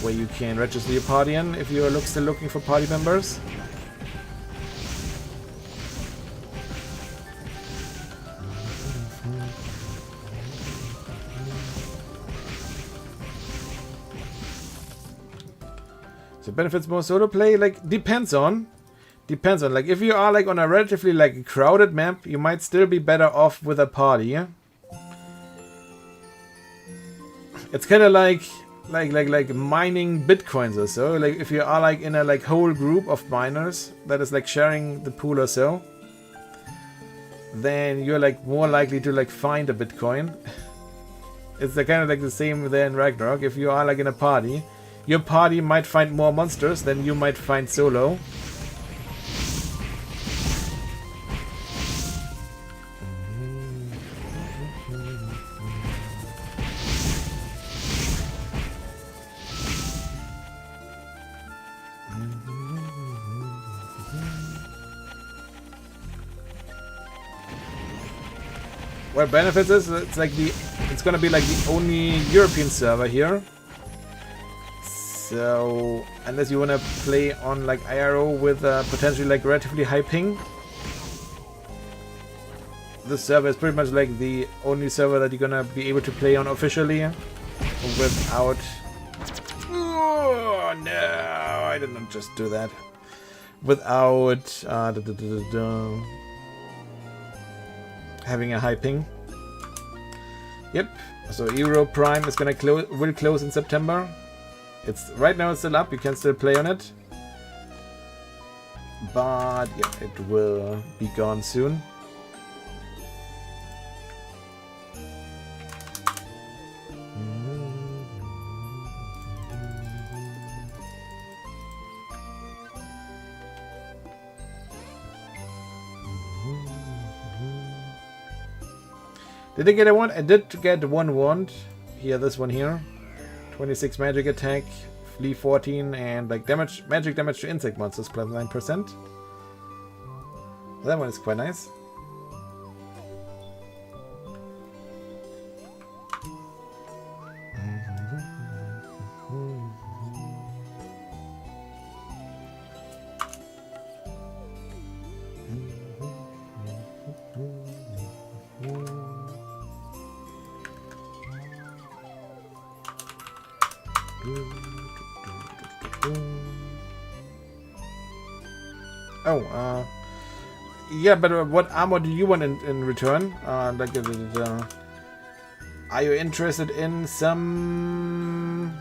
where you can register your party in if you're still looking for party members. So benefits more solo play, like depends on like if you are like on a relatively like crowded map, you might still be better off with a party. Yeah? It's kind of like mining bitcoins or so. Like if you are like in a like whole group of miners that is like sharing the pool or so, then you're like more likely to like find a bitcoin. It's kind of like the same there in Ragnarok. If you are like in a party, your party might find more monsters than you might find solo. What benefits is it's gonna be like the only European server here. So unless you wanna play on like IRO with potentially like relatively high ping, this server is pretty much like the only server that you're gonna be able to play on officially without. Oh no! I did not just do that. Without having a high ping. Yep. So Euro Prime is gonna will close in September. It's right now it's still up. You can still play on it, but yeah, it will be gone soon. Did I get a wand? I did get one wand. Here, this one here. 26 magic attack, flee 14, and like damage, magic damage to insect monsters plus 9%. That one is quite nice. Oh, yeah, but what armor do you want in return? Like, are you interested in some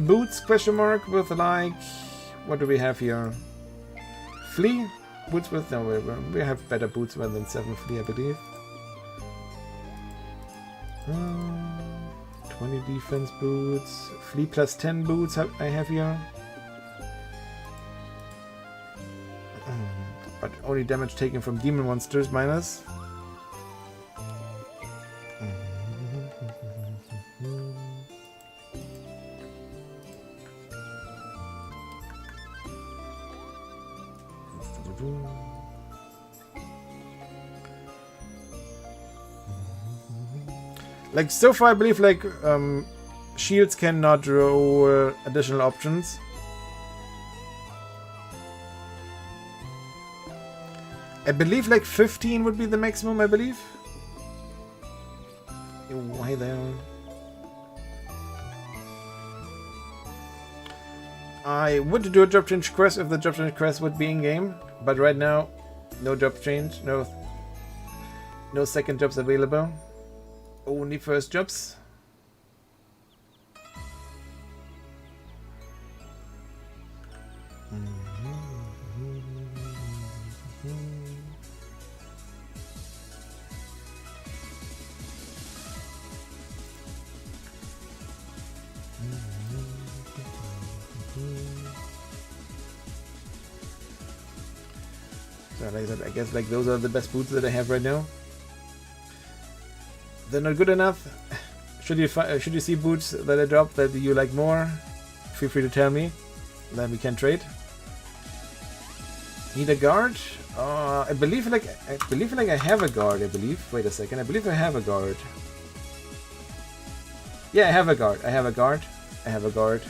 boots? Question mark with like, what do we have here? Flea boots with no, we have better boots than 7 flea, I believe. 20 defense boots, flea plus 10 boots I have here. But only damage taken from demon monsters minus. Like so far I believe like shields cannot draw additional options. I believe like 15 would be the maximum, I believe. Why there? I would do a job change quest if the job change quest would be in game, but right now, no job change, no second jobs available. Only first jobs. So like that, I guess like those are the best boots that I have right now. They're not good enough. Should you see boots that I dropped that you like more? Feel free to tell me. Then we can trade. Need a guard? I believe like I have a guard. I believe. Wait a second. I believe I have a guard. Yeah, I have a guard. I have a guard. I have a guard.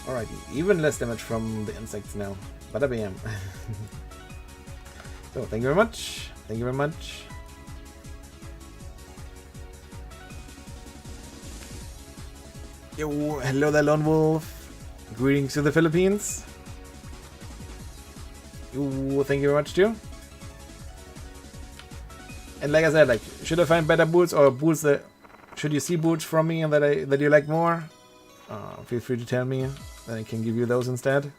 Alrighty, even less damage from the insects now. Bada bam. So, thank you very much. Thank you very much. Yo, hello there, Lone Wolf. Greetings to the Philippines. Yo, thank you very much too. And like I said, like, should I find better boots or boots that should you see boots from me and that you like more? Feel free to tell me, then I can give you those instead.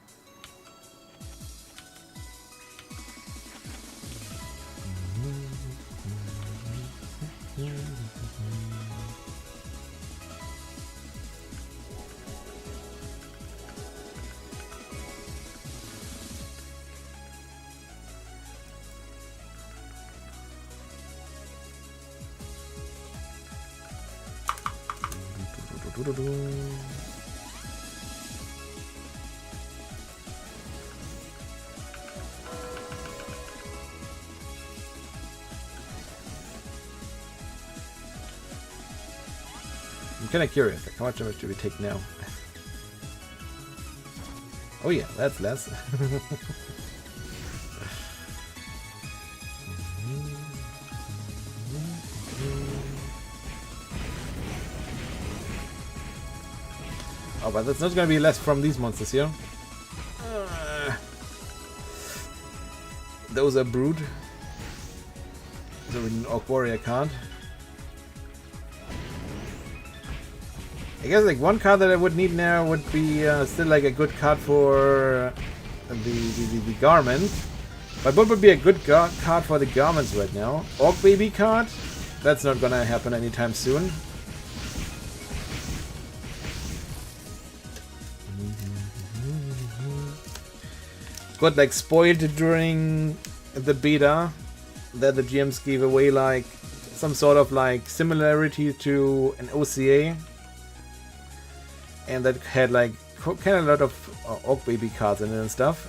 I'm kind of curious, like, how much damage do we take now? Oh yeah, that's less. Oh, but that's not going to be less from these monsters here. Those are brood. So an Orc Warrior can't. I guess like one card that I would need now would be still like a good card for the garment. But what would be a good card for the garments right now? Orc Baby card? That's not gonna happen anytime soon. Got like spoiled during the beta that the GMs gave away like some sort of like similarity to an OCA, and that had like kind of a lot of Orc Baby cards in it and stuff.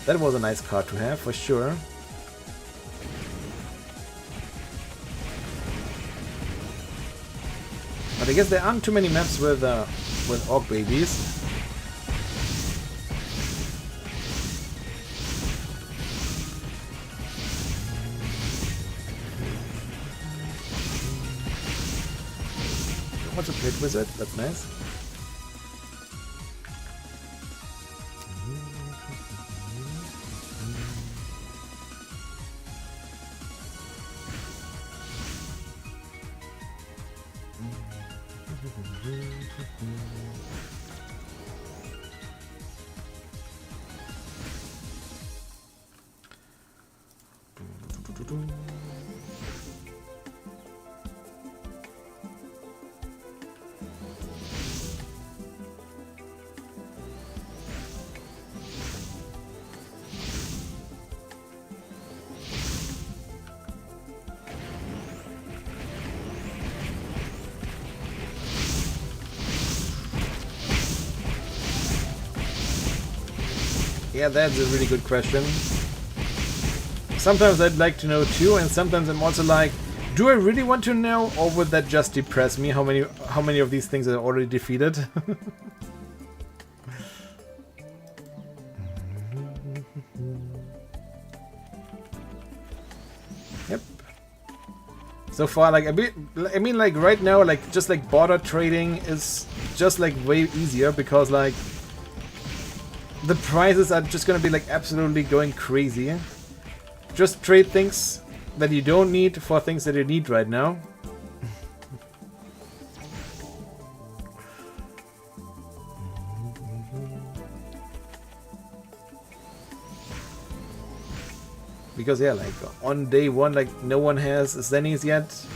That was a nice card to have for sure. But I guess there aren't too many maps with Orc Babies. What's a Pit Wizard? That's nice. Yeah, that's a really good question. Sometimes I'd like to know too, and sometimes I'm also like, do I really want to know, or would that just depress me? How many of these things are already defeated? Yep. So far, like I mean, like right now, like just like border trading is just like way easier because like the prices are just gonna be like absolutely going crazy. Just trade things that you don't need for things that you need right now. Because yeah, like on day 1, like no one has Zennies yet.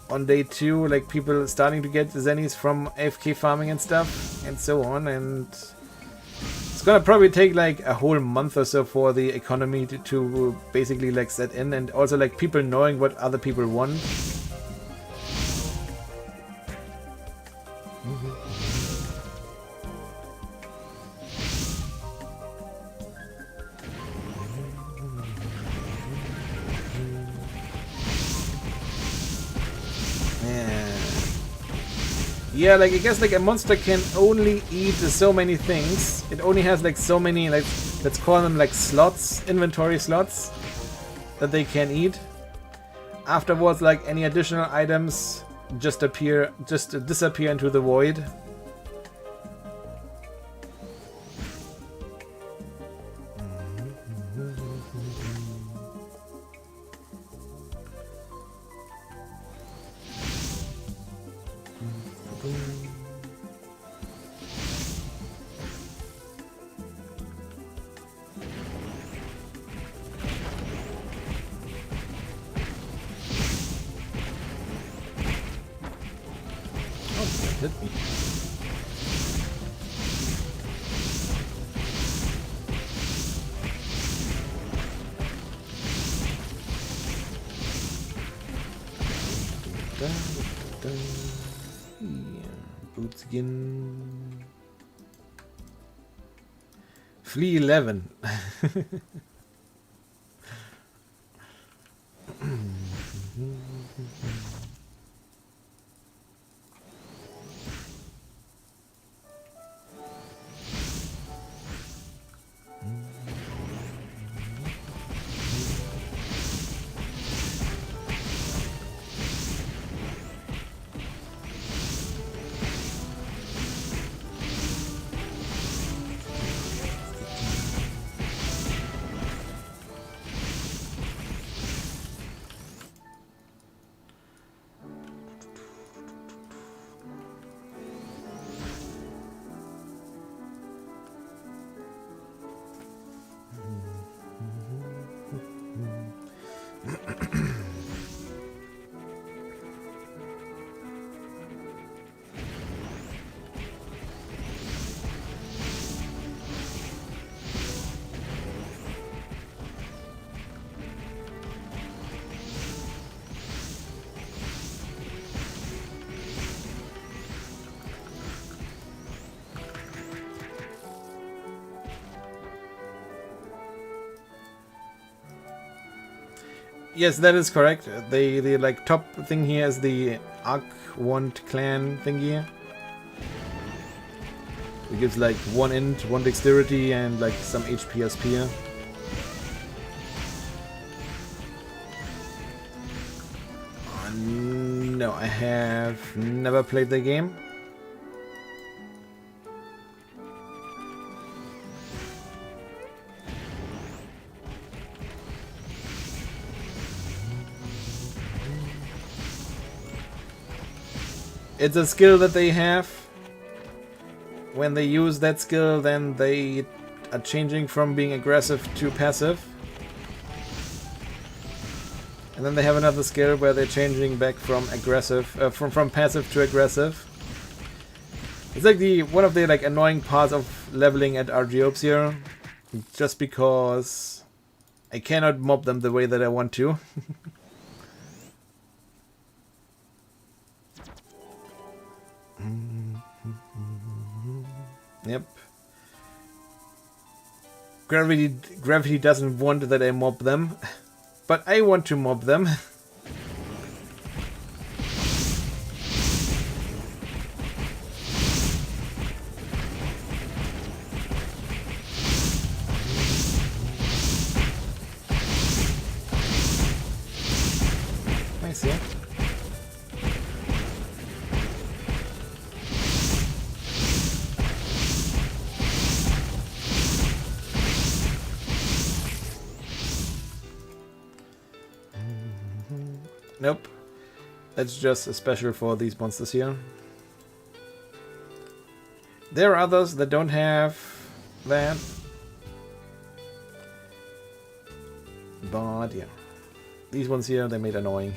On day 2, like people are starting to get Zennies from AFK farming and stuff, and so on, and it's gonna probably take like a whole month or so for the economy to basically like set in, and also like people knowing what other people want. Yeah, like I guess like a monster can only eat so many things. It only has like so many, like let's call them like slots, inventory slots that they can eat. Afterwards, like any additional items just disappear into the void. Hit me. Boots again. Flea 11. Yes, that is correct. The like top thing here is the Archwand clan thingy. It gives like 1 int, 1 dexterity, and like some HP as spear. No, I have never played the game. It's a skill that they have. When they use that skill, then they are changing from being aggressive to passive. And then they have another skill where they're changing back from aggressive, from passive to aggressive. It's like one of the like annoying parts of leveling at ROzero, just because I cannot mob them the way that I want to. Yep. Gravity doesn't want that I mob them, but I want to mob them. Nice, yeah. Nope. That's just a special for these monsters here. There are others that don't have that. But yeah. These ones here, they made annoying.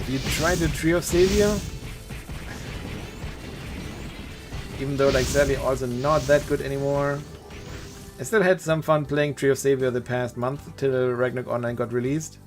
You tried the Tree of Savior? Even though, like, sadly, also not that good anymore. I still had some fun playing Tree of Savior the past month till Ragnarok Online got released.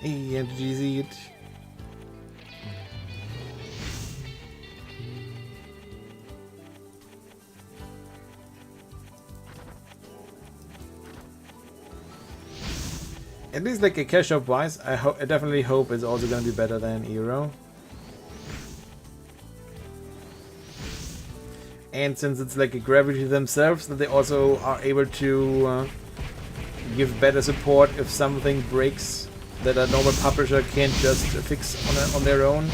Hey, GZ. At least like a cash shop wise, I definitely hope it's also gonna be better than Eero. And since it's like a gravity themselves, that they also are able to give better support if something breaks that a normal publisher can't just fix on their own.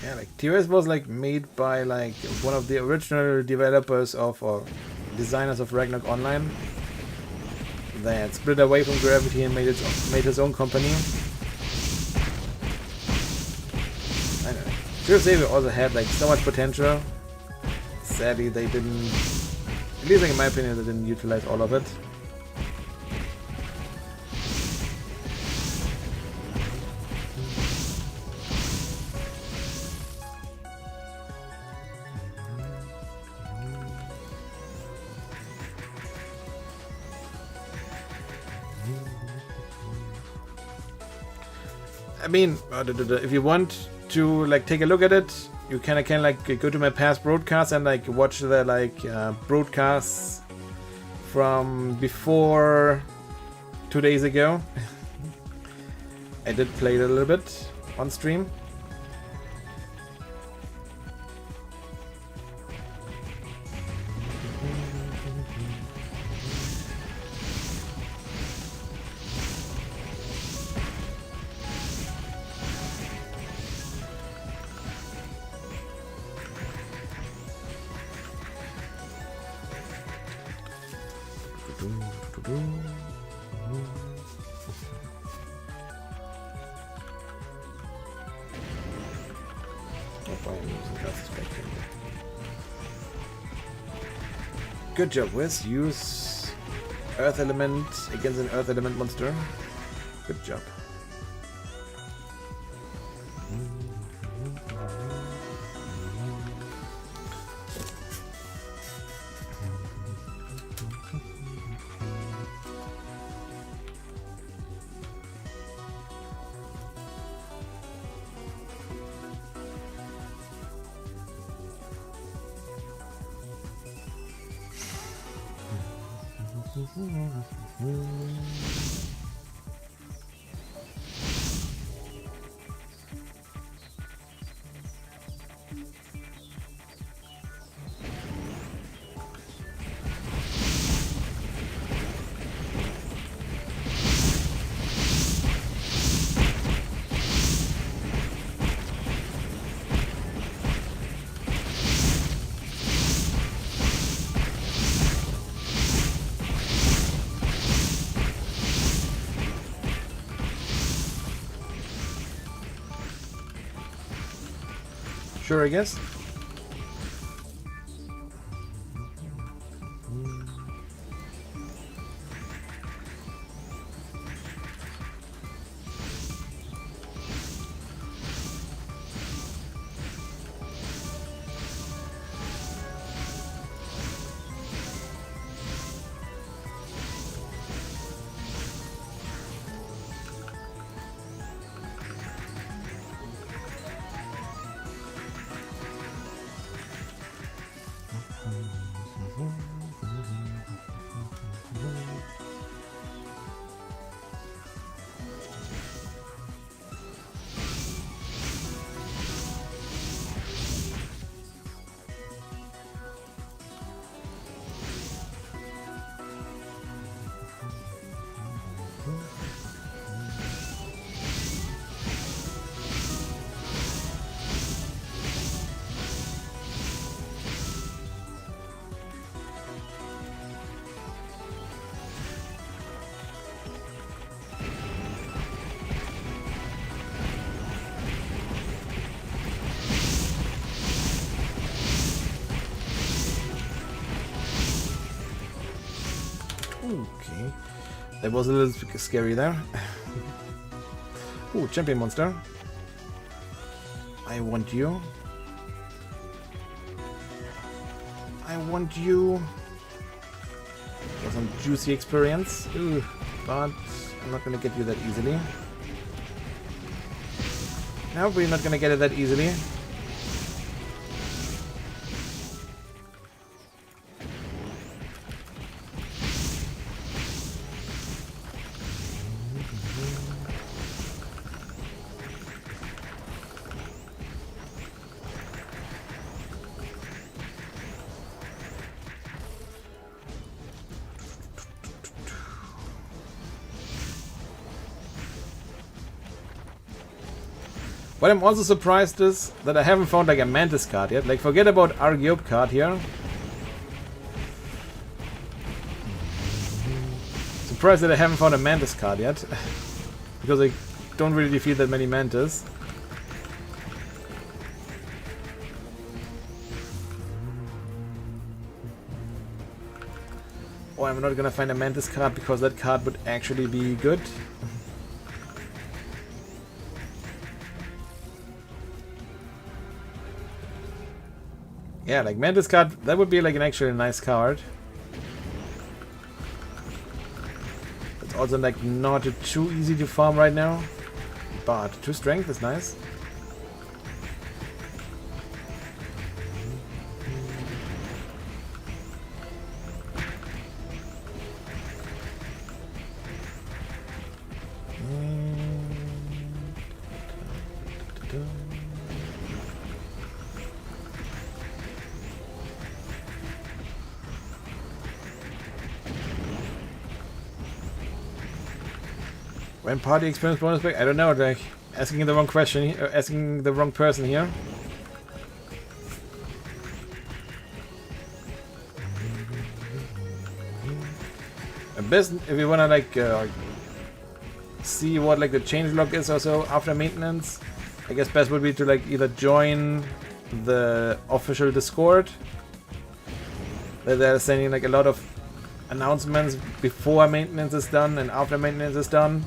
Yeah, like TOS was like made by like one of the original developers of or designers of Ragnarok Online that split away from Gravity and made his own company. I don't know. ROzero also had like so much potential. Sadly, they didn't. At least, like, in my opinion, they didn't utilize all of it. I mean, if you want to like take a look at it, you can like go to my past broadcasts and like watch the like broadcasts from before 2 days ago. I did play it a little bit on stream. Good job, Wes. Use Earth Element against an Earth Element monster. Good job. Sure, I guess. That was a little scary there. Ooh, champion monster. I want you. I want you. For some juicy experience. Ooh, but I'm not gonna get you that easily. No, we're not gonna get it that easily. What I'm also surprised is that I haven't found like a Mantis card yet. Like, forget about Argiope card here. Surprised that I haven't found a Mantis card yet. Because I don't really defeat that many Mantis. Oh, I'm not gonna find a Mantis card because that card would actually be good. Yeah, like Mantis card, that would be like an actually nice card. It's also like not too easy to farm right now, but 2 strength is nice. When party experience bonus back? I don't know, like asking the wrong question, asking the wrong person here. Best if you wanna like see what like the changelog is also after maintenance. I guess best would be to like either join the official Discord. They're sending like a lot of announcements before maintenance is done and after maintenance is done.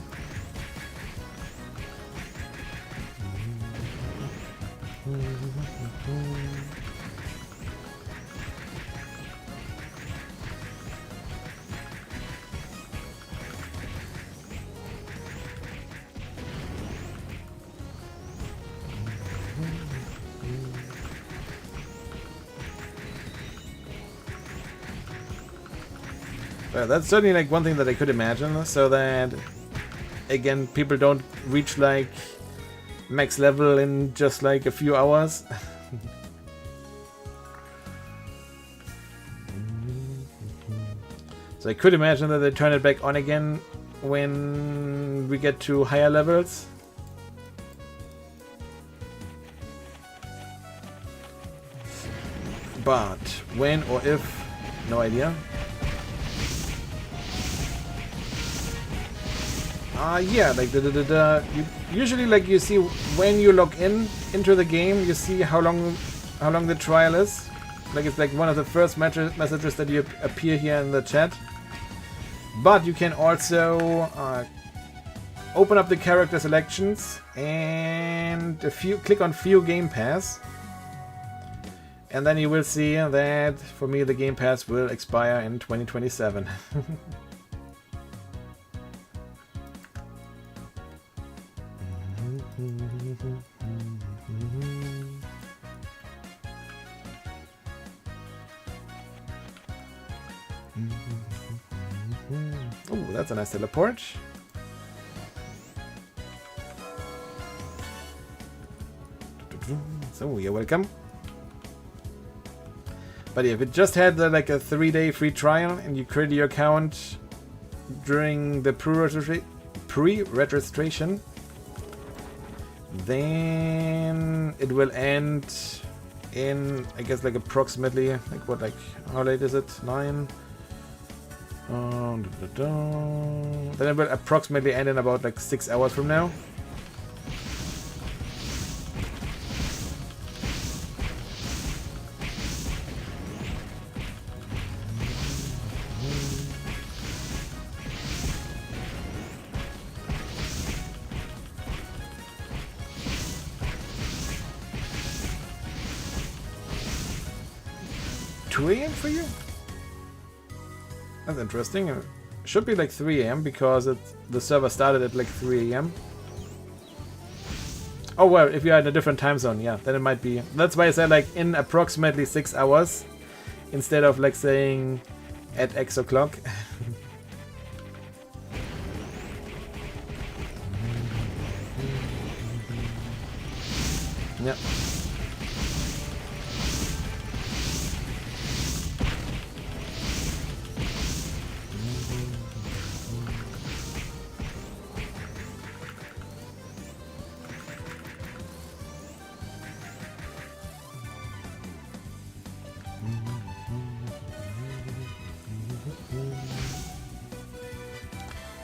Well, that's certainly like one thing that I could imagine, so that again people don't reach like max level in just like a few hours. So I could imagine that they turn it back on again when we get to higher levels. But when or if, no idea. Yeah, like you usually like you see when you log in into the game, you see how long the trial is. Like it's like one of the first messages that you appear here in the chat. But you can also open up the character selections and click on View Game Pass, and then you will see that for me the Game Pass will expire in 2027. Oh, that's a nice teleport. So you're welcome. But if it just had like a 3-day free trial and you create your account during the pre-registration, then it will end in, I guess, like approximately, like what, like how late is it? 9. Then it will approximately end in about like 6 hours from now. 2 a.m. for you? That's interesting. It should be like 3 a.m. because the server started at like 3 a.m. Oh well, if you're in a different time zone, yeah, then it might be. That's why I said like in approximately 6 hours instead of like saying at X o'clock. Yep.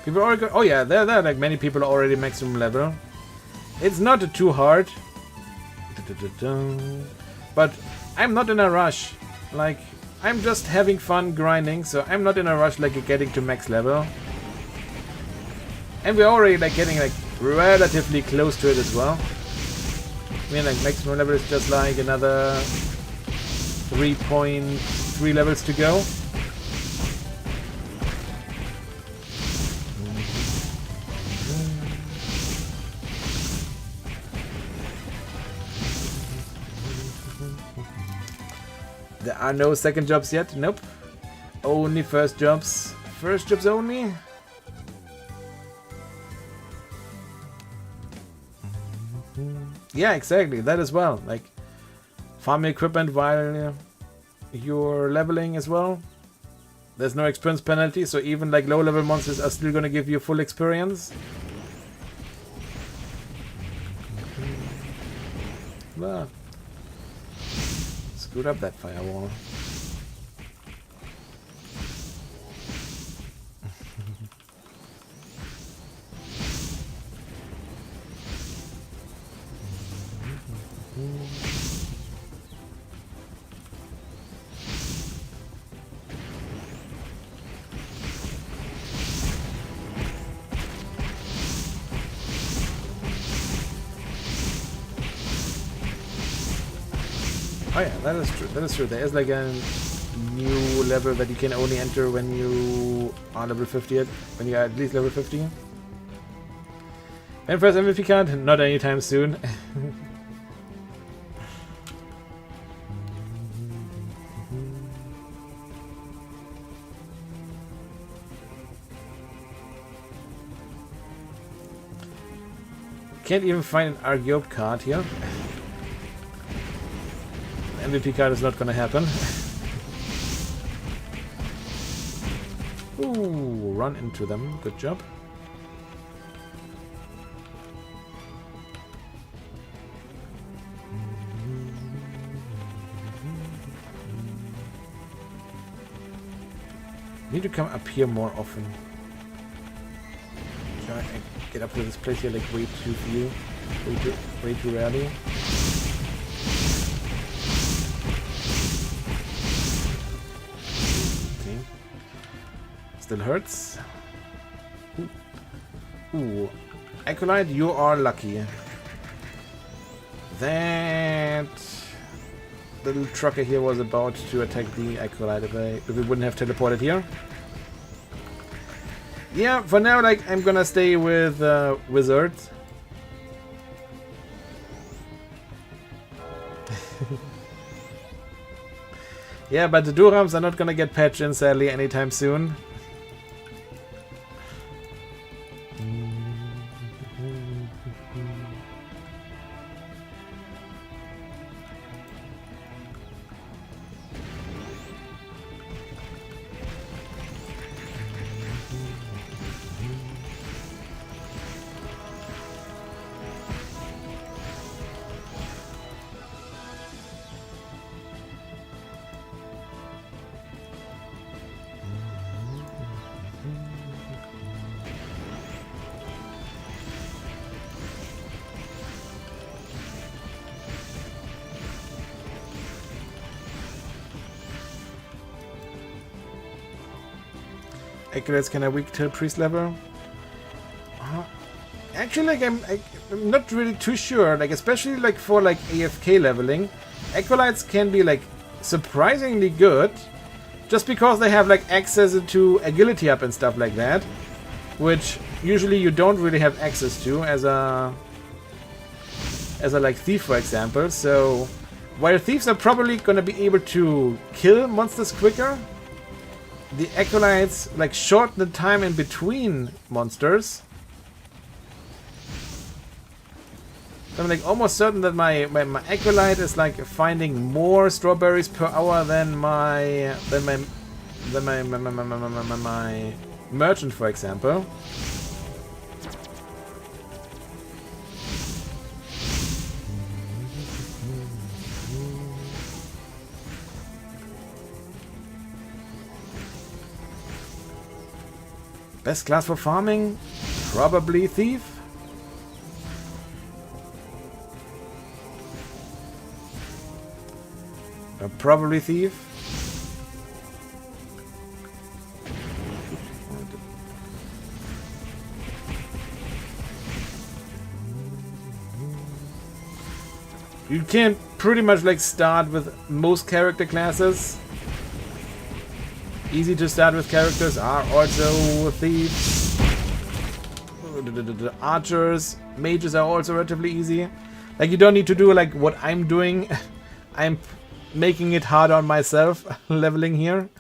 People already go, oh yeah, there like many people are already maximum level. It's not too hard. But I'm not in a rush. Like, I'm just having fun grinding, so I'm not in a rush like getting to max level. And we're already like getting like relatively close to it as well. I mean, like maximum level is just like another 3.3 levels to go. There are no second jobs yet. Nope. Only first jobs. First jobs only. Yeah, exactly. That as well. Like farming equipment while you're leveling as well. There's no experience penalty, so even like low level monsters are still gonna give you full experience. Ah. Screwed up that firewall. Oh yeah, that is true. That is true. There is like a new level that you can only enter when you are level 50 yet, when you are at least level 50. And first MVP card, not anytime soon. Can't even find an Argyop card here. MVP card is not gonna happen. Ooh, run into them. Good job. Need to come up here more often. I get up to this place here like way too few, way too rarely. Still hurts. Ooh. Acolyte, you are lucky. That little trucker here was about to attack the Acolyte if we wouldn't have teleported here. Yeah, for now, like, I'm gonna stay with Wizards. Yeah, but the Durams are not gonna get patched in, sadly, anytime soon. Acolytes can I weak till priest level? Actually, like I'm not really too sure. Like especially like for like AFK leveling, Acolytes can be like surprisingly good. Just because they have like access to agility up and stuff like that. Which usually you don't really have access to as a like thief, for example. So while thieves are probably gonna be able to kill monsters quicker, the acolytes like shorten the time in between monsters. So I'm like almost certain that my acolyte is like finding more strawberries per hour than my merchant, for example. Best class for farming? Probably thief. Probably thief. You can pretty much like start with most character classes. Easy to start with characters are also thieves, archers, mages are also relatively easy. Like you don't need to do like what I'm doing. I'm making it hard on myself, leveling here,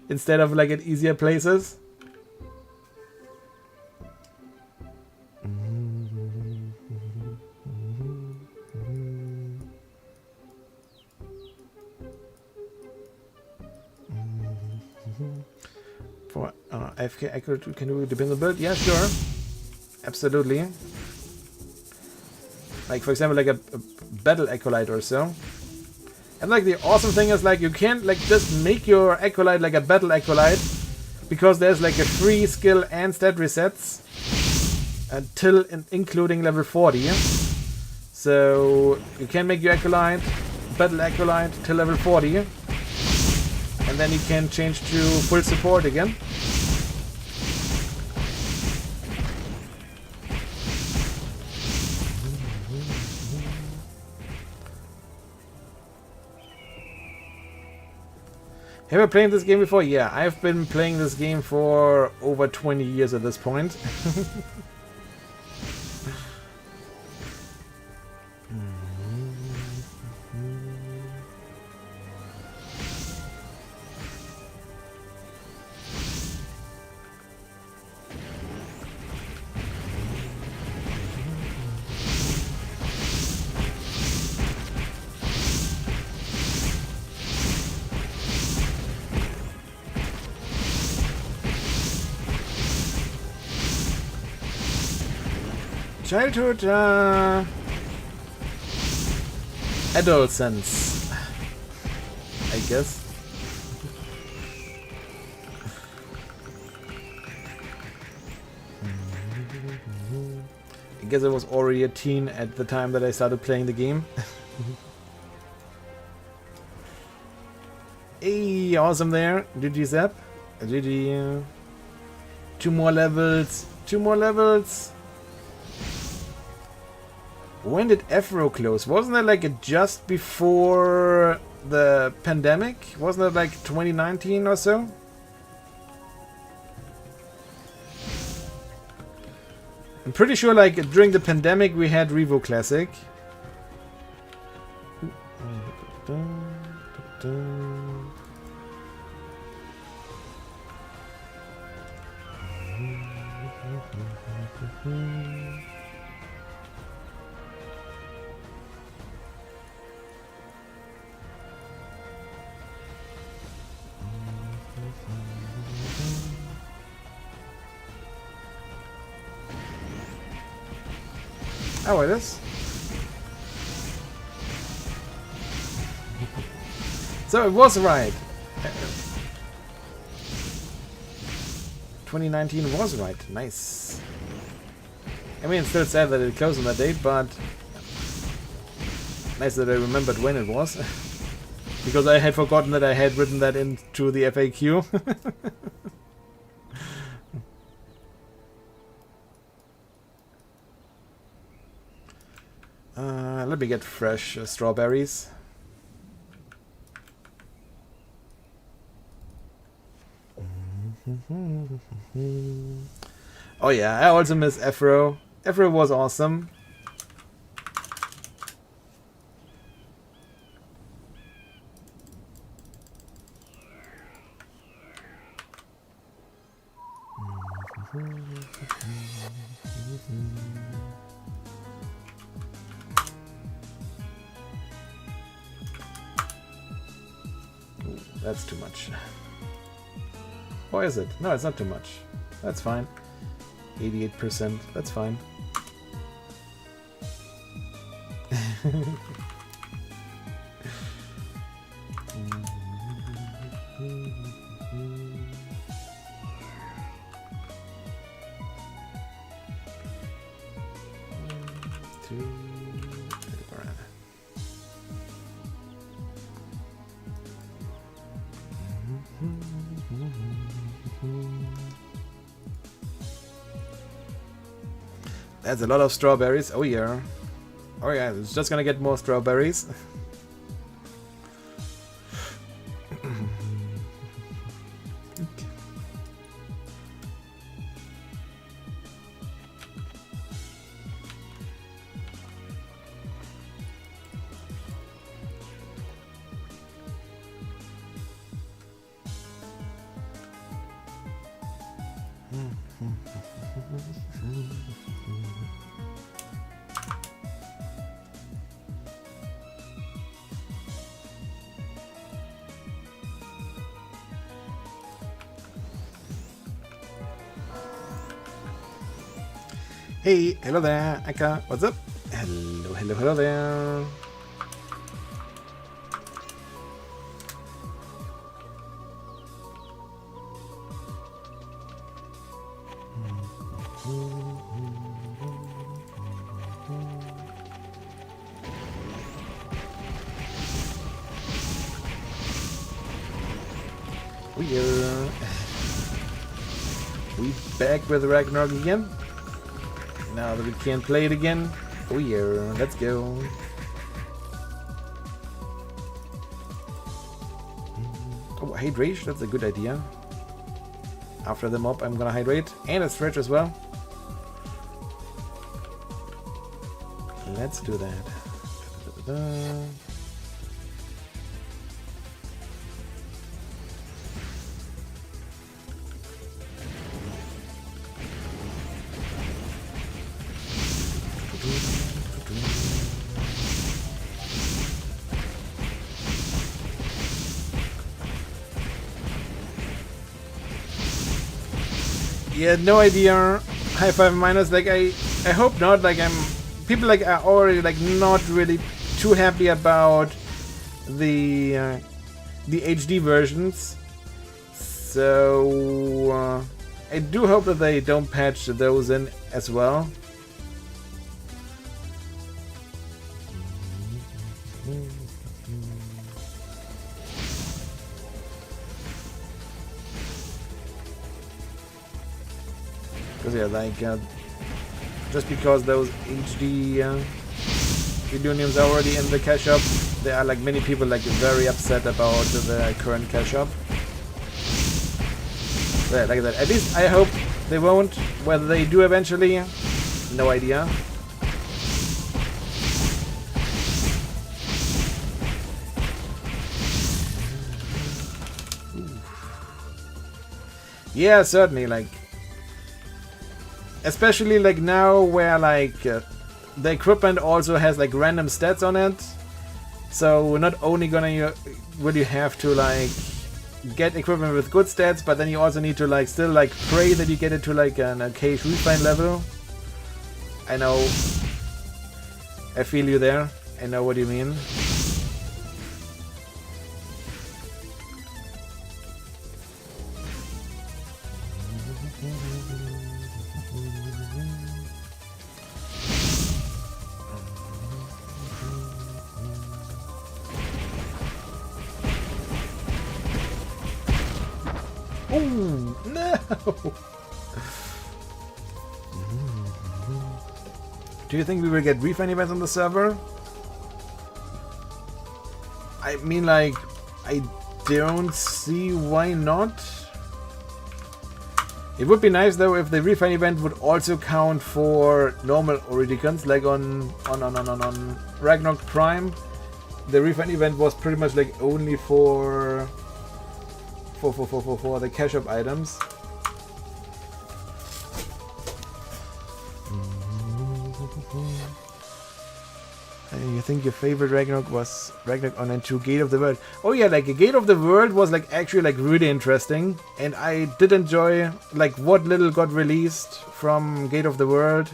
instead of like at easier places. For AFK accurate, can you depend on the build? Yeah, sure. Absolutely. Like for example, like a battle acolyte or so. And like the awesome thing is like you can't like just make your acolyte like a battle acolyte, because there's like a free skill and stat resets until including level 40. So you can make your acolyte, battle acolyte till level 40. And then you can change to full support again. Have you played this game before? Yeah, I've been playing this game for over 20 years at this point. Childhood, adolescence, I guess. I guess I was already a teen at the time that I started playing the game. Hey, awesome there. GG Zap. GG. 2 more levels. 2 more levels. When did Afro close? Wasn't that like just before the pandemic? Wasn't it like 2019 or so? I'm pretty sure like during the pandemic we had Revo Classic. Oh, it is? So it was right. 2019 was right. Nice. I mean, it's still sad that it closed on that date, but nice that I remembered when it was. Because I had forgotten that I had written that into the FAQ. Let me get fresh strawberries. Oh yeah, I also miss Afro. Afro was awesome. Ooh, that's too much. Or is it? No, it's not too much. That's fine. 88%. That's fine. That's a lot of strawberries. Oh yeah. Oh yeah, it's just gonna get more strawberries. Hey, hello there, Aka. What's up? Hello, hello, hello there. We back with Ragnarok again. Now that we can play it again. Oh yeah, let's go. Oh, hydrate, that's a good idea. After the mob, I'm gonna hydrate. And a stretch as well. Let's do that. Yeah, no idea. High five minus. Like I hope not. Like people like are already like not really too happy about the HD versions. So I do hope that they don't patch those in as well. Because yeah, like just because those HD Reunions are already in the cash shop, there are like many people like very upset about the current cash shop. Yeah, like that. At least I hope they won't. Whether they do eventually, no idea. Yeah, certainly. Like, especially like now where like the equipment also has like random stats on it, so we're not only gonna will you have to like get equipment with good stats, but then you also need to like still like pray that you get it to like an okay refine level. I know, I feel you there. I know what you mean. Oh no! Do you think we will get refine events on the server? I mean, like, I don't see why not. It would be nice though if the refine event would also count for normal Oridicons, like on Ragnarok Prime. The refine event was pretty much like only for the cash up items. You think your favorite Ragnarok was Ragnarok Online 2 Gate of the World? Oh yeah, like a Gate of the World was like actually like really interesting, and I did enjoy like what little got released from Gate of the World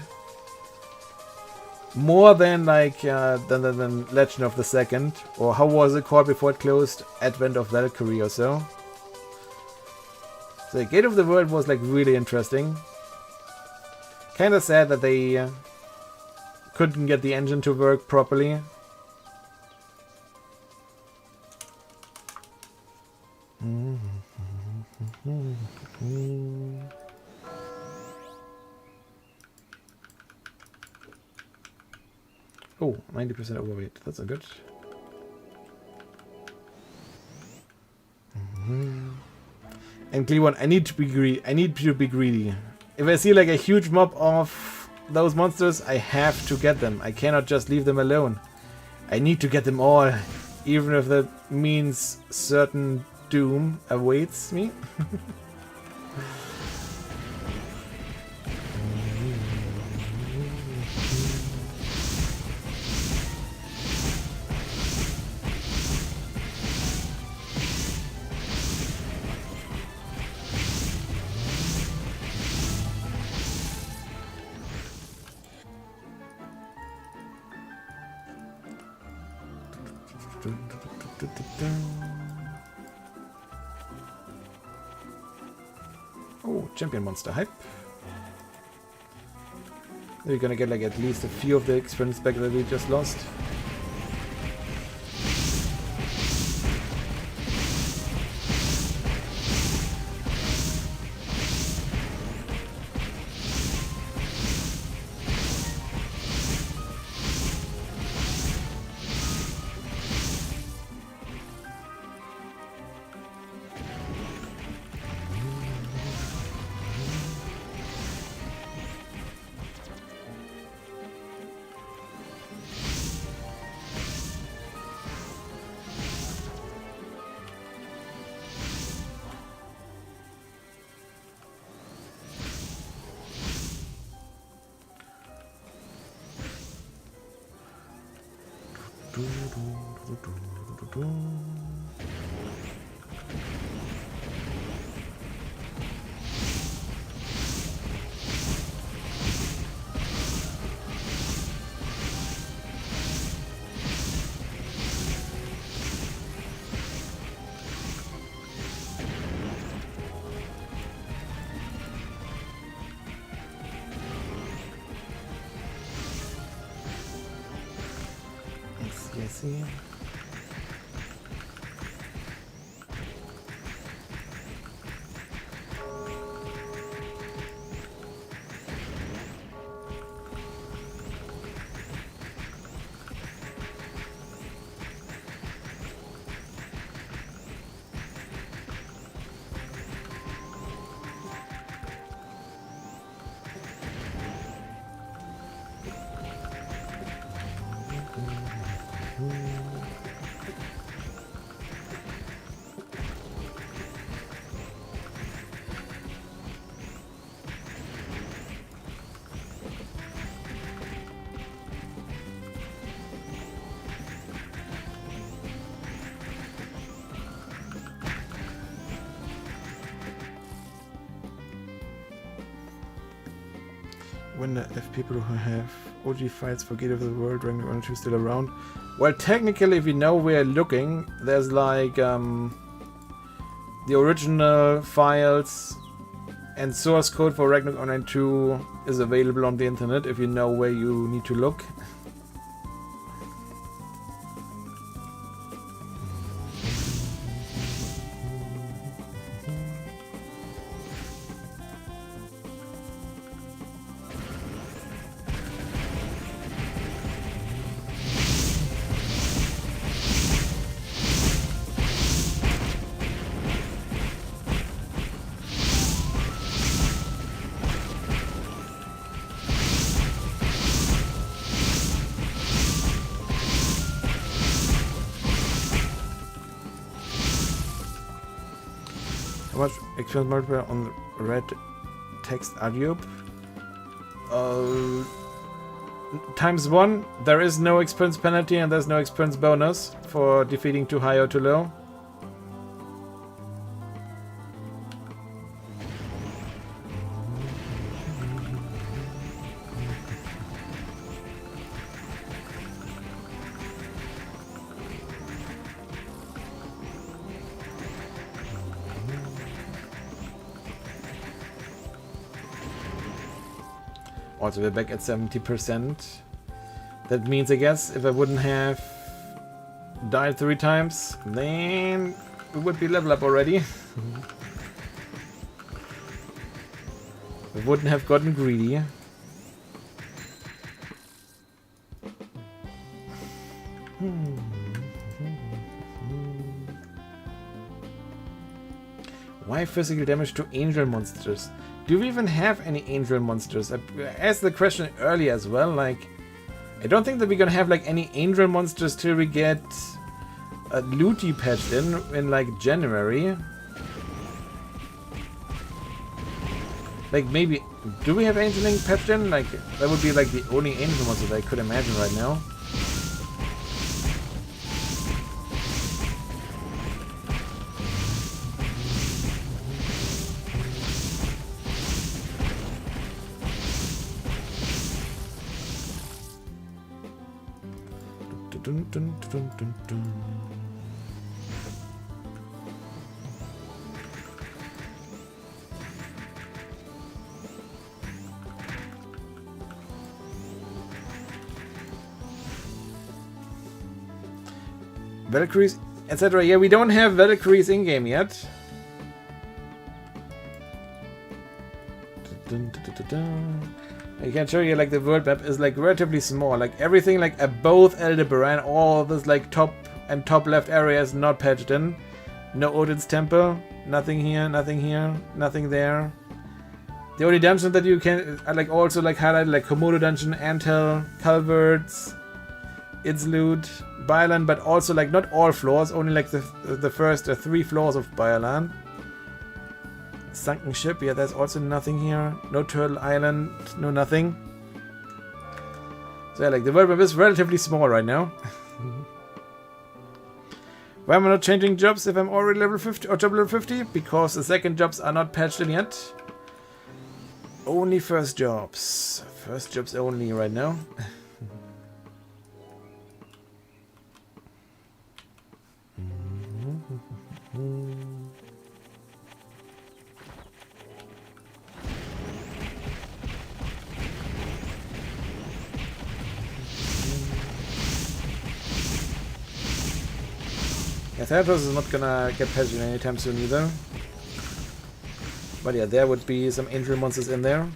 more than like than Legend of the Second, or how was it called before it closed, Advent of Valkyrie or so. So Gate of the World was like really interesting. Kind of sad that they couldn't get the engine to work properly. Oh, 90% overweight. That's a good. And Cleveland, I need to be greedy. If I see like a huge mob of those monsters, I have to get them. I cannot just leave them alone. I need to get them all, even if that means certain doom awaits me. Oh, champion monster hype. We're gonna get like at least a few of the experience back that we just lost. See. Wonder if people who have OG files for Gate of the World Ragnarok 1 and 2 still around. Well, technically, if you know where looking, there's like the original files and source code for Ragnarok Online 2 is available on the internet if you know where you need to look. How much experience multiplier on red text adiop? ×1. There is no experience penalty and there's no experience bonus for defeating too high or too low. Also, we're back at 70%. That means, I guess, if I wouldn't have died 3 times, then we would be level up already. We wouldn't have gotten greedy. Why physical damage to angel monsters? Do we even have any angel monsters? I asked the question earlier as well. Like, I don't think that we're gonna have like any angel monsters till we get a Looty patched in like January. Like maybe, do we have Angeling patched in? Like that would be like the only angel monster that I could imagine right now. Dun, dun, dun, dun, dun. Valkyries, etc. Yeah, we don't have Valkyries in-game yet. Dun, dun, dun, dun, dun. I can show you like the world map is like relatively small. Like everything like both Aldebaran, all this like top and top left area is not patched in. No Odin's Temple, nothing here, nothing there. The only dungeon that you can like also like highlight like Komodo Dungeon, Antel, Culverts, Its Loot, Biolan, but also like not all floors, only like the first 3 floors of Biolan. Sunken Ship, yeah, there's also nothing here. No Turtle Island, no nothing. So yeah, like the world map is relatively small right now. Why am I not changing jobs if I'm already level 50 or job level 50? Because the second jobs are not patched in yet. Only first jobs. First jobs only right now. Yeah, Theratos is not gonna get patched anytime soon either. But yeah, there would be some angel monsters in there.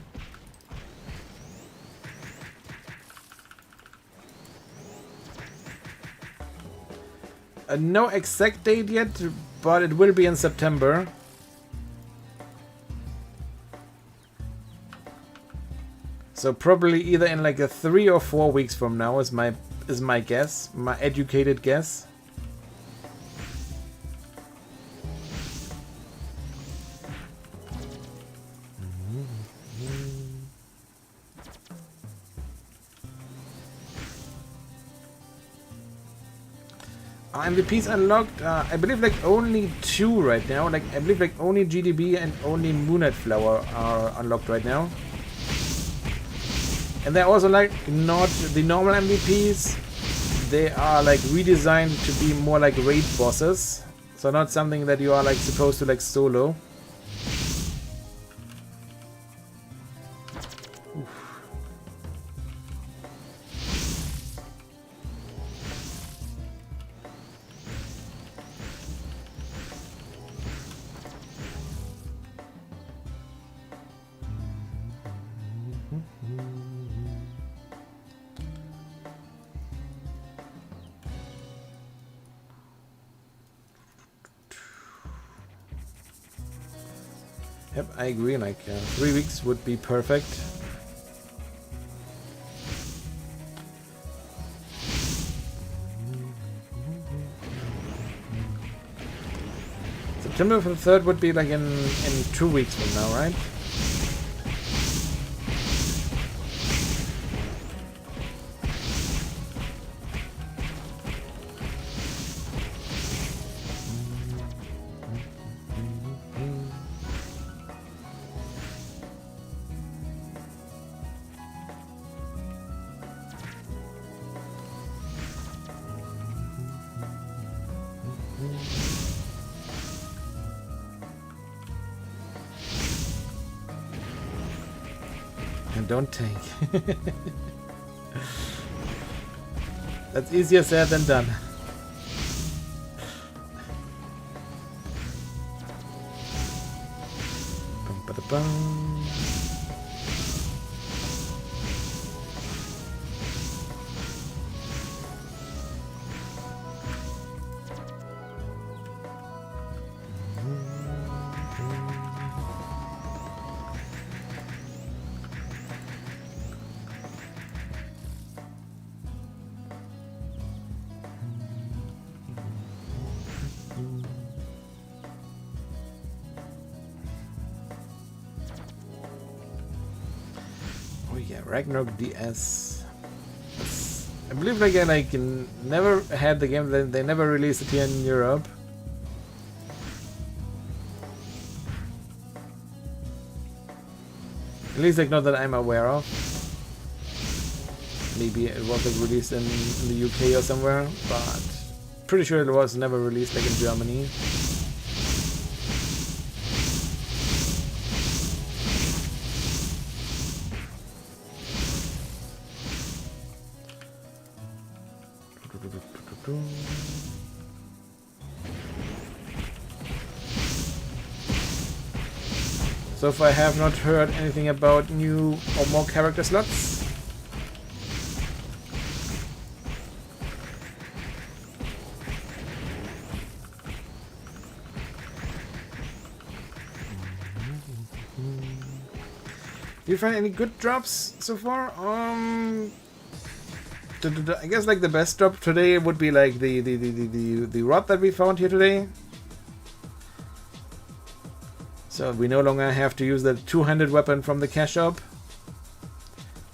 No exact date yet, but it will be in September. So probably either in like 3 or 4 weeks from now is my guess, my educated guess. MVPs unlocked, I believe like only 2 right now. Like I believe like only GDB and only Moonlight Flower are unlocked right now. And they're also like not the normal MVPs. They are like redesigned to be more like raid bosses. So not something that you are like supposed to like solo. Yep, I agree, like 3 weeks would be perfect. Timber for the 3rd would be like in 2 weeks from now, right? And don't tank. That's easier said than done. Bum, ba-da-bum. Oh yeah, Ragnarok DS. I believe again I can never had the game. They never released it here in Europe. At least like not that I'm aware of. Maybe it was like released in the UK or somewhere, but pretty sure it was never released like in Germany. So far I have not heard anything about new or more character slots. Do you find any good drops so far? I guess like the best drop today would be like the rod that we found here today. So we no longer have to use the two-handed weapon from the cash shop.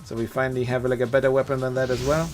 So we finally have like a better weapon than that as well.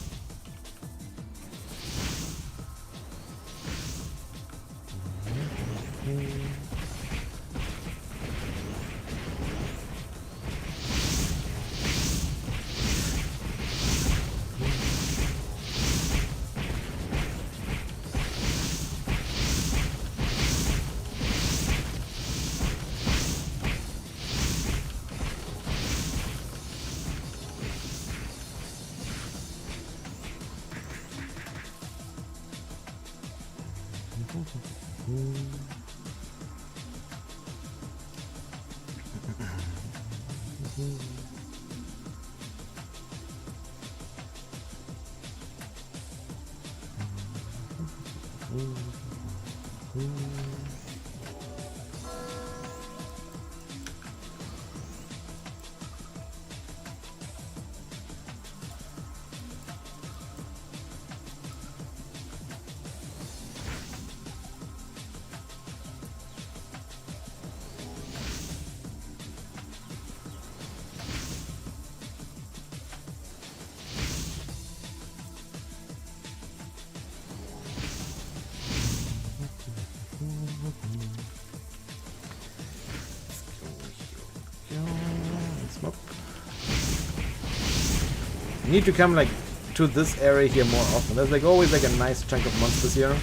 You need to come like to this area here more often. There's like always like a nice chunk of monsters here,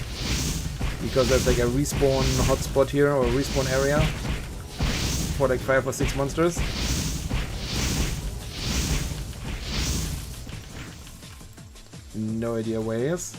because there's like a respawn hotspot here, or a respawn area for like 5 or 6 monsters. No idea where it is.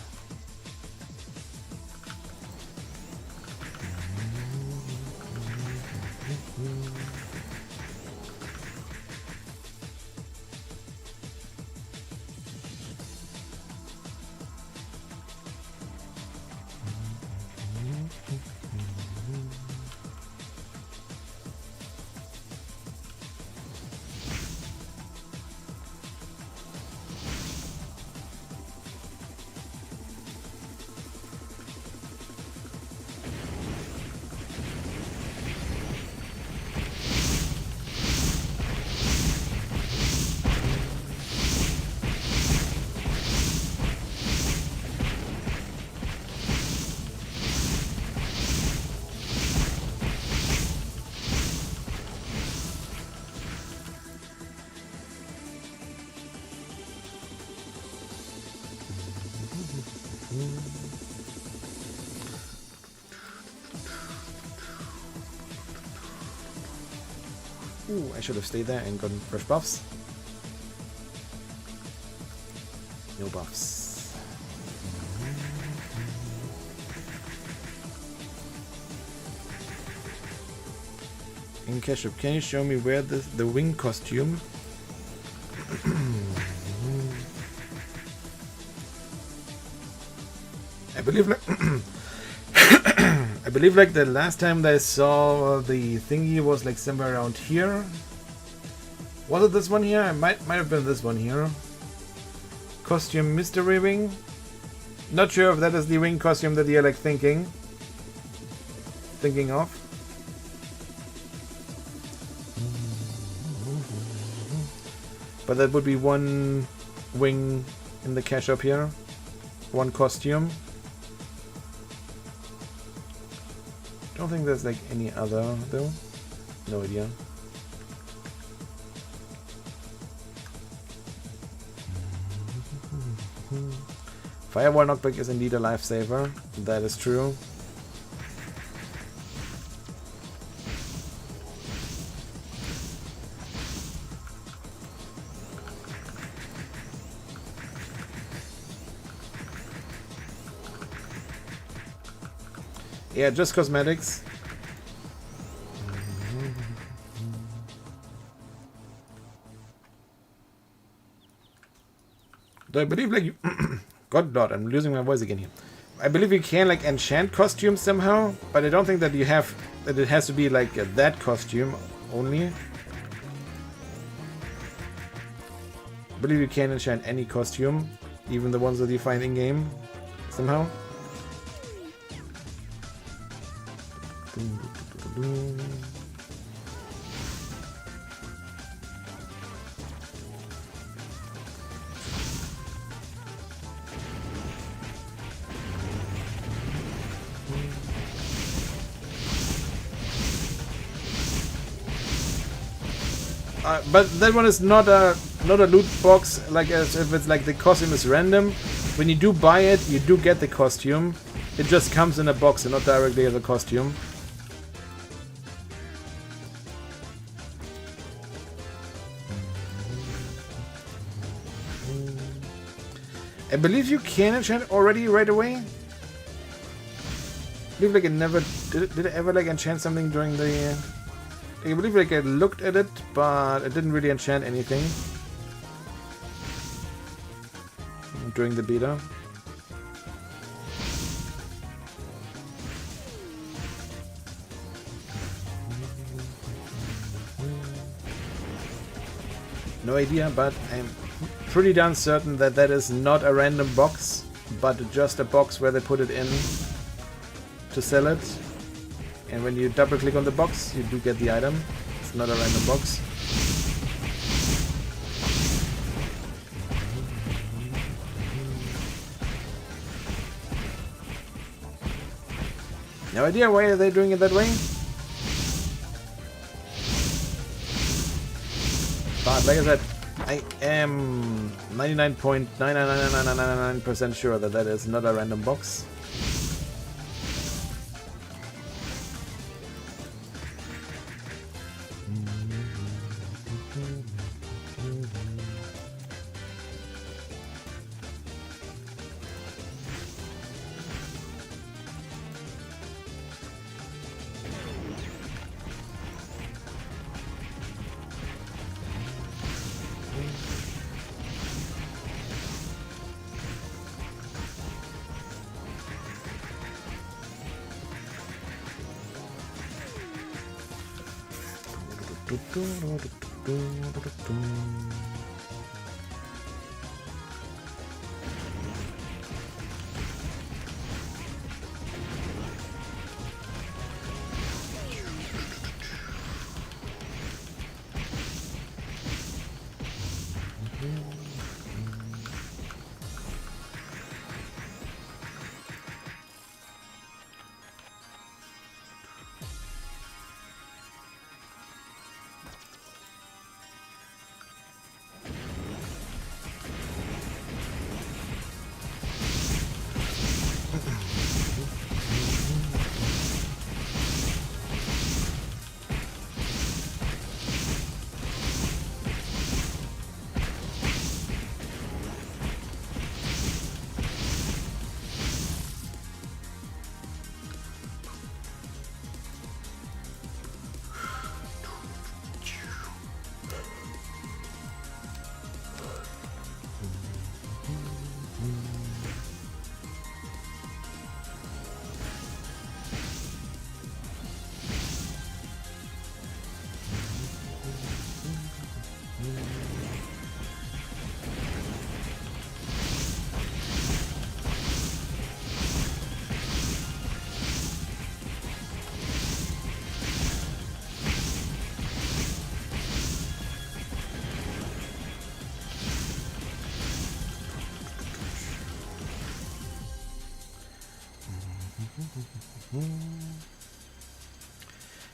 Ooh, I should have stayed there and gotten fresh buffs. No buffs. In Keshup, can you show me where the wing costume? I believe like I believe like the last time that I saw the thingy was like somewhere around here. Was it this one here? It might have been this one here. Costume mystery wing. Not sure if that is the wing costume that you're like thinking of. But that would be one wing in the cache up here. One costume. Don't think there's like any other though. No idea. Firewall knockback is indeed a lifesaver. That is true. Yeah, just cosmetics. Do I believe like you God Lord, I'm losing my voice again here. I believe you can like enchant costumes somehow, but I don't think that you have that it has to be like that costume only. I believe you can enchant any costume, even the ones that you find in game somehow. But that one is not a loot box, like as if it's like the costume is random. When you do buy it, you do get the costume. It just comes in a box and not directly as a costume. I believe you can enchant already right away. I believe like it never did it ever like enchant something during the I believe like I looked at it, but it didn't really enchant anything during the beta. No idea, but I'm pretty darn certain that that is not a random box, but just a box where they put it in to sell it. And when you double click on the box, you do get the item. It's not a random box. No idea why are they doing it that way. But like I said, I am 99.99999% sure that that is not a random box.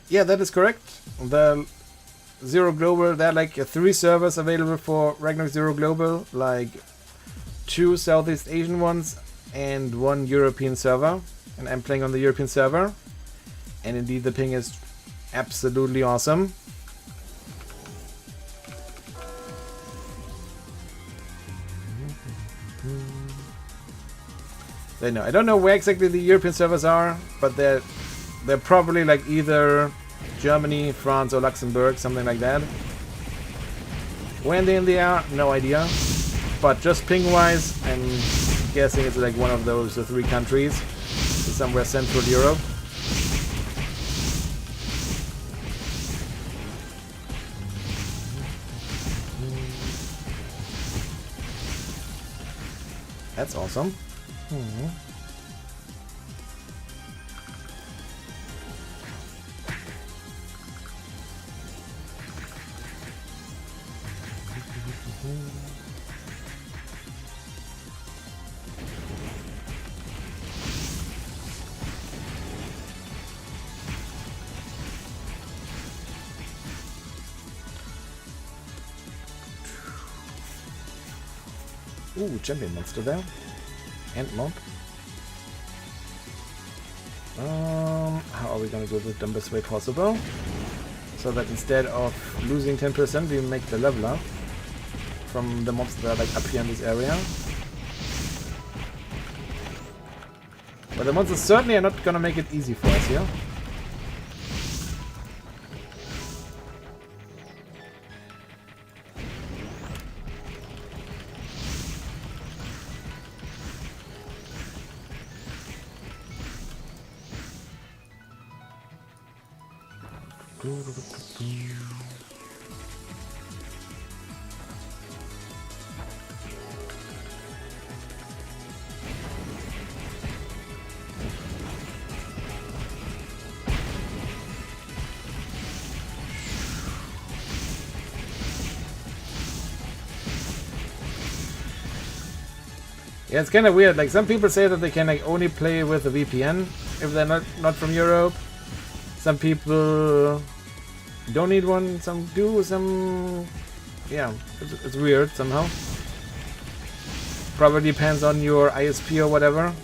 Yeah, that is correct. The Zero Global, there are like 3 servers available for Ragnarok Zero Global, like 2 Southeast Asian ones and 1 European server. And I'm playing on the European server. And indeed the ping is absolutely awesome. I don't know where exactly the European servers are, but they're probably like either Germany, France, or Luxembourg, something like that. When they in the air, no idea. But just ping-wise, I'm guessing it's like one of those 3 countries, somewhere Central Europe. That's awesome. Ooh, champion monster there. And mob. How are we gonna go the dumbest way possible? So that instead of losing 10%, we make the level up from the mobs that are like up here in this area. But the monsters certainly are not gonna make it easy for us here. Yeah, it's kind of weird. Like, some people say that they can like only play with a VPN if they're not from Europe. Some people don't need one. Some do. Some, yeah, it's weird somehow. Probably depends on your ISP or whatever.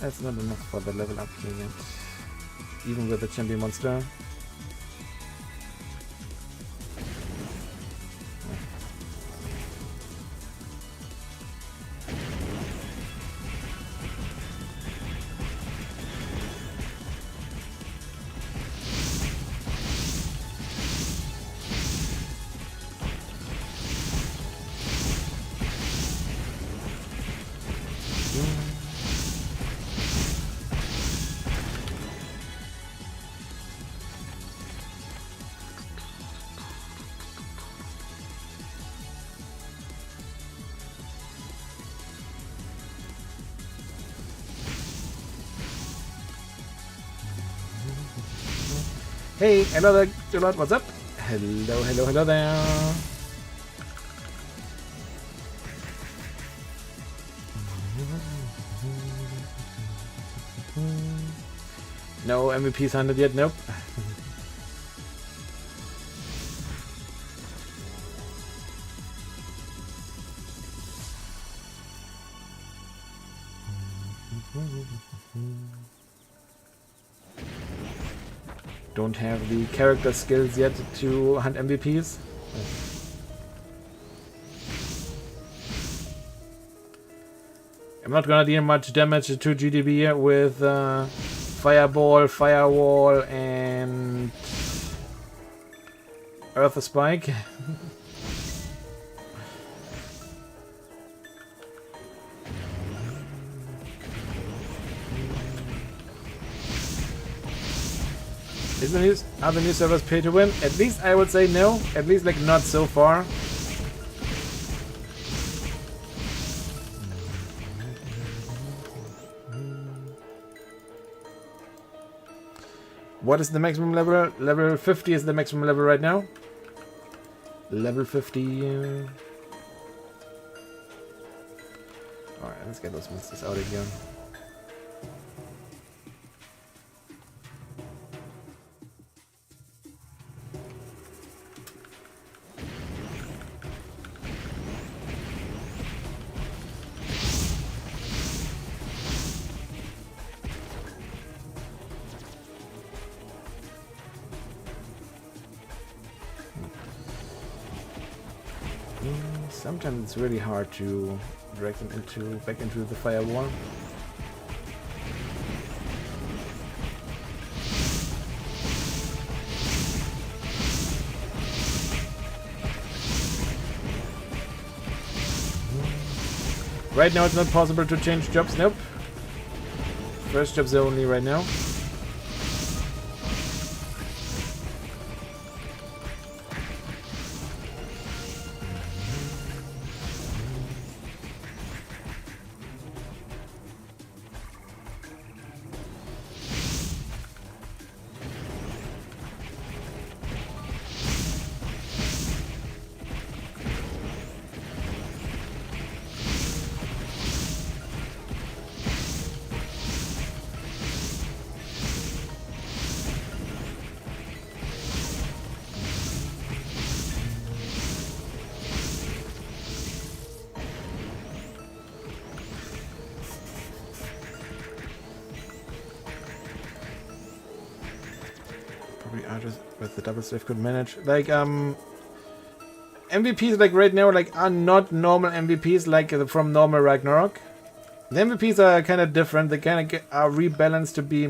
That's not enough for the level up here yet, even with the champion monster. Hey, hello there, Jolot, what's up? Hello there. No MVPs handed yet, nope. Don't have the character skills yet to hunt MVPs. I'm not gonna deal much damage to GDB with Fireball, Firewall, and Earth Spike. Are the new servers pay to win? At least I would say no. At least like not so far. What is the maximum level? Level 50 is the maximum level right now. Level 50. Alright, let's get those monsters out again. Sometimes it's really hard to drag them back into the firewall. Right now it's not possible to change jobs, nope. First jobs only right now. Archers with the double slave could manage. Like MVPs like right now like are not normal MVPs like from normal Ragnarok. The MVPs are kind of different. They kind of are rebalanced to be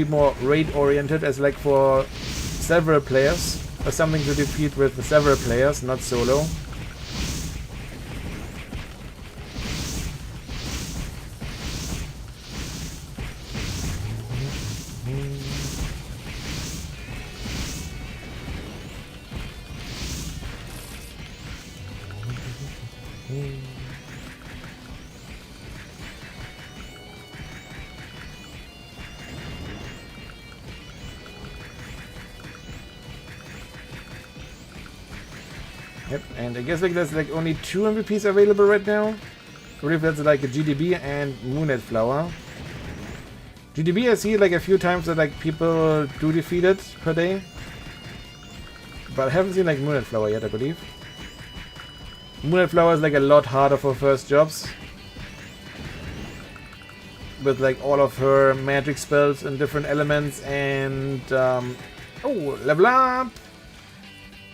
more raid oriented, as like for several players or something to defeat with several players, not solo. Yep, and I guess like there's like only 2 MVPs available right now. I believe that's like a GDB and Moonlight Flower. GDB I see like a few times that like people do defeat it per day. But I haven't seen like Moonlight Flower yet, I believe. Moonlight Flower is like a lot harder for first jobs. With like all of her magic spells and different elements and oh, level up!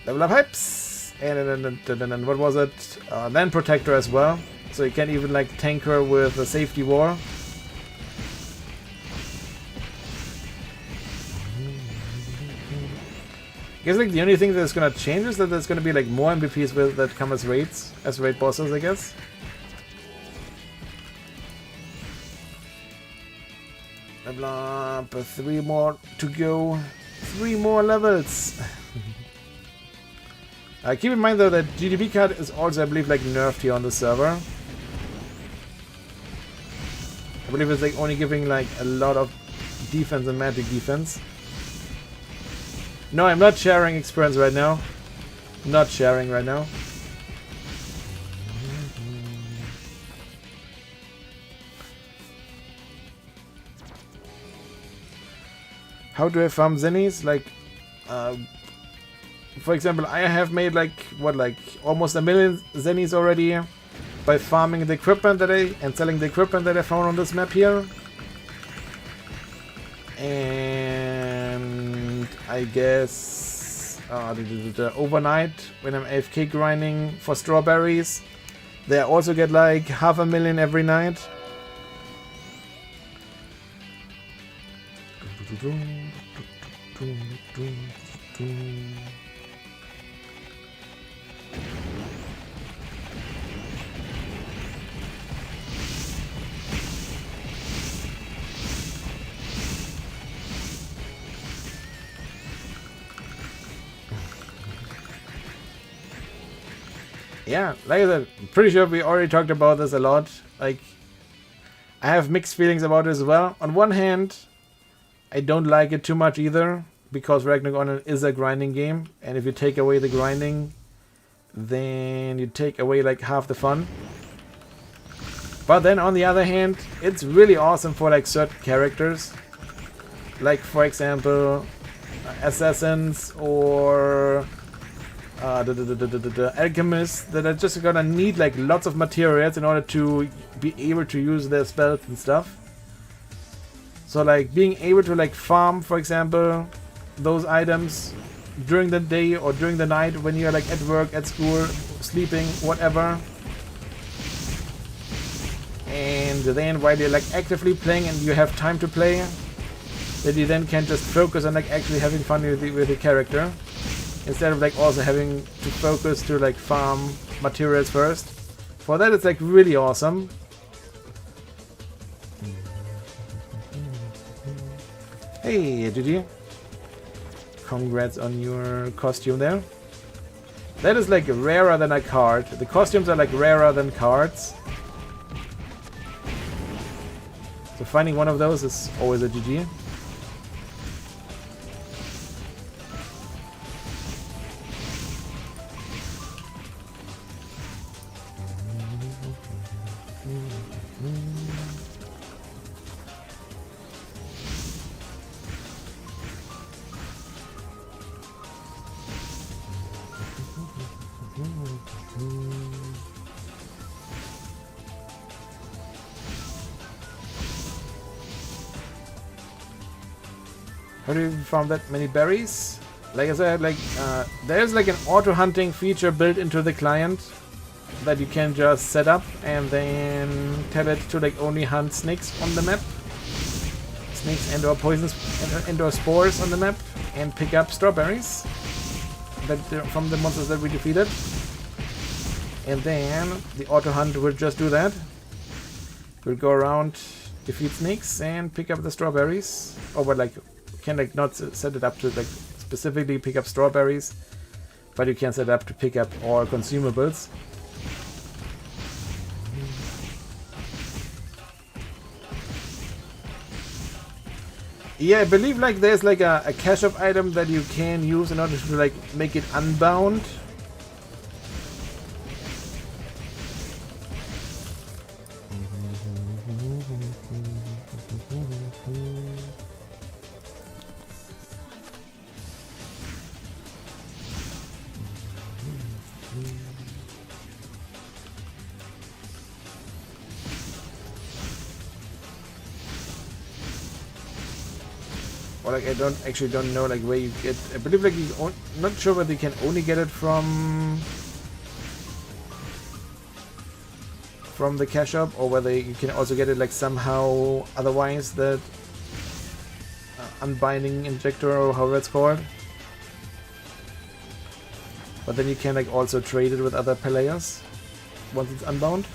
Level up hypes! And then what was it? Then Protector as well. So you can even like tank her with a safety war. I guess like the only thing that's gonna change is that there's gonna be like more MVPs that come as raids, as raid bosses, I guess. Level up, 3 more to go. 3 more levels. Keep in mind though that GDB card is also, I believe, like nerfed here on the server. I believe it's like only giving like a lot of defense and magic defense. No, I'm not sharing experience right now. Not sharing right now. How do I farm zennies? Like, for example, I have made like almost 1 million zennies already by farming the equipment and selling the equipment that I found on this map here. And I guess the overnight when I'm AFK grinding for strawberries, they also get like 500,000 every night. Yeah, like I said, pretty sure we already talked about this a lot. Like, I have mixed feelings about it as well. On one hand, I don't like it too much either, because Ragnarok Online is a grinding game, and if you take away the grinding, then you take away like half the fun. But then on the other hand, it's really awesome for like certain characters. Like for example, assassins or the alchemists that are just gonna need like lots of materials in order to be able to use their spells and stuff. So like being able to like farm, for example, those items during the day or during the night when you're like at work, at school, sleeping, whatever. And then while you're like actively playing and you have time to play, that you then can just focus on like actually having fun with the character, instead of like also having to focus to like farm materials first. For that it's like really awesome. Hey GG, congrats on your costume there. That is like rarer than a card. The costumes are like rarer than cards. So finding one of those is always a GG. How do you farm that many berries? Like I said, like there's like an auto hunting feature built into the client that you can just set up and then tell it to like only hunt snakes on the map, snakes and/or poisons and/or spores on the map, and pick up strawberries that from the monsters that we defeated. And then the auto hunt will just do that. We'll go around, defeat snakes, and pick up the strawberries. Oh, but like can like not set it up to like specifically pick up strawberries, but you can set it up to pick up all consumables. Yeah, I believe like there's like a cash up item that you can use in order to like make it unbound. Or like I don't know like where you get. I believe like not sure whether you can only get it from the cash shop, or whether you can also get it like somehow otherwise, that unbinding injector or however it's called. But then you can like also trade it with other players once it's unbound.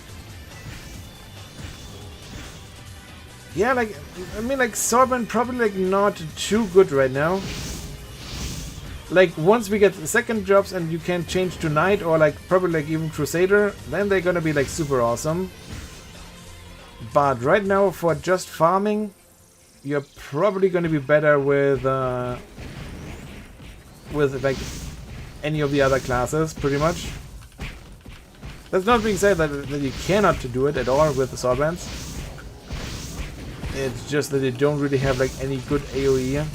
Yeah, like, I mean, like, Sorbent probably, like, not too good right now. Like, once we get the second jobs and you can change to Knight, or, like, probably, like, even Crusader, then they're gonna be, like, super awesome. But right now, for just farming, you're probably gonna be better with, like, any of the other classes, pretty much. That's not being said that you cannot do it at all with the Sorbents. It's just that they don't really have like any good AoE.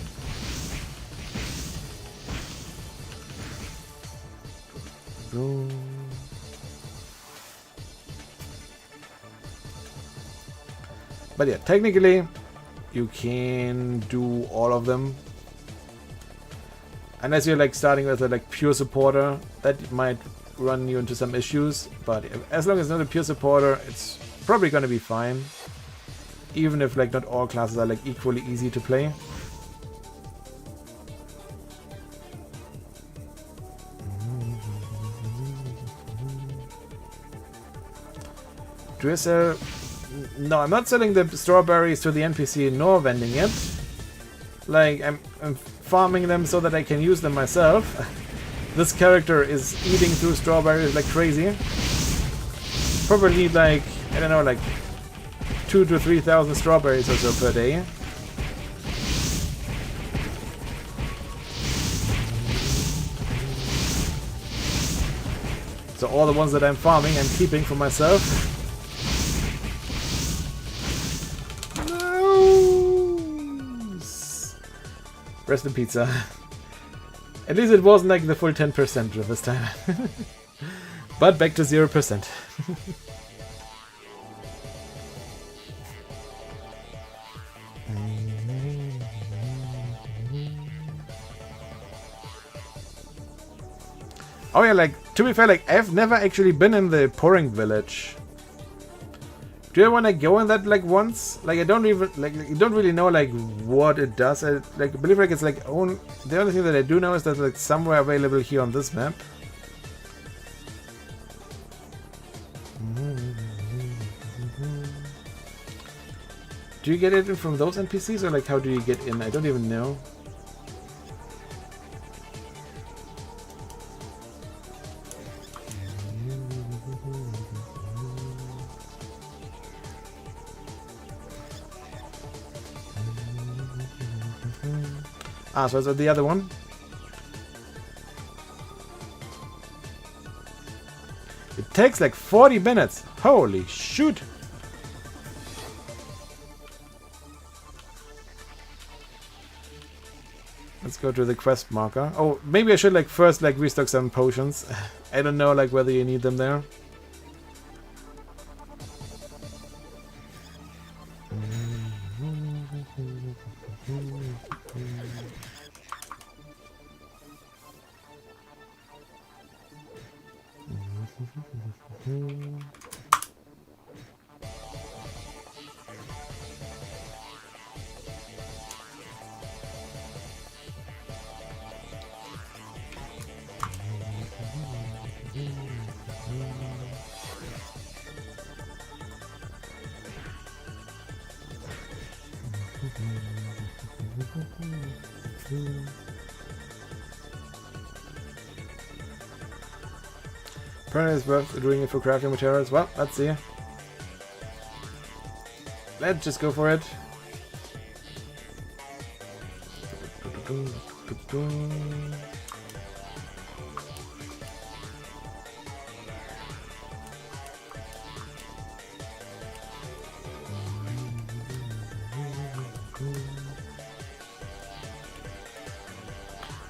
But yeah, technically you can do all of them. Unless you're like starting with a like pure supporter, that might run you into some issues. But as long as it's not a pure supporter, it's probably gonna be fine. Even if like not all classes are like equally easy to play. Do I sell? No, I'm not selling the strawberries to the NPC nor vending it. Like I'm farming them so that I can use them myself. this character is eating through strawberries like crazy. Probably like, I don't know, like 2,000 to 3,000 strawberries or so per day. So all the ones that I'm farming, I'm keeping for myself. No! Rest in pizza. At least it wasn't like the full 10% this time. But back to 0%. Oh yeah, like, to be fair, like, I've never actually been in the pouring village. Do you want to go in that, like, once? Like, I don't even, like, you don't really know, like, what it does. I, like, believe, like, it's, like, the only thing that I do know is that, like, somewhere available here on this map. Do you get it in from those NPCs, or, like, how do you get in? I don't even know. Ah, so is that the other one? It takes like 40 minutes. Holy shoot! Let's go to the quest marker. Oh, maybe I should like first like restock some potions. I don't know like whether you need them there. Apparently it's worth doing it for crafting materials. Well, let's see. Let's just go for it.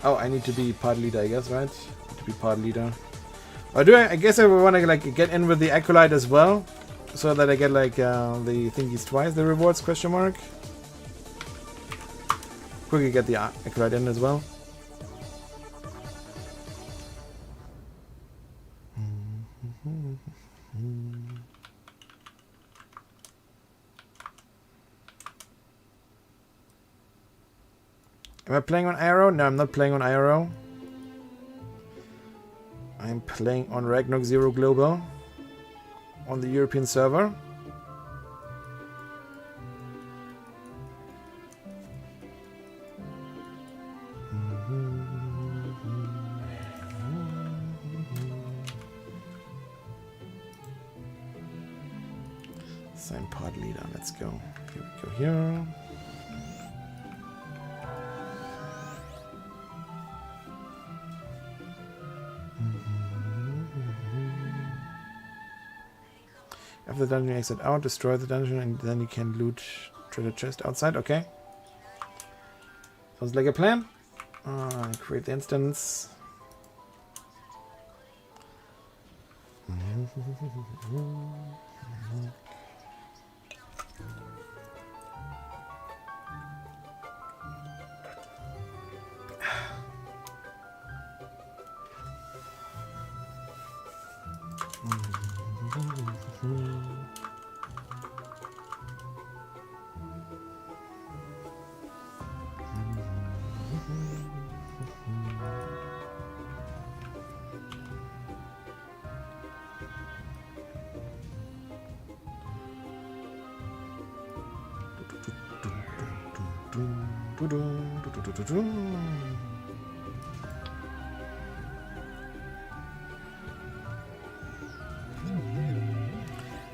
Oh, I need to be pod leader, I guess, right? Need to be pod leader. Or do I guess I want to like get in with the acolyte as well, so that I get like the thingies twice, the rewards question mark. Quickly get the acolyte in as well. Am I playing on Arrow? No, I'm not playing on Arrow. I'm playing on ROzero Global on the European server. Sign pod leader. Let's go. Here we go here. After the dungeon, exit out, destroy the dungeon, and then you can loot treasure chest outside. Okay. Sounds like a plan. Create the instance.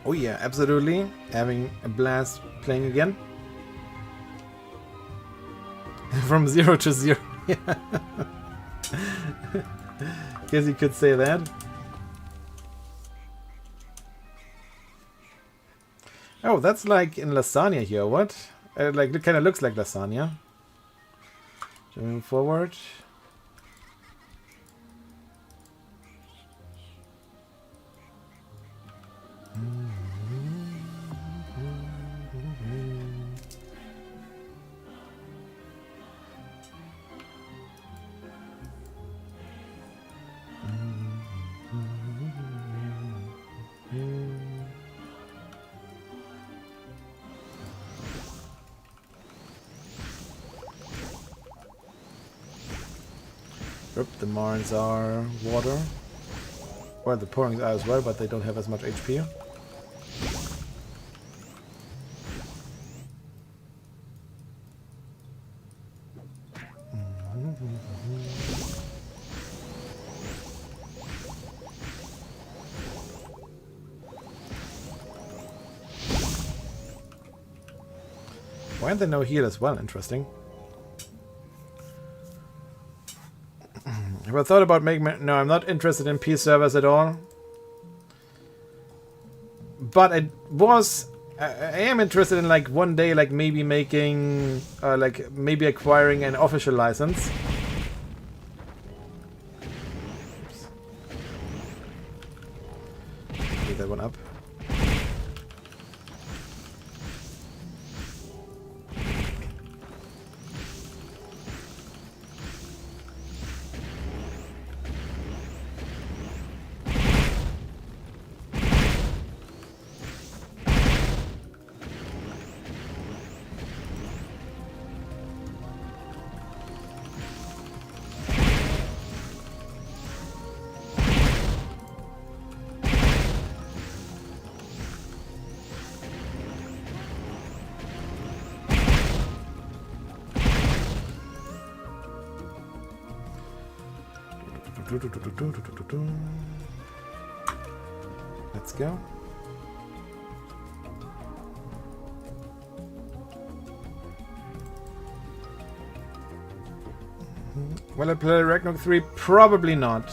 Oh yeah, absolutely. Having a blast playing again. From 0 to 0. Yeah. Guess you could say that. Oh, that's like in lasagna here. What? Like it kind of looks like lasagna. Moving forward. Oop, the Marns are water. Well, the Porings are as well, but they don't have as much HP. Why aren't there no heal as well? Interesting. Have I thought about making... No, I'm not interested in peace servers at all. But I was... I am interested in, like, one day, like, maybe making... like, maybe acquiring an official license. Oops. Leave that one up. Let's go. Will I play Ragnarok 3? Probably not.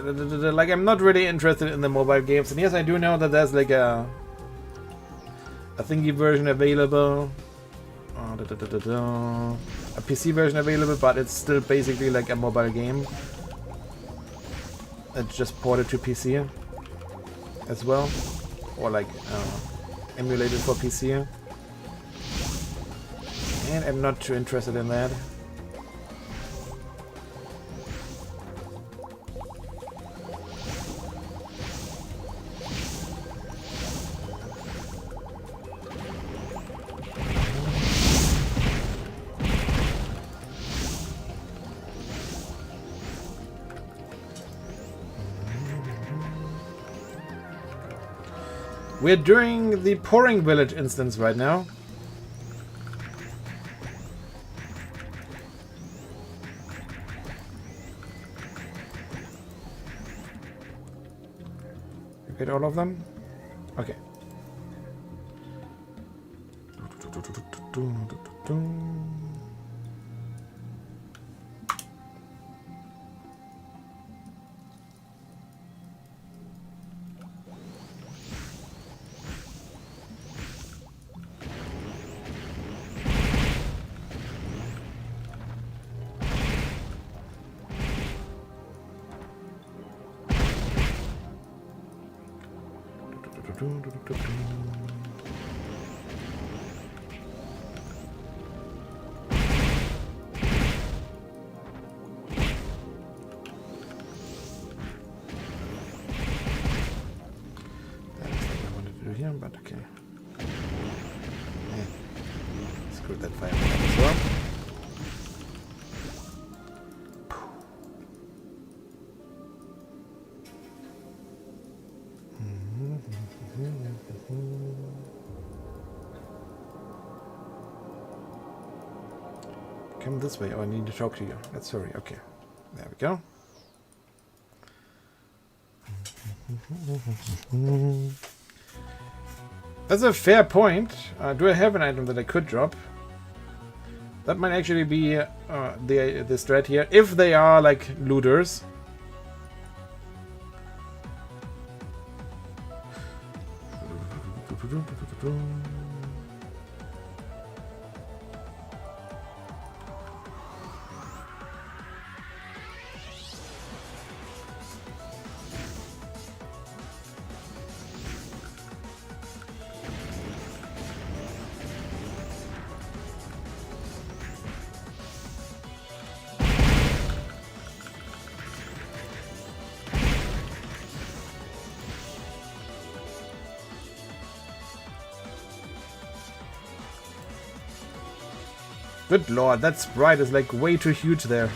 Like, I'm not really interested in the mobile games. And yes, I do know that there's like a thingy version available. A PC version available, but it's still basically like a mobile game. It's just ported to PC as well. Or like emulated for PC. And I'm not too interested in that. We're doing the Pouring Village instance right now. You get all of them? Okay. But okay. Yeah. Screw that fire as well. Come this way. Oh, I need to talk to you. Let's hurry. Okay. There we go. That's a fair point. Do I have an item that I could drop? That might actually be the strat here, if they are like looters. Good lord, that sprite is like way too huge there.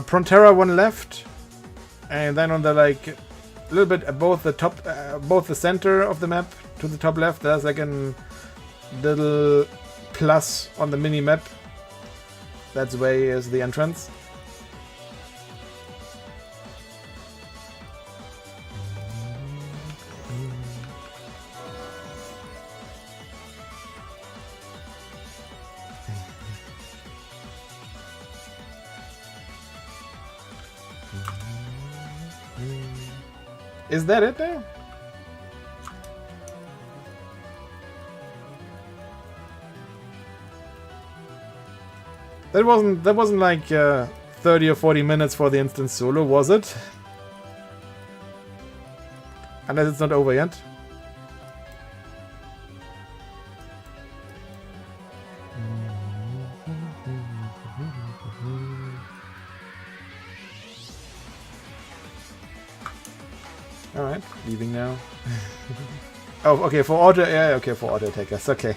Prontera one left, and then on the like a little bit above the top, both the center of the map to the top left, there's like a little plus on the mini map. That's way is the entrance. Is that it there? That wasn't like 30 or 40 minutes for the instant solo, was it? Unless it's not over yet. Alright, leaving now. Oh, okay, for auto, yeah, okay, for auto attackers, okay.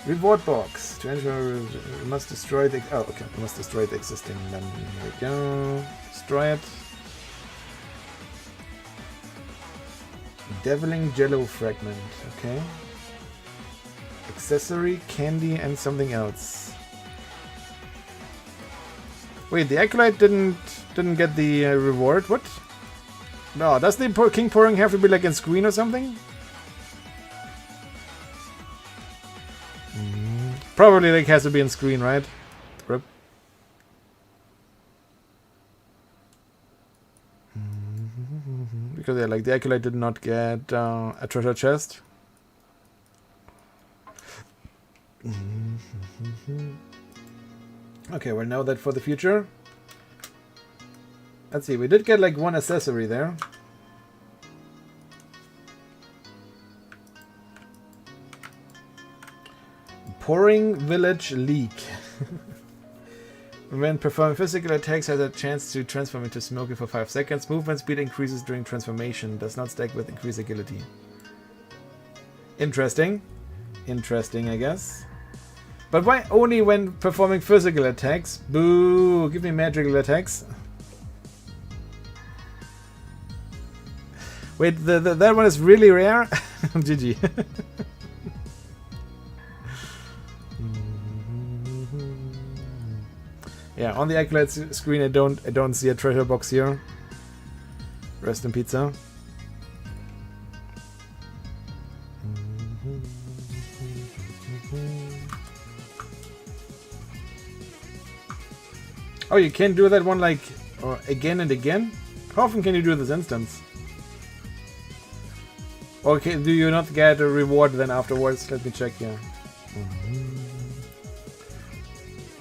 Reward box. To enter, you must destroy the. Oh, okay, you must destroy the existing. Then here we go. Destroy it. Deviling Jello fragment. Okay. Accessory, candy, and something else. Wait, the acolyte didn't get the reward. What? No, does the king pouring have to be like in screen or something? Probably like has to be in screen, right? Rip. Because yeah, like the acolyte did not get a treasure chest. Okay, well now that for the future. Let's see, we did get like one accessory there. Pouring Village Leak. When performing physical attacks, has a chance to transform into smoky for 5 seconds. Movement speed increases during transformation. Does not stack with increased agility. Interesting. Interesting, I guess. But why only when performing physical attacks? Boo! Give me magical attacks. Wait, that one is really rare? GG. Yeah, on the acolyte screen I don't see a treasure box here. Rest in pizza. Oh, you can do that one like again and again? How often can you do this instance? Okay, do you not get a reward then afterwards? Let me check here.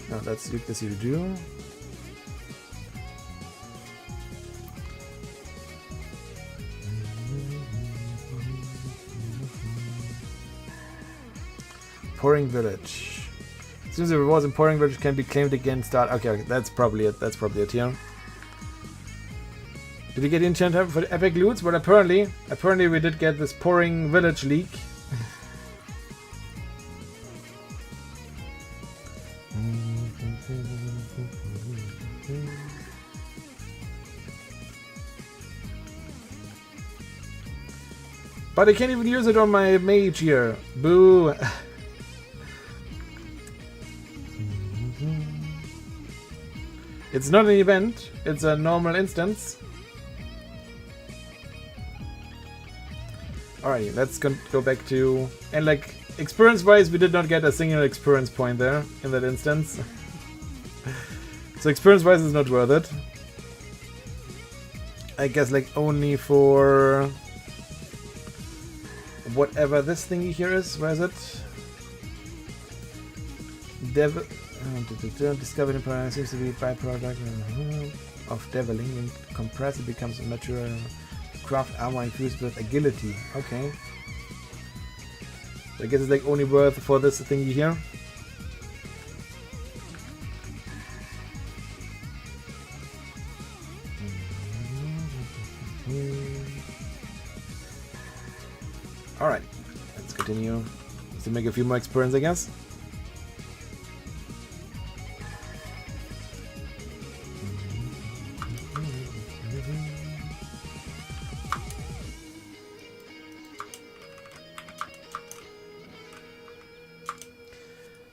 No, that's this you do. Pouring Village. Since the rewards in Pouring Village can be claimed again, start. Okay, that's probably it. That's probably it here. Did we get the enchant for the epic loots? Well, apparently we did get this Pouring Village leak. But I can't even use it on my mage here. Boo! It's not an event, it's a normal instance. Alright, let's go back to... And like, experience-wise, we did not get a single experience point there in that instance. So experience-wise, it's not worth it. I guess like only for... whatever this thingy here is. Where is it? Discovered in Paradigm seems to be a byproduct of deviling. When compressed, it becomes a material to craft armor infused with agility. Okay. So I guess it's like only worth for this thingy here. Alright, let's continue. Let's make a few more experience, I guess.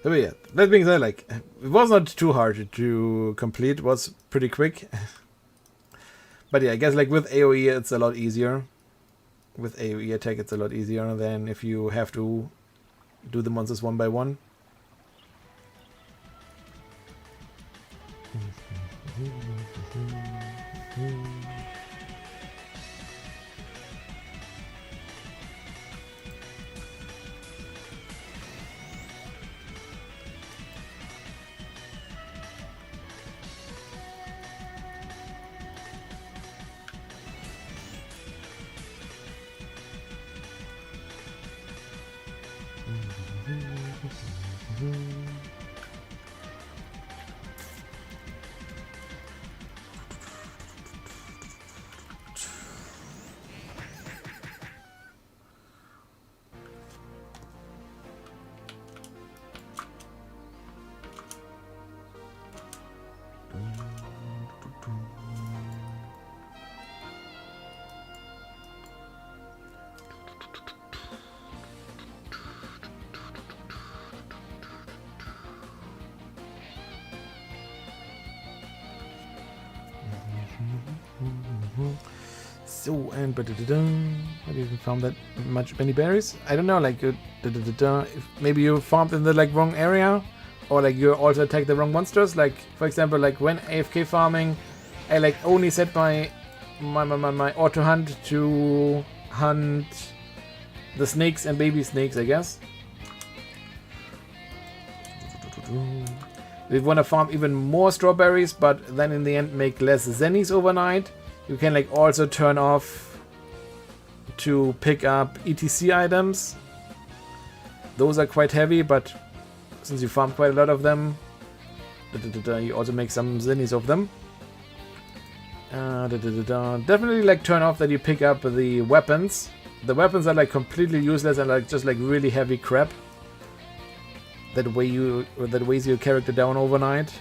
So yeah, that being said, like, it was not too hard to complete, it was pretty quick. But yeah, I guess like with AoE it's a lot easier. With AoE attack it's a lot easier than if you have to do the monsters one by one. So, and I didn't found that much many berries. I don't know, like if maybe you farmed in the like wrong area, or like you also attacked the wrong monsters. Like for example, like when AFK farming, I like only set my auto hunt to hunt the snakes and baby snakes, I guess. We want to farm even more strawberries, but then in the end make less zennies overnight. You can like also turn off to pick up ETC items. Those are quite heavy, but since you farm quite a lot of them, you also make some zennies of them. Definitely like turn off that you pick up the weapons. The weapons are like completely useless and like just like really heavy crap. That weighs your character down overnight.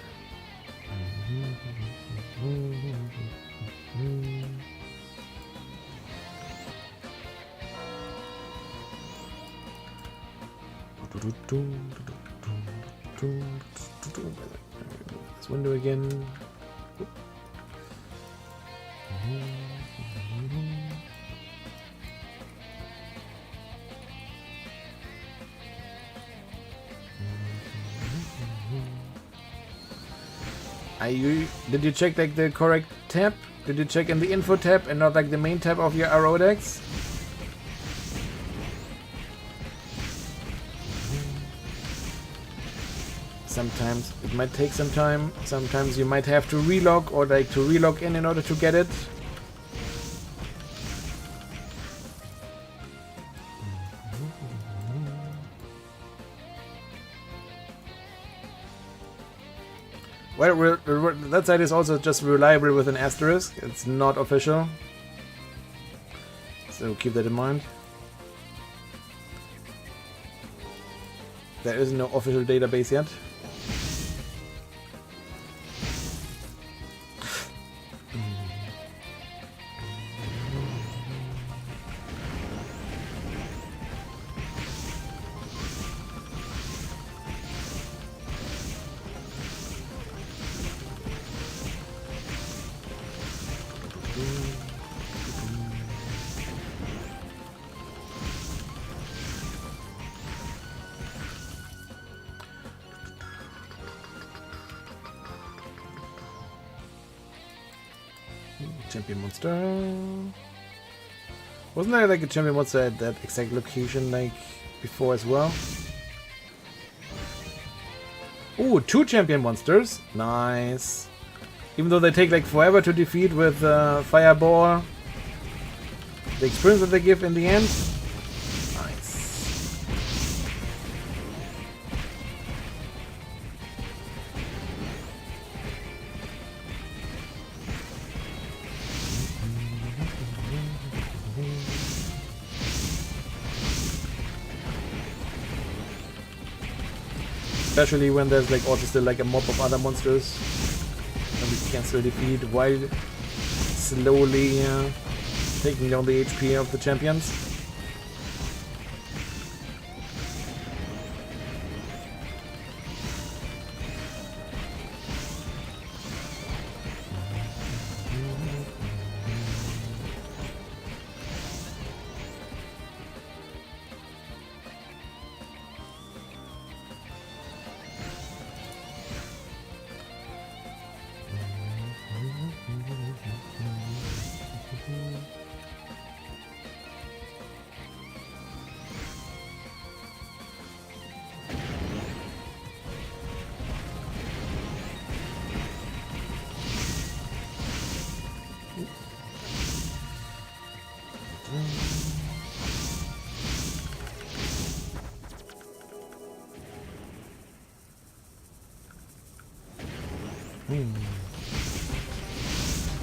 This window again. Did you check like the correct tab? Did you check in the info tab and not like the main tab of your RO decks? Sometimes it might take some time. Sometimes you might have to relog or like to relog in order to get it. Well, that site is also just reliable with an asterisk. It's not official. So keep that in mind. There is no official database yet. Champion monster. Wasn't there like a champion monster at that exact location like before as well? Ooh, 2 champion monsters. Nice. Even though they take like forever to defeat with Fireball, the experience that they give in the end. Nice. Especially when there's like also still like a mob of other monsters and we can still defeat while slowly taking down the HP of the champions.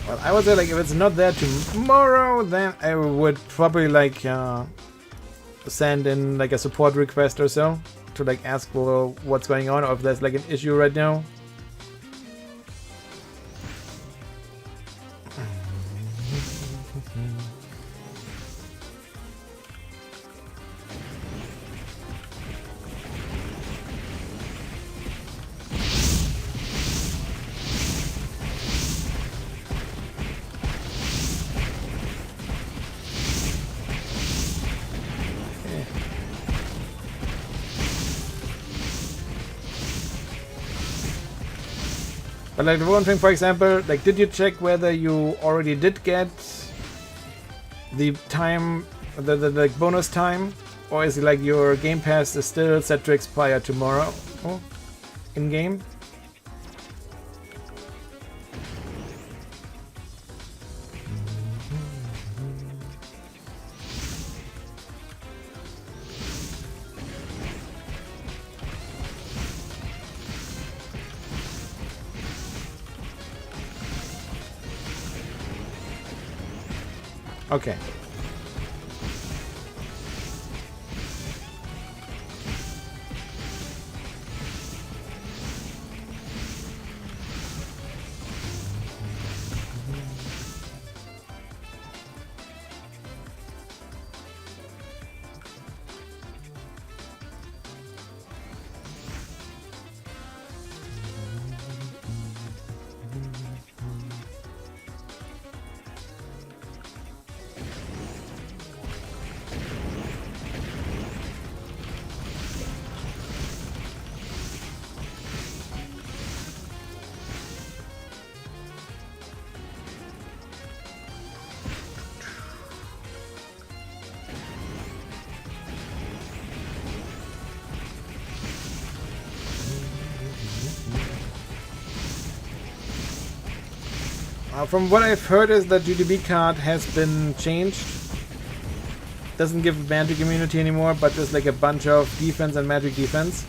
Well, I would say like if it's not there tomorrow, then I would probably like send in like a support request or so to like ask for what's going on or if there's like an issue right now. But like the one thing, for example, like did you check whether you already did get the time, the like bonus time, or is it like your game pass is still set to expire tomorrow in game? Okay. From what I've heard is that GDB card has been changed. Doesn't give magic immunity anymore, but just like a bunch of defense and magic defense.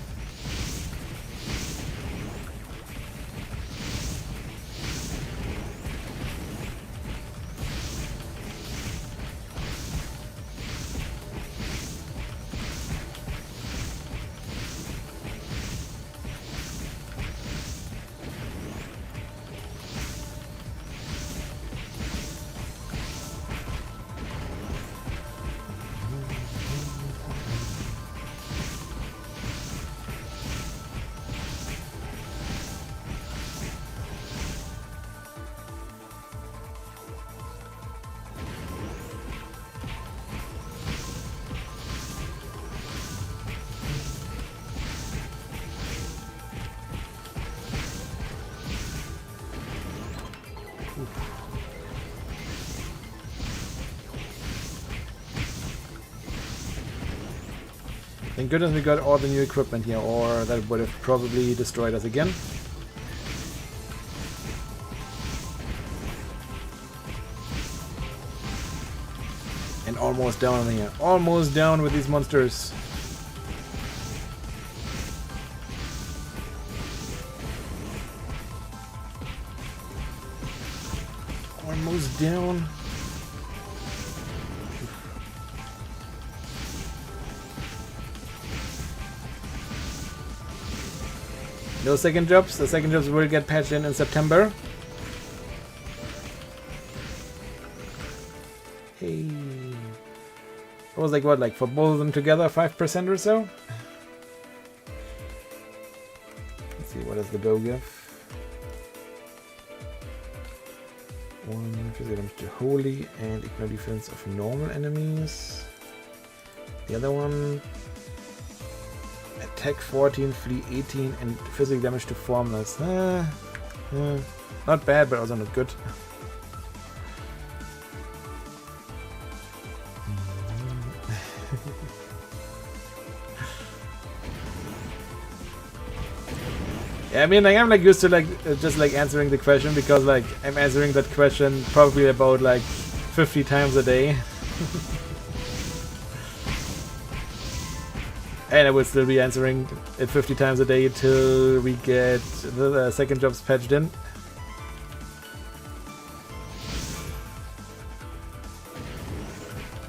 Thank goodness we got all the new equipment here, or that would have probably destroyed us again. And almost down here. Almost down with these monsters. Almost down. No second jobs. The second jobs will get patched in September. Hey. It was like what, like for both of them together, 5% or so? Let's see, what does the bow give? 1 physical damage to holy and ignore defense of normal enemies. The other one, attack 14, flee 18, and physical damage to formless. Not bad, but also not good. Yeah, I mean, like, I'm like used to like just like answering the question because like I'm answering that question probably about like 50 times a day. And I will still be answering it 50 times a day till we get the second jobs patched in.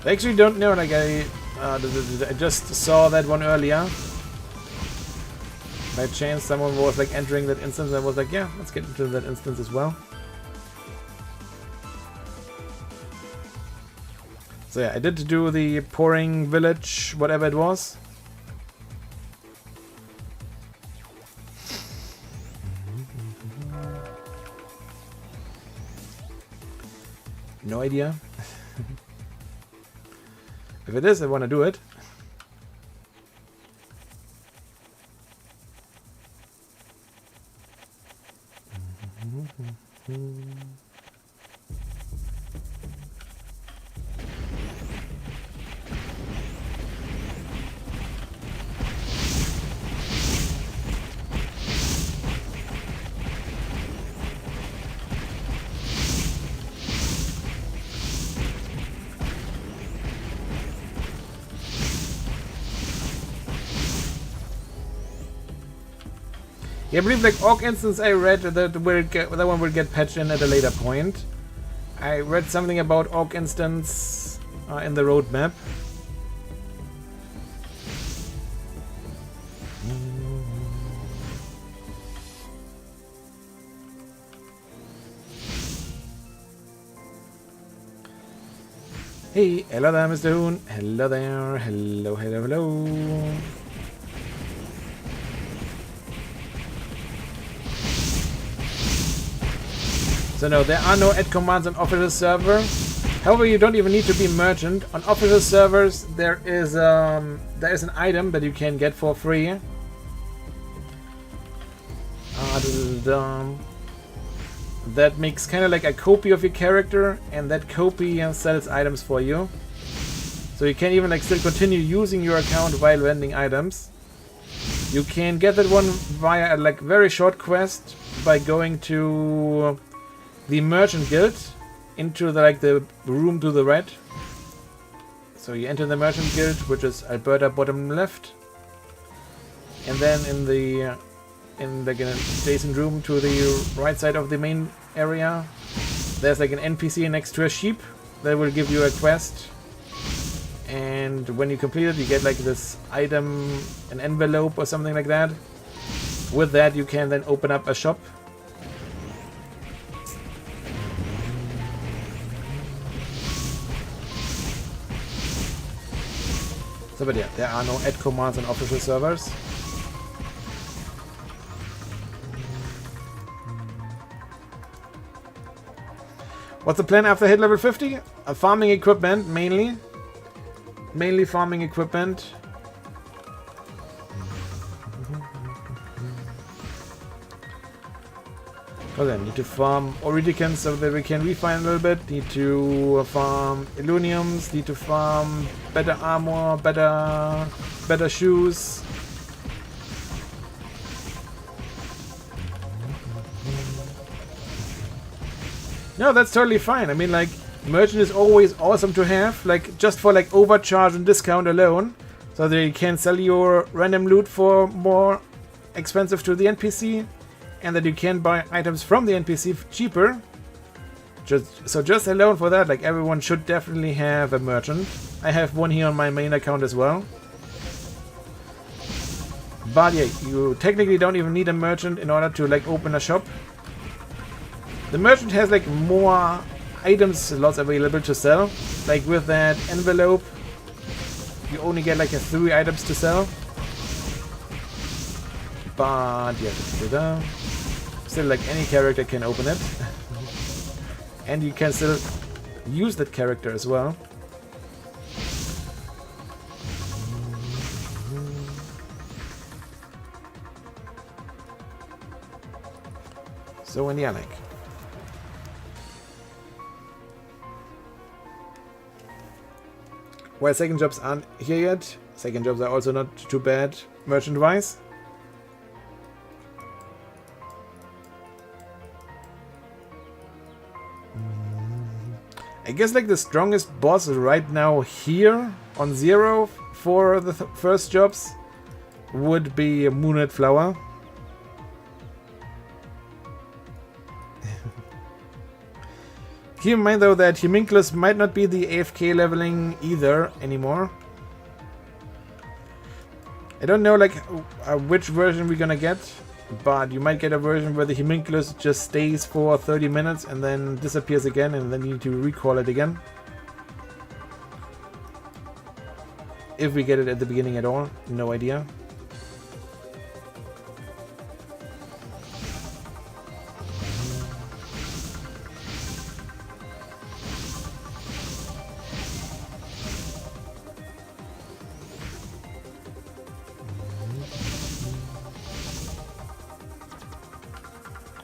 I actually don't know, like I just saw that one earlier. By chance someone was like entering that instance and I was like, yeah, let's get into that instance as well. So yeah, I did do the pouring village, whatever it was. No idea. If it is, I want to do it. Yeah, I believe like Orc instance I read that one will get patched in at a later point. I read something about Orc instance in the roadmap. Hey, hello there, Mr. Hoon. Hello there. Hello, hello, hello. So no, there are no add commands on official server. However, you don't even need to be merchant. On official servers, there is an item that you can get for free. That makes kind of like a copy of your character, and that copy sells items for you. So you can even like still continue using your account while vending items. You can get that one via a like very short quest by going to the merchant guild into the room to the right. So you enter the merchant guild, which is Alberta bottom left, and then in the adjacent room to the right side of the main area, there's like an NPC next to a sheep that will give you a quest. And when you complete it, you get like this item, an envelope or something like that. With that, you can then open up a shop. So, but yeah, there are no add commands on official servers. What's the plan after hit level 50? Farming equipment, mainly. Mainly farming equipment. Okay, need to farm Oridicans so that we can refine a little bit. Need to farm Illuniums. Need to farm better armor, better shoes. No, that's totally fine. I mean, like, merchant is always awesome to have, like, just for like overcharge and discount alone, so that you can sell your random loot for more expensive to the NPC, and that you can buy items from the NPC cheaper. Just alone for that, like, everyone should definitely have a merchant. I have one here on my main account as well. But yeah, you technically don't even need a merchant in order to like open a shop. The merchant has like more item slots available to sell. Like with that envelope, you only get like 3 items to sell. But yeah, still like any character can open it. And you can still use that character as well. So in the like. While second jobs aren't here yet, second jobs are also not too bad merchant-wise. I guess like the strongest boss right now here on Zero for the first jobs would be Moonlit Flower. Keep in mind though that Homunculus might not be the AFK leveling either anymore. I don't know like which version we're gonna get, but you might get a version where the Homunculus just stays for 30 minutes and then disappears again, and then you need to recall it again. If we get it at the beginning at all, no idea.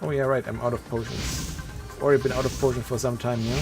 Oh yeah, right, I'm out of potions. Already been out of potions for some time now.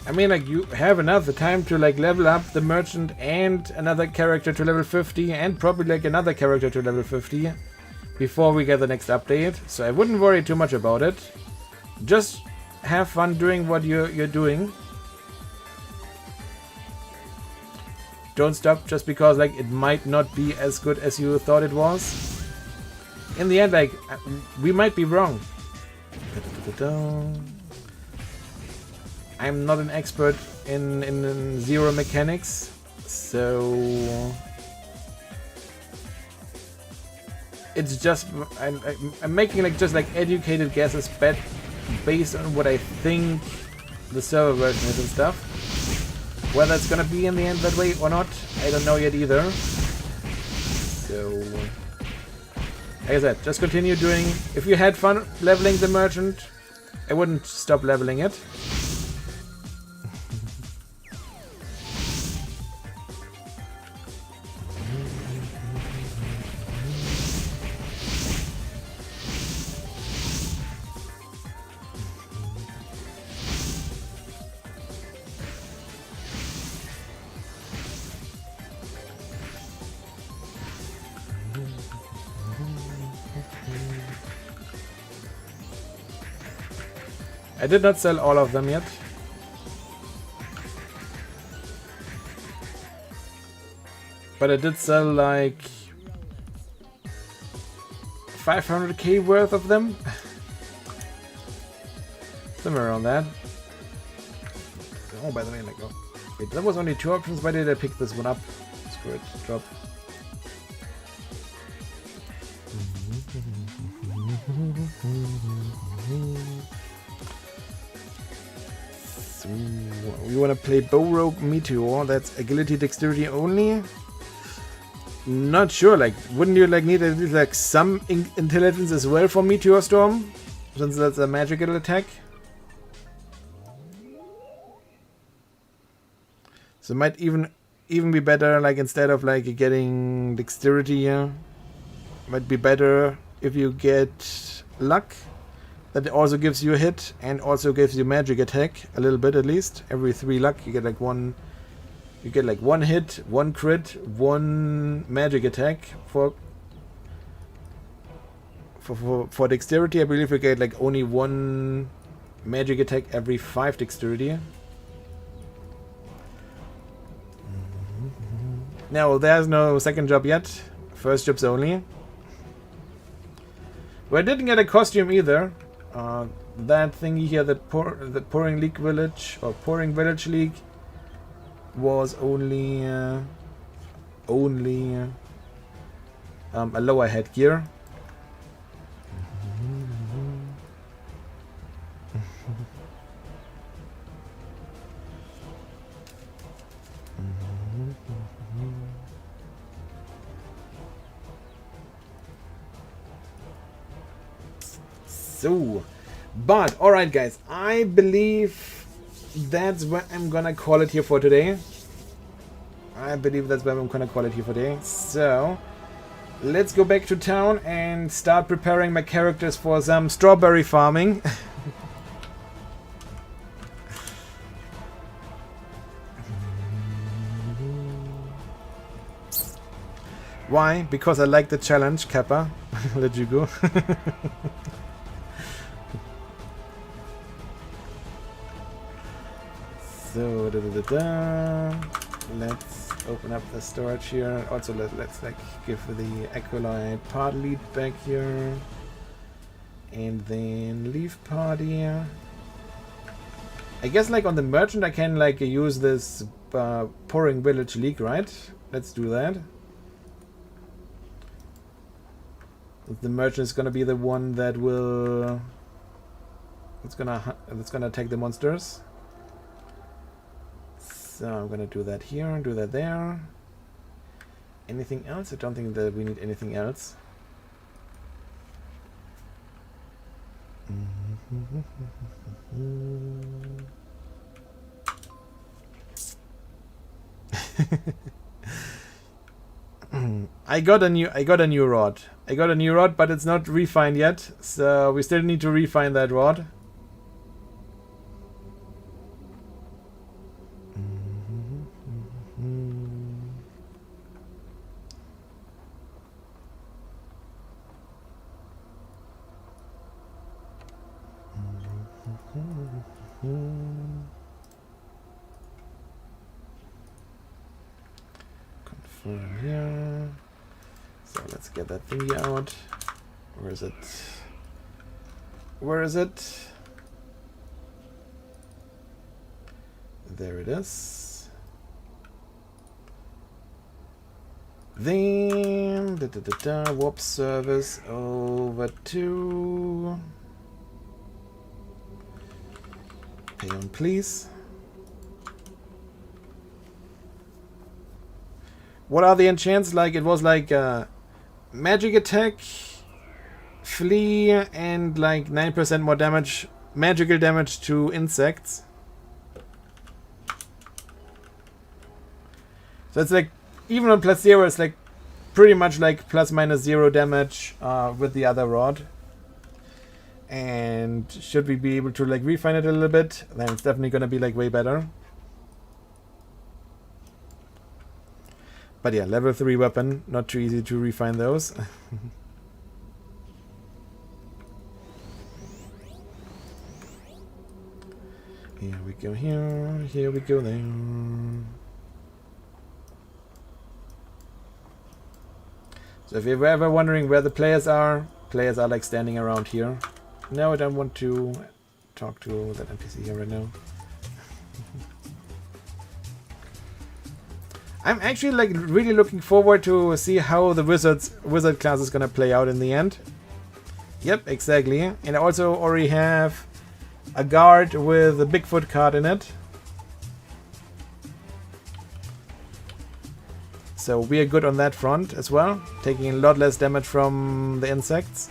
I mean, like, you have enough time to like level up the merchant and another character to level 50 and probably like another character to level 50 before we get the next update. So I wouldn't worry too much about it. Just have fun doing what you're doing. Don't stop just because like it might not be as good as you thought it was. In the end, like, we might be wrong. I'm not an expert in Zero mechanics, so it's just I'm making like just like educated guesses based on what I think the server version is and stuff. Whether it's gonna be in the end that way or not, I don't know yet either. So, like I said, just continue doing. If you had fun leveling the merchant, I wouldn't stop leveling it. I did not sell all of them yet. But I did sell like 500k worth of them. Somewhere around that. Oh, by the way, like, oh. Wait, there was only 2 options. Why did I pick this one up? Screw it, drop. So, we want to play Bow Rogue Meteor. That's agility, dexterity only. Not sure. Like, wouldn't you like need at least like some intelligence as well for Meteor Storm, since that's a magical attack? So it might even be better, like instead of like getting dexterity here, might be better if you get luck. That also gives you a hit and also gives you magic attack a little bit at least. Every 3 luck you get like one. You get like 1 hit, 1 crit, 1 magic attack for dexterity. I believe you get like only 1 magic attack every 5 dexterity. No, there's no second job yet. First jobs only. Well, I didn't get a costume either. That thingy here, the Pouring League Village or Pouring Village League, was only a lower headgear. So, but alright guys, I believe that's where I'm gonna call it here for today. So, let's go back to town and start preparing my characters for some strawberry farming. Why? Because I like the challenge, Kappa. Let you go. So, let's open up the storage here. Also, let's like give the acolyte party lead back here, and then leave party. I guess like on the merchant I can like use this Pouring Village League, right? Let's do that. The merchant is gonna be the one that will. It's gonna attack the monsters. So I'm gonna do that here and do that there. Anything else? I don't think that we need anything else. I got a new rod. But it's not refined yet, so we still need to refine that rod. Confirm here. So let's get that thingy out. Where is it? There it is. Then warp service over to pay on, please. What are the enchants? Like it was like magic attack, flee, and like 9% more damage magical damage to insects. So it's like, even on +0, it's like pretty much like ±0 damage with the other rod. And should we be able to like refine it a little bit, then it's definitely gonna be like way better. But yeah, level 3 weapon, not too easy to refine those. Here we go here we go there. So if you're ever wondering where the players are like standing around here. No, I don't want to talk to that NPC here right now. I'm actually like really looking forward to see how the wizard class is gonna play out in the end. Yep, exactly. And I also already have a guard with a Bigfoot card in it. So we are good on that front as well, taking a lot less damage from the insects.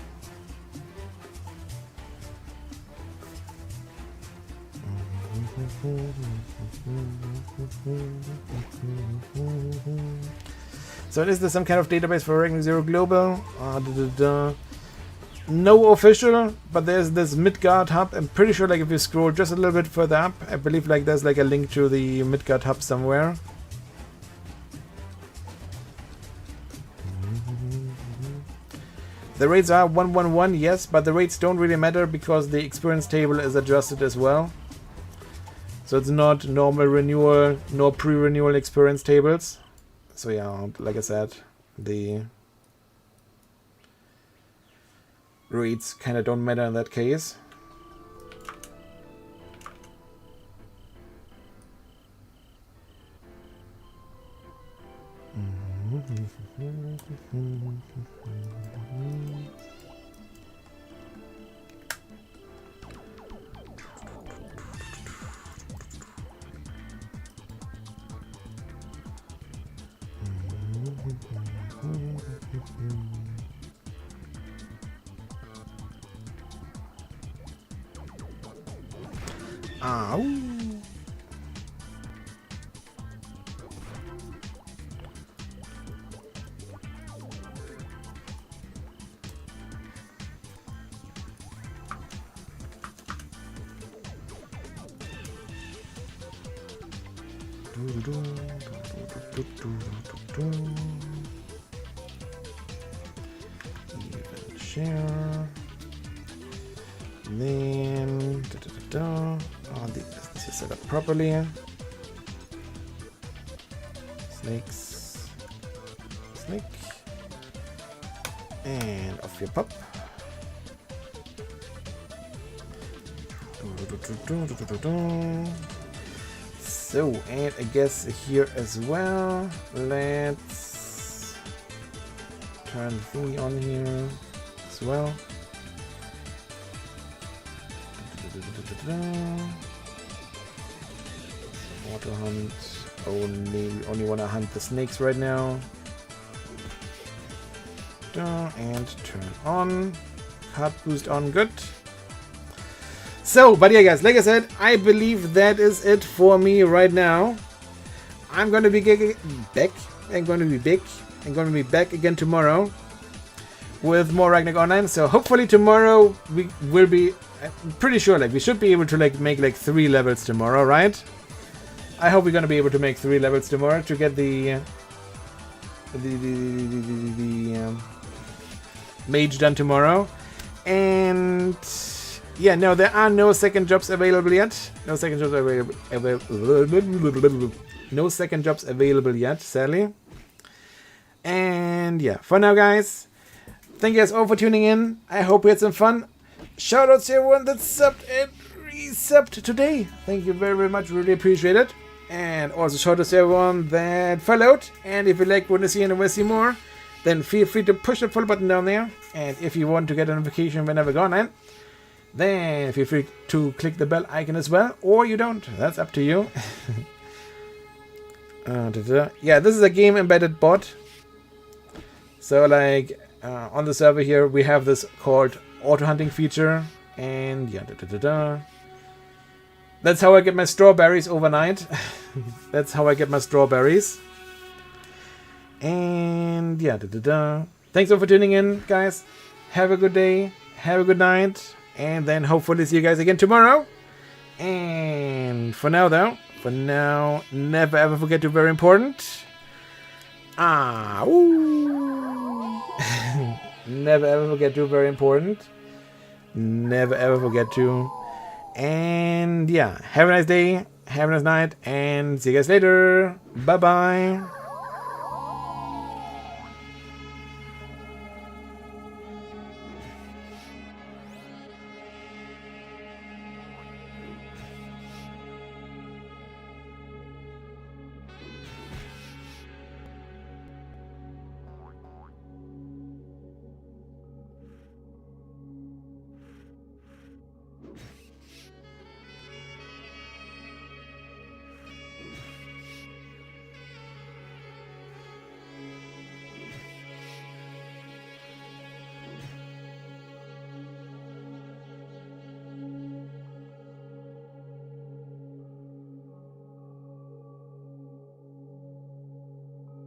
So is there some kind of database for ROzero Global? No official, but there's this Midgard hub. I'm pretty sure like if you scroll just a little bit further up, I believe like there's like a link to the Midgard hub somewhere. The rates are 111, yes, but the rates don't really matter because the experience table is adjusted as well. So it's not normal renewal nor pre-renewal experience tables. So yeah, like I said, the rates kind of don't matter in that case. Ow. Even share. Then oh, this is set up properly. Snakes. Snake. And off you pop. So, and I guess here as well, let's turn the thingy on here as well. Auto hunt. Only want to hunt the snakes right now. And turn on. Card boost on. Good. So, but yeah, guys, like I said, I believe that is it for me right now. I'm going to be back. I'm going to be back. I'm going to be back again tomorrow with more Ragnarok Online. So hopefully tomorrow we will be. I'm pretty sure like we should be able to like make like 3 levels tomorrow, right? I hope we're gonna be able to make 3 levels tomorrow to get the mage done tomorrow. And yeah, no, there are no second jobs available yet. No second jobs available. No second jobs available yet, sadly. And yeah, for now, guys, thank you guys all for tuning in. I hope you had some fun. Shout out to everyone that subbed and resubbed today. Thank you very, very much. Really appreciate it. And also shout out to everyone that followed. And if you like what you see and want to see more, then feel free to push the follow button down there. And if you want to get a notification whenever I go online, then feel free to click the bell icon as well. Or you don't. That's up to you. Yeah, this is a game embedded bot. So like on the server here, we have this called auto hunting feature And yeah, that's how I get my strawberries overnight. That's how I get my strawberries. And yeah, thanks all for tuning in, guys. Have a good day. Have a good night. And then hopefully see you guys again tomorrow. And for now, though, never ever forget to very important. Never ever forget to very important. Never ever forget to. And yeah, have a nice day, have a nice night, and see you guys later. Bye bye.